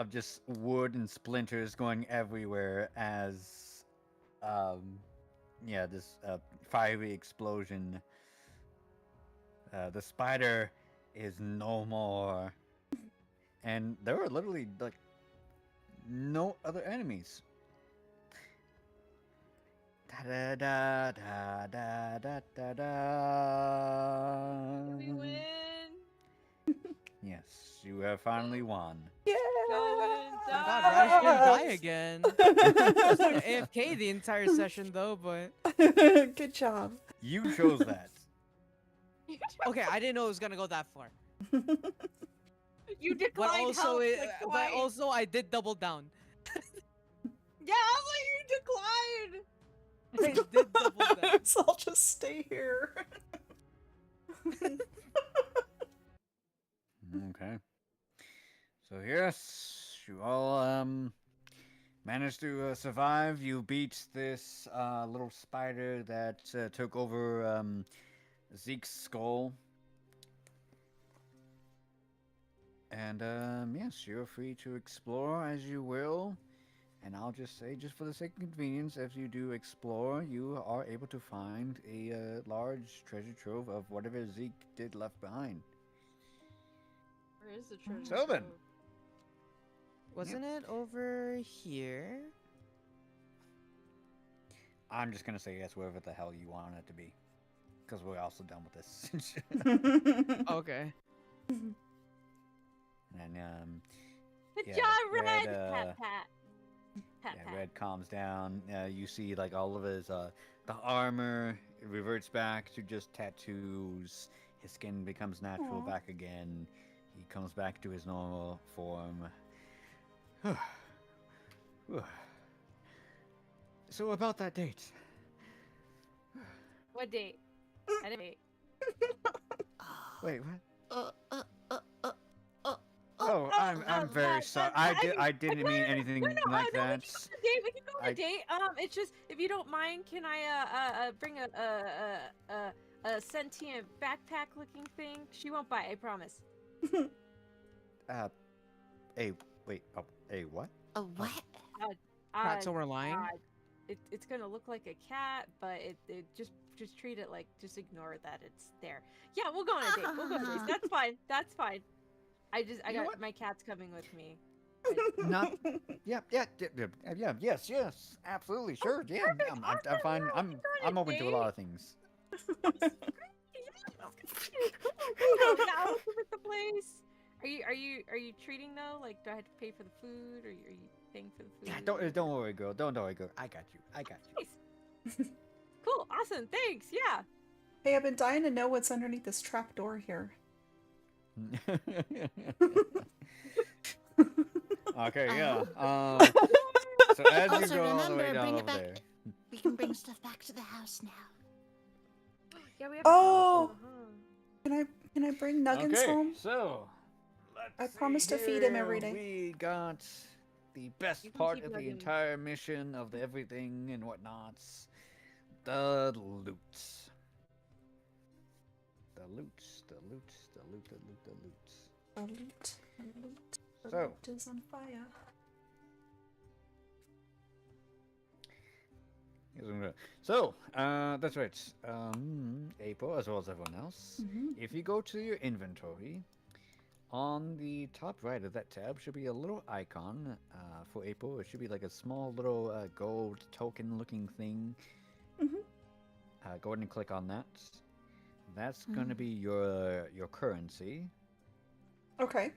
just wood and splinters going everywhere as this fiery explosion. The spider is no more, and there are literally like no other enemies. Da da da da da da da. We win. Yes, you have finally won. Yeah. Go and Oh my die. God, Radish didn't die again. Just AFK the entire session though, but Good job. You chose that. okay, I didn't know it was gonna go that far. You But declined also, help, it, like, but twice. also, I did double down. Yeah, I was like, you declined. I did double down. So I'll just stay here. Okay. So yes, you all managed to survive. You beat this little spider that took over Zeke's skull. And yes, you're free to explore as you will. And I'll just say, just for the sake of convenience, if you do explore, you are able to find a large treasure trove of whatever Zeke did left behind. Where is the treasure? Sylvan. trove? Wasn't it over here? I'm just gonna say yes, wherever the hell you want it to be, because we're also done with this. Okay. And Good Yeah, job, Red. Red, Pat, pat. Pat, yeah, pat. Red calms down. You see like all of his the armor reverts back to just tattoos. His skin becomes natural Aw. back again. He comes back to his normal form. So about that date. What date? I didn't wait. Wait, what? Uh, uh, uh, uh, Oh, I'm very sorry. I didn't mean anything like no, that. We can go on a date. It's just if you don't mind, can I bring a sentient backpack looking thing? She won't bite, I promise. A what? a what? Right, so we're lying? It's gonna look like a cat, but it just treat it like, just ignore that it's there. Yeah, we'll go on a date. We'll go on a date. That's fine. That's fine. I You know got what? my cat's coming with me. Not. Yeah, yeah, yes, absolutely, sure, yeah. Perfect. I'm Awesome. fine. Wow, I'm you got it, open to a Jake. lot of things. Cool. Yeah, I'll look at the place. Are you treating though? Like, do I have to pay for the food, or are you paying for the food? Yeah, don't worry, girl. Don't worry, girl. I got you. I got you. Nice. Cool. Awesome. Thanks. Yeah. Hey, I've been dying to know what's underneath this trap door here. Okay, yeah. Uh-huh. So as you Also, go all the remember, way down bring it over back. there. We can bring stuff back to the house now. Yeah, we have. Oh! A huh? Can I bring Nuggins Okay, home? so let's I see promise to feed him every here. day. We got the best You can part keep of the Nuggins. entire mission of the everything and whatnots. The loot. The loot. The loot. The loot. The loot. The loot. The loot. The loot. The So. loot is on fire. So, that's right. April, as well as everyone else. Mhm. If you go to your inventory, on the top right of that tab should be a little icon for April. It should be like a small little gold token-looking thing. Mhm. Go ahead and click on that. That's going to be your currency. Okay.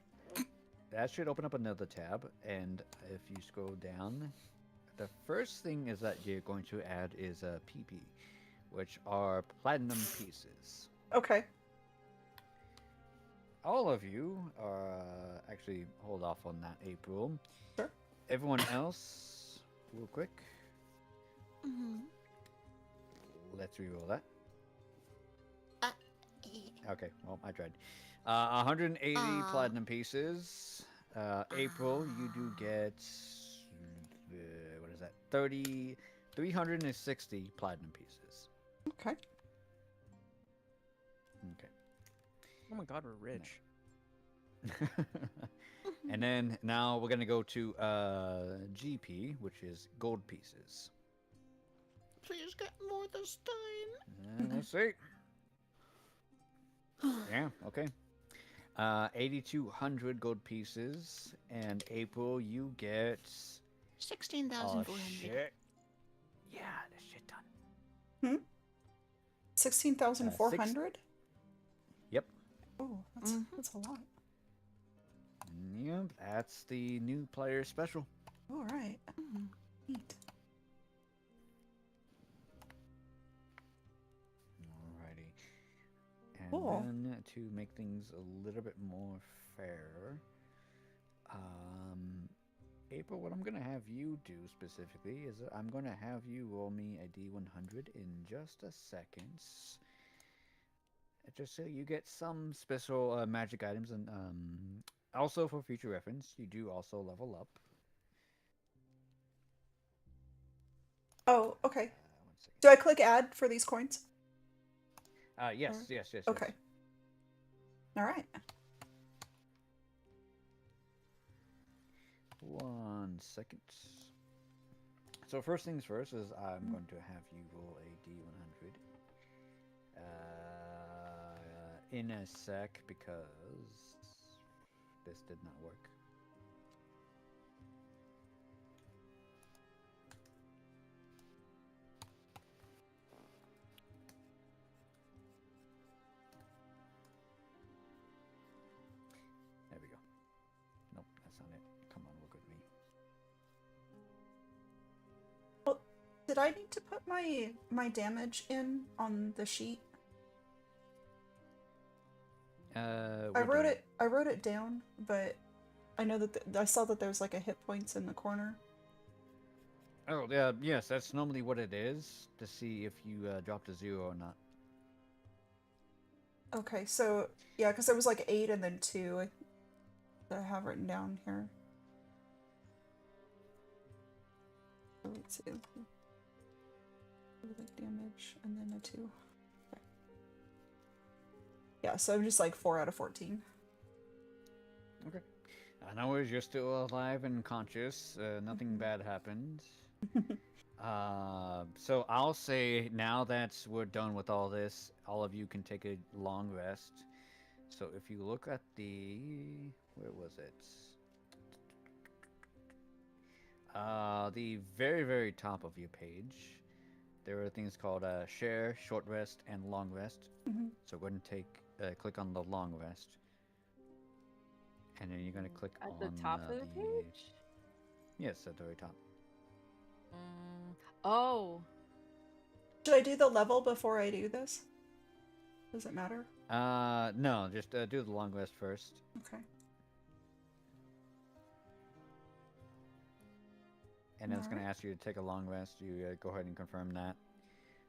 That should open up another tab, and if you scroll down, the first thing is that you're going to add is a PP, which are platinum pieces. Okay. All of you are actually hold off on that, April. Sure. Everyone else, real quick. Mm-hmm. Let's reroll that. Eh, Okay, well, I tried. 180 platinum pieces. April, you do get what is that? 360 platinum pieces. Okay. Okay. Oh my god, we're rich. And then now we're gonna go to GP, which is gold pieces. Please get more this time. And let's see. Yeah, okay. 8,200 gold pieces, and April, you get 16,400. shit. Yeah, this shit done. 16,400? Yep. Oh, that's a lot. Yep, that's the new player special. All right. Mhm. Neat. Alrighty. And Cool. then to make things a little bit more fair, April, what I'm gonna have you do specifically is that I'm gonna have you roll me a D100 in just a second. Just so you get some special magic items, and also for future reference, you do also level up. Oh, okay. 1 second. Do I click add for these coins? Yes, yes. Okay. All right. 1 second. So first things first is I'm going to have you roll a D100 in a sec because this did not work. There we go. Nope, that's not it. Come on, look at me. Well, did I need to put my damage in on the sheet? I wrote it down, but I know that I saw that there's like a hit points in the corner. Oh, yes, that's normally what it is, to see if you dropped a 0 or not. Okay, so yeah, because there was like 8 and then 2 that I have written down here. So let's see. Like damage and then a 2. Okay. Yeah, so I'm just like 4 out of 14. Okay. In other words, you're still alive and conscious. Nothing bad happened. So I'll say now that we're done with all this, all of you can take a long rest. So if you look at the... where was it? The very, very top of your page, there are things called share, short rest, and long rest. Mhm. So go ahead and click on the long rest, and then you're going to click At on the top of the page? Yes, at the very top. Oh. Should I do the level before I do this? Does it matter? No, just do the long rest first. Okay. And then it's going to ask you to take a long rest. You go ahead and confirm that.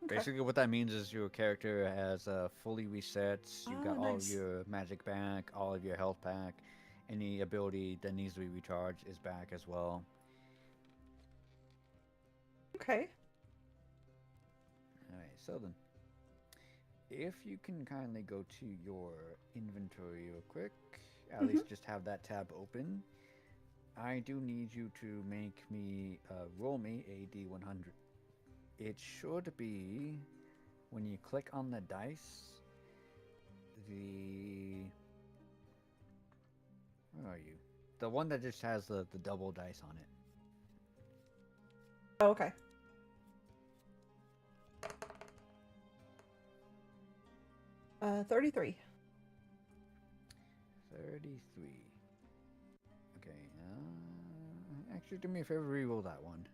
Okay. Basically, what that means is your character has fully reset. You've got all of nice. your magic back, all of your health back. Any ability that needs to be recharged is back as well. Okay. Alright, so then, if you can kindly go to your inventory real quick, at least just have that tab open. I do need you to make me, roll me a D100. It should be, when you click on the dice, where are you? The one that just has the double dice on it. Oh, okay. Uh, 33. 33. Okay, actually do me a favor, reroll that one.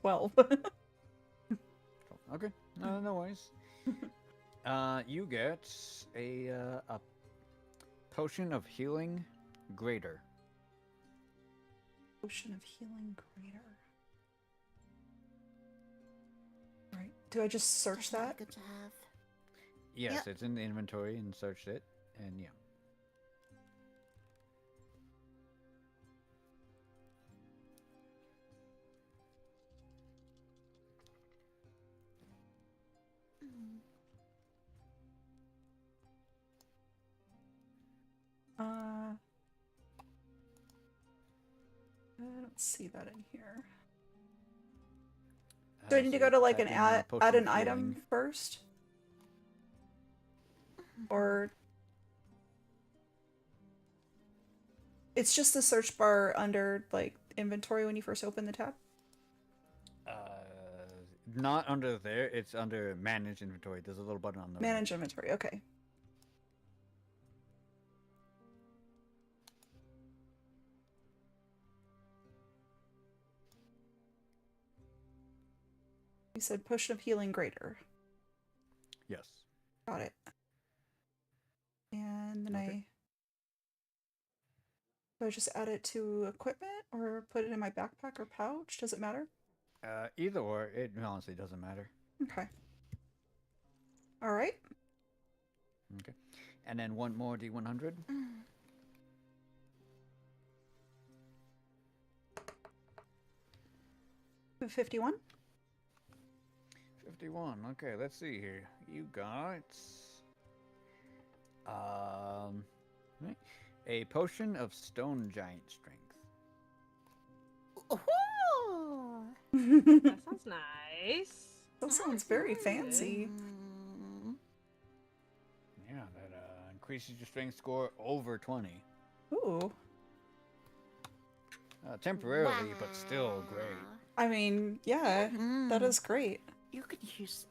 Twelve. Okay, no worries. You get a potion of healing greater. Potion of healing greater. Right. Do I just search Definitely that? good to have. Yes, Yep. it's in the inventory and searched it, and yeah. I don't see that in here. Do I need to go to you like type an in, add potion an of item healing. first? Or it's just the search bar under like inventory when you first open the tab? Not under there, it's under manage inventory. There's a little button on the right. Manage inventory, okay. You said potion of healing greater. Yes. Got it. And then Okay. do I just add it to equipment or put it in my backpack or pouch? Does it matter? Either or, it honestly doesn't matter. Okay. All right. Okay. And then one more D100. 51. 51. Okay, let's see here. You got right, a potion of stone giant strength. Oh, That sounds nice. That sounds very fancy. Yeah, that increases your strength score over 20. Ooh. Temporarily, but still great. I mean, yeah, that is great. You could use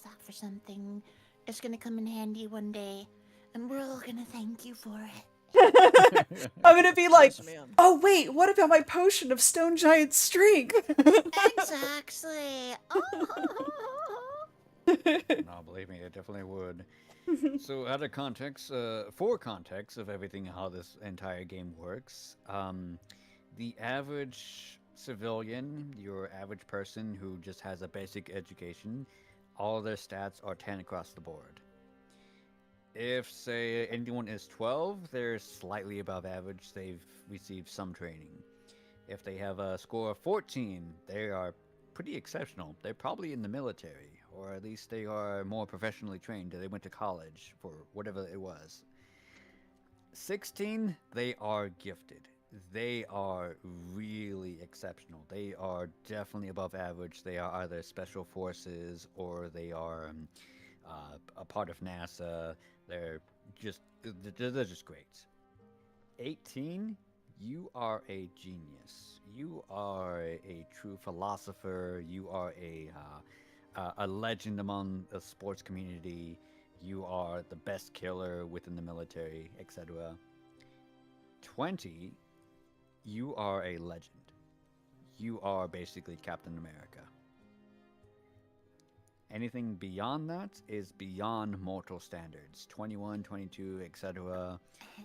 that for something. It's gonna come in handy one day, and we're all gonna thank you for it. I'm gonna be like, Yes, ma'am. oh wait, what about my potion of stone giant strength? Exactly. Oh. No, believe me, it definitely would. So, out of context, for context of everything, how this entire game works, the average civilian, your average person who just has a basic education, all their stats are 10 across the board. If, say, anyone is 12, they're slightly above average. They've received some training. If they have a score of 14, they are pretty exceptional. They're probably in the military, or at least they are more professionally trained. They went to college for whatever it was. 16, they are gifted. they are really exceptional. They are definitely above average. They are either special forces or they are a part of NASA. They're just they're just great. 18, you are a genius. You are a true philosopher. You are a legend among the sports community. You are the best killer within the military, etc. 20, you are a legend. You are basically Captain America. Anything beyond that is beyond mortal standards. 21, 22, etc.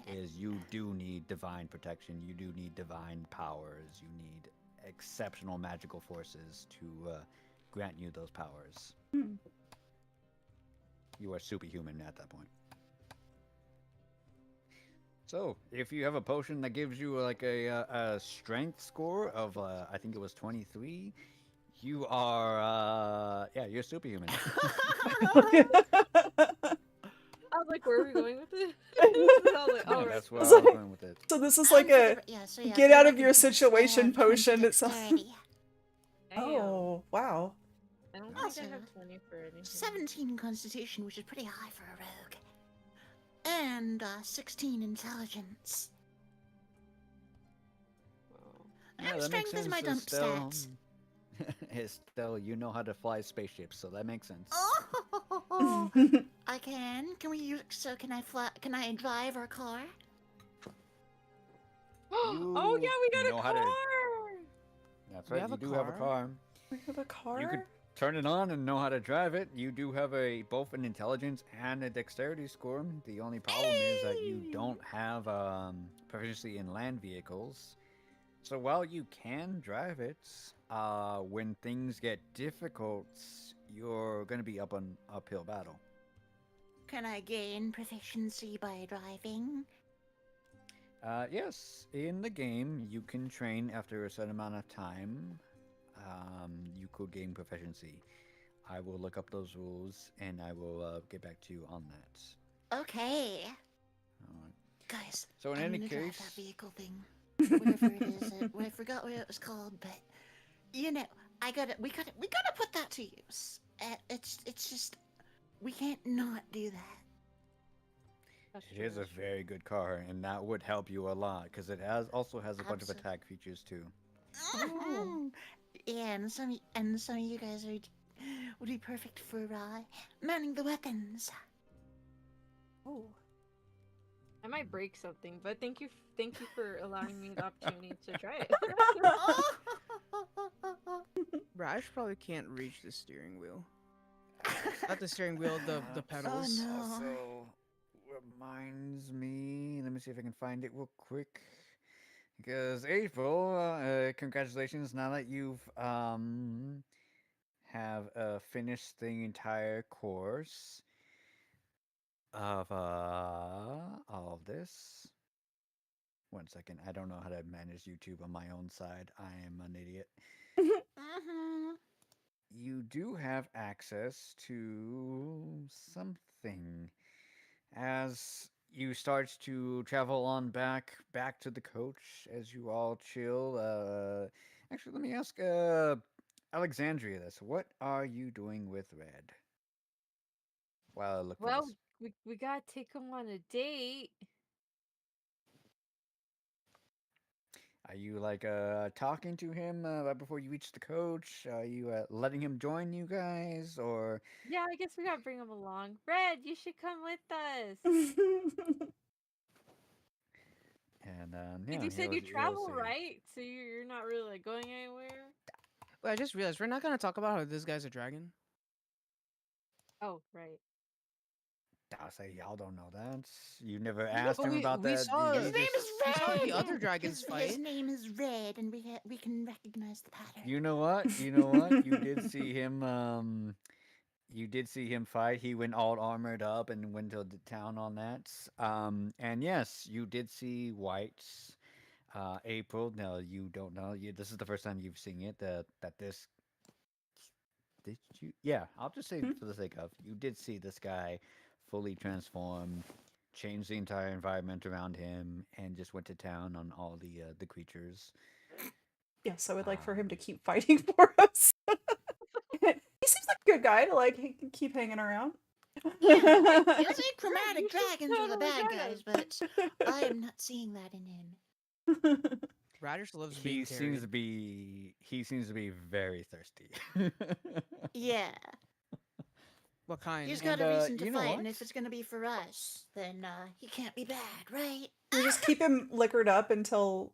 is you do need divine protection. You do need divine powers. You need exceptional magical forces to grant you those powers. Hmm. You are superhuman at that point. So, if you have a potion that gives you like a strength score of, I think it was 23, you are, yeah, you're superhuman. I was like, where are we going with this? I was like, Yeah, all right. that's where I So- was going with it. So this is like For a the, yeah, so yeah, get for out of your recompense, I situation have 20 potion. It sounds. dexterity. Damn. Oh wow. I don't Also, think I have 20 for anything. 17 constitution, which is pretty high for a rogue. And 16 intelligence. Wow. Yeah, And that makes strength is sense. my dump stats. Estelle, you know how to fly spaceships, so that makes sense. Oh, I can. Can we use? So can I fly? Can I drive our car? Oh yeah, we got a know car. how to- That's We right, have you a do have a car? car. We have a car. You could turn it on and know how to drive it. You do have both an intelligence and a dexterity score. The only problem is that you don't have proficiency in land vehicles. So while you can drive it, when things get difficult, you're going to be up an uphill battle. Can I gain proficiency by driving? Yes, in the game, you can train after a certain amount of time. You could gain proficiency. I will look up those rules and I will get back to you on that. Okay, All right. guys. So in I'm any gonna drive case, that vehicle thing, whatever it is. I forgot what it was called, but you know, We gotta put that to use. It's just we can't not do that. That's it true, is a that's true. very good car, and that would help you a lot because it also has a bunch of Absol- attack features too. Oh. Yeah, and some of you guys would be perfect for manning the weapons. Oh. I might break something, but thank you for allowing me the opportunity to try it. Rash probably can't reach the steering wheel. Not the steering wheel, the pedals. no. Also reminds me. Let me see if I can find it real quick. Because April, congratulations! Now that you've have finished the entire course of all of this. One second, I don't know how to manage YouTube on my own side. I am an idiot. Mhm. You do have access to something as you start to travel on back to the coach as you all chill. Actually, let me ask Alexandria this. What are you doing with Red? While I look for Well, this. we gotta take him on a date. Are you like talking to him right before you reach the coach? Are you letting him join you guys, or Yeah, I guess we gotta bring him along. Red, you should come with us. and Because yeah, you said you he'll travel, say. right? So you're not really like going anywhere. Wait, I just realized we're not gonna talk about how this guy's a dragon. Oh, right. I'll say y'all don't know that. You never No, asked but him we- about we that. saw- You His Uh, name just- is we saw Red. the other dragons His fight. name is Red, and we can recognize the pattern. You know what? You know what? You did see him. You did see him fight. He went all armored up and went to the town on that. And yes, you did see White's April. No, you don't know. This is the first time you've seen it. That this did you? Yeah, I'll just say for the sake of you did see this guy fully transform changed the entire environment around him and just went to town on all the creatures. Yes, I would like for him to Um, keep fighting for us. He seems like a good guy to like keep hanging around. Yeah, it Yeah, seems like chromatic you should dragons are the totally bad join guys, us. but I am not seeing that in him. Radish loves he being seems carried. to be he seems to be very thirsty. Yeah, What kind? he's got And a reason to you know fight, what? and if it's gonna be for us, then he can't be bad, right? We just keep him liquored up until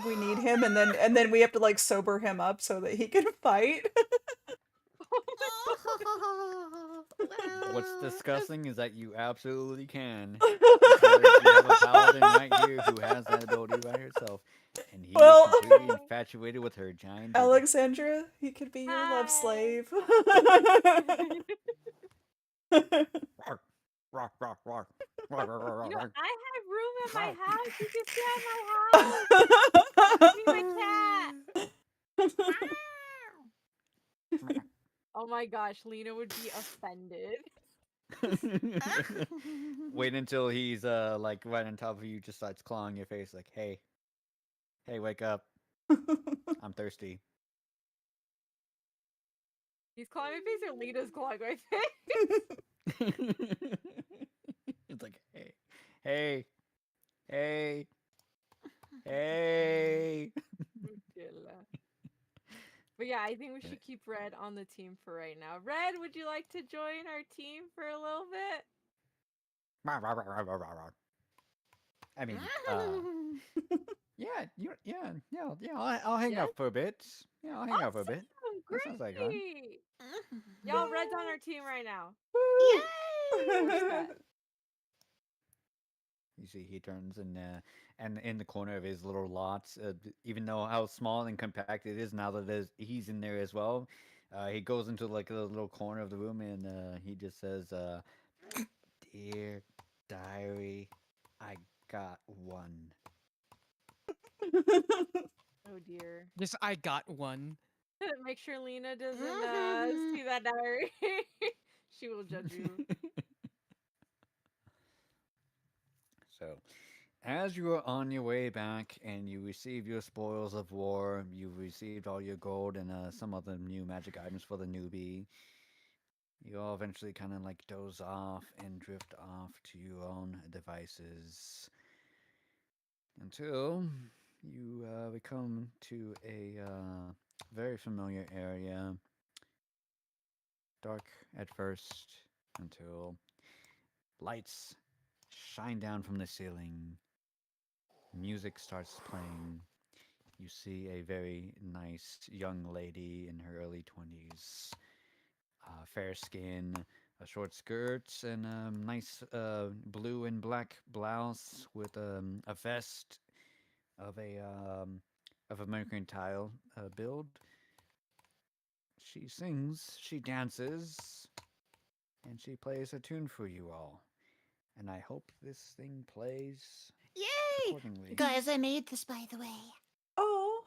we need him, and then we have to like sober him up so that he can fight. Oh, What's well, disgusting is that you absolutely can, because we have a paladin right here who has that ability by herself, and he is Well, completely infatuated with her giant booty. Alexandria, he could be your love Hi. slave. Rock, rock, rock, rock, rock, rock, rock, You know, rock, I have room in my rock. house. You can stay at my house. Be my cat. Oh my gosh, Lena would be offended. Wait until he's like right on top of you, just starts clawing your face, like, hey, hey, wake up, I'm thirsty. He's clawing my face or Lena's clawing my face? It's like, hey, hey, hey, hey. But yeah, I think we should keep Red on the team for right now. Red, would you like to join our team for a little bit? I mean, yeah, I'll hang Yes? out for a bit. Yeah, I'll hang out for a bit. Awesome! That sounds like fun. Great! Y'all, Red's on our team right now. Yay! We're set. You see, he turns and in the corner of his little lots, even though how small and compact it is, now that he's in there as well, he goes into like a little corner of the room and he just says, "Dear diary, I got one." Oh dear. Just I got one. Make sure Lena doesn't see that diary. She will judge you. So, as you are on your way back and you receive your spoils of war, you've received all your gold and some other new magic items for the newbie. You all eventually kind of like doze off and drift off to your own devices until you come to a very familiar area. Dark at first until lights shine down from the ceiling. Music starts playing. You see a very nice young lady in her early 20s, fair skin, a short skirt, and a nice blue and black blouse with a vest of a mercantile build. She sings, she dances, and she plays a tune for you all. And I hope this thing plays Yay! accordingly. Guys, I made this, by the way. Oh.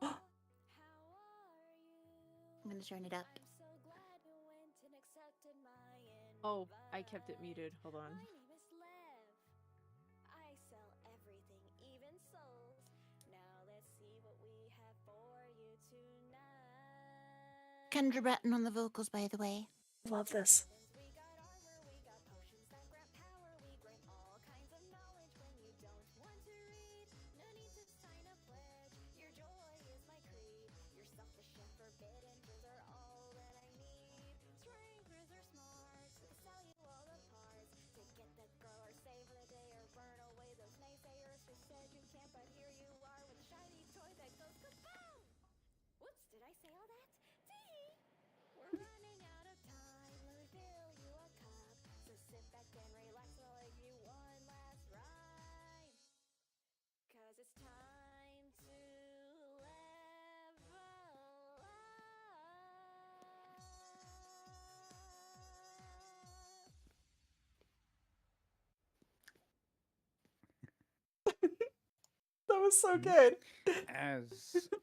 I'm gonna turn it up. Oh, I kept it muted. Hold on. Kendra Breton on the vocals, by the way. Love this. That was so good. As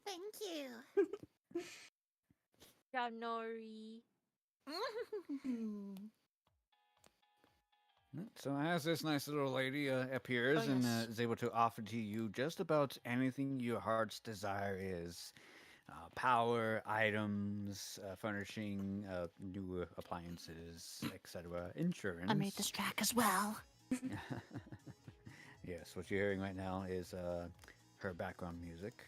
Thank you. Yeah, Nori. So as this nice little lady appears Oh, and yes. is able to offer to you just about anything your heart's desire is, power, items, furnishing, new appliances, etc., I made this insurance. track as well. Yes, what you're hearing right now is her background music.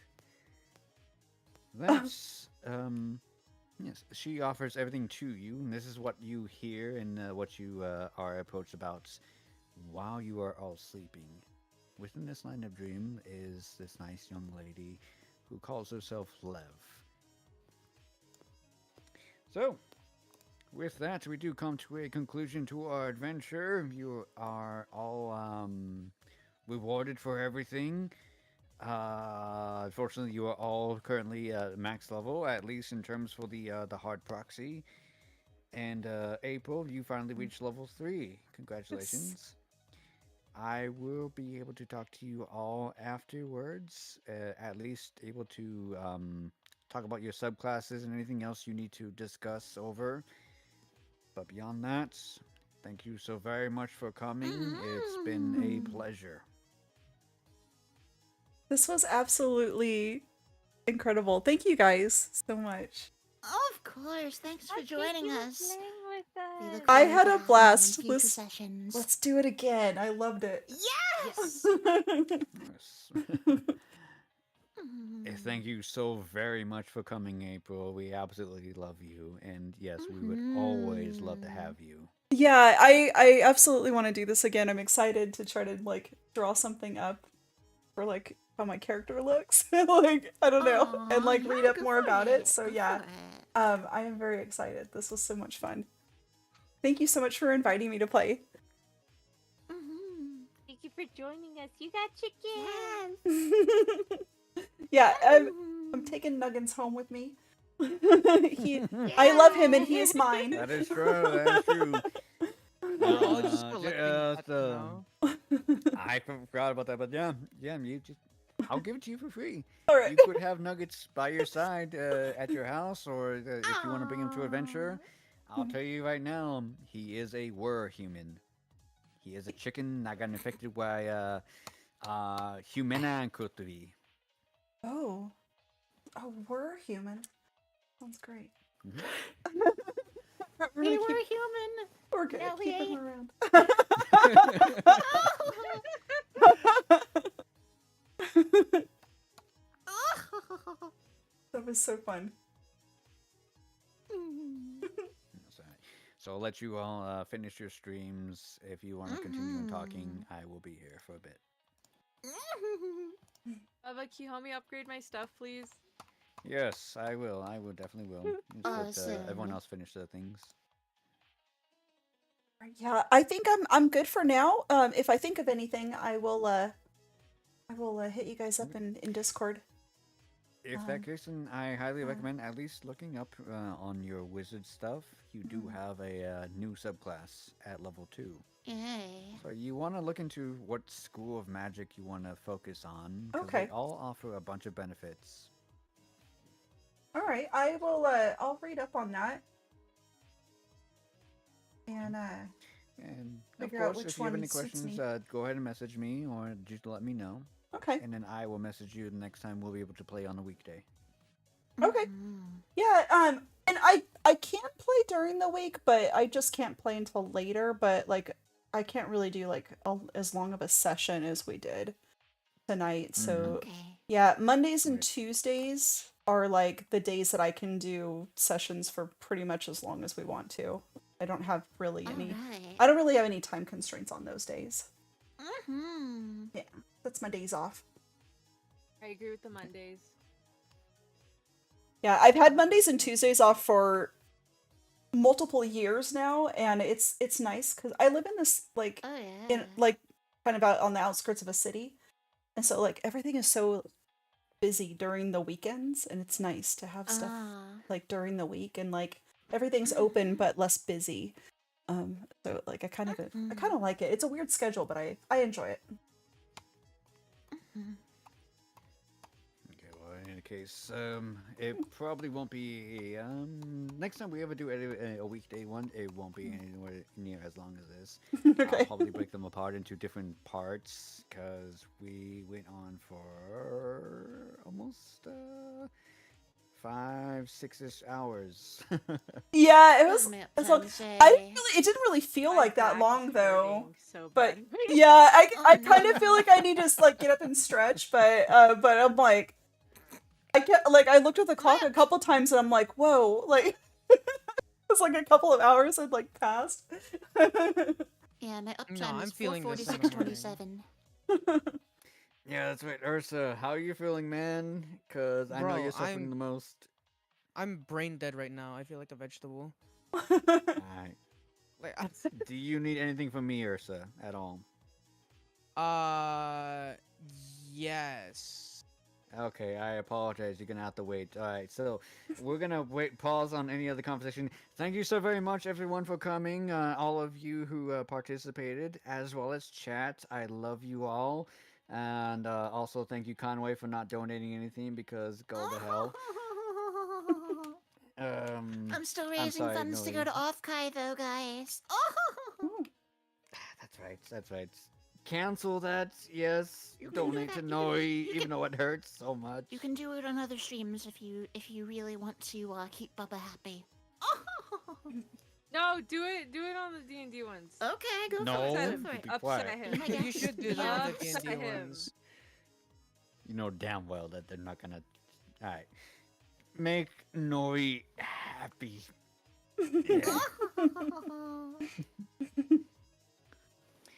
That's yes, she offers everything to you, and this is what you hear and what you are approached about while you are all sleeping. Within this line of dream is this nice young lady who calls herself Lev. So, with that, we do come to a conclusion to our adventure. You are all rewarded for everything. Unfortunately, you are all currently max level, at least in terms for the hard proxy. And April, you finally reached level 3. Congratulations. I will be able to talk to you all afterwards, at least able to talk about your subclasses and anything else you need to discuss over. But beyond that, thank you so very much for coming. It's been a pleasure. This was absolutely incredible. Thank you guys so much. Of course. Thanks for Thank joining you for us. playing with We us. look I forward had to a having you in blast. future Let's sessions. do it again. I loved it. Yes. Yes. Mhm. Thank you so very much for coming, April. We absolutely love you. And yes, we would always love to have you. Yeah, I absolutely want to do this again. I'm excited to try to like draw something up for like how my character looks. Like I don't know, and Aw, like yeah, read up go more for about it. So Go yeah, for it. I am very excited. This was so much fun. Thank you so much for inviting me to play. Mhm. Thank you for joining us. You got chicken. Yes. Yeah, I'm Mhm. taking Nuggins home with me. I love him and he is mine. That is true. That is true. We're all just collecting Just, pets now. I forgot about that, but yeah, you just. I'll give it to you for free. All right. You could have Nuggets by your side at your house, or if you want to bring him to adventure. I'll tell you right now, he is a human. He is a chicken that got infected by humana culturi. Oh, we're human. Sounds great. We're They gonna were keep. human. We're gonna No, we keep him ain't. around. That was so fun. That's all right. So I'll let you all finish your streams. If you want to continue on talking, I will be here for a bit. Bubba, can you help me upgrade my stuff, please? Yes, I will. I will definitely will. Just let everyone Awesome. else finish their things. Yeah, I think I'm good for now. If I think of anything, I will hit you guys up in Discord. If that case, then I highly recommend at least looking up on your wizard stuff. You do have a new subclass at level 2. Yay. So you want to look into what school of magic you want to focus on, because Okay. they all offer a bunch of benefits. All right, I will. I'll read up on that, and And of figure out course, which if you have one any suits questions, me. go ahead and message me or just let me know. Okay. And then I will message you the next time we'll be able to play on a weekday. Okay. Mhm. Yeah. And I can play during the week, but I just can't play until later. But like, I can't really do like as long of a session as we did tonight. So Okay. yeah, Mondays and Right. Tuesdays are like the days that I can do sessions for pretty much as long as we want to. I don't have really any. Alright. I don't really have any time constraints on those days. Mm-hmm. Yeah, that's my days off. I agree with the Mondays. Yeah, I've had Mondays and Tuesdays off for multiple years now, and it's nice because I live in this like Oh yeah. in like kind of out on the outskirts of a city, and so like everything is so busy during the weekends, and it's nice to have stuff like during the week and like everything's open but less busy. So like I kind of like it. It's a weird schedule, but I enjoy it. Okay, well, in any case, it probably won't be. Next time we ever do a weekday one, it won't be anywhere near as long as this. I'll Okay. probably break them apart into different parts because we went on for almost 5, 6-ish hours. Yeah, it Oh, was. Matt It's long. Pansy. It didn't really feel My like that back long is though. hurting so But bad. yeah, I Oh, kind no. of feel like I need to just like get up and stretch, but I'm like I looked at the clock a Matt. couple times and I'm like, whoa, like it's like a couple of hours had like passed. Yeah, my No, uptime I'm is feeling this in the morning. 4:46:27. Yeah, that's right, Ursa. How are you feeling, man? Because I know Bro, you're suffering the most. I'm brain dead right now. I feel like a vegetable. Alright. Like, Do you need anything from me, Ursa, at all? uh, yes. Okay, I apologize. You're gonna have to wait. All right, so we're gonna pause on any other conversation. Thank you so very much, everyone, for coming. All of you who participated, as well as chat. I love you all, and also thank you, Conway, for not donating anything because go to hell. I'm still I'm raising sorry, funds to go Nori. to Off-Kai, though, guys. That's right. That's right. Cancel that. Yes. You can do Donate to that, you can- Nori, you even can- though it hurts so much. You can do it on other streams if you really want to keep Bubba happy. No, do it on the D&D ones. Okay, go No, for it. Upset Go him. for it. be Upset quiet. him. Be my guest. You should do Be that my with the guest. D&D Upset him. ones. You know damn well that they're not gonna. All right. Make Nori happy. Yeah.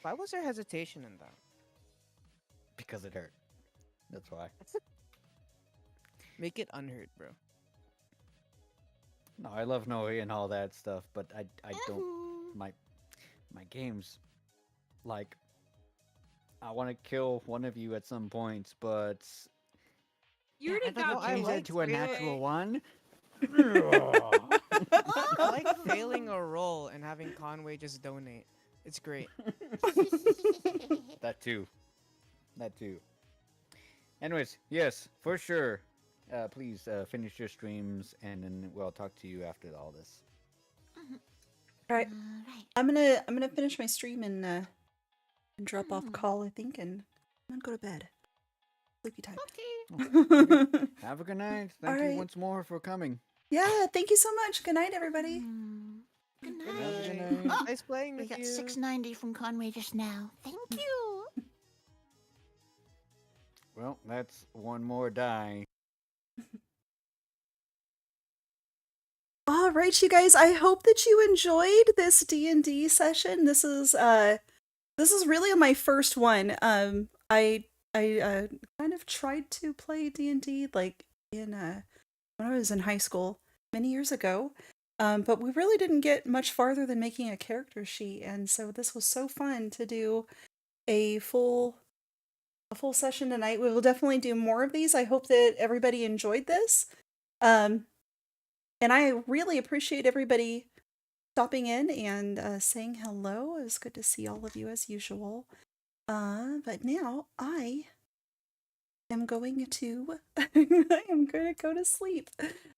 Why was there hesitation in that? Because it hurt. That's why. Make it unhurt, bro. No, I love Nori and all that stuff, but I don't my games like I want to kill one of you at some point, but You already I'd like got to change me. that to a Wait, natural wait. one. I like failing a roll and having Conway just donate. It's great. That too. That too. Anyways, yes, for sure. Please finish your streams, and then we'll talk to you after all this. Alright. Alright. I'm gonna finish my stream and drop off call, I think, and I'm gonna go to bed. Sleepy time. Okay. Have a good night. Thank All you right. once more for coming. Yeah, thank you so much. Good night, everybody. Good Good night. night. Oh, Nice playing we with got you. 690 from Conway just now. Thank you. Well, that's one more die. All right, you guys. I hope that you enjoyed this D&D session. This is really my first one. I kind of tried to play D&D like in when I was in high school many years ago. But we really didn't get much farther than making a character sheet, and so this was so fun to do a full session tonight. We will definitely do more of these. I hope that everybody enjoyed this. And I really appreciate everybody stopping in and saying hello. It was good to see all of you as usual. But now I am going to I am going to go to sleep.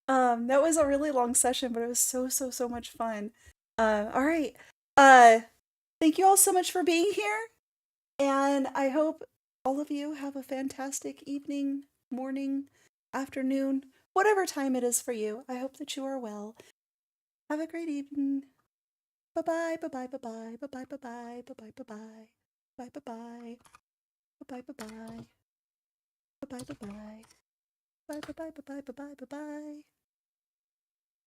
That was a really long session, but it was so much fun. All right. Thank you all so much for being here, and I hope all of you have a fantastic evening, morning, afternoon, whatever time it is for you. I hope that you are well. Have a great evening. Bye-bye, bye-bye, bye-bye, bye-bye, bye-bye, bye-bye, bye-bye, bye-bye, bye-bye, bye-bye, bye-bye, bye-bye, bye-bye, bye-bye, bye-bye, bye-bye, bye-bye.